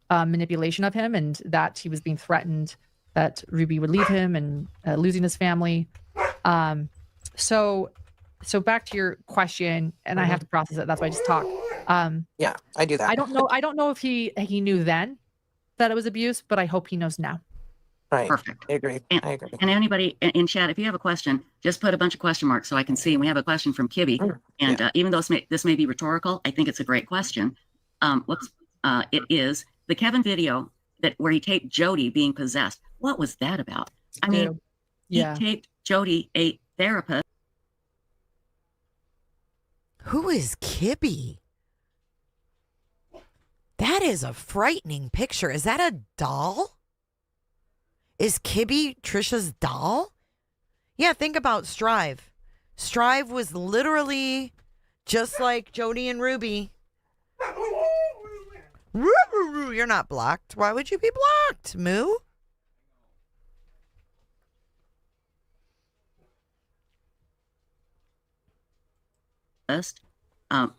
manipulation of him, and that he was being threatened that Ruby would leave him and losing his family. So back to your question, and I have to process it. That's why I just talk. Yeah, I do that. I don't know if he knew then that it was abuse, but I hope he knows now. Right. Perfect. I agree. I agree. And anybody in chat, if you have a question, just put a bunch of question marks so I can see. And we have a question from Kibby. And even though this may be rhetorical, I think it's a great question. It is the Kevin video where he taped Jody being possessed. What was that about? I mean, he taped Jody, a therapist. Who is Kibby? That is a frightening picture. Is that a doll? Is Kibby Tricia's doll? Yeah, think about Strive. Strive was literally just like Jody and Ruby. You're not blocked. Why would you be blocked, Moo?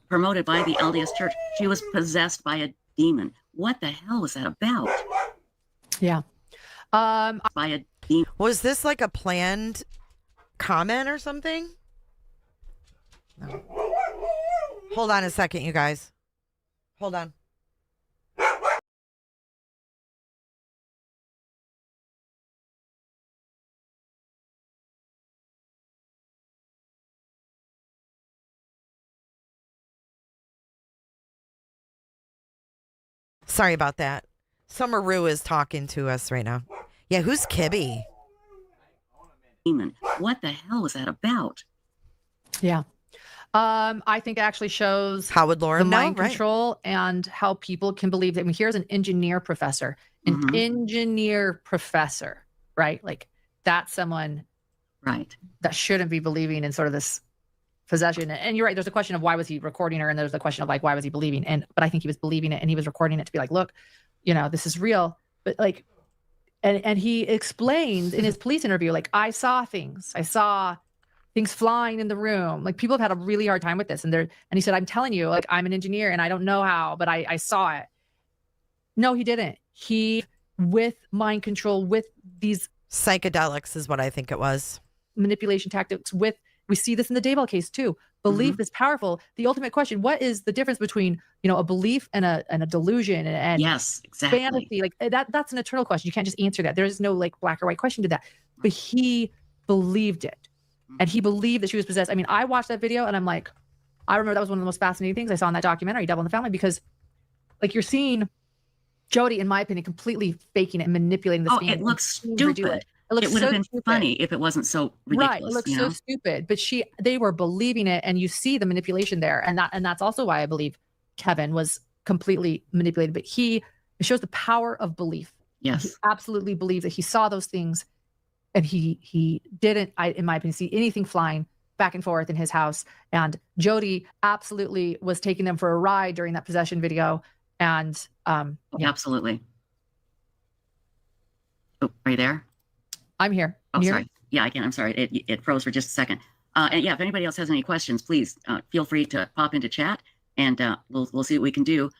Promoted by the LDS Church. She was possessed by a demon. What the hell was that about? Yeah. By a demon. Was this like a planned comment or something? No. Hold on a second, you guys. Hold on. Sorry about that. Summer Rue is talking to us right now. Yeah, who's Kibby? Demon. What the hell was that about? Yeah. I think it actually shows how would Lauren the mind know? control and how people can believe that. I mean, here's an engineer professor, engineer professor, right? Like that's someone right that shouldn't be believing in sort of this possession. And you're right. There's a question of why was he recording her, and there's the question of like why was he believing? But I think he was believing it, and he was recording it to be like, look, this is real. But like, and he explained in his police interview, like, I saw things flying in the room. Like, people have had a really hard time with this, and he said, I'm telling you, like, I'm an engineer and I don't know how, but I saw it. No, he didn't. He, with mind control, with these psychedelics is what I think it was. Manipulation tactics, we see this in the Daybell case too. Belief is powerful. The ultimate question, what is the difference between, a belief and a delusion and yes, exactly. fantasy? Like that's an eternal question. You can't just answer that. There is no like black or white question to that. But he believed it. And he believed that she was possessed. I mean, I watched that video and I'm like, I remember that was one of the most fascinating things I saw in that documentary, Devil in the Family, because like you're seeing Jodi, in my opinion, completely faking it and manipulating this. It looks stupid. It would have been funny if it wasn't so ridiculous. Right, it looks so stupid. But they were believing it, and you see the manipulation there, and that's also why I believe Kevin was completely manipulated. But it shows the power of belief. Yes, he absolutely believed that he saw those things, and he didn't, in my opinion, see anything flying back and forth in his house. And Jodi absolutely was taking them for a ride during that possession video. And absolutely. Oh, are you there? I'm here. Oh, sorry. Yeah, I can. I'm sorry. It froze for just a second. And yeah, if anybody else has any questions, please feel free to pop into chat, and we'll see what we can do.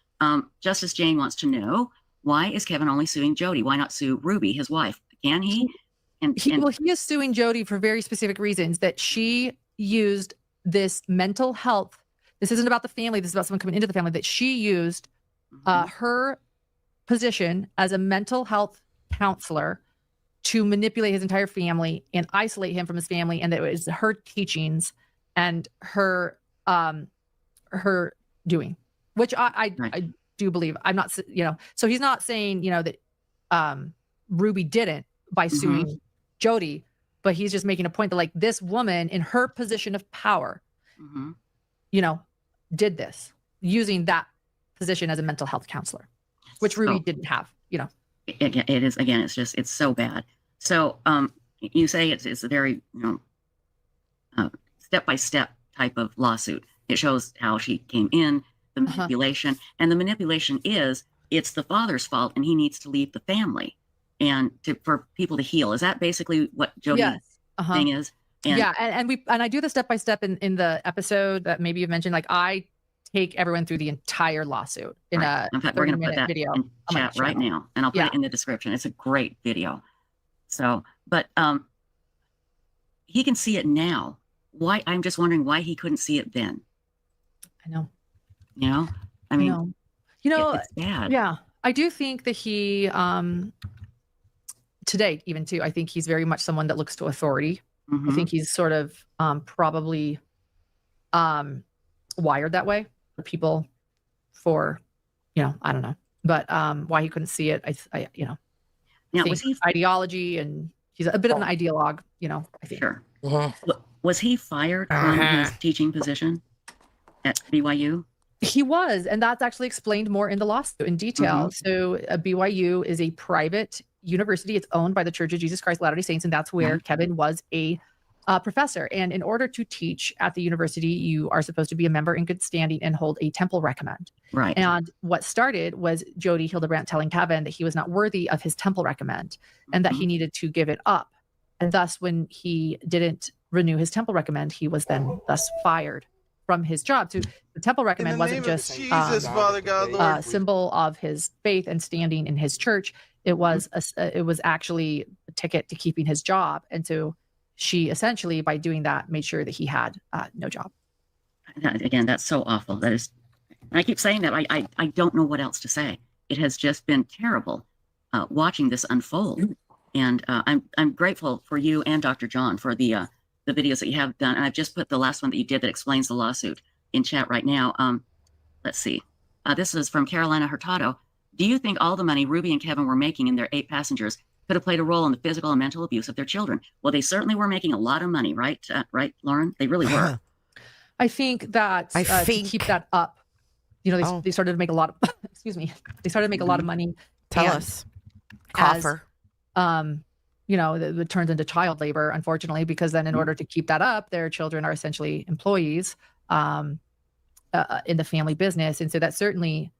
Justice Jane wants to know, why is Kevin only suing Jodi? Why not sue Ruby, his wife? Can he? He is suing Jodi for very specific reasons, that she used this mental health. This isn't about the family. This is about someone coming into the family, that she used her position as a mental health counselor to manipulate his entire family and isolate him from his family. And that it was her teachings and her doing, which I do believe. I'm not, so he's not saying, that Ruby didn't by suing Jodi, but he's just making a point that like this woman in her position of power, did this using that position as a mental health counselor, which Ruby didn't have, It is, again, it's so bad. So you say it's a very step-by-step type of lawsuit. It shows how she came in, the manipulation, and the manipulation it's the father's fault, and he needs to leave the family and for people to heal. Is that basically what Jodi's thing is? And I do the step-by-step in the episode that maybe you've mentioned. Like, I take everyone through the entire lawsuit in a in fact, we're going to put that video in chat right now, and I'll put it in the description. It's a great video. So, but he can see it now. Why? I'm just wondering why he couldn't see it then. I know. I mean, it's bad. Yeah, I do think that he, today, even too, I think he's very much someone that looks to authority. I think he's sort of probably wired that way for people, I don't know, but why he couldn't see it, I now, was he ideology, and he's a bit of an ideologue, I think. Sure. Was he fired from his teaching position at BYU? He was, and that's actually explained more in the lawsuit in detail. So BYU is a private university. It's owned by the Church of Jesus Christ of Latter-day Saints, and that's where Kevin was a professor. And in order to teach at the university, you are supposed to be a member in good standing and hold a temple recommend. Right. And what started was Jodi Hildebrandt telling Kevin that he was not worthy of his temple recommend and that he needed to give it up. And thus, when he didn't renew his temple recommend, he was then thus fired from his job. So the temple recommend wasn't just a symbol of his faith and standing in his church. It was actually a ticket to keeping his job. And so she essentially, by doing that, made sure that he had no job. Again, that's so awful. That is, and I keep saying that. I don't know what else to say. It has just been terrible watching this unfold. And I'm grateful for you and Dr. John for the videos that you have done. And I've just put the last one that you did that explains the lawsuit in chat right now. Let's see. This is from Carolina Hurtado. Do you think all the money Ruby and Kevin were making in their 8 passengers could have played a role in the physical and mental abuse of their children? Well, they certainly were making a lot of money, right? Right, Lauren? They really were. I think that to keep that up, they started to make a lot of, excuse me, they started to make a lot of money. Tell us. Coffer. it turns into child labor, unfortunately, because then in order to keep that up, their children are essentially employees in the family business. And so that certainly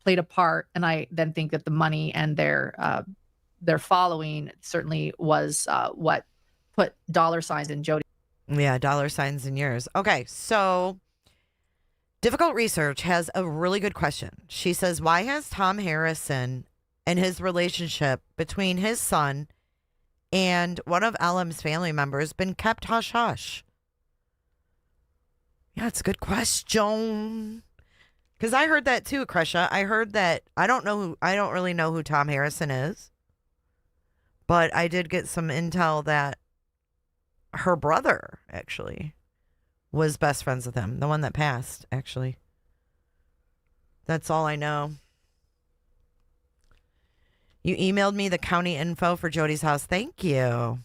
played a part. And I then think that the money and their following certainly was what put dollar signs in Jody. Yeah, dollar signs in yours. Okay, so Difficult Research has a really good question. She says, why has Tom Harrison and his relationship between his son and one of LM's family members been kept hush-hush? Yeah, it's a good question. Because I heard that too, Krisha. I heard that, I don't really know who Tom Harrison is, but I did get some intel that her brother, actually, was best friends with him. The one that passed, actually. That's all I know. You emailed me the county info for Jody's house. Thank you.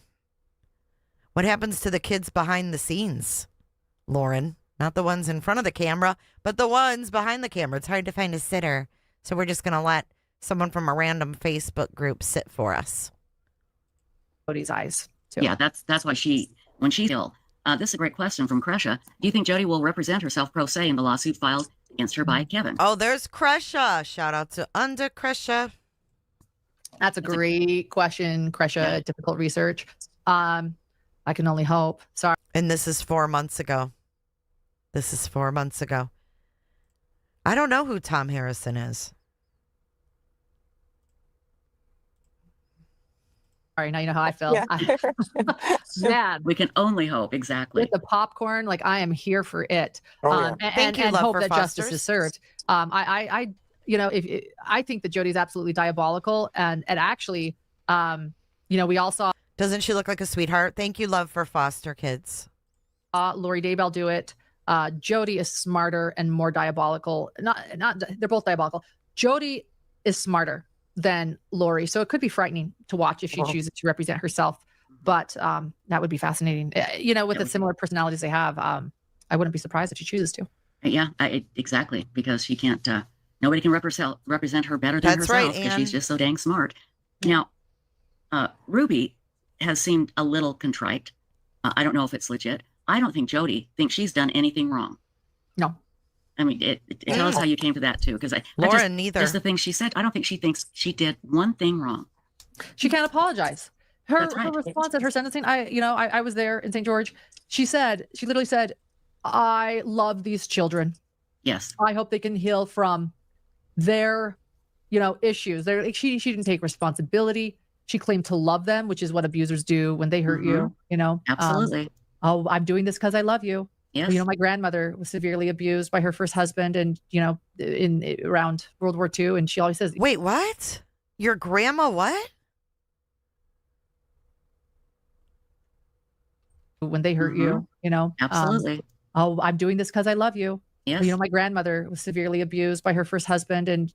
What happens to the kids behind the scenes, Lauren? Not the ones in front of the camera, but the ones behind the camera. It's hard to find a sitter, so we're just going to let someone from a random Facebook group sit for us. Jody's eyes, too. Yeah, that's why when she's ill. This is a great question from Krisha. Do you think Jody will represent herself pro se in the lawsuit filed against her by Kevin? Oh, there's Krisha. Shout out to Under Krisha. That's a great question, Krisha. Yeah. Difficult Research. I can only hope. Sorry. And this is 4 months ago. I don't know who Tom Harrison is. Sorry, now you know how I feel. Yeah. Man, we can only hope. Exactly. With the popcorn, like I am here for it. Oh, yeah. And hope that justice is served. I think that Jody's absolutely diabolical, and actually, we all saw. Doesn't she look like a sweetheart? Thank you, love for foster kids. Lori Daybell do it. Jody is smarter and more diabolical. Not they're both diabolical. Jody is smarter than Lori, so it could be frightening to watch if she chooses to represent herself. But that would be fascinating. With the similar personalities they have, I wouldn't be surprised if she chooses to. Yeah, exactly, because she can't. Nobody can represent her better than herself because she's just so dang smart. Now, Ruby has seemed a little contrite. I don't know if it's legit. I don't think Jody thinks she's done anything wrong. No. I mean, tell us how you came to that too, because Lauren neither. Just the thing she said. I don't think she thinks she did one thing wrong. She can't apologize. Her right. response at her sentencing, I was there in St. George. She literally said, "I love these children. Yes. I hope they can heal from their, issues." She didn't take responsibility. She claimed to love them, which is what abusers do when they hurt you. Absolutely. I'm doing this because I love you. Yes. My grandmother was severely abused by her first husband, and in around World War II, and she always says, "Wait, what? Your grandma what?" When they hurt you, Absolutely. I'm doing this because I love you. Yes. My grandmother was severely abused by her first husband, and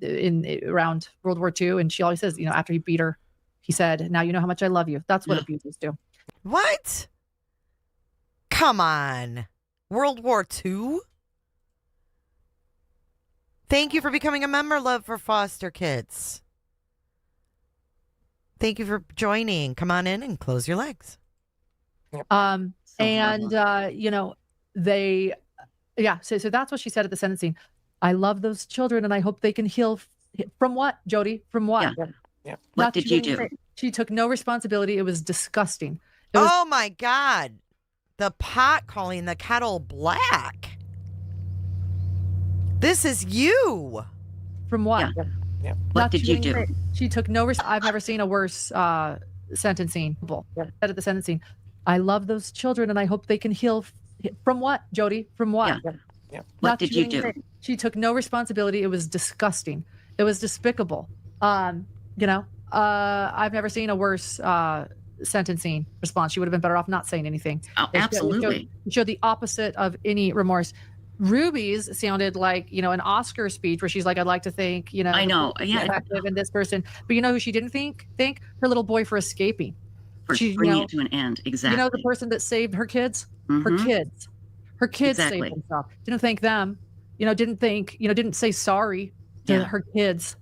in around World War II, and she always says, after he beat her, he said, "Now you know how much I love you." That's what abusers do. What? Come on. World War II? Thank you for becoming a member, love for foster kids. Thank you for joining. Come on in and close your legs. So that's what she said at the sentencing. "I love those children, and I hope they can heal from what, Jody? From what?" Yeah. What did you do? She took no responsibility. It was disgusting. Oh my God. The pot calling the kettle black. This is you. From what? Yeah. What did you do? She took no I've never seen a worse sentencing. Said at the sentencing, "I love those children, and I hope they can heal from what, Jody? From what?" Yeah. What did you do? She took no responsibility. It was disgusting. It was despicable. I've never seen a worse sentencing response. She would have been better off not saying anything. Oh, absolutely. Showed the opposite of any remorse. Ruby's sounded like, an Oscar speech where she's like, "I'd like to thank, I know. Yeah. Effective and this person." But you know who she didn't thank? Her little boy for escaping. For bringing it to an end. Exactly. The person that saved her kids? Her kids. Her kids Exactly. saved themselves. Didn't thank them. Didn't say sorry to her kids.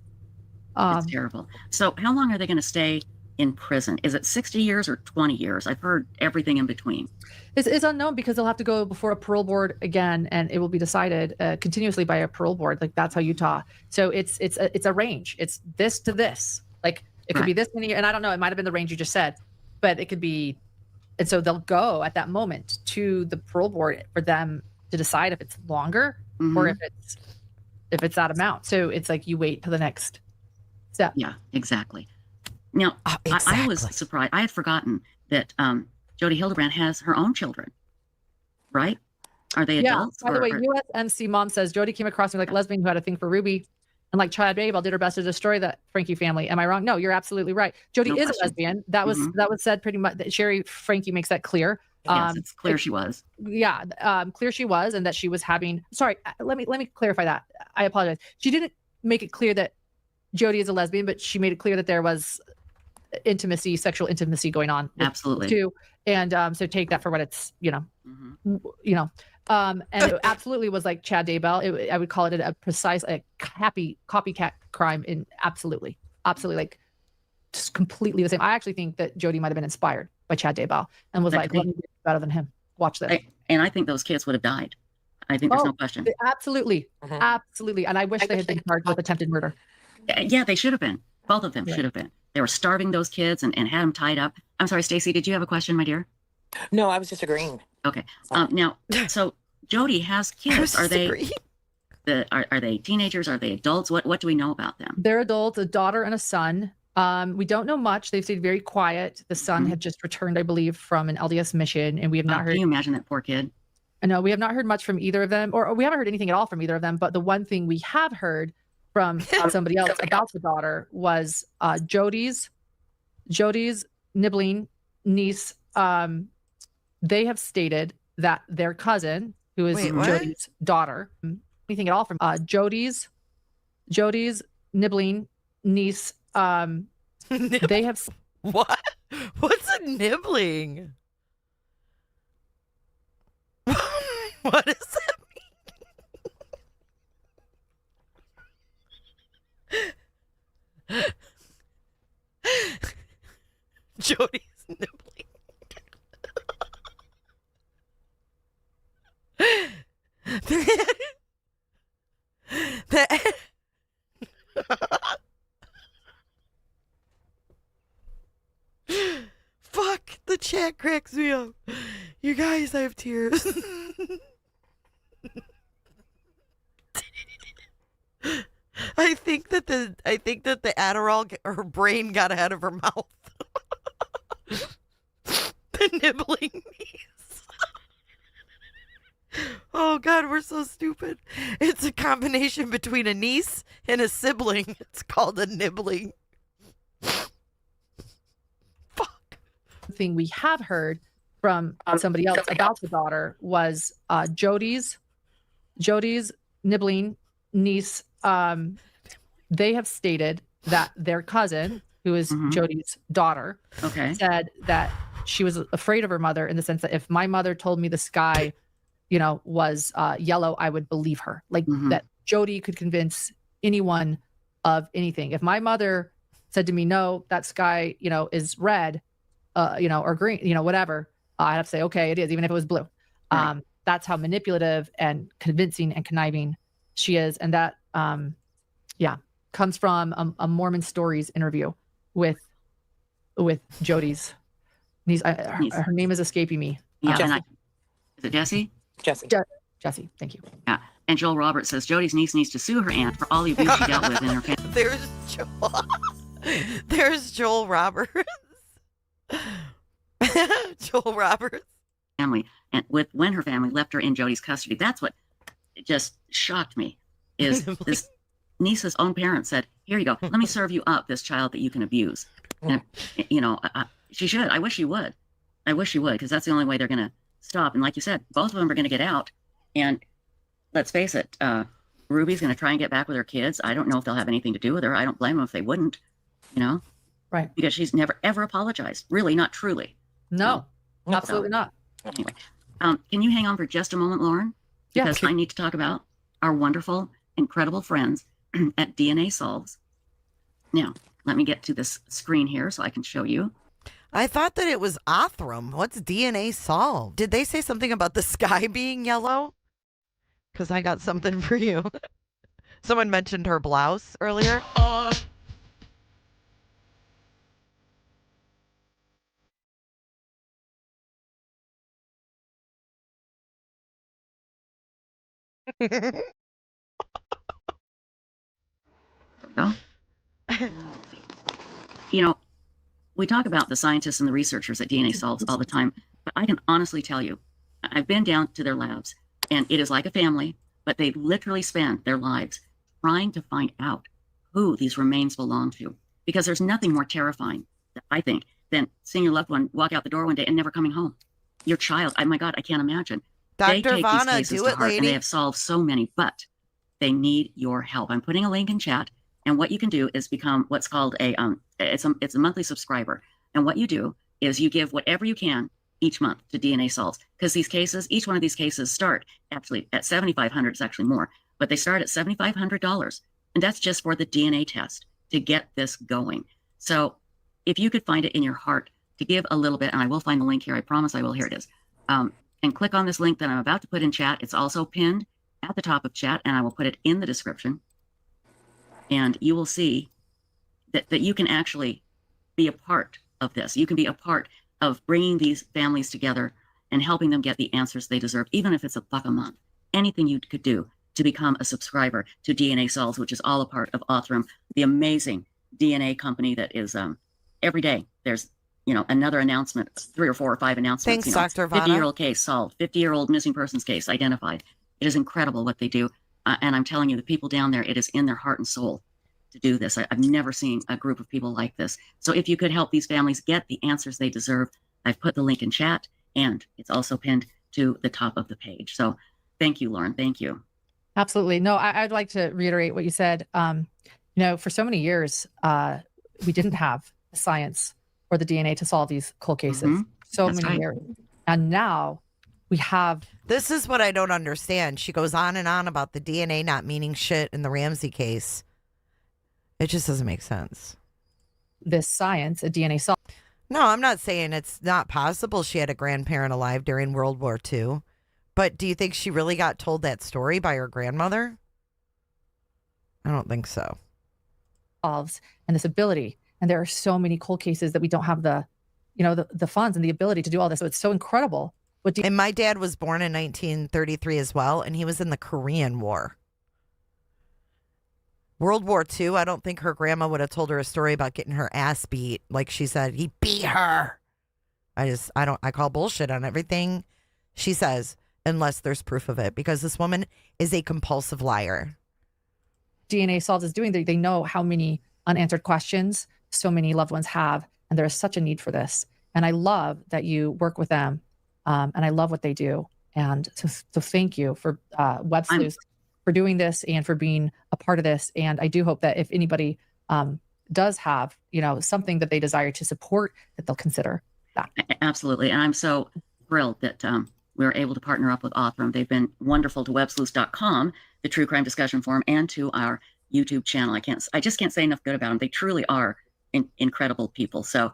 It's terrible. So how long are they going to stay in prison? Is it 60 years or 20 years? I've heard everything in between. It's unknown because they'll have to go before a parole board again, and it will be decided continuously by a parole board. Like that's how Utah. So it's a range. It's this to this. Like it could be this many, and I don't know. It might have been the range you just said, but it could be. And so they'll go at that moment to the parole board for them to decide if it's longer or if it's that amount. So it's like you wait till the next step. Yeah, exactly. Now, I was surprised. I had forgotten that Jody Hildebrand has her own children, right? Are they adults? By the way, USMC mom says Jody came across me like a lesbian who had a thing for Ruby, and like Chad Babel did her best to destroy the Frankie family. Am I wrong? No, you're absolutely right. Jody is a lesbian. That was said pretty much. That Sherry Frankie makes that clear. Yes, it's clear she was. Yeah, clear she was, and that she was having. Sorry, let me clarify that. I apologize. She didn't make it clear that Jody is a lesbian, but she made it clear that there was sexual intimacy going on. Absolutely. Too, and so take that for what it's. And it absolutely was like Chad Daybell. I would call it a precise, copycat crime. In absolutely, like just completely the same. I actually think that Jody might have been inspired by Chad Daybell and was like, "Let me be better than him." Watch this. And I think those kids would have died. I think there's no question. Absolutely, absolutely. And I wish they had been charged with attempted murder. Yeah, they should have been. Both of them should have been. They were starving those kids and had them tied up. I'm sorry, Stacy. Did you have a question, my dear? No, I was just agreeing. Okay. Now, so Jody has kids. Are they teenagers? Are they adults? What do we know about them? They're adults, a daughter and a son. We don't know much. They've stayed very quiet. The son had just returned, I believe, from an LDS mission, and we have not heard. Can you imagine that poor kid? I know we have not heard much from either of them, or we haven't heard anything at all from either of them. But the one thing we have heard from somebody else about the daughter was Jody's nibbling niece. They have stated that their cousin, who is Jody's daughter, anything at all from Jody's nibbling niece. They have what? What's a nibbling? What does that mean? Jody's nibbling. Fuck, the chat cracks me up. You guys, I have tears. I think that the Adderall, her brain got ahead of her mouth. The nibbling niece. Oh God, we're so stupid. It's a combination between a niece and a sibling. It's called a nibbling. Thing we have heard from somebody else about the daughter was Jody's nibbling niece. They have stated that their cousin, who is Jody's daughter, said that she was afraid of her mother in the sense that if my mother told me the sky, was yellow, I would believe her. Like that Jody could convince anyone of anything. If my mother said to me, no, that sky, is red, or green, whatever, I'd have to say, okay, it is, even if it was blue. Right. That's how manipulative and convincing and conniving she is. And that, comes from a Mormon Stories interview with Jody's niece. Her name is escaping me. Yeah, is it Jesse? Jesse, thank you. Yeah. And Joel Roberts says Jody's niece needs to sue her aunt for all the abuse she dealt with in her family. There's Joel Roberts. Joel Roberts. Family, and when her family left her in Jody's custody. That's what just shocked me. Is this niece's own parents said, "Here you go. Let me serve you up this child that you can abuse." And, she should. I wish she would. Because that's the only way they're going to stop. And like you said, both of them are going to get out. And let's face it, Ruby's going to try and get back with her kids. I don't know if they'll have anything to do with her. I don't blame them if they wouldn't. Right. Because she's never, ever apologized. Really, not truly. No, absolutely not. Anyway, can you hang on for just a moment, Lauren? Because I need to talk about our wonderful, incredible friends at DNA Solves. Now, let me get to this screen here so I can show you. I thought that it was Othram. What's DNA solved? Did they say something about the sky being yellow? Because I got something for you. Someone mentioned her blouse earlier. Go. You know, we talk about the scientists and the researchers at DNA Solves all the time, but I can honestly tell you, I've been down to their labs, and it is like a family, but they literally spend their lives trying to find out who these remains belong to, because there's nothing more terrifying, I think, than seeing your loved one walk out the door one day and never coming home. Your child, oh my God, I can't imagine. They Dr. take Vanna, these cases do to it, heart, and lady. they have solved so many, but they need your help. I'm putting a link in chat, and what you can do is become what's called it's a monthly subscriber. And what you do is you give whatever you can each month to DNA Solves, because these cases, each one of these cases start actually at $7,500. It's actually more, but they start at $7,500, and that's just for the DNA test to get this going. So if you could find it in your heart to give a little bit, and I will find the link here, I promise I will. Here it is. And click on this link that I'm about to put in chat. It's also pinned at the top of chat, and I will put it in the description. And you will see that you can actually be a part of this. You can be a part of bringing these families together and helping them get the answers they deserve, even if it's $1 a month. Anything you could do to become a subscriber to DNA Solves, which is all a part of Othram, the amazing DNA company that is every day there's another announcement, 3 or 4 or 5 announcements. Thanks, Dr. Vanna. 50-year-old case solved, 50-year-old missing persons case identified. It is incredible what they do. And I'm telling you, the people down there, it is in their heart and soul to do this. I've never seen a group of people like this. So if you could help these families get the answers they deserve, I've put the link in chat, and it's also pinned to the top of the page. So thank you, Lauren. Thank you. Absolutely. No, I'd like to reiterate what you said. For so many years, we didn't have the science or the DNA to solve these cold cases. That's many years. And now we have. This is what I don't understand. She goes on and on about the DNA not meaning shit in the Ramsey case. It just doesn't make sense. This science, a DNA solve. No, I'm not saying it's not possible she had a grandparent alive during World War II. But do you think she really got told that story by her grandmother? I don't think so. And this ability. And there are so many cold cases that we don't have the funds and the ability to do all this. So it's so incredible. And my dad was born in 1933 as well, and he was in the Korean War. World War II, I don't think her grandma would have told her a story about getting her ass beat. Like she said, he beat her. I call bullshit on everything she says, unless there's proof of it, because this woman is a compulsive liar. DNA Solves is doing, they know how many unanswered questions so many loved ones have, and there is such a need for this. And I love that you work with them, and I love what they do. And so thank you for Websleuths for doing this and for being a part of this. And I do hope that if anybody does have, something that they desire to support, that they'll consider that. Absolutely. And I'm so thrilled that we were able to partner up with Othram. They've been wonderful to Websleuths.com, the true crime discussion forum, and to our YouTube channel. I just can't say enough good about them. They truly are incredible people. So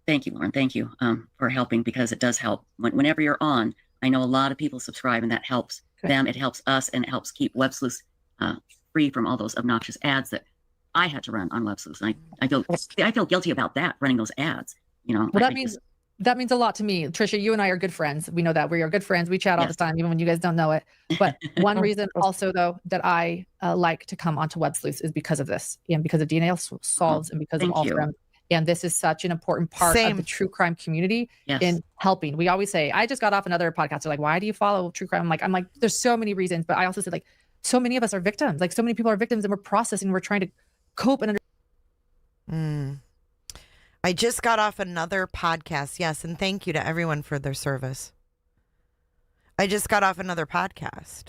thank you, Lauren. Thank you for helping, because it does help. Whenever you're on, I know a lot of people subscribe, and that helps them. It helps us, and it helps keep Websleuths free from all those obnoxious ads that I had to run on Websleuths. And I feel guilty about that, running those ads. Well, that means a lot to me. Tricia, you and I are good friends. We know that we are good friends. We chat all the time, even when you guys don't know it. But one reason also, though, that I like to come onto Websleuths is because of this, and because of DNA Solves, and because of Othram. And this is such an important part of the true crime community in helping. We always say, I just got off another podcast. They're like, why do you follow true crime? I'm like, there's so many reasons. But I also said, so many of us are victims. So many people are victims, and we're processing. We're trying to cope and I just got off another podcast. Yes. And thank you to everyone for their service. I just got off another podcast.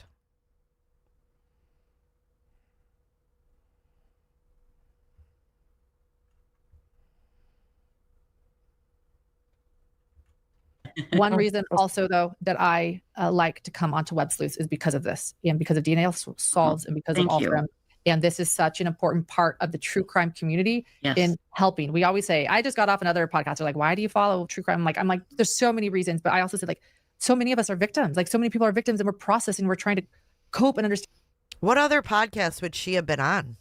One reason also, though, that I like to come onto Websleuths is because of this, and because of DNA Solves, and because of Othram. And this is such an important part of the true crime community Yes. in helping. We always say, I just got off another podcast. They're like, why do you follow true crime? I'm like, there's so many reasons. But I also said, like, so many of us are victims. Like, so many people are victims and we're processing. We're trying to cope and understand. What other podcast would she have been on?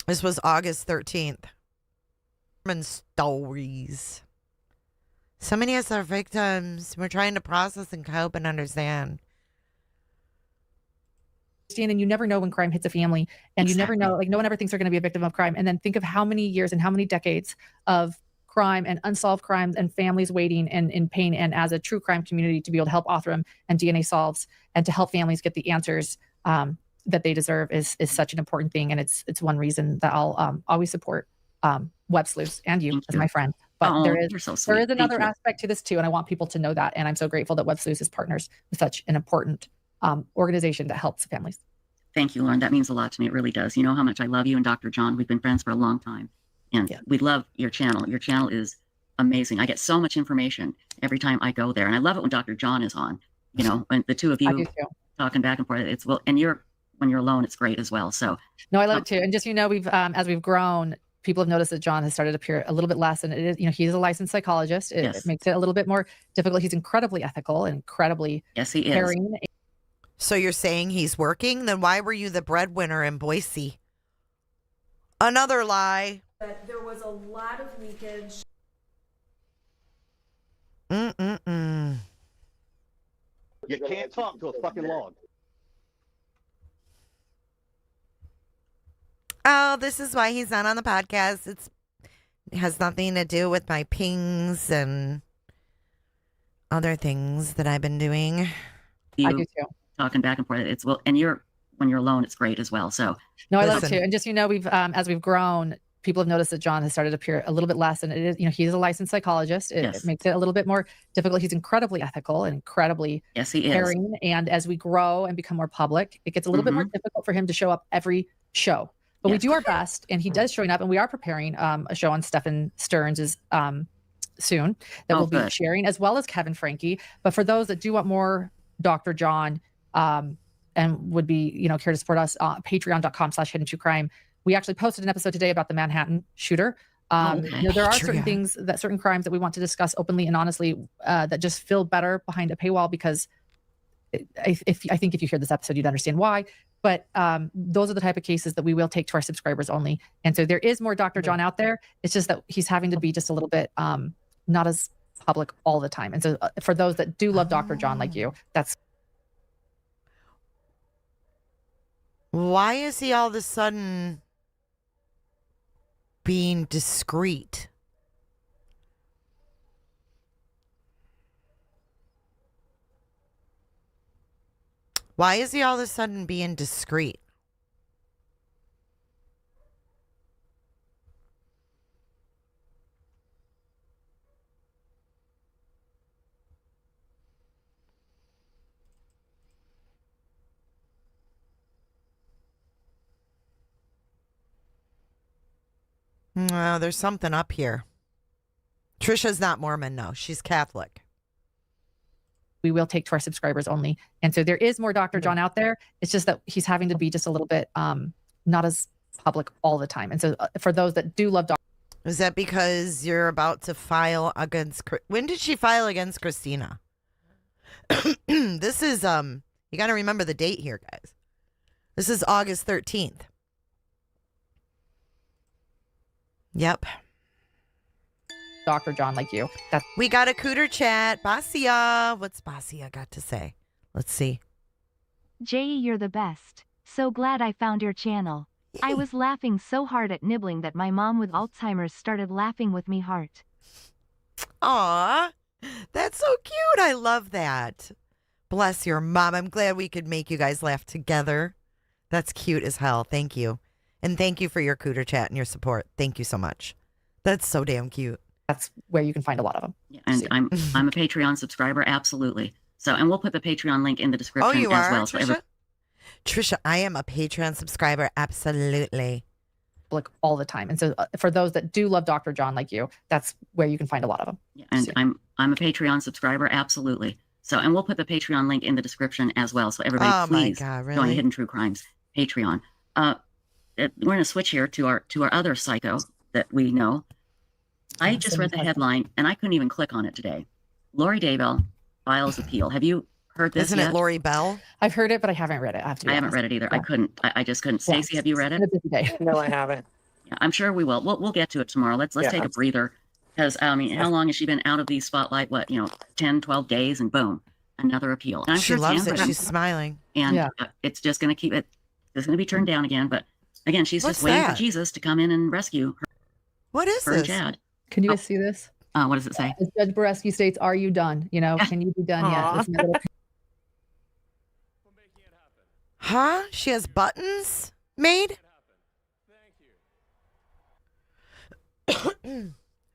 This was August 13th. Stories. So many of us are victims. We're trying to process and cope and understand. And you never know when crime hits a family, and you never know, like, no one ever thinks they're going to be a victim of crime. And then think of how many years and how many decades of crime and unsolved crimes and families waiting and in pain. And as a true crime community, to be able to help author them and DNA solves and to help families get the answers that they deserve is such an important thing. And it's one reason that I'll always support Websleuths and you as my friend. But there is another aspect to this too, and I want people to know that. And I'm so grateful that Websleuths is partners with such an important organization that helps families. Thank you, Lauren. That means a lot to me. It really does. You know how much I love you and Dr. John. We've been friends for a long time, and we love your channel. Your channel is amazing. I get so much information every time I go there, and I love it when Dr. John is on. You know, and the two of you talking back and forth. It's and when you're alone, it's great as well. So no, I love it too. And just we've as we've grown, people have noticed that John has started to appear a little bit less, and it is, he's a licensed psychologist. It makes it a little bit more difficult. He's incredibly ethical and incredibly caring. So you're saying he's working? Then why were you the breadwinner in Boise? Another lie. But there was a lot of leakage. You can't talk to a fucking log. Oh, this is why he's not on the podcast. It has nothing to do with my pings and other things that I've been doing. I do too. Talking back and forth. It's when you're alone, it's great as well. So no, I love it too. And just we've as we've grown, people have noticed that John has started to appear a little bit less, and it is he's a licensed psychologist. It makes it a little bit more difficult. He's incredibly ethical and incredibly caring. And as we grow and become more public, it gets a little bit more difficult for him to show up every show. But we do our best, and he does showing up, and we are preparing a show on Stephen Stearns soon that we'll be sharing, as well as Kevin Franke. But for those that do want more Dr. John and would be, care to support us, patreon.com/hidden true crime. We actually posted an episode today about the Manhattan shooter. There are certain crimes that we want to discuss openly and honestly that just feel better behind a paywall, because I think if you hear this episode, you'd understand why. But those are the type of cases that we will take to our subscribers only. And so there is more Dr. John out there. It's just that he's having to be just a little bit not as public all the time. And so for those that do love Dr. John like you, that's. Why is he all of a sudden being discreet? Why is he all of a sudden being discreet? No, there's something up here. Tricia's not Mormon, no. She's Catholic. We will take to our subscribers only. And so there is more Dr. John out there. It's just that he's having to be just a little bit not as public all the time. And so for those that do love Dr. Is that because you're about to file against... When did she file against Christina? This is, you got to remember the date here, guys. This is August 13th. Yep. Dr. John like you. We got a cooter chat. Basia. What's Basia got to say? Let's see. Jay, you're the best. So glad I found your channel. I was laughing so hard at nibbling that my mom with Alzheimer's started laughing with me heart. Aw, that's so cute. I love that. Bless your mom. I'm glad we could make you guys laugh together. That's cute as hell. Thank you. And thank you for your cooter chat and your support. Thank you so much. That's so damn cute. That's where you can find a lot of them. Yeah, and I'm a Patreon subscriber, absolutely. So, and we'll put the Patreon link in the description as well. Tricia? Tricia, I am a Patreon subscriber, absolutely. Like all the time. And so for those that do love Dr. John like you, that's where you can find a lot of them. Yeah, and I'm a Patreon subscriber, absolutely. So, and we'll put the Patreon link in the description as well. So everybody, please join Hidden True Crimes Patreon. we're going to switch here to our other psycho that we know. I just read the headline and I couldn't even click on it today. Lori Daybell files appeal. Have you heard this Isn't yet? it Lori Bell? I've heard it, but I haven't read it. I haven't read it either. Yeah. I couldn't. I just couldn't. Yeah. Stacey, have you read it? No, I haven't. Yeah, I'm sure we will. We'll get to it tomorrow. Let's take a breather. Because, I mean, how long has she been out of the spotlight? What, 10, 12 days, and boom, another appeal. And I'm She sure loves it. Tampa- She's smiling. And it's just going to keep it. It's going to be turned down again. But again, she's What's just waiting that? for Jesus to come in and rescue her. What is her and this? Chad. Can you guys see this? What does it say? As Judge Boreski states, "Are you done? Can you be done yet?" This is my little- Huh? She has buttons made?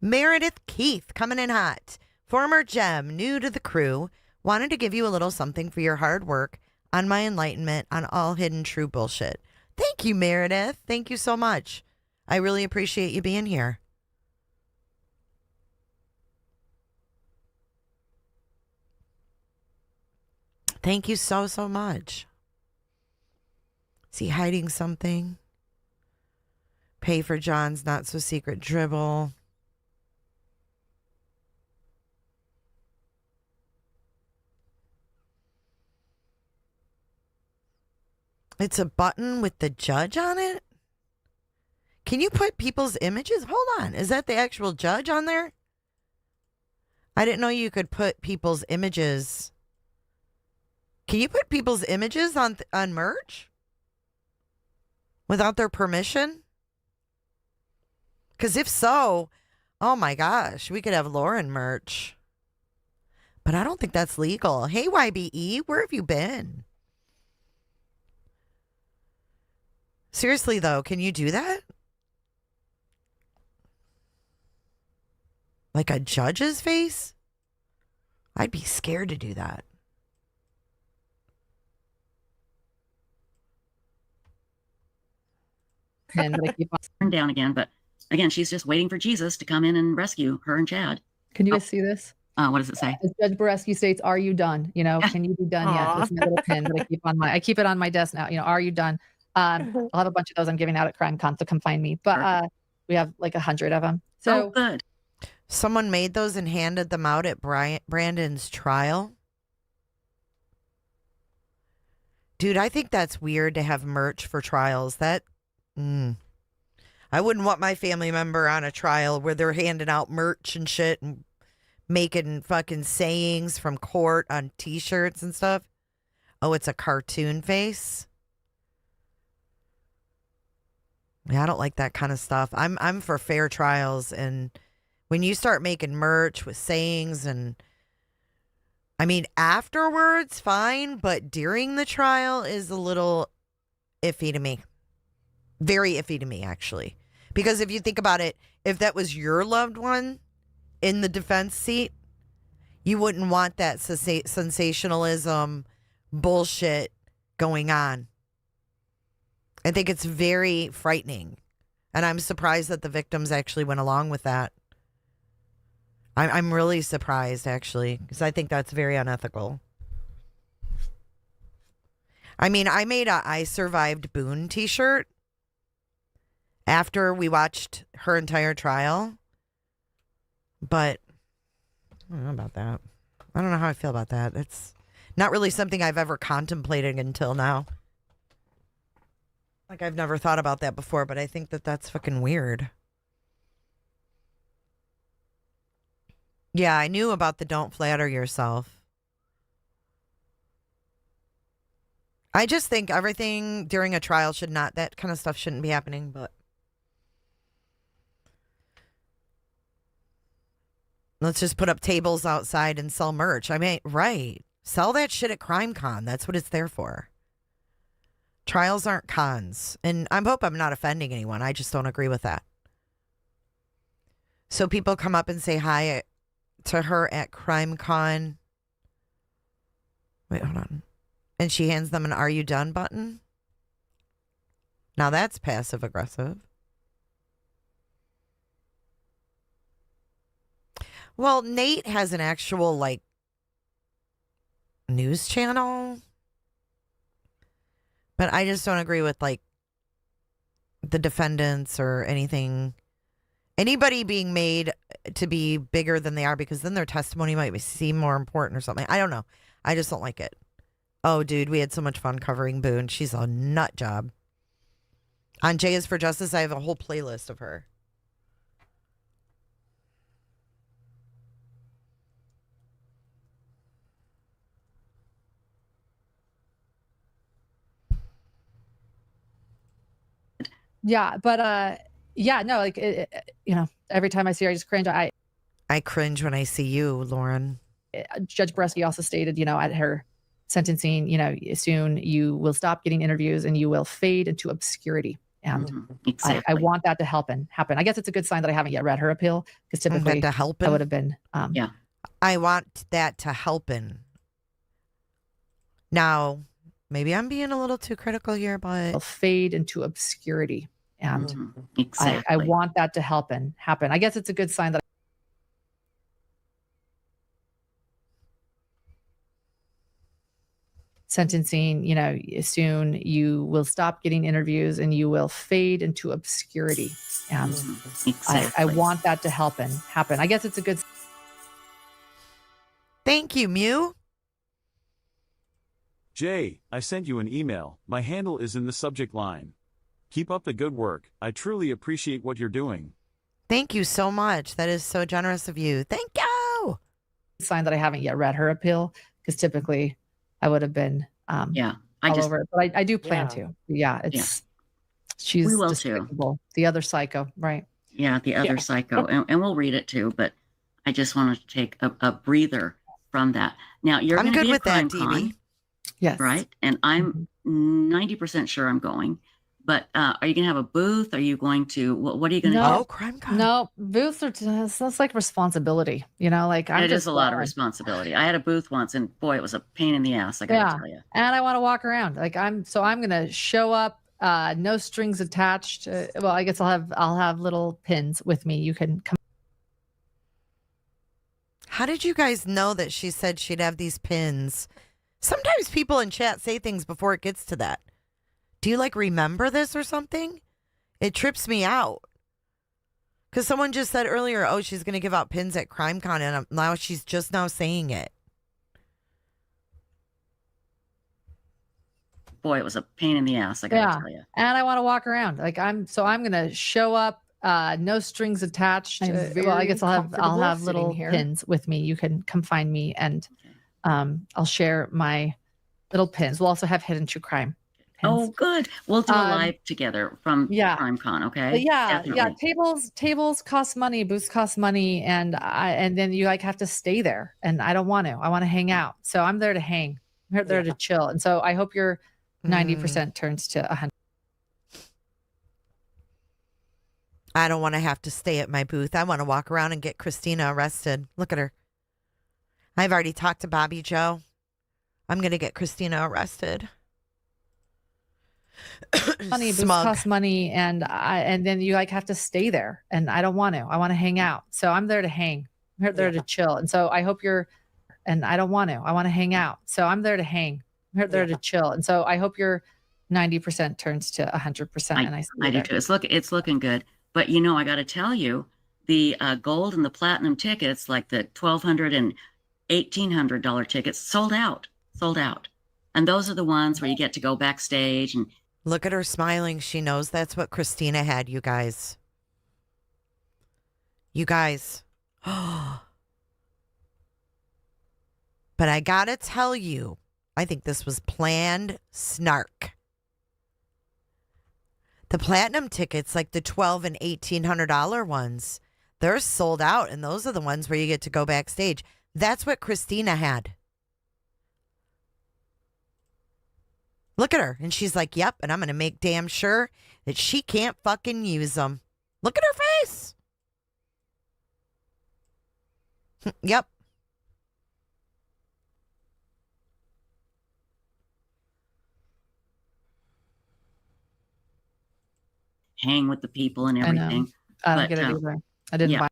Meredith Keith coming in hot. Former gem, new to the crew. Wanted to give you a little something for your hard work on my enlightenment on all hidden true bullshit. Thank you, Meredith. Thank you so much. I really appreciate you being here. Thank you so, so much. Is he hiding something? Pay for John's not so secret dribble. It's a button with the judge on it? Can you put people's images? Hold on. Is that the actual judge on there? I didn't know you could put people's images. Can you put people's images on merch? Without their permission? Because if so, oh my gosh, we could have Lauren merch. But I don't think that's legal. Hey, YBE, where have you been? Seriously, though, can you do that? Like a judge's face? I'd be scared to do that. And I keep on- Turned down again, but again, she's just waiting for Jesus to come in and rescue her and Chad. Can you guys see this? What does it say? As Judge Boreski states, "Are you done? Can you be done yet?" This is my little pin that I keep it on my desk now. Are you done? I'll have a bunch of those I'm giving out at CrimeCon, so come find me. But we have like 100 of them. So good. Someone made those and handed them out at Brandon's trial. Dude, I think that's weird to have merch for trials. I wouldn't want my family member on a trial where they're handing out merch and shit and making fucking sayings from court on t-shirts and stuff. Oh, it's a cartoon face. Yeah, I don't like that kind of stuff. I'm for fair trials, and when you start making merch with sayings and I mean afterwards, fine, but during the trial is a little iffy to me. Very iffy to me, actually. Because if you think about it, if that was your loved one in the defense seat, you wouldn't want that sensationalism bullshit going on. I think it's very frightening. And I'm surprised that the victims actually went along with that. I'm really surprised, actually, because I think that's very unethical. I mean, I made a I Survived Boone t-shirt after we watched her entire trial. But I don't know about that. I don't know how I feel about that. It's not really something I've ever contemplated until now. Like, I've never thought about that before, but I think that that's fucking weird. Yeah, I knew about the don't flatter yourself. I just think everything during a trial should not, that kind of stuff shouldn't be happening, but let's just put up tables outside and sell merch. I mean, right. Sell that shit at CrimeCon. That's what it's there for. Trials aren't cons. And I hope I'm not offending anyone. I just don't agree with that. So people come up and say hi to her at CrimeCon. Wait, hold on. And she hands them an "Are you done?" button. Now that's passive aggressive. Well, Nate has an actual, like, news channel. But I just don't agree with, like, the defendants or anything, anybody being made to be bigger than they are, because then their testimony might seem more important or something. I don't know. I just don't like it. Oh, dude, we had so much fun covering Boone. She's a nut job. On J is for Justice, I have a whole playlist of her. Yeah, but yeah, no, like every time I see her, I just cringe. I cringe when I see you, Lauren. Judge Bresky also stated, at her sentencing, soon you will stop getting interviews and you will fade into obscurity. And exactly. I want that to happen. I guess it's a good sign that I haven't yet read her appeal, because typically to help I would have been. Yeah. I want that to help. Now, maybe I'm being a little too critical here, but will fade into obscurity. And exactly. I want that to happen. I guess it's a good sign that. Sentencing, soon you will stop getting interviews and you will fade into obscurity. And exactly. I want that to happen. I guess it's a good. Thank you, Mew. Jay, I sent you an email. My handle is in the subject line. Keep up the good work. I truly appreciate what you're doing. Thank you so much. That is so generous of you. Thank you. Sign that I haven't yet read her appeal, because typically I would have been over it. But I do plan to. Yeah, she's we will despicable. Too. The other psycho, right? Yeah, the other psycho. And we'll read it too, but I just wanted to take a breather from that. Now, you're going to be at CrimeCon. Yes. Right? And I'm 90% sure I'm going. But are you going to have a booth? Are you going to, what are you going to do? Oh, CrimeCon. No, booths are just, that's like responsibility, like I'm It just is a lot of responsibility. I had a booth once and boy, it was a pain in the ass. I got to tell you. And I want to walk around. I'm going to show up, no strings attached. Well, I guess I'll have little pins with me. You can come. How did you guys know that she said she'd have these pins? Sometimes people in chat say things before it gets to that. Do you remember this or something? It trips me out. Because someone just said earlier, oh, she's going to give out pins at CrimeCon, and now she's just now saying it. Boy, it was a pain in the ass, I got to tell you. And I want to walk around. I'm going to show up, no strings attached. Well, I guess I'll have little pins with me. You can come find me, and I'll share my little pins. We'll also have hidden true crime. Oh, good. We'll do a live together from CrimeCon, okay? Yeah, definitely. Tables cost money, booths cost money, and then you have to stay there, and I don't want to. I want to hang out, so I'm there to hang. I'm there to chill, and so I hope your 90% turns to 100. I don't want to have to stay at my booth. I want to walk around and get Christina arrested. Look at her. I've already talked to Bobby Joe. I'm going to get Christina arrested. Money, booths cost money, and then you have to stay there, and I don't want to. I want to hang out, so I'm there to hang. I'm there to chill, and so I hope you're. And I don't want to. I want to hang out, so I'm there to hang. I'm there to chill, and so I hope your 90% turns to 100%. And I do too. It's looking good, but I got to tell you, the gold and the platinum tickets, like the $1,200 and $1,800 tickets, sold out, and those are the ones where you get to go backstage and. Look at her smiling. She knows that's what Christina had, you guys. You guys. But I gotta tell you, I think this was planned snark. The platinum tickets, like the $1,200 and $1,800 ones, they're sold out, and those are the ones where you get to go backstage. That's what Christina had. Look at her. And she's like, yep, and I'm going to make damn sure that she can't fucking use them. Look at her face. Yep. Hang with the people and everything. I don't get it either. I didn't buy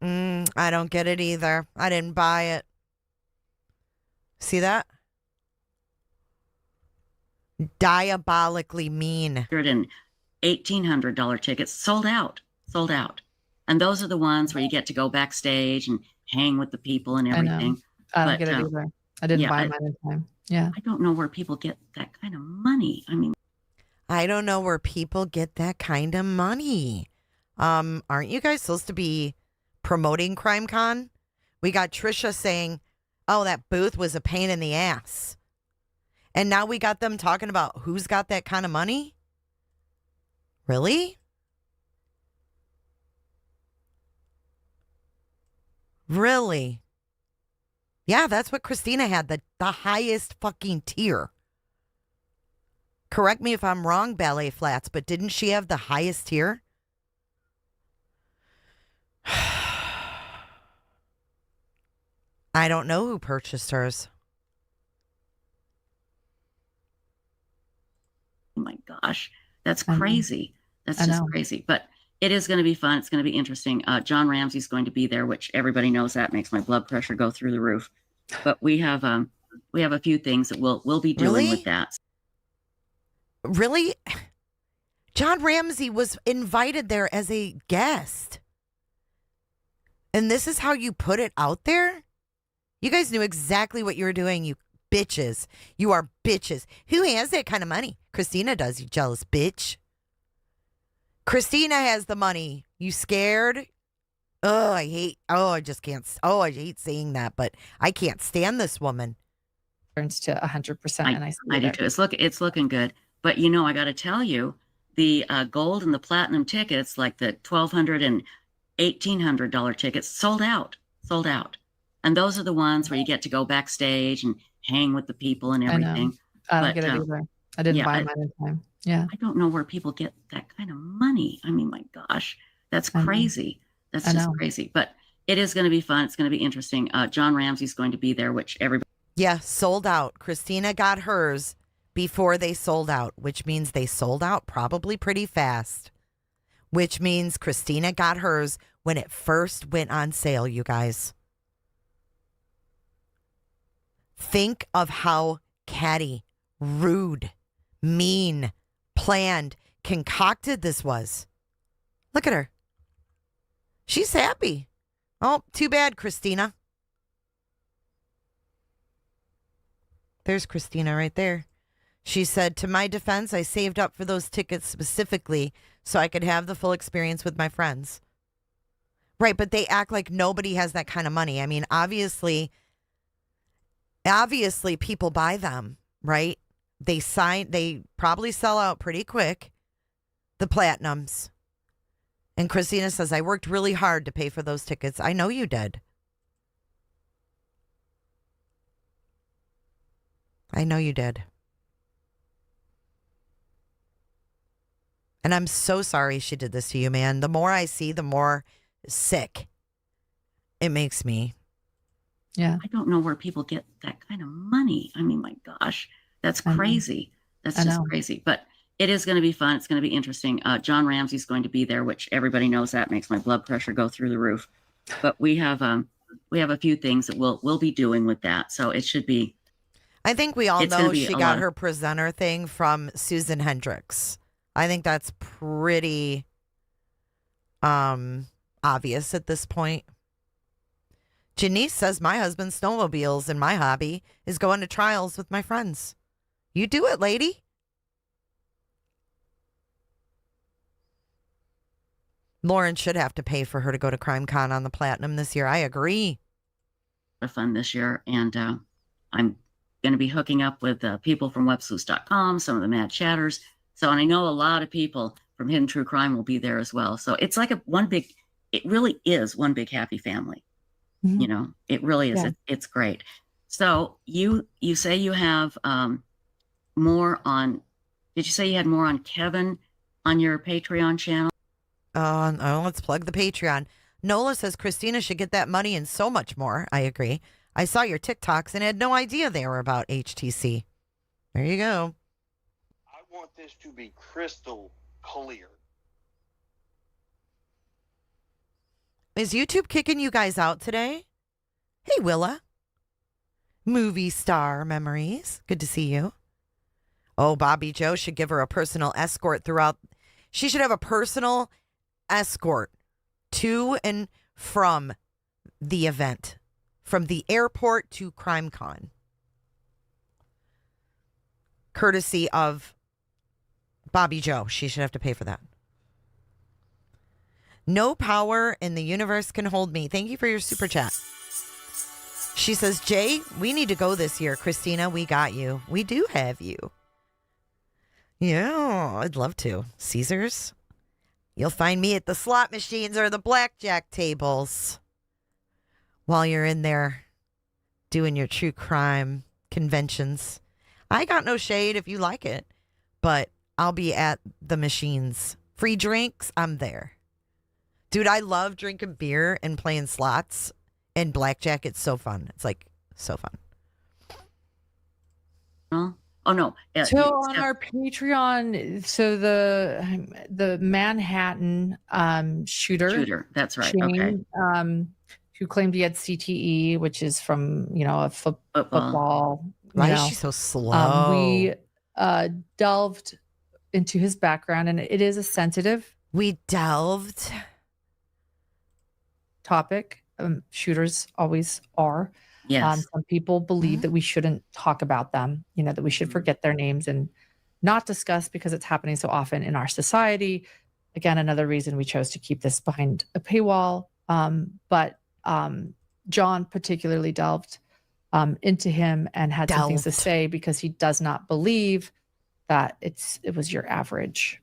it. I don't get it either. I didn't buy it. See that? Diabolically mean. And $1,800 tickets sold out, sold out. And those are the ones where you get to go backstage and hang with the people and I know. everything. I don't But, get it either. I didn't yeah, buy mine in time. Yeah. I don't know where people get that kind of money. I mean, I don't know where people get that kind of money. Aren't you guys supposed to be promoting CrimeCon? We got Tricia saying, oh, that booth was a pain in the ass. And now we got them talking about who's got that kind of money? Really? Really? Yeah, that's what Christina had, the highest fucking tier. Correct me if I'm wrong, Ballet Flats, but didn't she have the highest tier? I don't know who purchased hers. oh my gosh, that's I know. crazy. That's I just know. crazy. But it is going to be fun. It's going to be interesting. John Ramsey's going to be there, which everybody knows that makes my blood pressure go through the roof. But we have a few things that we'll be doing Really? with that. Really? John Ramsey was invited there as a guest. And this is how you put it out there? You guys knew exactly what you were doing, you bitches. You are bitches. Who has that kind of money? Christina does, you jealous bitch. Christina has the money. You scared? I hate saying that, but I can't stand this woman. Turns to 100%. And I do too. It's looking good. But I got to tell you, the gold and the platinum tickets, like the $1,200 and $1,800 tickets, sold out, sold out. And those are the ones where you get to go backstage and hang with the people and everything. I don't get it either. I didn't buy mine in time. Yeah. I don't know where people get that kind of money. I mean, my gosh, that's crazy. That's just crazy. But it is going to be fun. It's going to be interesting. John Ramsey's going to be there, which everybody. Yeah, sold out. Christina got hers before they sold out, which means they sold out probably pretty fast, which means Christina got hers when it first went on sale, you guys. Think of how catty, rude, mean, planned, concocted this was. Look at her. She's happy. Oh, too bad, Christina. There's Christina right there. She said, to my defense, I saved up for those tickets specifically so I could have the full experience with my friends. Right, but they act like nobody has that kind of money. I mean, obviously people buy them, right? They probably sell out pretty quick, the platinums. And Christina says, I worked really hard to pay for those tickets. I know you did. I know you did. And I'm so sorry she did this to you, man. The more I see, the more sick it makes me. Yeah. I don't know where people get that kind of money. I mean, my gosh, that's crazy. That's just crazy. But it is going to be fun. It's going to be interesting. John Ramsey's going to be there, which everybody knows that makes my blood pressure go through the roof. But we have a few things that we'll be doing with that. So it should be. I think we all know she got her presenter thing from Susan Hendricks. I think that's pretty obvious at this point. Janice says, my husband snowmobiles and my hobby is going to trials with my friends. You do it, lady. Lauren should have to pay for her to go to CrimeCon on the Platinum this year. I agree. Fun this year. And I'm going to be hooking up with people from Websleuths.com, some of the Mad Chatters. So, and I know a lot of people from Hidden True Crime will be there as well. So it's like it really is one big happy family. Mm-hmm. It really is. Yeah. It's great. So you say you have more on, did you say you had more on Kevin on your Patreon channel? Let's plug the Patreon. Nola says Christina should get that money and so much more. I agree. I saw your TikToks and had no idea they were about HTC. There you go. I want this to be crystal clear. Is YouTube kicking you guys out today? Hey, Willa. Movie star memories. Good to see you. Oh, Bobby Joe should give her a personal escort throughout. She should have a personal escort to and from the event, from the airport to CrimeCon, courtesy of Bobby Joe. She should have to pay for that. No power in the universe can hold me. Thank you for your super chat. She says, Jay, we need to go this year. Christina, we got you. We do have you. Yeah, I'd love to. Caesars. You'll find me at the slot machines or the blackjack tables while you're in there doing your true crime conventions. I got no shade if you like it, but I'll be at the machines. Free drinks, I'm there. Dude, I love drinking beer and playing slots and blackjack. It's so fun. It's like so fun. Oh no. So on our Patreon, so the Manhattan shooter. That's right. Shane, who claimed he had CTE, which is from a football. Why is she so slow? We delved into his background, and it is a sensitive. We delved topic. Shooters always are. Yes. Some people believe that we shouldn't talk about them, that we should forget their names and not discuss because it's happening so often in our society. Again, another reason we chose to keep this behind a paywall. But John particularly delved into him and had some things to say because he does not believe that it was your average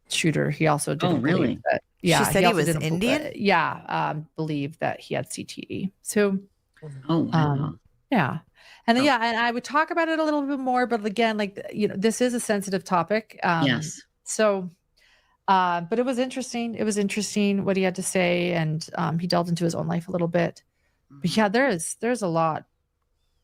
shooter. He also didn't believe that. Yeah, she said he was Indian. Believe that he had CTE. So. Oh, wow. Yeah. And then, and I would talk about it a little bit more, but again, this is a sensitive topic. Yes. So, but it was interesting. It was interesting what he had to say. And he delved into his own life a little bit. But yeah, there's a lot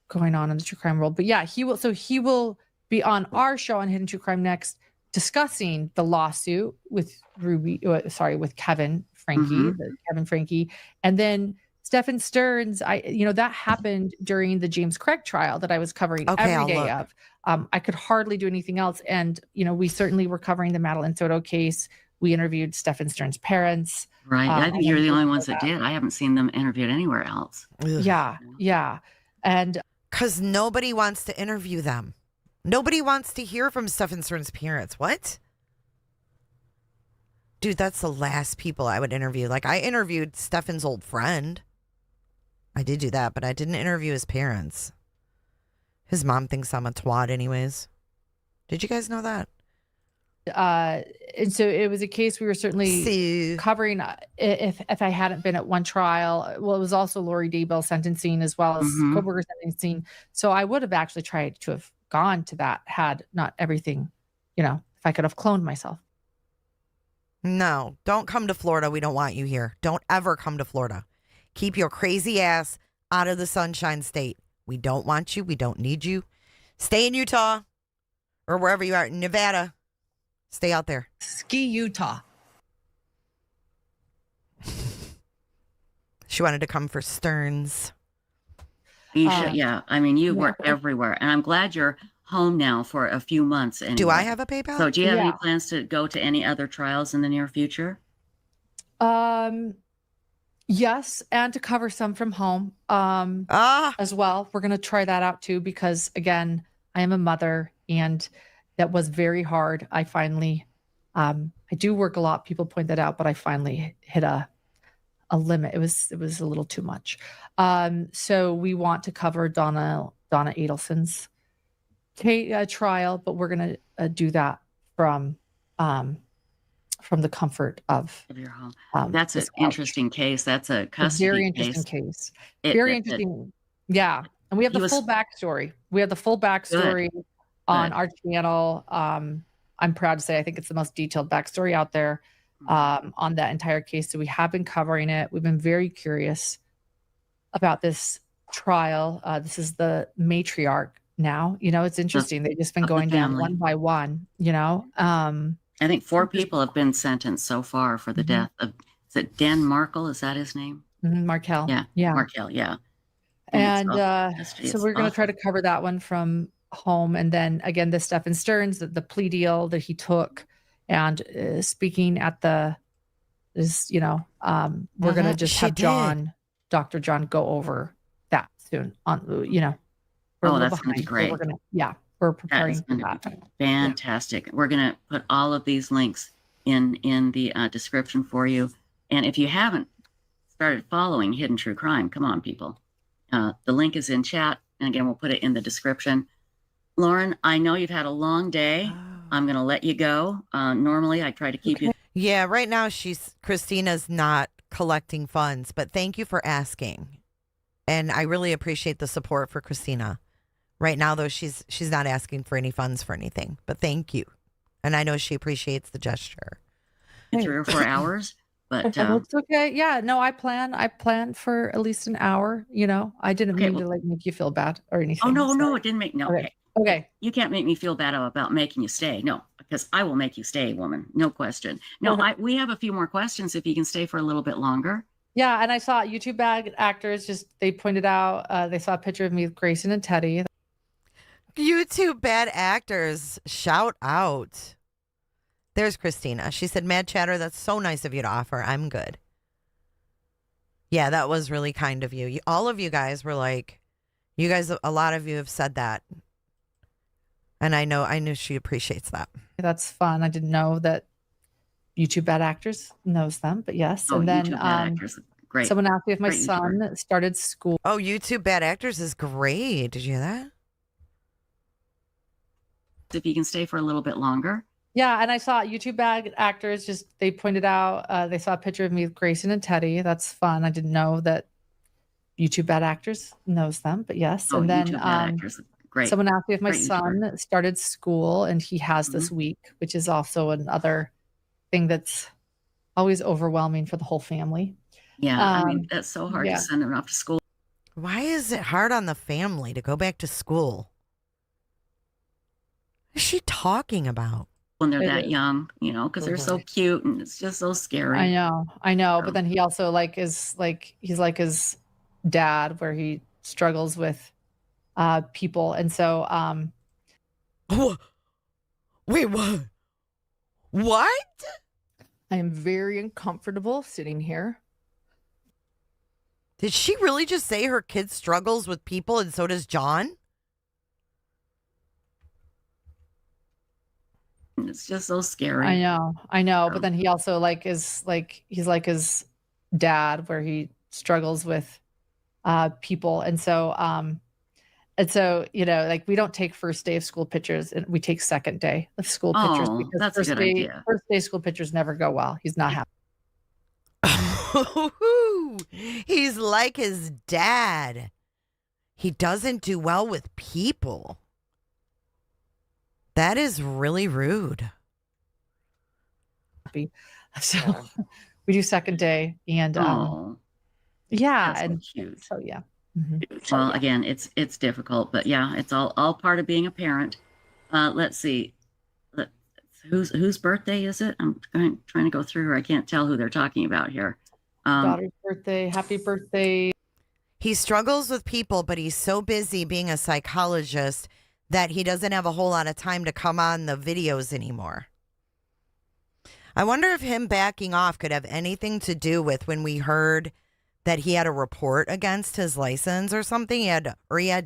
going on in the true crime world. But yeah, he will be on our show on Hidden True Crime next, discussing the lawsuit with with Kevin Franke, Kevin Franke. And then Stephen Stearns, that happened during the James Craig trial that I was covering every day of. I could hardly do anything else. And, we certainly were covering the Madeline Soto case. We interviewed Stephen Stearns' parents. Right. I think you're the only ones that did. I haven't seen them interviewed anywhere else. Yeah. Yeah. And because nobody wants to interview them. Nobody wants to hear from Stephen Stearns' parents. What? Dude, that's the last people I would interview. Like, I interviewed Stephen's old friend. I did do that, but I didn't interview his parents. His mom thinks I'm a twat anyways. Did you guys know that? And so it was a case we were certainly covering if I hadn't been at one trial. Well, it was also Lori Daybell sentencing as well as Koberger sentencing. So I would have actually tried to have gone to that had not everything, if I could have cloned myself. No, don't come to Florida. We don't want you here. Don't ever come to Florida. Keep your crazy ass out of the Sunshine State. We don't want you. We don't need you. Stay in Utah or wherever you are. In Nevada. Stay out there. Ski Utah. She wanted to come for Stearns. You should, yeah. I mean, you work everywhere. And I'm glad you're home now for a few months. Anyway. Do I have a PayPal? So do you have any plans to go to any other trials in the near future? Yes, and to cover some from home as well. We're going to try that out too, because again, I am a mother and that was very hard. I finally, I do work a lot. People point that out, but I finally hit a limit. It was a little too much. So we want to cover Donna Adelson's trial, but we're going to do that from the comfort of your home. That's an interesting case. That's a custody very interesting case. Very interesting. Yeah. And we have the full backstory. We have the full backstory on our channel. I'm proud to say I think it's the most detailed backstory out there on that entire case. So we have been covering it. We've been very curious about this trial. This is the matriarch now. It's interesting. They've just been going down one by one, I think 4 people have been sentenced so far for the death of, is it Dan Markle? Is that his name? Markel. Yeah. Markel. Yeah. And so we're going to try to cover that one from home. And then again, the Stephen Stearns, the plea deal that he took and speaking at we're going to just have Dr. John go over that soon on, we're a little that's going to be behind, so great. we're preparing That for is going to that. be fantastic. We're going to put all of these links in the description for you. And if you haven't started following Hidden True Crime, come on, people. The link is in chat. And again, we'll put it in the description. Lauren, I know you've had a long day. I'm going to let you go. Normally, I try to keep you. Yeah, right now Christina's not collecting funds, but thank you for asking. And I really appreciate the support for Christina. Right now, though, she's not asking for any funds for anything, but thank you. And I know she appreciates the gesture. 3 or 4 hours, but It's okay. Yeah, no, I plan for at least an hour. I didn't mean to make you feel bad or anything. Oh, no, it didn't make no. Okay. You can't make me feel bad about making you stay. No, because I will make you stay, woman. No question. No, we have a few more questions if you can stay for a little bit longer. Yeah, and I saw YouTube bad actors they pointed out they saw a picture of me with Grayson and Teddy. YouTube bad actors, shout out. There's Christina. She said, Mad Chatter, that's so nice of you to offer. I'm good. Yeah, that was really kind of you. All of you guys were like, a lot of you have said that. And I knew she appreciates that. That's fun. I didn't know that YouTube bad actors knows them, but yes. And then YouTube bad actors. Great. Someone asked me if my son started school. Oh, YouTube bad actors is great. Did you hear that? If you can stay for a little bit longer. Yeah, and I saw YouTube bad actors they pointed out they saw a picture of me with Grayson and Teddy. That's fun. I didn't know that YouTube bad actors knows them, but yes. And then YouTube bad actors. Great. Someone asked me if my son started school, and he has this week, which is also another thing that's always overwhelming for the whole family. Yeah, I mean, that's so hard to send them off to school. Why is it hard on the family to go back to school? What is she talking about? When they're that young, because they're so cute and it's just so scary. I know. But then he also he's like his dad, where he struggles with people. And so, wait, what? What? I am very uncomfortable sitting here. Did she really just say her kid struggles with people and so does John? It's just so scary. I know. But then he also he's like his dad, where he struggles with people. And so, we don't take first day of school pictures, and we take second day of school pictures, because that's a good idea. First day school pictures never go well. He's not happy. He's like his dad. He doesn't do well with people. That is really rude. So we do second day, and that's and so cute. So yeah. Well, again, it's difficult, but yeah, it's all part of being a parent. Let's see, whose birthday is it? I'm trying to go through. I can't tell who they're talking about here. Daughter's birthday. Happy birthday. He struggles with people, but he's so busy being a psychologist that he doesn't have a whole lot of time to come on the videos anymore. I wonder if him backing off could have anything to do with when we heard that he had a report against his license or something. He had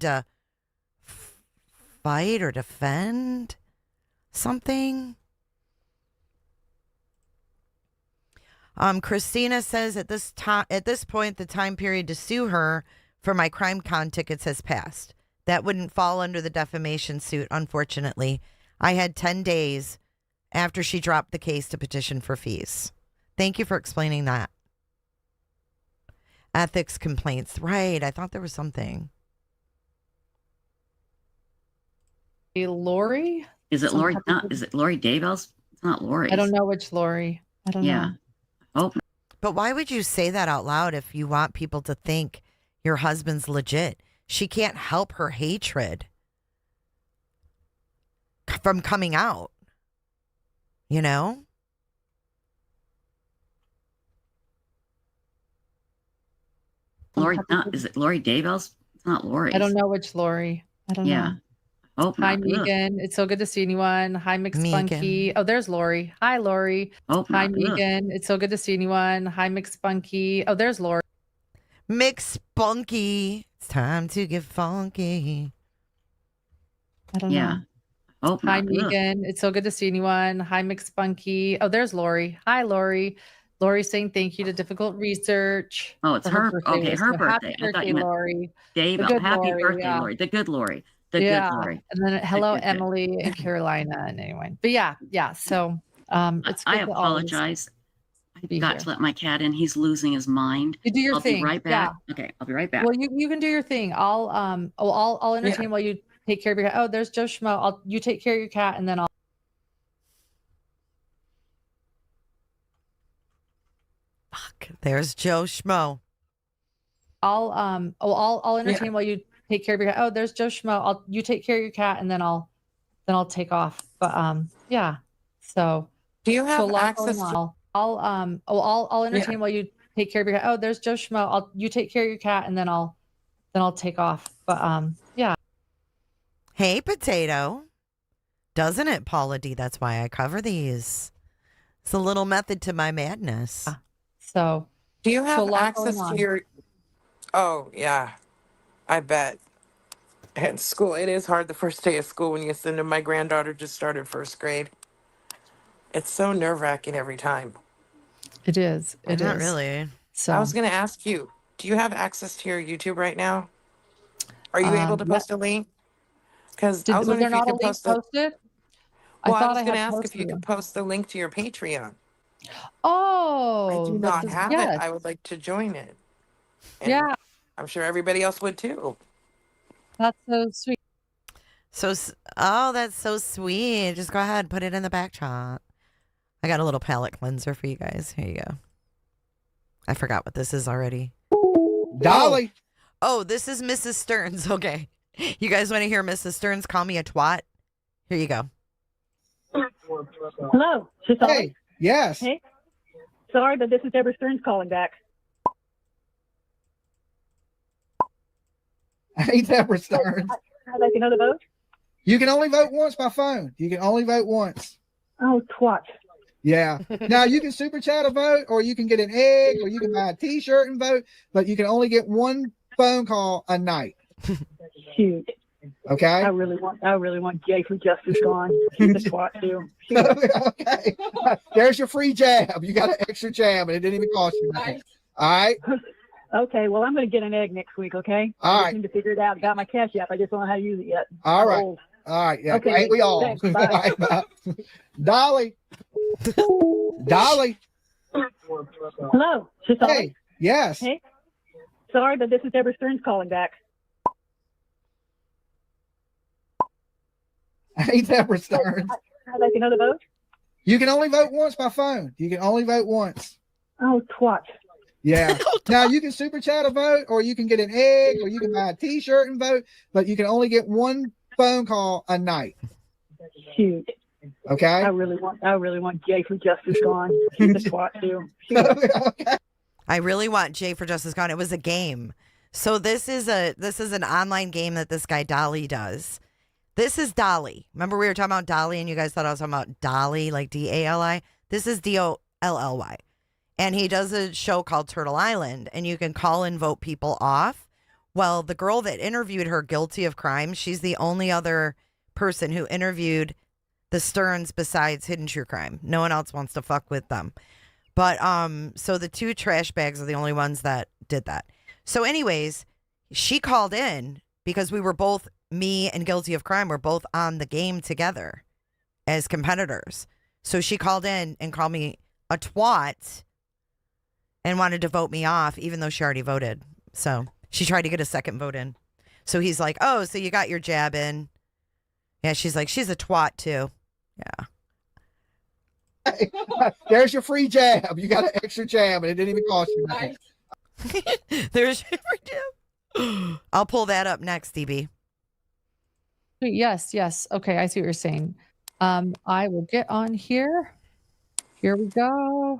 to fight or defend something. Christina says at this point, the time period to sue her for my crime con tickets has passed. That wouldn't fall under the defamation suit, unfortunately. I had 10 days after she dropped the case to petition for fees. Thank you for explaining that. Ethics complaints. Right. I thought there was something. Hey, Lori? Is it Lori? Is it Lori Daybell's? It's not Lori. I don't know which Lori. I don't know. Oh. But why would you say that out loud if you want people to think your husband's legit? She can't help her hatred from coming out. You know? Lori, is it Lori Daybell's? It's not Lori. I don't know which Lori. I don't know. Oh, Hi, not good. Megan. It's so good to see anyone. Hi, Mixed Megan. Spunky. Oh, there's Lori. Hi, Lori. Oh, Hi, not good. Megan. It's so good to see anyone. Hi, Mixed Spunky. Oh, there's Lori. Mix Spunky. It's time to get funky. I don't Yeah. know. Oh, Hi, not good. Megan. It's so good to see anyone. Hi, Mixed Spunky. Oh, there's Lori. Hi, Lori. Lori saying thank you to Difficult Research. Oh, it's for her her. birthday. Okay, her So birthday. happy I thought birthday, you meant Lori. Dave. The good Happy Lori. birthday, Yeah. Lori. The good Lori. The Yeah. good Lori. And then hello, good. Emily and Carolina. And anyway, but yeah. So it's I good to always apologize. I be got here. to let my cat in. He's losing his mind. You do your I'll thing. be right back. Okay, I'll be right back. Well, you can do your thing. I'll entertain while you take care of your cat. Oh, there's Joe Schmo. You take care of your cat, and then I'll. There's Joe Schmo. I'll entertain while you take care of your cat. Oh, there's Joe Schmo. You take care of your cat, and then I'll take off. But yeah. So Do you have a lot access going to? on. I'll entertain while you take care of your cat. Oh, there's Joe Schmo. You take care of your cat, and then I'll take off. But yeah. Hey, Potato. Doesn't it, Paula D? That's why I cover these. It's a little method to my madness. So Do you a have lot access going to on. your? Oh yeah, I bet. At school, it is hard the first day of school when you send them. My granddaughter just started first grade. It's so nerve-wracking every time. It is. It Not is. really. So I was going to ask you, do you have access to your YouTube right now? Are you able to post a link? Because I was was there wondering if you not a could link post it. posted? Well, I thought was I going to had ask if you posted could post the link to your Patreon. Oh, I do that's not have it. yes. I would like to join it. And Yeah, I'm sure everybody else would too. that's so sweet. Oh, that's so sweet. Just go ahead, put it in the back chat. I got a little palette cleanser for you guys. Here you go. I forgot what this is already. Dolly. Oh, this is Mrs. Stearns. Okay. You guys want to hear Mrs. Stearns call me a twat? Here you go. Hello. Hey. Yes. Hey. Sorry, but this is Deborah Stearns calling back. Hey, Deborah Stearns. I'd like another vote. You can only vote once by phone. You can only vote once. Oh, twat. Yeah. Now you can super chat a vote, or you can get an egg, or you can buy a T-shirt and vote, but you can only get one phone call a night. Shoot. Okay. I really want Jay for Justice gone. He's a twat too. Okay. There's your free jab. You got an extra jab, and it didn't even cost you nothing. All right. Okay, well, I'm going to get an egg next week, okay? All I right. just need to figure it out. Got my cash app. I just don't know how to use it yet. All I'm right. old. All right. Yeah. Okay, Ain't we all? thanks. Bye. All right, bye. Dolly. Dolly. Hello. Hey. Yes. Hey. Sorry, but this is Deborah Stearns calling back. Hey, Deborah Stearns. I'd like another vote. You can only vote once by phone. You can only vote once. Oh, twat. Yeah. Now you can super chat a vote, or you can get an egg, or you can buy a T-shirt and vote, but you can only get one phone call a night. Shoot. Okay. I really want Jay for Justice gone. He's a twat too. Okay. I really want Jay for Justice Gone. It was a game. So this is an online game that this guy Dolly does. This is Dolly. Remember we were talking about Dolly and you guys thought I was talking about Dolly, like D-A-L-I? This is D-O-L-L-Y. And he does a show called Turtle Island, and you can call and vote people off. Well, the girl that interviewed her guilty of crime, she's the only other person who interviewed the Stearns besides Hidden True Crime. No one else wants to fuck with them. But so the two trash bags are the only ones that did that. So anyways, she called in because we were both, me and Guilty of Crime, were both on the game together as competitors. So she called in and called me a twat and wanted to vote me off, even though she already voted. So she tried to get a second vote in. So he's like, oh, so you got your jab in. Yeah, she's like, she's a twat too. Yeah. There's your free jab. You got an extra jab, and it didn't even cost you nothing. There's your free jab. I'll pull that up next, DB. Yes. Okay, I see what you're saying. I will get on here. Here we go.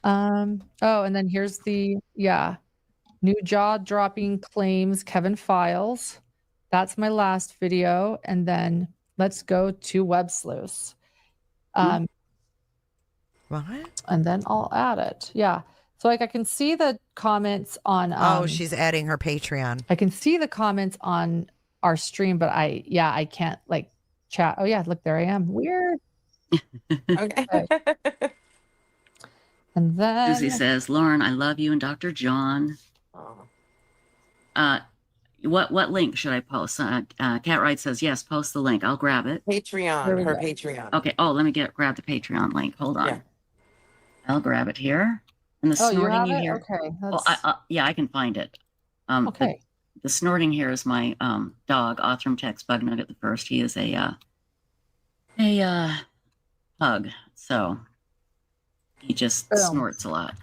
Oh, and then here's the new jaw-dropping claims, Kevin Files. that's my last video. And then let's go to Websleuths. What? And then I'll add it. Yeah. So like I can see the comments on she's adding her Patreon. I can see the comments on our stream, but I can't like chat. Oh yeah, look, there I am. Weird. Okay. And then Susie says, Lauren, I love you and Dr. John. What link should I post? Cat Ride says, yes, post the link. I'll grab it. Patreon, her Patreon. Okay. Oh, let me grab the Patreon link. Hold on. Yeah. I'll grab it here. And the snorting you hear. Okay. Yeah, I can find it. Okay. The snorting here is my dog, Othram Tex Bug Nugget the First. He is a pug, so he just snorts a lot.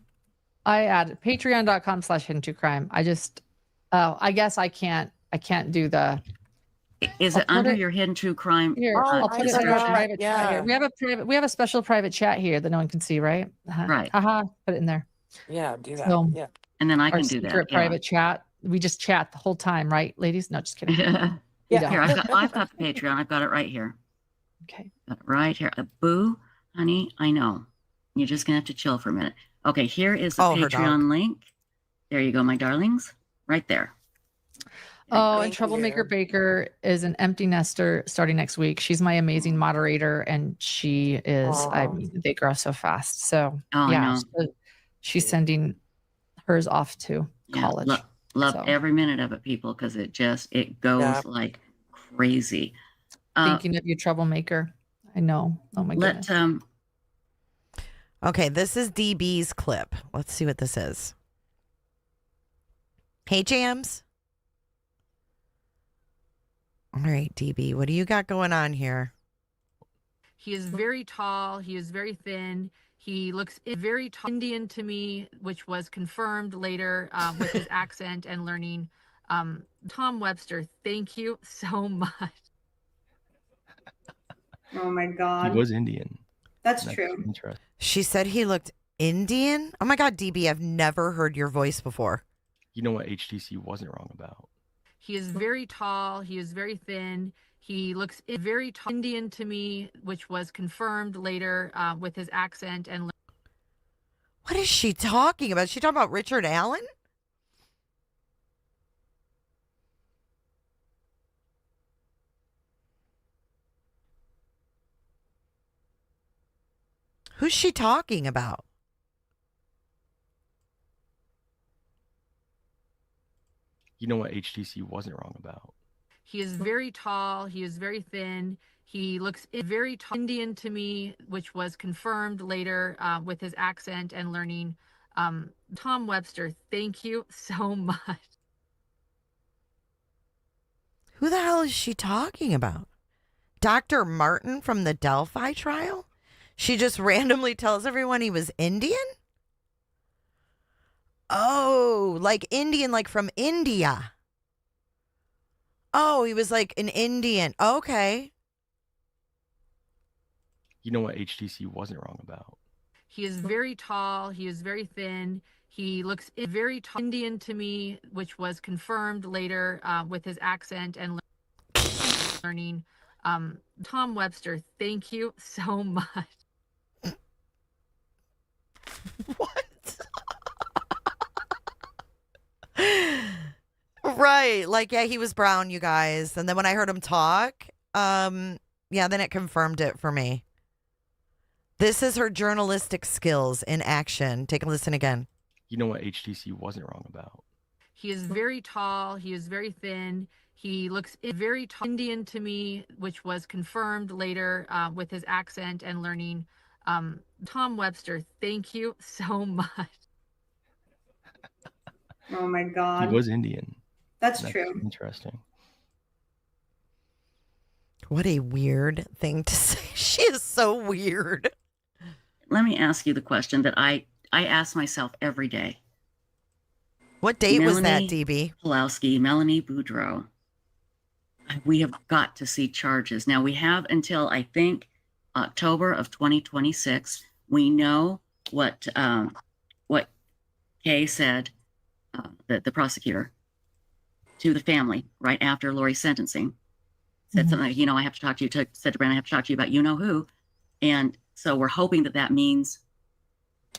I added patreon.com/hidden2crime. I guess I can't do the. Is it under your Hidden True Crime? Here, I'll put it in our private chat here. We have a special private chat here that no one can see, right? Right. Haha. Put it in there. Yeah, do that. So, yeah. And then I can do that. Private chat. We just chat the whole time, right, ladies? No, just kidding. Yeah. Here, I've got the Patreon. I've got it right here. Okay. Got it right here. Boo, honey, I know. You're just gonna have to chill for a minute. Okay, here is the Patreon link. There you go, my darlings. Right there. And Troublemaker Baker is an empty nester starting next week. She's my amazing moderator, and she is. I mean, they grow so fast. So she's sending hers off to college. Love every minute of it, people, because it goes like crazy. Thinking of you, Troublemaker. I know. Oh my goodness. Okay, this is DB's clip. Let's see what this is. Hey, Jams. All right, DB, what do you got going on here? He is very tall. He is very thin. He looks very Indian to me, which was confirmed later with his accent and learning. Tom Webster, thank you so much. Oh my God. He was Indian. That's true. Interesting. She said he looked Indian? Oh my God, DB, I've never heard your voice before. You know what HTC wasn't wrong about? He is very tall. He is very thin. He looks very Indian to me, which was confirmed later with his accent and. What is she talking about? Is she talking about Richard Allen? Who's she talking about? You know what HTC wasn't wrong about? He is very tall. He is very thin. He looks very Indian to me, which was confirmed later with his accent and learning. Tom Webster, thank you so much. Who the hell is she talking about? Dr. Martin from the Delphi trial? She just randomly tells everyone he was Indian? Oh, like Indian, like from India. Oh, he was like an Indian. Okay. You know what HTC wasn't wrong about? He is very tall. He is very thin. He looks very Indian to me, which was confirmed later with his accent and learning. Tom Webster, thank you so much. What? Right. Like, yeah, he was brown, you guys. And then when I heard him talk, then it confirmed it for me. This is her journalistic skills in action. Take a listen again. You know what HTC wasn't wrong about? He is very tall. He is very thin. He looks very Indian to me, which was confirmed later with his accent and learning. Tom Webster, thank you so much. Oh my God. He was Indian. That's true. Interesting. What a weird thing to say. She is so weird. Let me ask you the question that I ask myself every day. What date was that, DB? Pulowski, Melanie Boudreau. We have got to see charges. Now, we have until, I think, October of 2026. We know what Kay said, the prosecutor. to the family right after Lori's sentencing. Said something like, I have to talk to you, said to Brandon, I have to talk to you about you-know-who. And so we're hoping that means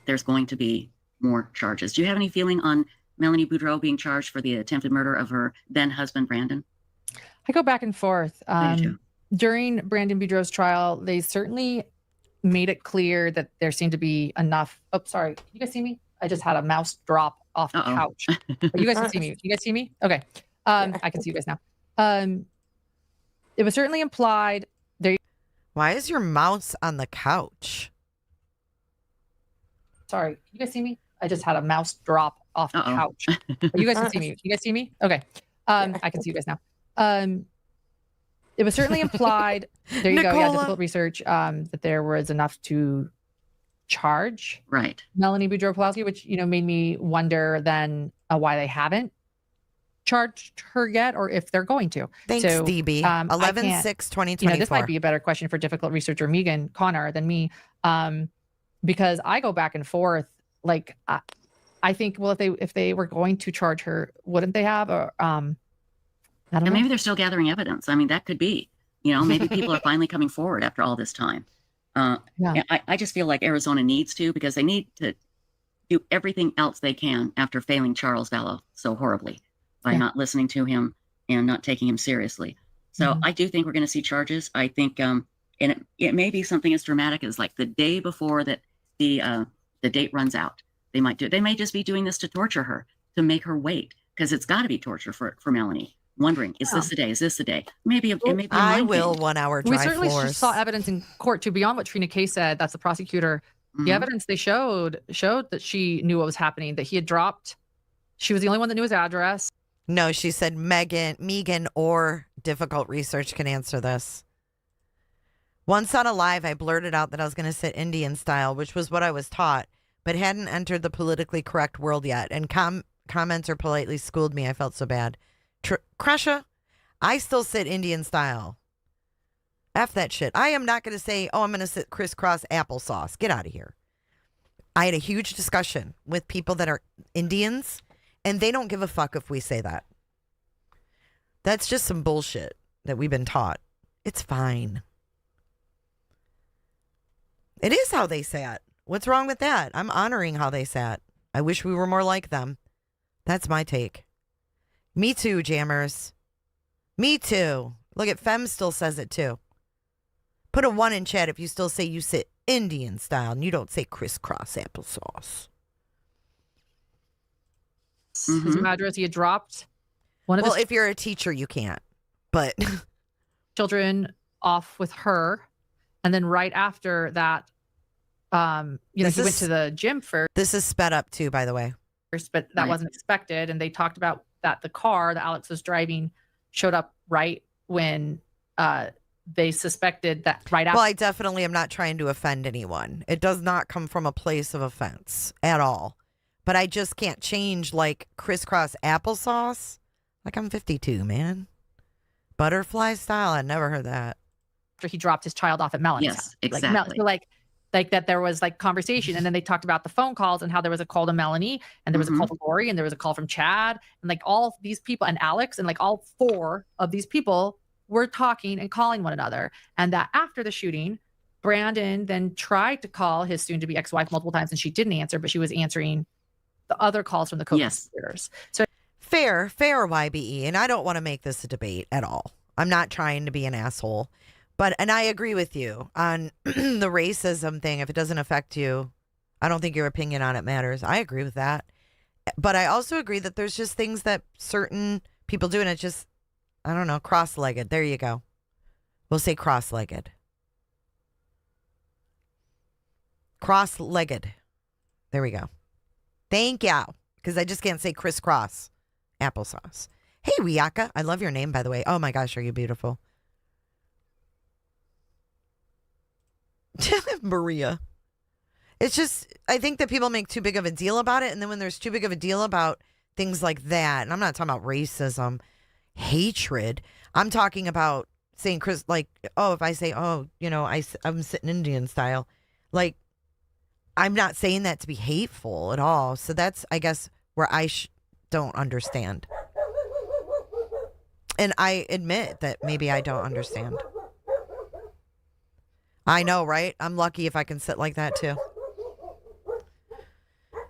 there's going to be more charges. Do you have any feeling on Melanie Boudreau being charged for the attempted murder of her then husband, Brandon? I go back and forth. During Brandon Boudreau's trial, they certainly made it clear that there seemed to be enough. Oh, sorry. You guys see me? I just had a mouse drop off the couch. You guys can see me. You guys see me? Okay. I can see you guys now. It was certainly implied there. Why is your mouse on the couch? Sorry. You guys see me? I just had a mouse drop off the couch. You guys can see me. You guys see me? Okay. I can see you guys now. It was certainly implied. There you go. Yeah, difficult research. That there was enough to charge Melanie Boudreau Pulaski, which made me wonder then why they haven't charged her yet, or if they're going to. Thanks, DB. 11/6/2024. This might be a better question for difficult researcher Megan Connor than me, because I go back and forth. Like, I think, well, if they were going to charge her, wouldn't they have? Or I don't know. Maybe they're still gathering evidence. I mean, that could be. Maybe people are finally coming forward after all this time. I just feel like Arizona needs to, because they need to do everything else they can after failing Charles Vallow so horribly by not listening to him and not taking him seriously. So I do think we're going to see charges. I think, and it may be something as dramatic as like the day before that the date runs out. They might do it. They may just be doing this to torture her, to make her wait, because it's got to be torture for Melanie. Wondering, is this the day? Is this the day? Maybe it may be. I will 1 hour drive. We certainly saw evidence in court too, beyond what Trina Kay said. That's the prosecutor. The evidence they showed that she knew what was happening. That he had dropped. She was the only one that knew his address. No, she said Megan or difficult research can answer this. Once on a live, I blurted out that I was going to sit Indian style, which was what I was taught, but hadn't entered the politically correct world yet. And commenter politely schooled me. I felt so bad. Crusha, I still sit Indian style. F that shit. I am not going to say, I'm going to sit crisscross applesauce. Get out of here. I had a huge discussion with people that are Indians, and they don't give a fuck if we say that. That's just some bullshit that we've been taught. It's fine. It is how they sat. What's wrong with that? I'm honoring how they sat. I wish we were more like them. That's my take. Me too, jammers. Me too. Look at Fem still says it too. Put a 1 in chat if you still say you sit Indian style and you don't say crisscross applesauce. His address, he had dropped one of his if you're a teacher, you can't. But children off with her. And then right after that, he went to the gym first. This is sped up too, by the way. But that wasn't expected. And they talked about that the car that Alex was driving showed up right when they suspected that right after. Well, I definitely am not trying to offend anyone. It does not come from a place of offense at all. But I just can't change like crisscross applesauce. Like I'm 52, man. Butterfly style. I never heard that. After he dropped his child off at Melanie's house. Exactly. Like that there was like conversation, and then they talked about the phone calls and how there was a call to Melanie, and there was a call to Lori, and there was a call from Chad, and like all of these people and Alex, and like all 4 of these people were talking and calling one another. And that after the shooting, Brandon then tried to call his soon-to-be ex-wife multiple times, and she didn't answer, but she was answering the other calls from the co-conspirators. So fair, YBE, and I don't want to make this a debate at all. I'm not trying to be an asshole. And I agree with you on the racism thing. If it doesn't affect you, I don't think your opinion on it matters. I agree with that. But I also agree that there's just things that certain people do, and it's just, I don't know, cross-legged. There you go. We'll say cross-legged. Cross-legged. There we go. Thank you. Because I just can't say crisscross applesauce. Hey, Riaka. I love your name, by the way. Oh, my gosh, are you beautiful? Maria. It's just, I think that people make too big of a deal about it. And then when there's too big of a deal about things like that, and I'm not talking about racism, hatred. I'm talking about saying, Chris, like, if I say, I'm sitting Indian style. Like, I'm not saying that to be hateful at all. So that's, I guess, where I don't understand. And I admit that maybe I don't understand. I know, right? I'm lucky if I can sit like that too.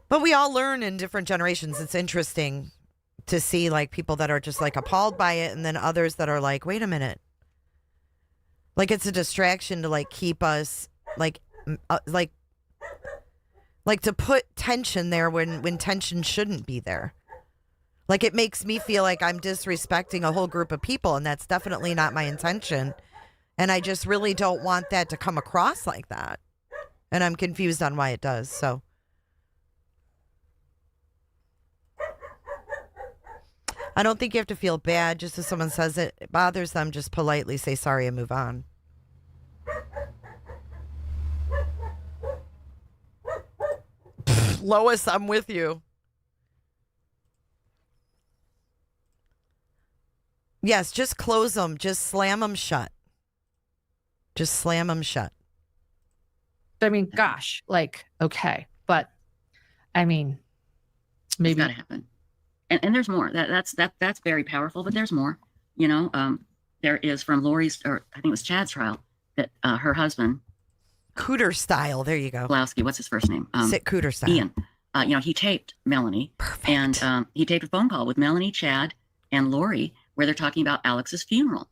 But we all learn in different generations. It's interesting to see like people that are just like appalled by it, and then others that are like, wait a minute. Like it's a distraction to like keep us like to put tension there when tension shouldn't be there. Like it makes me feel like I'm disrespecting a whole group of people, and that's definitely not my intention. And I just really don't want that to come across like that. And I'm confused on why it does. So I don't think you have to feel bad. Just if someone says it bothers them, just politely say sorry and move on. Lois, I'm with you. Yes, just close them. Just slam them shut. Just slam them shut. I mean, gosh, like, okay. But, I mean, maybe. It's gotta happen. And there's more. That's very powerful, but there's more. You know, there is from Lori's, or I think it was Chad's trial, that her husband. Cooter style. There you go. Blowski, what's his first name? Sit Cooter style. Ian. You know, he taped Melanie. Perfect. And he taped a phone call with Melanie, Chad, and Lori, where they're talking about Alex's funeral.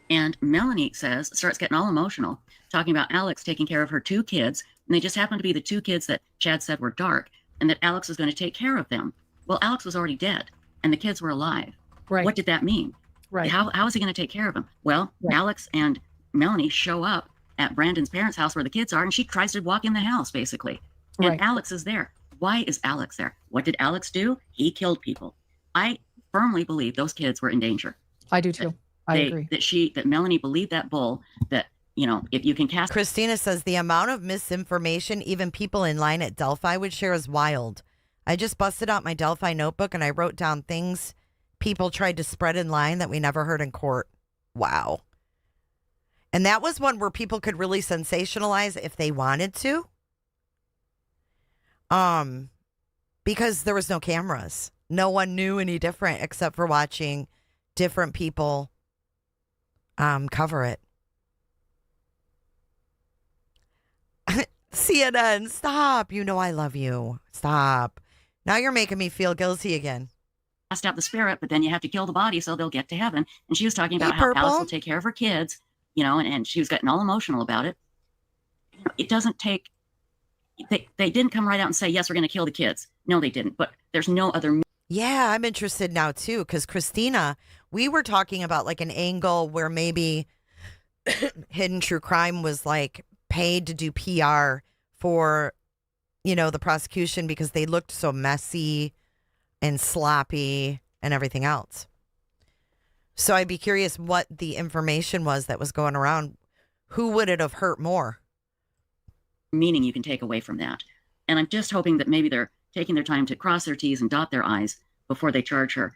And Melanie starts getting all emotional, talking about Alex taking care of her 2 kids. And they just happened to be the 2 kids that Chad said were dark, and that Alex was going to take care of them. Well, Alex was already dead, and the kids were alive. Right. What did that mean? Right. How is he going to take care of them? Well, Right. Alex and Melanie show up at Brandon's parents' house where the kids are, and she tries to walk in the house, basically. And Right. Alex is there. Why is Alex there? What did Alex do? He killed people. I firmly believe those kids were in danger. I do too. I agree. That Melanie believed that bull, that, you know, if you can cast. Christina says the amount of misinformation even people in line at Delphi would share is wild. I just busted out my Delphi notebook and I wrote down things people tried to spread in line that we never heard in court. Wow. And that was one where people could really sensationalize if they wanted to. Because there was no cameras. No one knew any different except for watching different people cover it. CNN, stop. You know I love you. Stop. Now you're making me feel guilty again. Cast out the spirit, but then you have to kill the body so they'll get to heaven. And she was talking about Hey, how Purple. Alice will take care of her kids, you know, and she was getting all emotional about it. You know, it doesn't take. They didn't come right out and say, yes, we're going to kill the kids. No, they didn't. But there's no other. Yeah, I'm interested now too, because Christina, we were talking about like an angle where maybe Hidden True Crime was like paid to do PR for, you know, the prosecution because they looked so messy and sloppy and everything else. So I'd be curious what the information was that was going around. Who would it have hurt more? Meaning you can take away from that. And I'm just hoping that maybe they're taking their time to cross their T's and dot their I's before they charge her.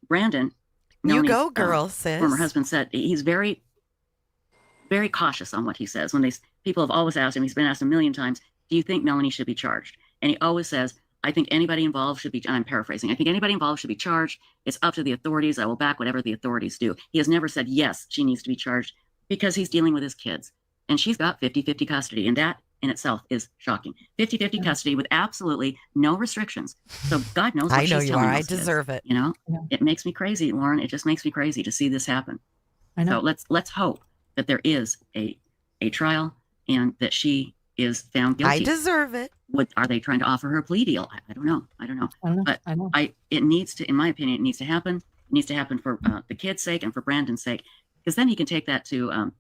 Brandon, You go, girl, sis. former husband, said he's very, very cautious on what he says. When people have always asked him, he's been asked a million times, do you think Melanie should be charged? And he always says, I think anybody involved should be, and I'm paraphrasing, I think anybody involved should be charged. It's up to the authorities. I will back whatever the authorities do. He has never said, yes, she needs to be charged because he's dealing with his kids. And she's got 50-50 custody. And that in itself is shocking. 50-50 custody with absolutely no restrictions. So God knows what I know she's you telling are. I those kids, deserve it. You know, Yeah. It makes me crazy, Lauren. It just makes me crazy to see this happen. I know. So let's hope that there is a trial and that she is found guilty. I deserve it. Are they trying to offer her a plea deal? I don't know. But it needs to, in my opinion, it needs to happen. It needs to happen for the kid's sake and for Brandon's sake, because then he can take that to,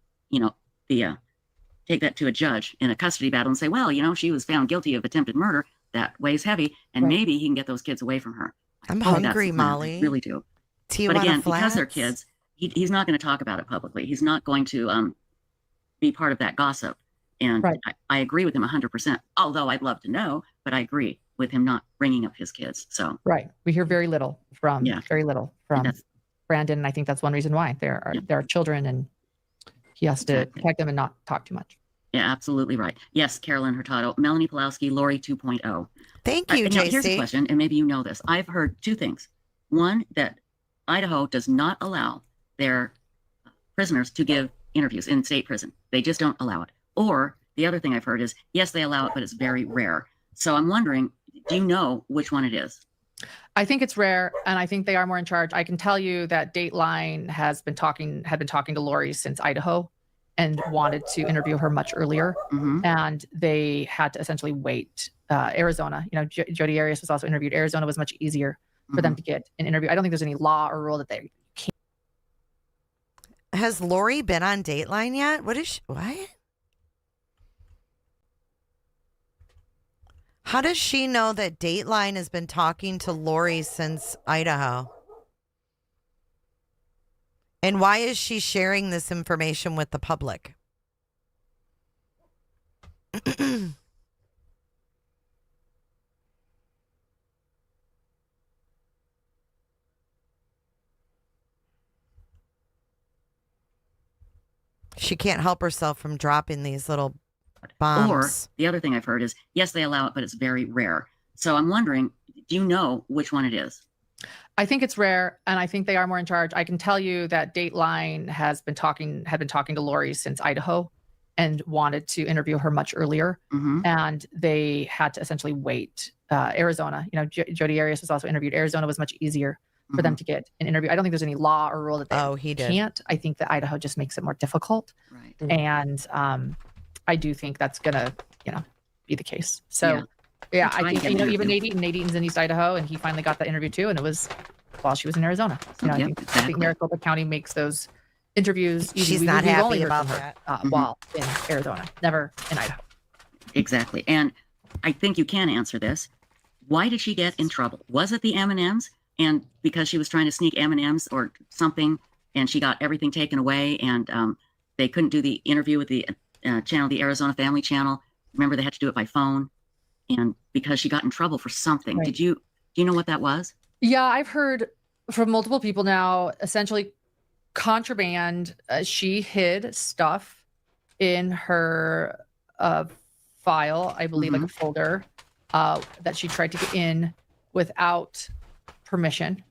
take that to a judge in a custody battle and say, well, you know, she was found guilty of attempted murder. That weighs heavy, and maybe he can get those kids away from her. I'm That's the hungry, plan. Molly. I really do. But Tijuana again, because they're Flats? kids, he's not going to talk about it publicly. He's not going to be part of that gossip. And I agree with him 100%, although I'd love to know, but I agree with him not bringing up his kids. So Right. We hear very little from that's- Brandon. And I think that's one reason why there are children and he has to protect them and not talk too much. Yeah, absolutely right. Yes, Carolyn Hurtado, Melanie Pulowski, Lori 2.0. Thank you, Now, here's a JC. question, and maybe you know this. I've heard 2 things. One, that Idaho does not allow their prisoners to give interviews in state prison. They just don't allow it. Or the other thing I've heard is, yes, they allow it, but it's very rare. So I'm wondering, do you know which one it is? I think it's rare, and I think they are more in charge. I can tell you that Dateline had been talking to Lori since Idaho and wanted to interview her much earlier. And they had to essentially wait. Arizona, Jodi Arias was also interviewed. Arizona was much easier for them to get an interview. I don't think there's any law or rule that they can't. Has Lori been on Dateline yet? What? How does she know that Dateline has been talking to Lori since Idaho? And why is she sharing this information with the public? She can't help herself from dropping these little bombs. Or the other thing I've heard is, yes, they allow it, but it's very rare. So I'm wondering, do you know which one it is? I think it's rare, and I think they are more in charge. I can tell you that Dateline had been talking to Lori since Idaho and wanted to interview her much earlier. And they had to essentially wait. Arizona, Jodi Arias was also interviewed. Arizona was much easier for them to get an interview. I don't think there's any law or rule that they can't. I think that Idaho just makes it more difficult. Right. And I do think that's gonna, be the case. So yeah, I think, even Nadine's in East Idaho, and he finally got that interview too. And it was while she was in Arizona. I think Maricopa County makes those interviews easy. She's not happy about her while in Arizona, never in Idaho. Exactly. And I think you can answer this. Why did she get in trouble? Was it the M&Ms? And because she was trying to sneak M&Ms or something, and she got everything taken away, and they couldn't do the interview with the channel, the Arizona Family Channel. Remember, they had to do it by phone, and because she got in trouble for something. Right. Do you know what that was? Yeah, I've heard from multiple people now. Essentially, contraband. She hid stuff in her file, I believe, like a folder that she tried to get in without permission.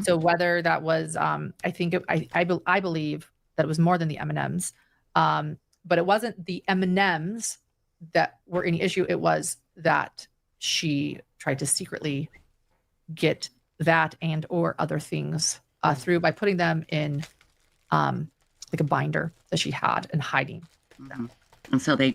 So whether that was, I believe that it was more than the M&Ms, but it wasn't the M&Ms that were any issue. It was that she tried to secretly get that and or other things through by putting them in like a binder that she had and hiding them. And so that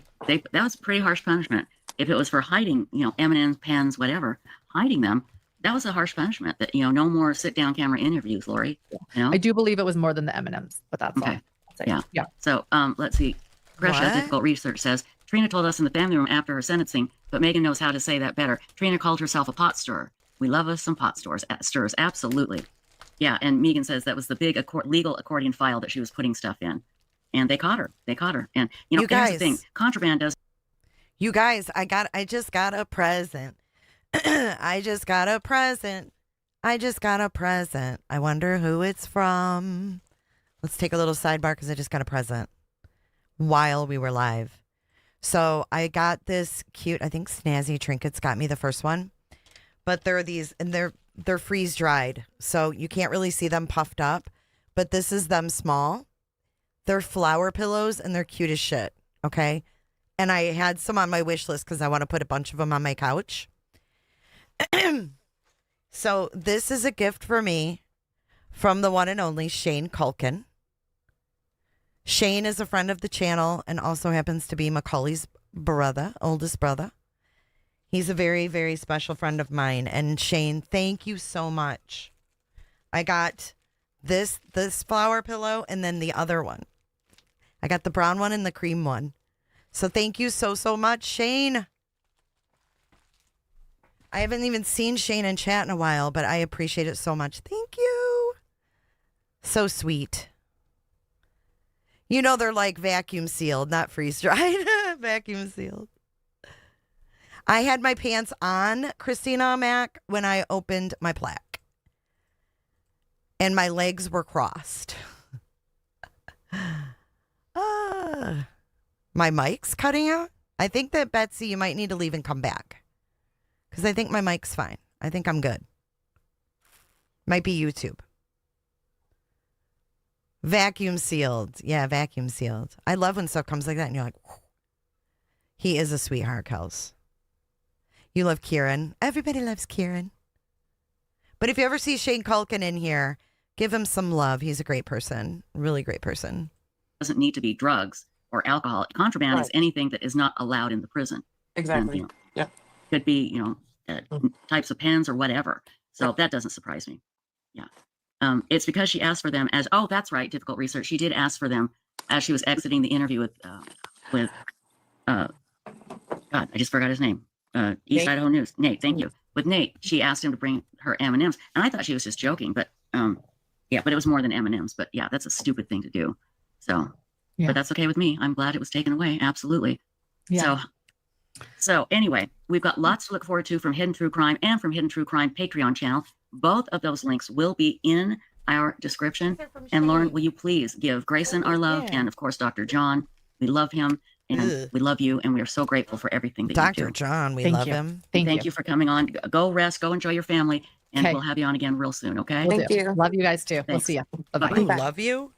was pretty harsh punishment. If it was for hiding, M&Ms, pens, whatever, hiding them, that was a harsh punishment. That no more sit-down camera interviews, Lori. I do believe it was more than the M&Ms, but that's okay. all. Yeah. So let's see. Tricia, Difficult Research says, Trina told us in the family room after her sentencing, but Megan knows how to say that better. Trina called herself a pot stirrer. We love us some pot stirrers. Absolutely. Yeah. And Megan says that was the big legal accordion file that she was putting stuff in. And they caught her. And, here's the thing. Contraband does. You guys, I just got a present. I just got a present. I wonder who it's from. Let's take a little sidebar because I just got a present while we were live. So I got this cute, I think Snazzy Trinkets got me the first one. But they're these, and they're freeze dried. So you can't really see them puffed up. But this is them small. They're flower pillows and they're cute as shit. Okay. And I had some on my wish list because I want to put a bunch of them on my couch. So this is a gift for me from the one and only Shane Culkin. Shane is a friend of the channel and also happens to be Macaulay's brother, oldest brother. He's a very, very special friend of mine. And Shane, thank you so much. I got this flower pillow and then the other one. I got the brown one and the cream one. So thank you so, so much, Shane. I haven't even seen Shane in chat in a while, but I appreciate it so much. Thank you. So sweet. They're like vacuum sealed, not freeze dried. Vacuum sealed. I had my pants on, Christina Mack, when I opened my plaque. And my legs were crossed. My mic's cutting out. I think that, Betsy, you might need to leave and come back. Because I think my mic's fine. I think I'm good. Might be YouTube. Vacuum sealed. Yeah, vacuum sealed. I love when stuff comes like that and you're like, whew. He is a sweetheart, Kels. You love Kieran. Everybody loves Kieran. But if you ever see Shane Culkin in here, give him some love. He's a great person. Really great person. Doesn't need to be drugs or alcohol. Contraband is anything that is not allowed in the prison. Exactly. And, could be, types of pens or whatever. So that doesn't surprise me. Yeah. It's because she asked for them as, oh, that's right, difficult research. She did ask for them as she was exiting the interview with God, I just forgot his name. East Idaho News. Nate, thank you. With Nate, she asked him to bring her M&Ms. And I thought she was just joking, but but it was more than M&Ms. But yeah, that's a stupid thing to do. So, but that's okay with me. I'm glad it was taken away. Absolutely. Yeah. So anyway, we've got lots to look forward to from Hidden True Crime and from Hidden True Crime Patreon channel. Both of those links will be in our description. And Lauren, will you please give Grayson our love and of course, Dr. John. We love him and we love you. And we are so grateful for everything that you do. Dr. John, we love him. Thank you for coming on. Go rest, go enjoy your family. And we'll have you on again real soon. Okay. Thank you. Love you guys too. Thanks. We'll see you. Bye-bye. We love you.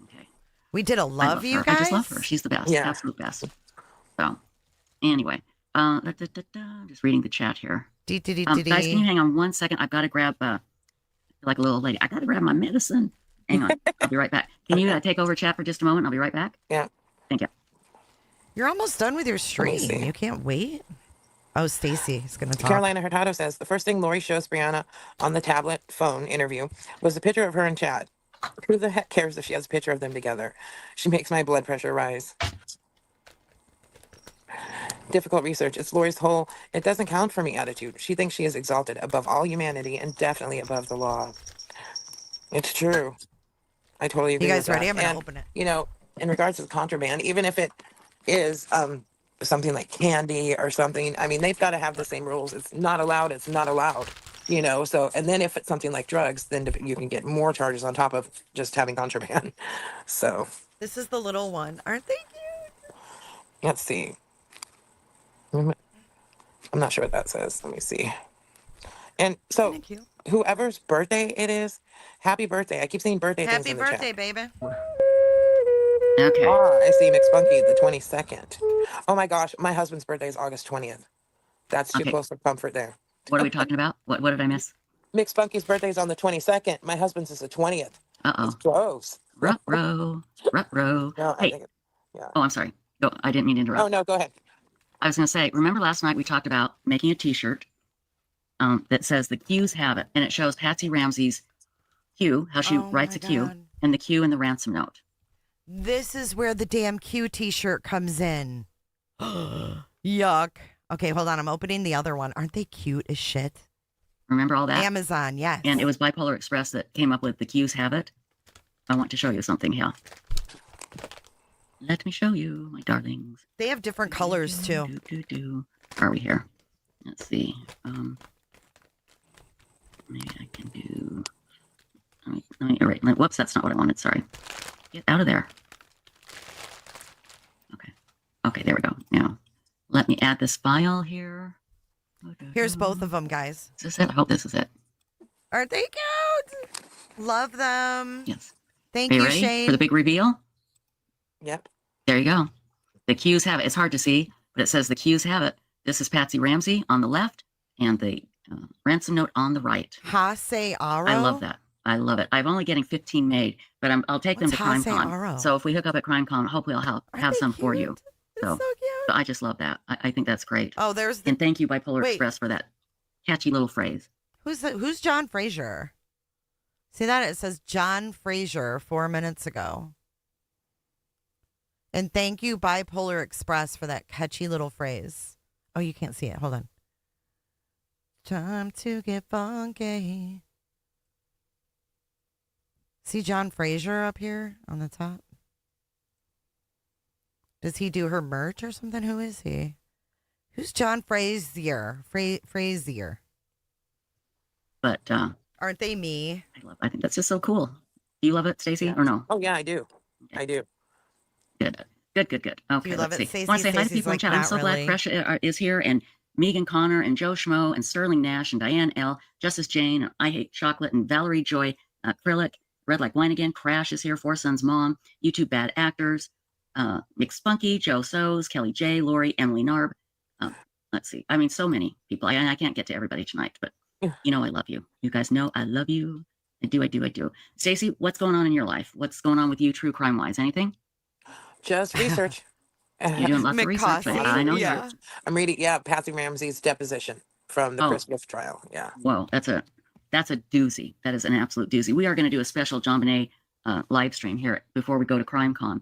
Okay. We did a love you guys. I just love her. She's the best. Absolute best. So anyway, just reading the chat here. Guys, can you hang on 1 second? I've got to grab like a little lady. I got to grab my medicine. Hang on. I'll be right back. Can you take over chat for just a moment? I'll be right back. Yeah. Thank you. You're almost done with your stream. You can't wait. Oh, Stacy is going to talk. Carolina Hurtado says the first thing Lori shows Brianna on the tablet phone interview was a picture of her and Chad. Who the heck cares if she has a picture of them together? She makes my blood pressure rise. Difficult research. It's Lori's whole "it doesn't count for me" attitude. She thinks she is exalted above all humanity and definitely above the law. It's true. I totally agree. You guys with ready? that. I'm going to And, open it. You know, in regards to the contraband, even if it is something like candy or something, I mean, they've got to have the same rules. It's not allowed. It's not allowed. You know, so, and then if it's something like drugs, then you can get more charges on top of just having contraband. So. This is the little one. Aren't they cute? Let's see. I'm not sure what that says. Let me see. And so, whoever's birthday it is, happy birthday. I keep seeing birthday things Happy in the chat. birthday, baby. Okay. I see McSpunky the 22nd. Oh my gosh, my husband's birthday is August 20th. That's too close for comfort there. What are we talking about? What did I miss? McSpunky's birthday is on the 22nd. My husband's is the 20th. Uh-oh. It's close. Ruh-roh. Ruh-roh. No, Hey. Oh, I'm sorry. Go. I didn't mean to interrupt. Oh, no, go ahead. I was going to say, remember last night we talked about making a t-shirt that says the Q's have it, and it shows Patsy Ramsey's Q, how she writes a Q, and the Q in the ransom note. This is where the damn Q t-shirt comes in. Yuck. Okay, hold on. I'm opening the other one. Aren't they cute as shit? Remember all that? Amazon, yes. And it was Bipolar Express that came up with the Q's have it. I want to show you something here. Let me show you, my darlings. They have different colors, too. Where are we here? Let's see. Maybe I can do... Whoops, that's not what I wanted. Sorry. Get out of there. Okay, there we go. Now, let me add this file here. Here's both of them, guys. Is this it? I hope this is it. Aren't they cute? Love them. Yes. Thank Are you, ready Shane. for the big reveal? Yep. There you go. The Q's have it. It's hard to see, but it says the Q's have it. This is Patsy Ramsey on the left and the ransom note on the right. Hase Aro? I love that. I love it. I'm only getting 15 made, but I'll take them to Hase CrimeCon. Aro? So if we hook up at CrimeCon, hopefully I'll have some for you. So cute. But I just love that. I think that's great. Oh, there's the... And thank you, Bipolar Wait. Express, for that catchy little phrase. Who's John Fraser? See that? It says John Fraser 4 minutes ago. And thank you, Bipolar Express, for that catchy little phrase. Oh, you can't see it. Hold on. Time to get funky. See John Fraser up here on the top? Does he do her merch or something? Who is he? Who's John Frazier? Frazier. But aren't they me? I think that's just so cool. Do you love it, Stacey, or no? Oh, yeah, I do. I do. Good. Okay, you love let's it, see. I Stacey? want to say hi to Stacey's people in like, chat. I'm not so really. glad Tricia is here, and Megan Connor, and Joe Schmo, and Sterling Nash, and Diane L, Justice Jane, and I Hate Chocolate, and Valerie Joy, Acrylic, Red Like Wine Again, Crash is here, Four Sons Mom, YouTube Bad Actors, McSpunky, Joe Sows, Kelly J, Lori, Emily Narb. Let's see. I mean, so many people. I can't get to everybody tonight, but you know I love you. You guys know I love you. I do. Stacey, what's going on in your life? What's going on with you, true crime wise? Anything? Just research. You're doing lots of research. I know yeah. I'm reading, Patsy Ramsey's deposition from the Chris Gift trial. Yeah. Whoa, that's a doozy. That is an absolute doozy. We are going to do a special John Bonet live stream here before we go to CrimeCon,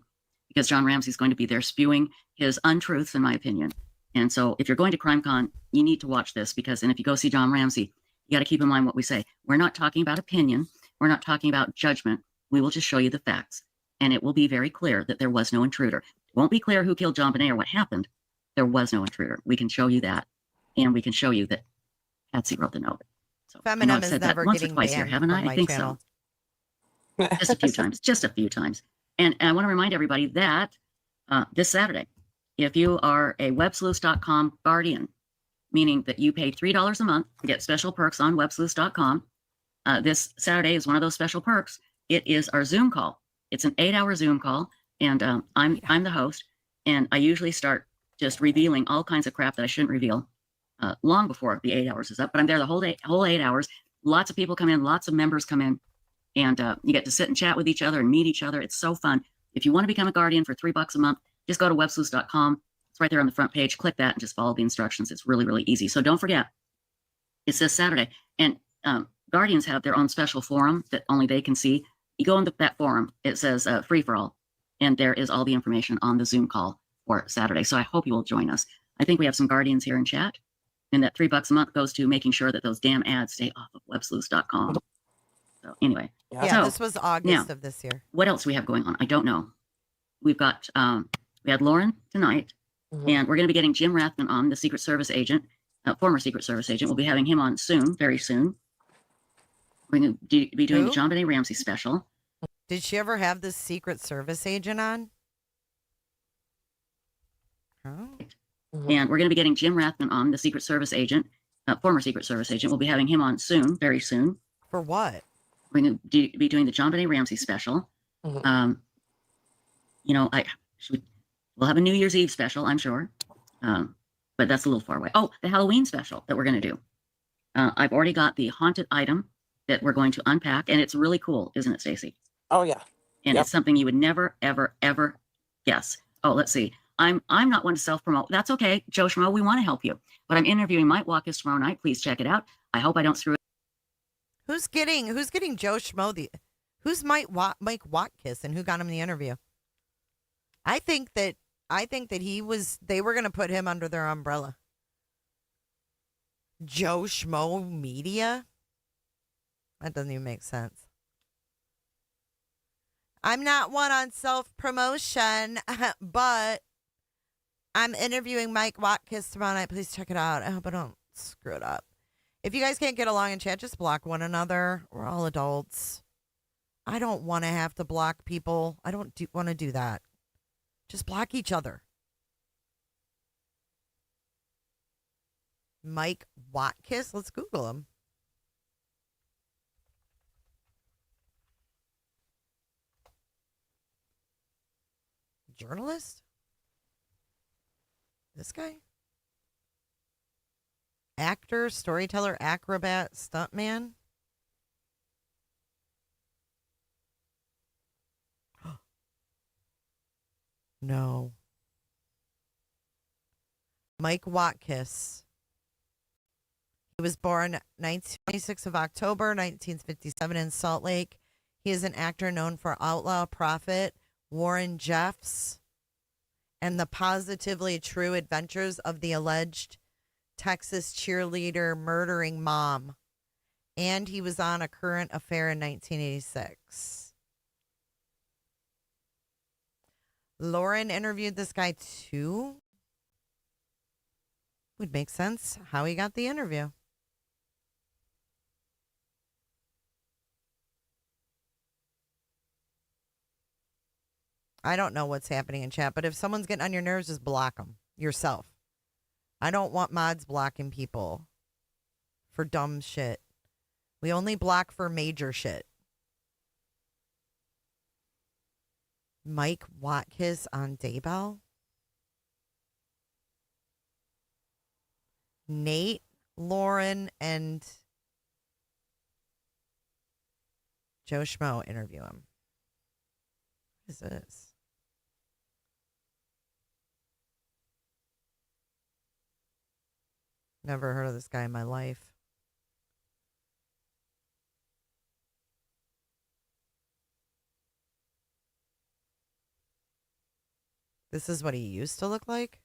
because John Ramsey's going to be there spewing his untruths, in my opinion. And so if you're going to CrimeCon, you need to watch this, because, and if you go see John Ramsey, you got to keep in mind what we say. We're not talking about opinion. We're not talking about judgment. We will just show you the facts. And it will be very clear that there was no intruder. It won't be clear who killed John Bonet or what happened. There was no intruder. We can show you that. And we can show you that Patsy wrote the note. So Feminem is said never that once or getting twice here, banned haven't from I? my I think channel. so. Just a few times. And I want to remind everybody that this Saturday, if you are a Websleuths.com guardian, meaning that you pay $3 a month to get special perks on Websleuths.com, this Saturday is one of those special perks. It is our Zoom call. It's an 8-hour Zoom call, and I'm the host, and I usually start just revealing all kinds of crap that I shouldn't reveal long before the 8 hours is up. But I'm there the whole 8 hours. Lots of people come in, lots of members come in, and you get to sit and chat with each other and meet each other. It's so fun. If you want to become a guardian for $3 a month, just go to Websleuths.com. It's right there on the front page. Click that and just follow the instructions. It's really, really easy. So don't forget, it's this Saturday. And Guardians have their own special forum that only they can see. You go into that forum, it says free for all. And there is all the information on the Zoom call for Saturday. So I hope you will join us. I think we have some Guardians here in chat. And that $3 a month goes to making sure that those damn ads stay off of Websleuths.com. So anyway. Yeah, this was August of this year. What else we have going on? I don't know. We've got, we had Lauren tonight. And we're going to be getting Jim Rathman on, the Secret Service agent, former Secret Service agent. We'll be having him on soon, very soon. We're going to be doing the John Bonet Ramsey special. Did she ever have this Secret Service agent on? Oh. And we're going to be getting Jim Rathman on, the Secret Service agent, former Secret Service agent. We'll be having him on soon, very soon. For what? We're going to be doing the John Bonet Ramsey special. You know, we'll have a New Year's Eve special, I'm sure. But that's a little far away. Oh, the Halloween special that we're going to do. I've already got the haunted item that we're going to unpack, and it's really cool, isn't it, Stacey? Oh, yeah. And it's something you would never, ever, ever guess. Oh, let's see. I'm not one to self-promote. That's okay, Joe Schmo. We want to help you. But I'm interviewing Mike Watkins tomorrow night. Please check it out. I hope I don't screw it. Who's getting Joe Schmo? Who's Mike Watkins, and who got him the interview? I think that they were going to put him under their umbrella. Joe Schmo Media? That doesn't even make sense. I'm not one on self-promotion, but I'm interviewing Mike Watkins tomorrow night. Please check it out. I hope I don't screw it up. If you guys can't get along in chat, just block one another. We're all adults. I don't want to have to block people. I don't want to do that. Just block each other. Mike Watkins. Let's Google him. Journalist? This guy? Actor, storyteller, acrobat, stuntman? No. Mike Watkins. He was born 26th of October, 1957 in Salt Lake. He is an actor known for Outlaw Prophet, Warren Jeffs, and the positively true adventures of the alleged Texas cheerleader murdering mom. And he was on A Current Affair in 1986. Lauren interviewed this guy too. Would make sense how he got the interview. I don't know what's happening in chat, but if someone's getting on your nerves, just block them yourself. I don't want mods blocking people for dumb shit. We only block for major shit. Mike Watkis on Daybell. Nate, Lauren, and Joe Schmo interview him. What is this? Never heard of this guy in my life. This is what he used to look like?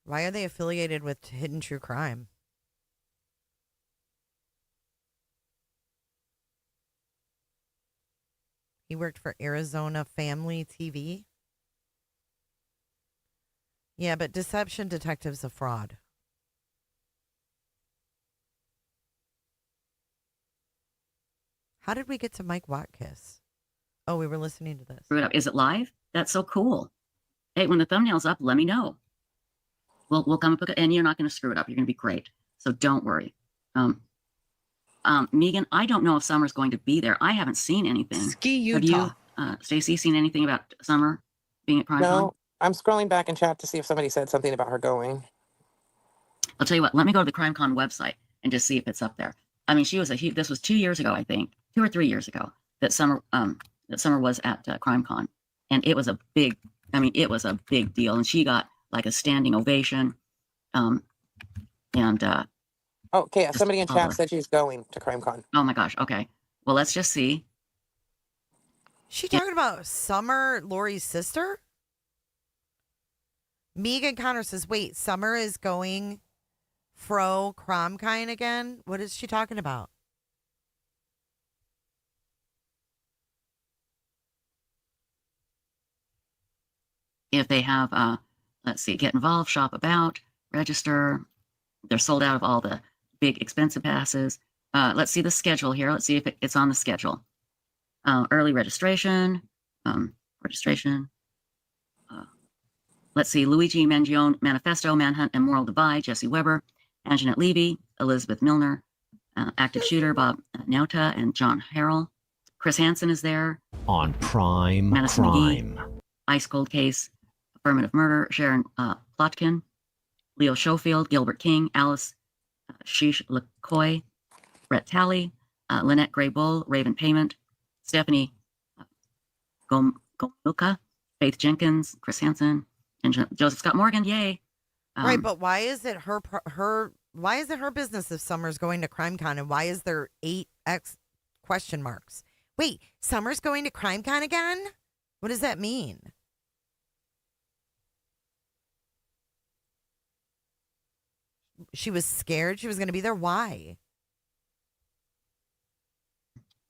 Why are they affiliated with Hidden True Crime? He worked for Arizona Family TV. Yeah, but Deception Detective's a fraud. How did we get to Mike Watkis? Oh, we were listening to this. Is it live? That's so cool. Hey, when the thumbnail's up, let me know. We'll come up, and you're not going to screw it up. You're going to be great. So don't worry. Megan, I don't know if Summer's going to be there. I haven't seen anything. Ski Utah. Have you, Stacey, seen anything about Summer being at CrimeCon? No, I'm scrolling back in chat to see if somebody said something about her going. I'll tell you what. Let me go to the CrimeCon website and just see if it's up there. I mean, she was this was 2 years ago, I think, 2 or 3 years ago that Summer was at CrimeCon, and it was a big. I mean, it was a big deal, and she got like a standing ovation. Okay, yeah, somebody in chat said she's going to CrimeCon. Oh my gosh. Okay. Well, let's just see. She talking about Summer, Lori's sister? Megan Connor says, wait, Summer is going fro CrimeCon again? What is she talking about? If they have, let's see, get involved, shop about, register. They're sold out of all the big expensive passes. Let's see the schedule here. Let's see if it's on the schedule. Early registration. Let's see, Luigi Mangione, Manifesto, Manhunt and Moral Divide, Jesse Weber, Anjanette Levy, Elizabeth Milner, Active Shooter, Bob Nauta and John Harrell. Chris Hansen is there. On Prime Madison Crime. McGee, Ice Cold Case, Affirmative Murder, Sharon Plotkin, Leo Schofield, Gilbert King, Alice Sheesh LaCoy, Brett Talley, Lynette Gray Bull, Raven Payment, Stephanie Gomilka, Faith Jenkins, Chris Hansen, and Joseph Scott Morgan. Yay! Right, but why is it why is it her business if Summer's going to CrimeCon, and why is there 8x question marks? Wait, Summer's going to CrimeCon again? What does that mean? She was scared she was going to be there. Why?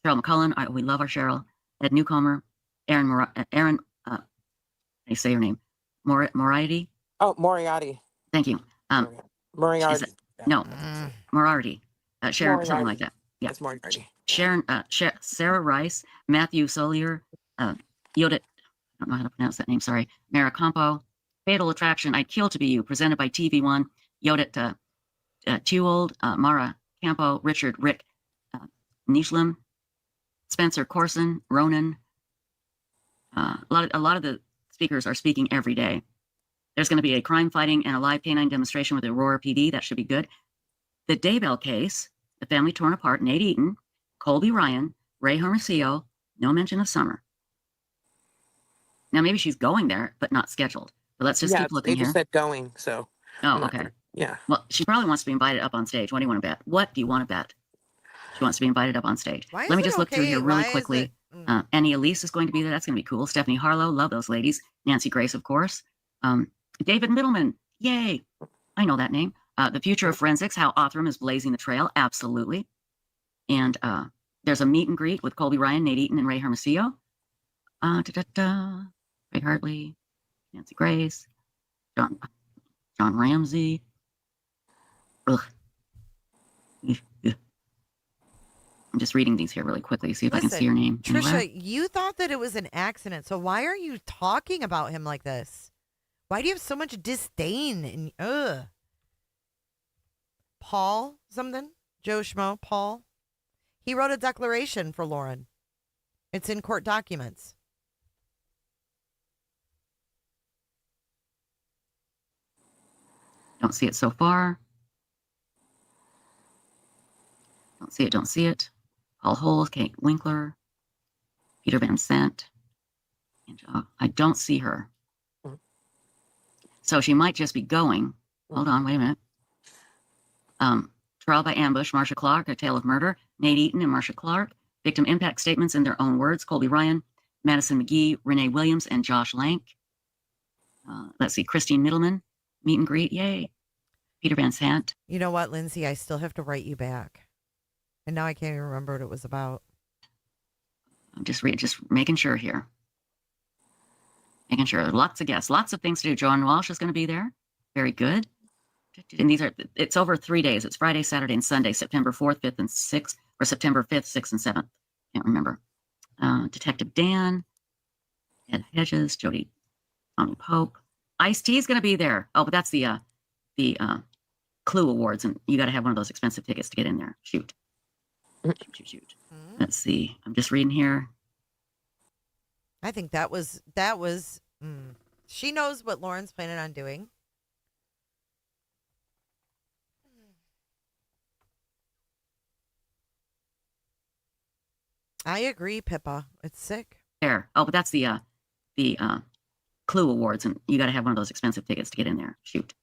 Cheryl McCullen, we love our Cheryl. Ed Newcomer, Aaron, how do you say your name? Moriarty? Oh, Moriarty. Thank you. Moriarty. No, Moriarty. Sharon, Moriarty. something like that. Yeah. It's Moriarty. Sharon, Sarah Rice, Matthew Solier, Yoda, I don't know how to pronounce that name, sorry. Mara Campo, Fatal Attraction, I'd Kill to Be You, presented by TV1, Yoda Tuold, Mara Campo, Richard Rick Nishlam, Spencer Corson, Ronan. A lot of the speakers are speaking every day. There's going to be a crime fighting and a live canine demonstration with the Aurora PD. That should be good. The Daybell case, the family torn apart, Nate Eaton, Colby Ryan, Ray Hermosillo, no mention of Summer. Now, maybe she's going there, but not scheduled. But let's just keep looking they here. just said going, so. Oh, okay. Yeah. Well, she probably wants to be invited up on stage. What do you want to bet? What do you want to bet? She wants to be invited up on stage. Why Let me is it just look through okay? here really Why is quickly. it- Annie Elise is going to be there. That's going to be cool. Stephanie Harlow, love those ladies. Nancy Grace, of course. David Middleman, yay. I know that name. The Future of Forensics, how Othram is blazing the trail. Absolutely. And there's a meet and greet with Colby Ryan, Nate Eaton, and Ray Hermosillo. Ray Hartley, Nancy Grace, John Ramsey. Ugh. I'm just reading these here really quickly, see if I can see your name. Tricia, anywhere. you thought that it was an accident, so why are you talking about him like this? Why do you have so much disdain? And Paul something? Joe Schmo, Paul. He wrote a declaration for Lauren. It's in court documents. Don't see it so far. Don't see it. Paul Holes, Kate Winkler, Peter Van Sant. I don't see her. So she might just be going. Hold on, wait a minute. Trial by ambush, Marsha Clark, A Tale of Murder, Nate Eaton and Marsha Clark. Victim impact statements in their own words, Colby Ryan, Madison McGee, Renee Williams, and Josh Lank. Let's see, Christine Middleman, meet and greet, yay. Peter Van Sant. You know what, Lindsay? I still have to write you back. And now I can't even remember what it was about. I'm just making sure here. Making sure. Lots of guests, lots of things to do. Joan Walsh is going to be there. Very good. And it's over 3 days. It's Friday, Saturday, and Sunday, September 4th, 5th, and 6th, or September 5th, 6th, and 7th. Can't remember. Detective Dan, Ed Hedges, Jody, Tommy Pope. Ice-T is going to be there. Oh, but that's the Clue Awards, and you got to have one of those expensive tickets to get in there. Shoot. Let's see. I'm just reading here. I think that was she knows what Lauren's planning on doing. I agree, Pippa. It's sick. There. Oh, but that's the Clue Awards, and you got to have one of those expensive tickets to get in there. Shoot.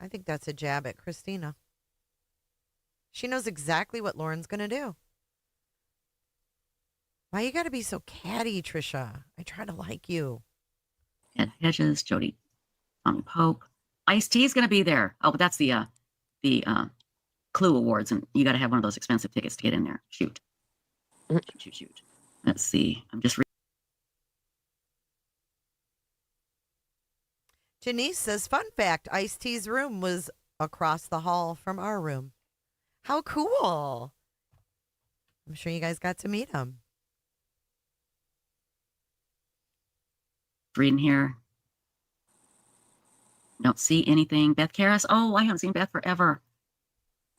I think that's a jab at Christina. She knows exactly what Lauren's going to do. Why you got to be so catty, Tricia? I try to like you. Ed Hedges, Jody, Tommy Pope. Ice-T is going to be there. Oh, but that's the Clue Awards, and you got to have one of those expensive tickets to get in there. Shoot. Let's see. I'm just Janice says, fun fact, Ice-T's room was across the hall from our room. How cool. I'm sure you guys got to meet him. reading here. Don't see anything. Beth Karras. Oh, I haven't seen Beth forever.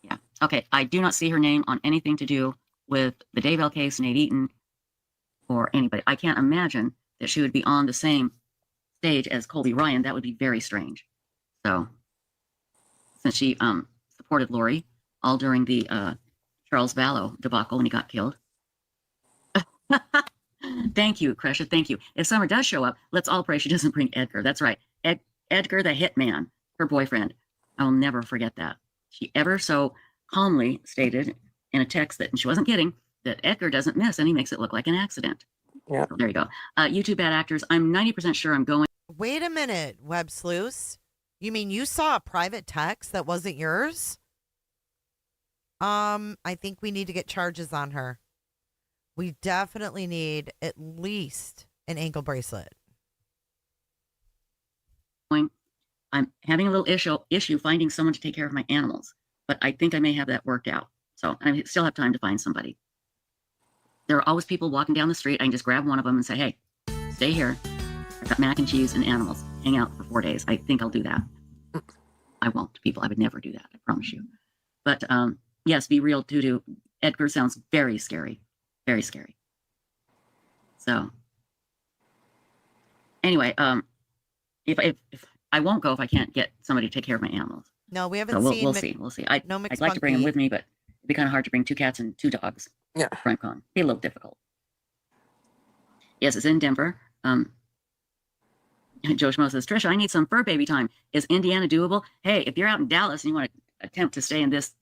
Yeah. Okay. I do not see her name on anything to do with the Daybell case, Nate Eaton, or anybody. I can't imagine that she would be on the same stage as Colby Ryan. That would be very strange. So, since she supported Lori all during the Charles Vallow debacle when he got killed. Thank you, Kresha. Thank you. If Summer does show up, let's all pray she doesn't bring Edgar. That's right. Edgar, the hitman, her boyfriend. I will never forget that. She ever so calmly stated in a text that, and she wasn't kidding, that Edgar doesn't miss and he makes it look like an accident. Yeah. So there you go. YouTube bad actors. I'm 90% sure I'm going. Wait a minute, Websleuths. You mean you saw a private text that wasn't yours? I think we need to get charges on her. We definitely need at least an ankle bracelet. I'm having a little issue finding someone to take care of my animals, but I think I may have that worked out. So I still have time to find somebody. There are always people walking down the street. I can just grab one of them and say, hey, stay here. I've got mac and cheese and animals. Hang out for 4 days. I think I'll do that. I won't, people. I would never do that. I promise you. But yes, be real to Edgar sounds very scary. Very scary. So anyway, if I won't go if I can't get somebody to take care of my animals. No, we haven't so seen. We'll see. I'd like to bring them with me, but it'd be kind of hard to bring 2 cats and 2 dogs. Yeah. FrankCon. Be a little difficult. Yes, it's in Denver. Joe Schmo says, Tricia, I need some fur baby time. Is Indiana doable? Hey, if you're out in Dallas and you want to attempt to stay in this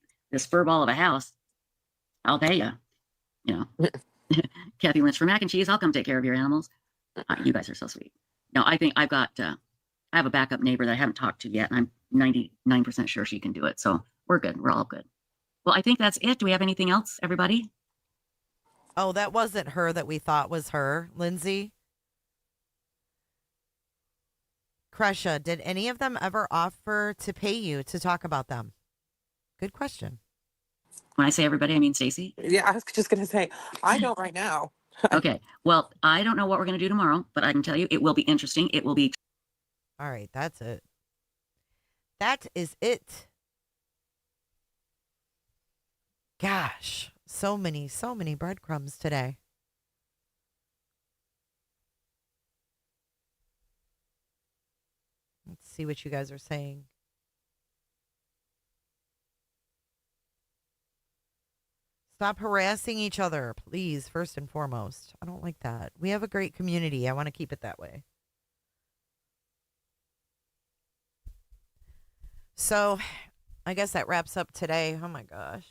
fur ball of a house, I'll pay you. You know, Kathy Lynch for mac and cheese. I'll come take care of your animals. You guys are so sweet. No, I think I have a backup neighbor that I haven't talked to yet, and I'm 99% sure she can do it. So we're good. We're all good. Well, I think that's it. Do we have anything else, everybody? Oh, that wasn't her that we thought was her, Lindsay. Kresha, did any of them ever offer to pay you to talk about them? Good question. When I say everybody, I mean Stacy. Yeah, I was just going to say, I don't right now. Okay. Well, I don't know what we're going to do tomorrow, but I can tell you it will be interesting. It will be. All right, that's it. That is it. Gosh, so many breadcrumbs today. Let's see what you guys are saying. Stop harassing each other, please, first and foremost. I don't like that. We have a great community. I want to keep it that way. So, I guess that wraps up today. Oh my gosh.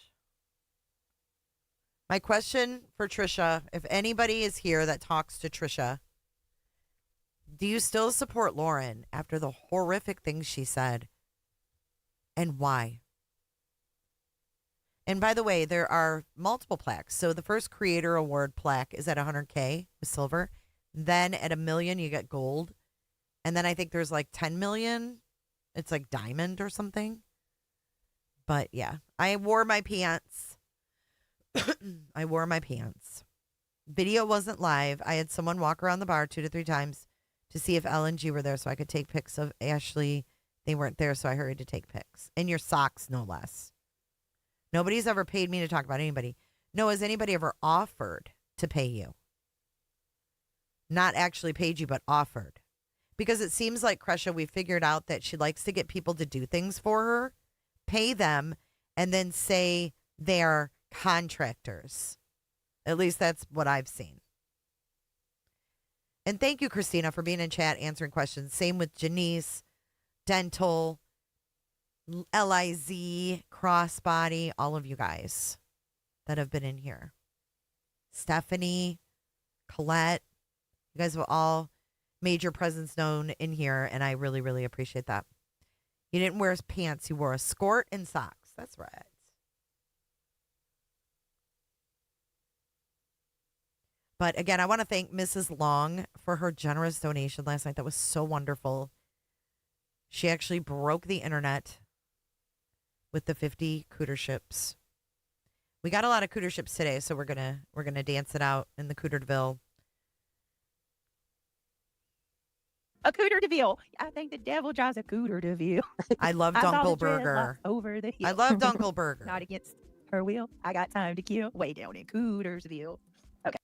My question for Tricia, if anybody is here that talks to Tricia, do you still support Lauren after the horrific things she said? And why? And by the way, there are multiple plaques. So the first creator award plaque is at 100K with silver. Then at $1 million, you get gold. And then I think there's like 10 million. It's like diamond or something. But yeah, I wore my pants. I wore my pants. Video wasn't live. I had someone walk around the bar 2 to 3 times to see if L and G were there so I could take pics of Ashley. They weren't there, so I hurried to take pics. And your socks, no less. Nobody's ever paid me to talk about anybody. No, has anybody ever offered to pay you? Not actually paid you, but offered. Because it seems like, Kresha, we figured out that she likes to get people to do things for her, pay them, and then say they're contractors. At least that's what I've seen. And thank you, Christina, for being in chat, answering questions. Same with Janice, Dental, LIZ, Crossbody, all of you guys that have been in here. Stephanie, Colette, you guys have all made your presence known in here, and I really, really appreciate that. You didn't wear pants, you wore a skirt and socks. That's right. But again, I want to thank Mrs. Long for her generous donation last night. That was so wonderful. She actually broke the internet with the 50 cooter ships. We got a lot of cooter ships today, so we're gonna dance it out in the Cooterville. A cooter DeVille. I think the devil drives a cooter DeVille. I love I saw the Dunkelberger. dreadlocks over the hill. I love Dunkelberger. Not against her will. I got time to kill. Way down in Cootersville. Okay.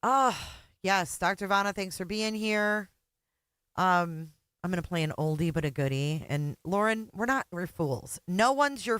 Oh, yes, Dr. Vanna, thanks for being here. I'm going to play an oldie but a goodie. And Lauren, we're fools. No one's your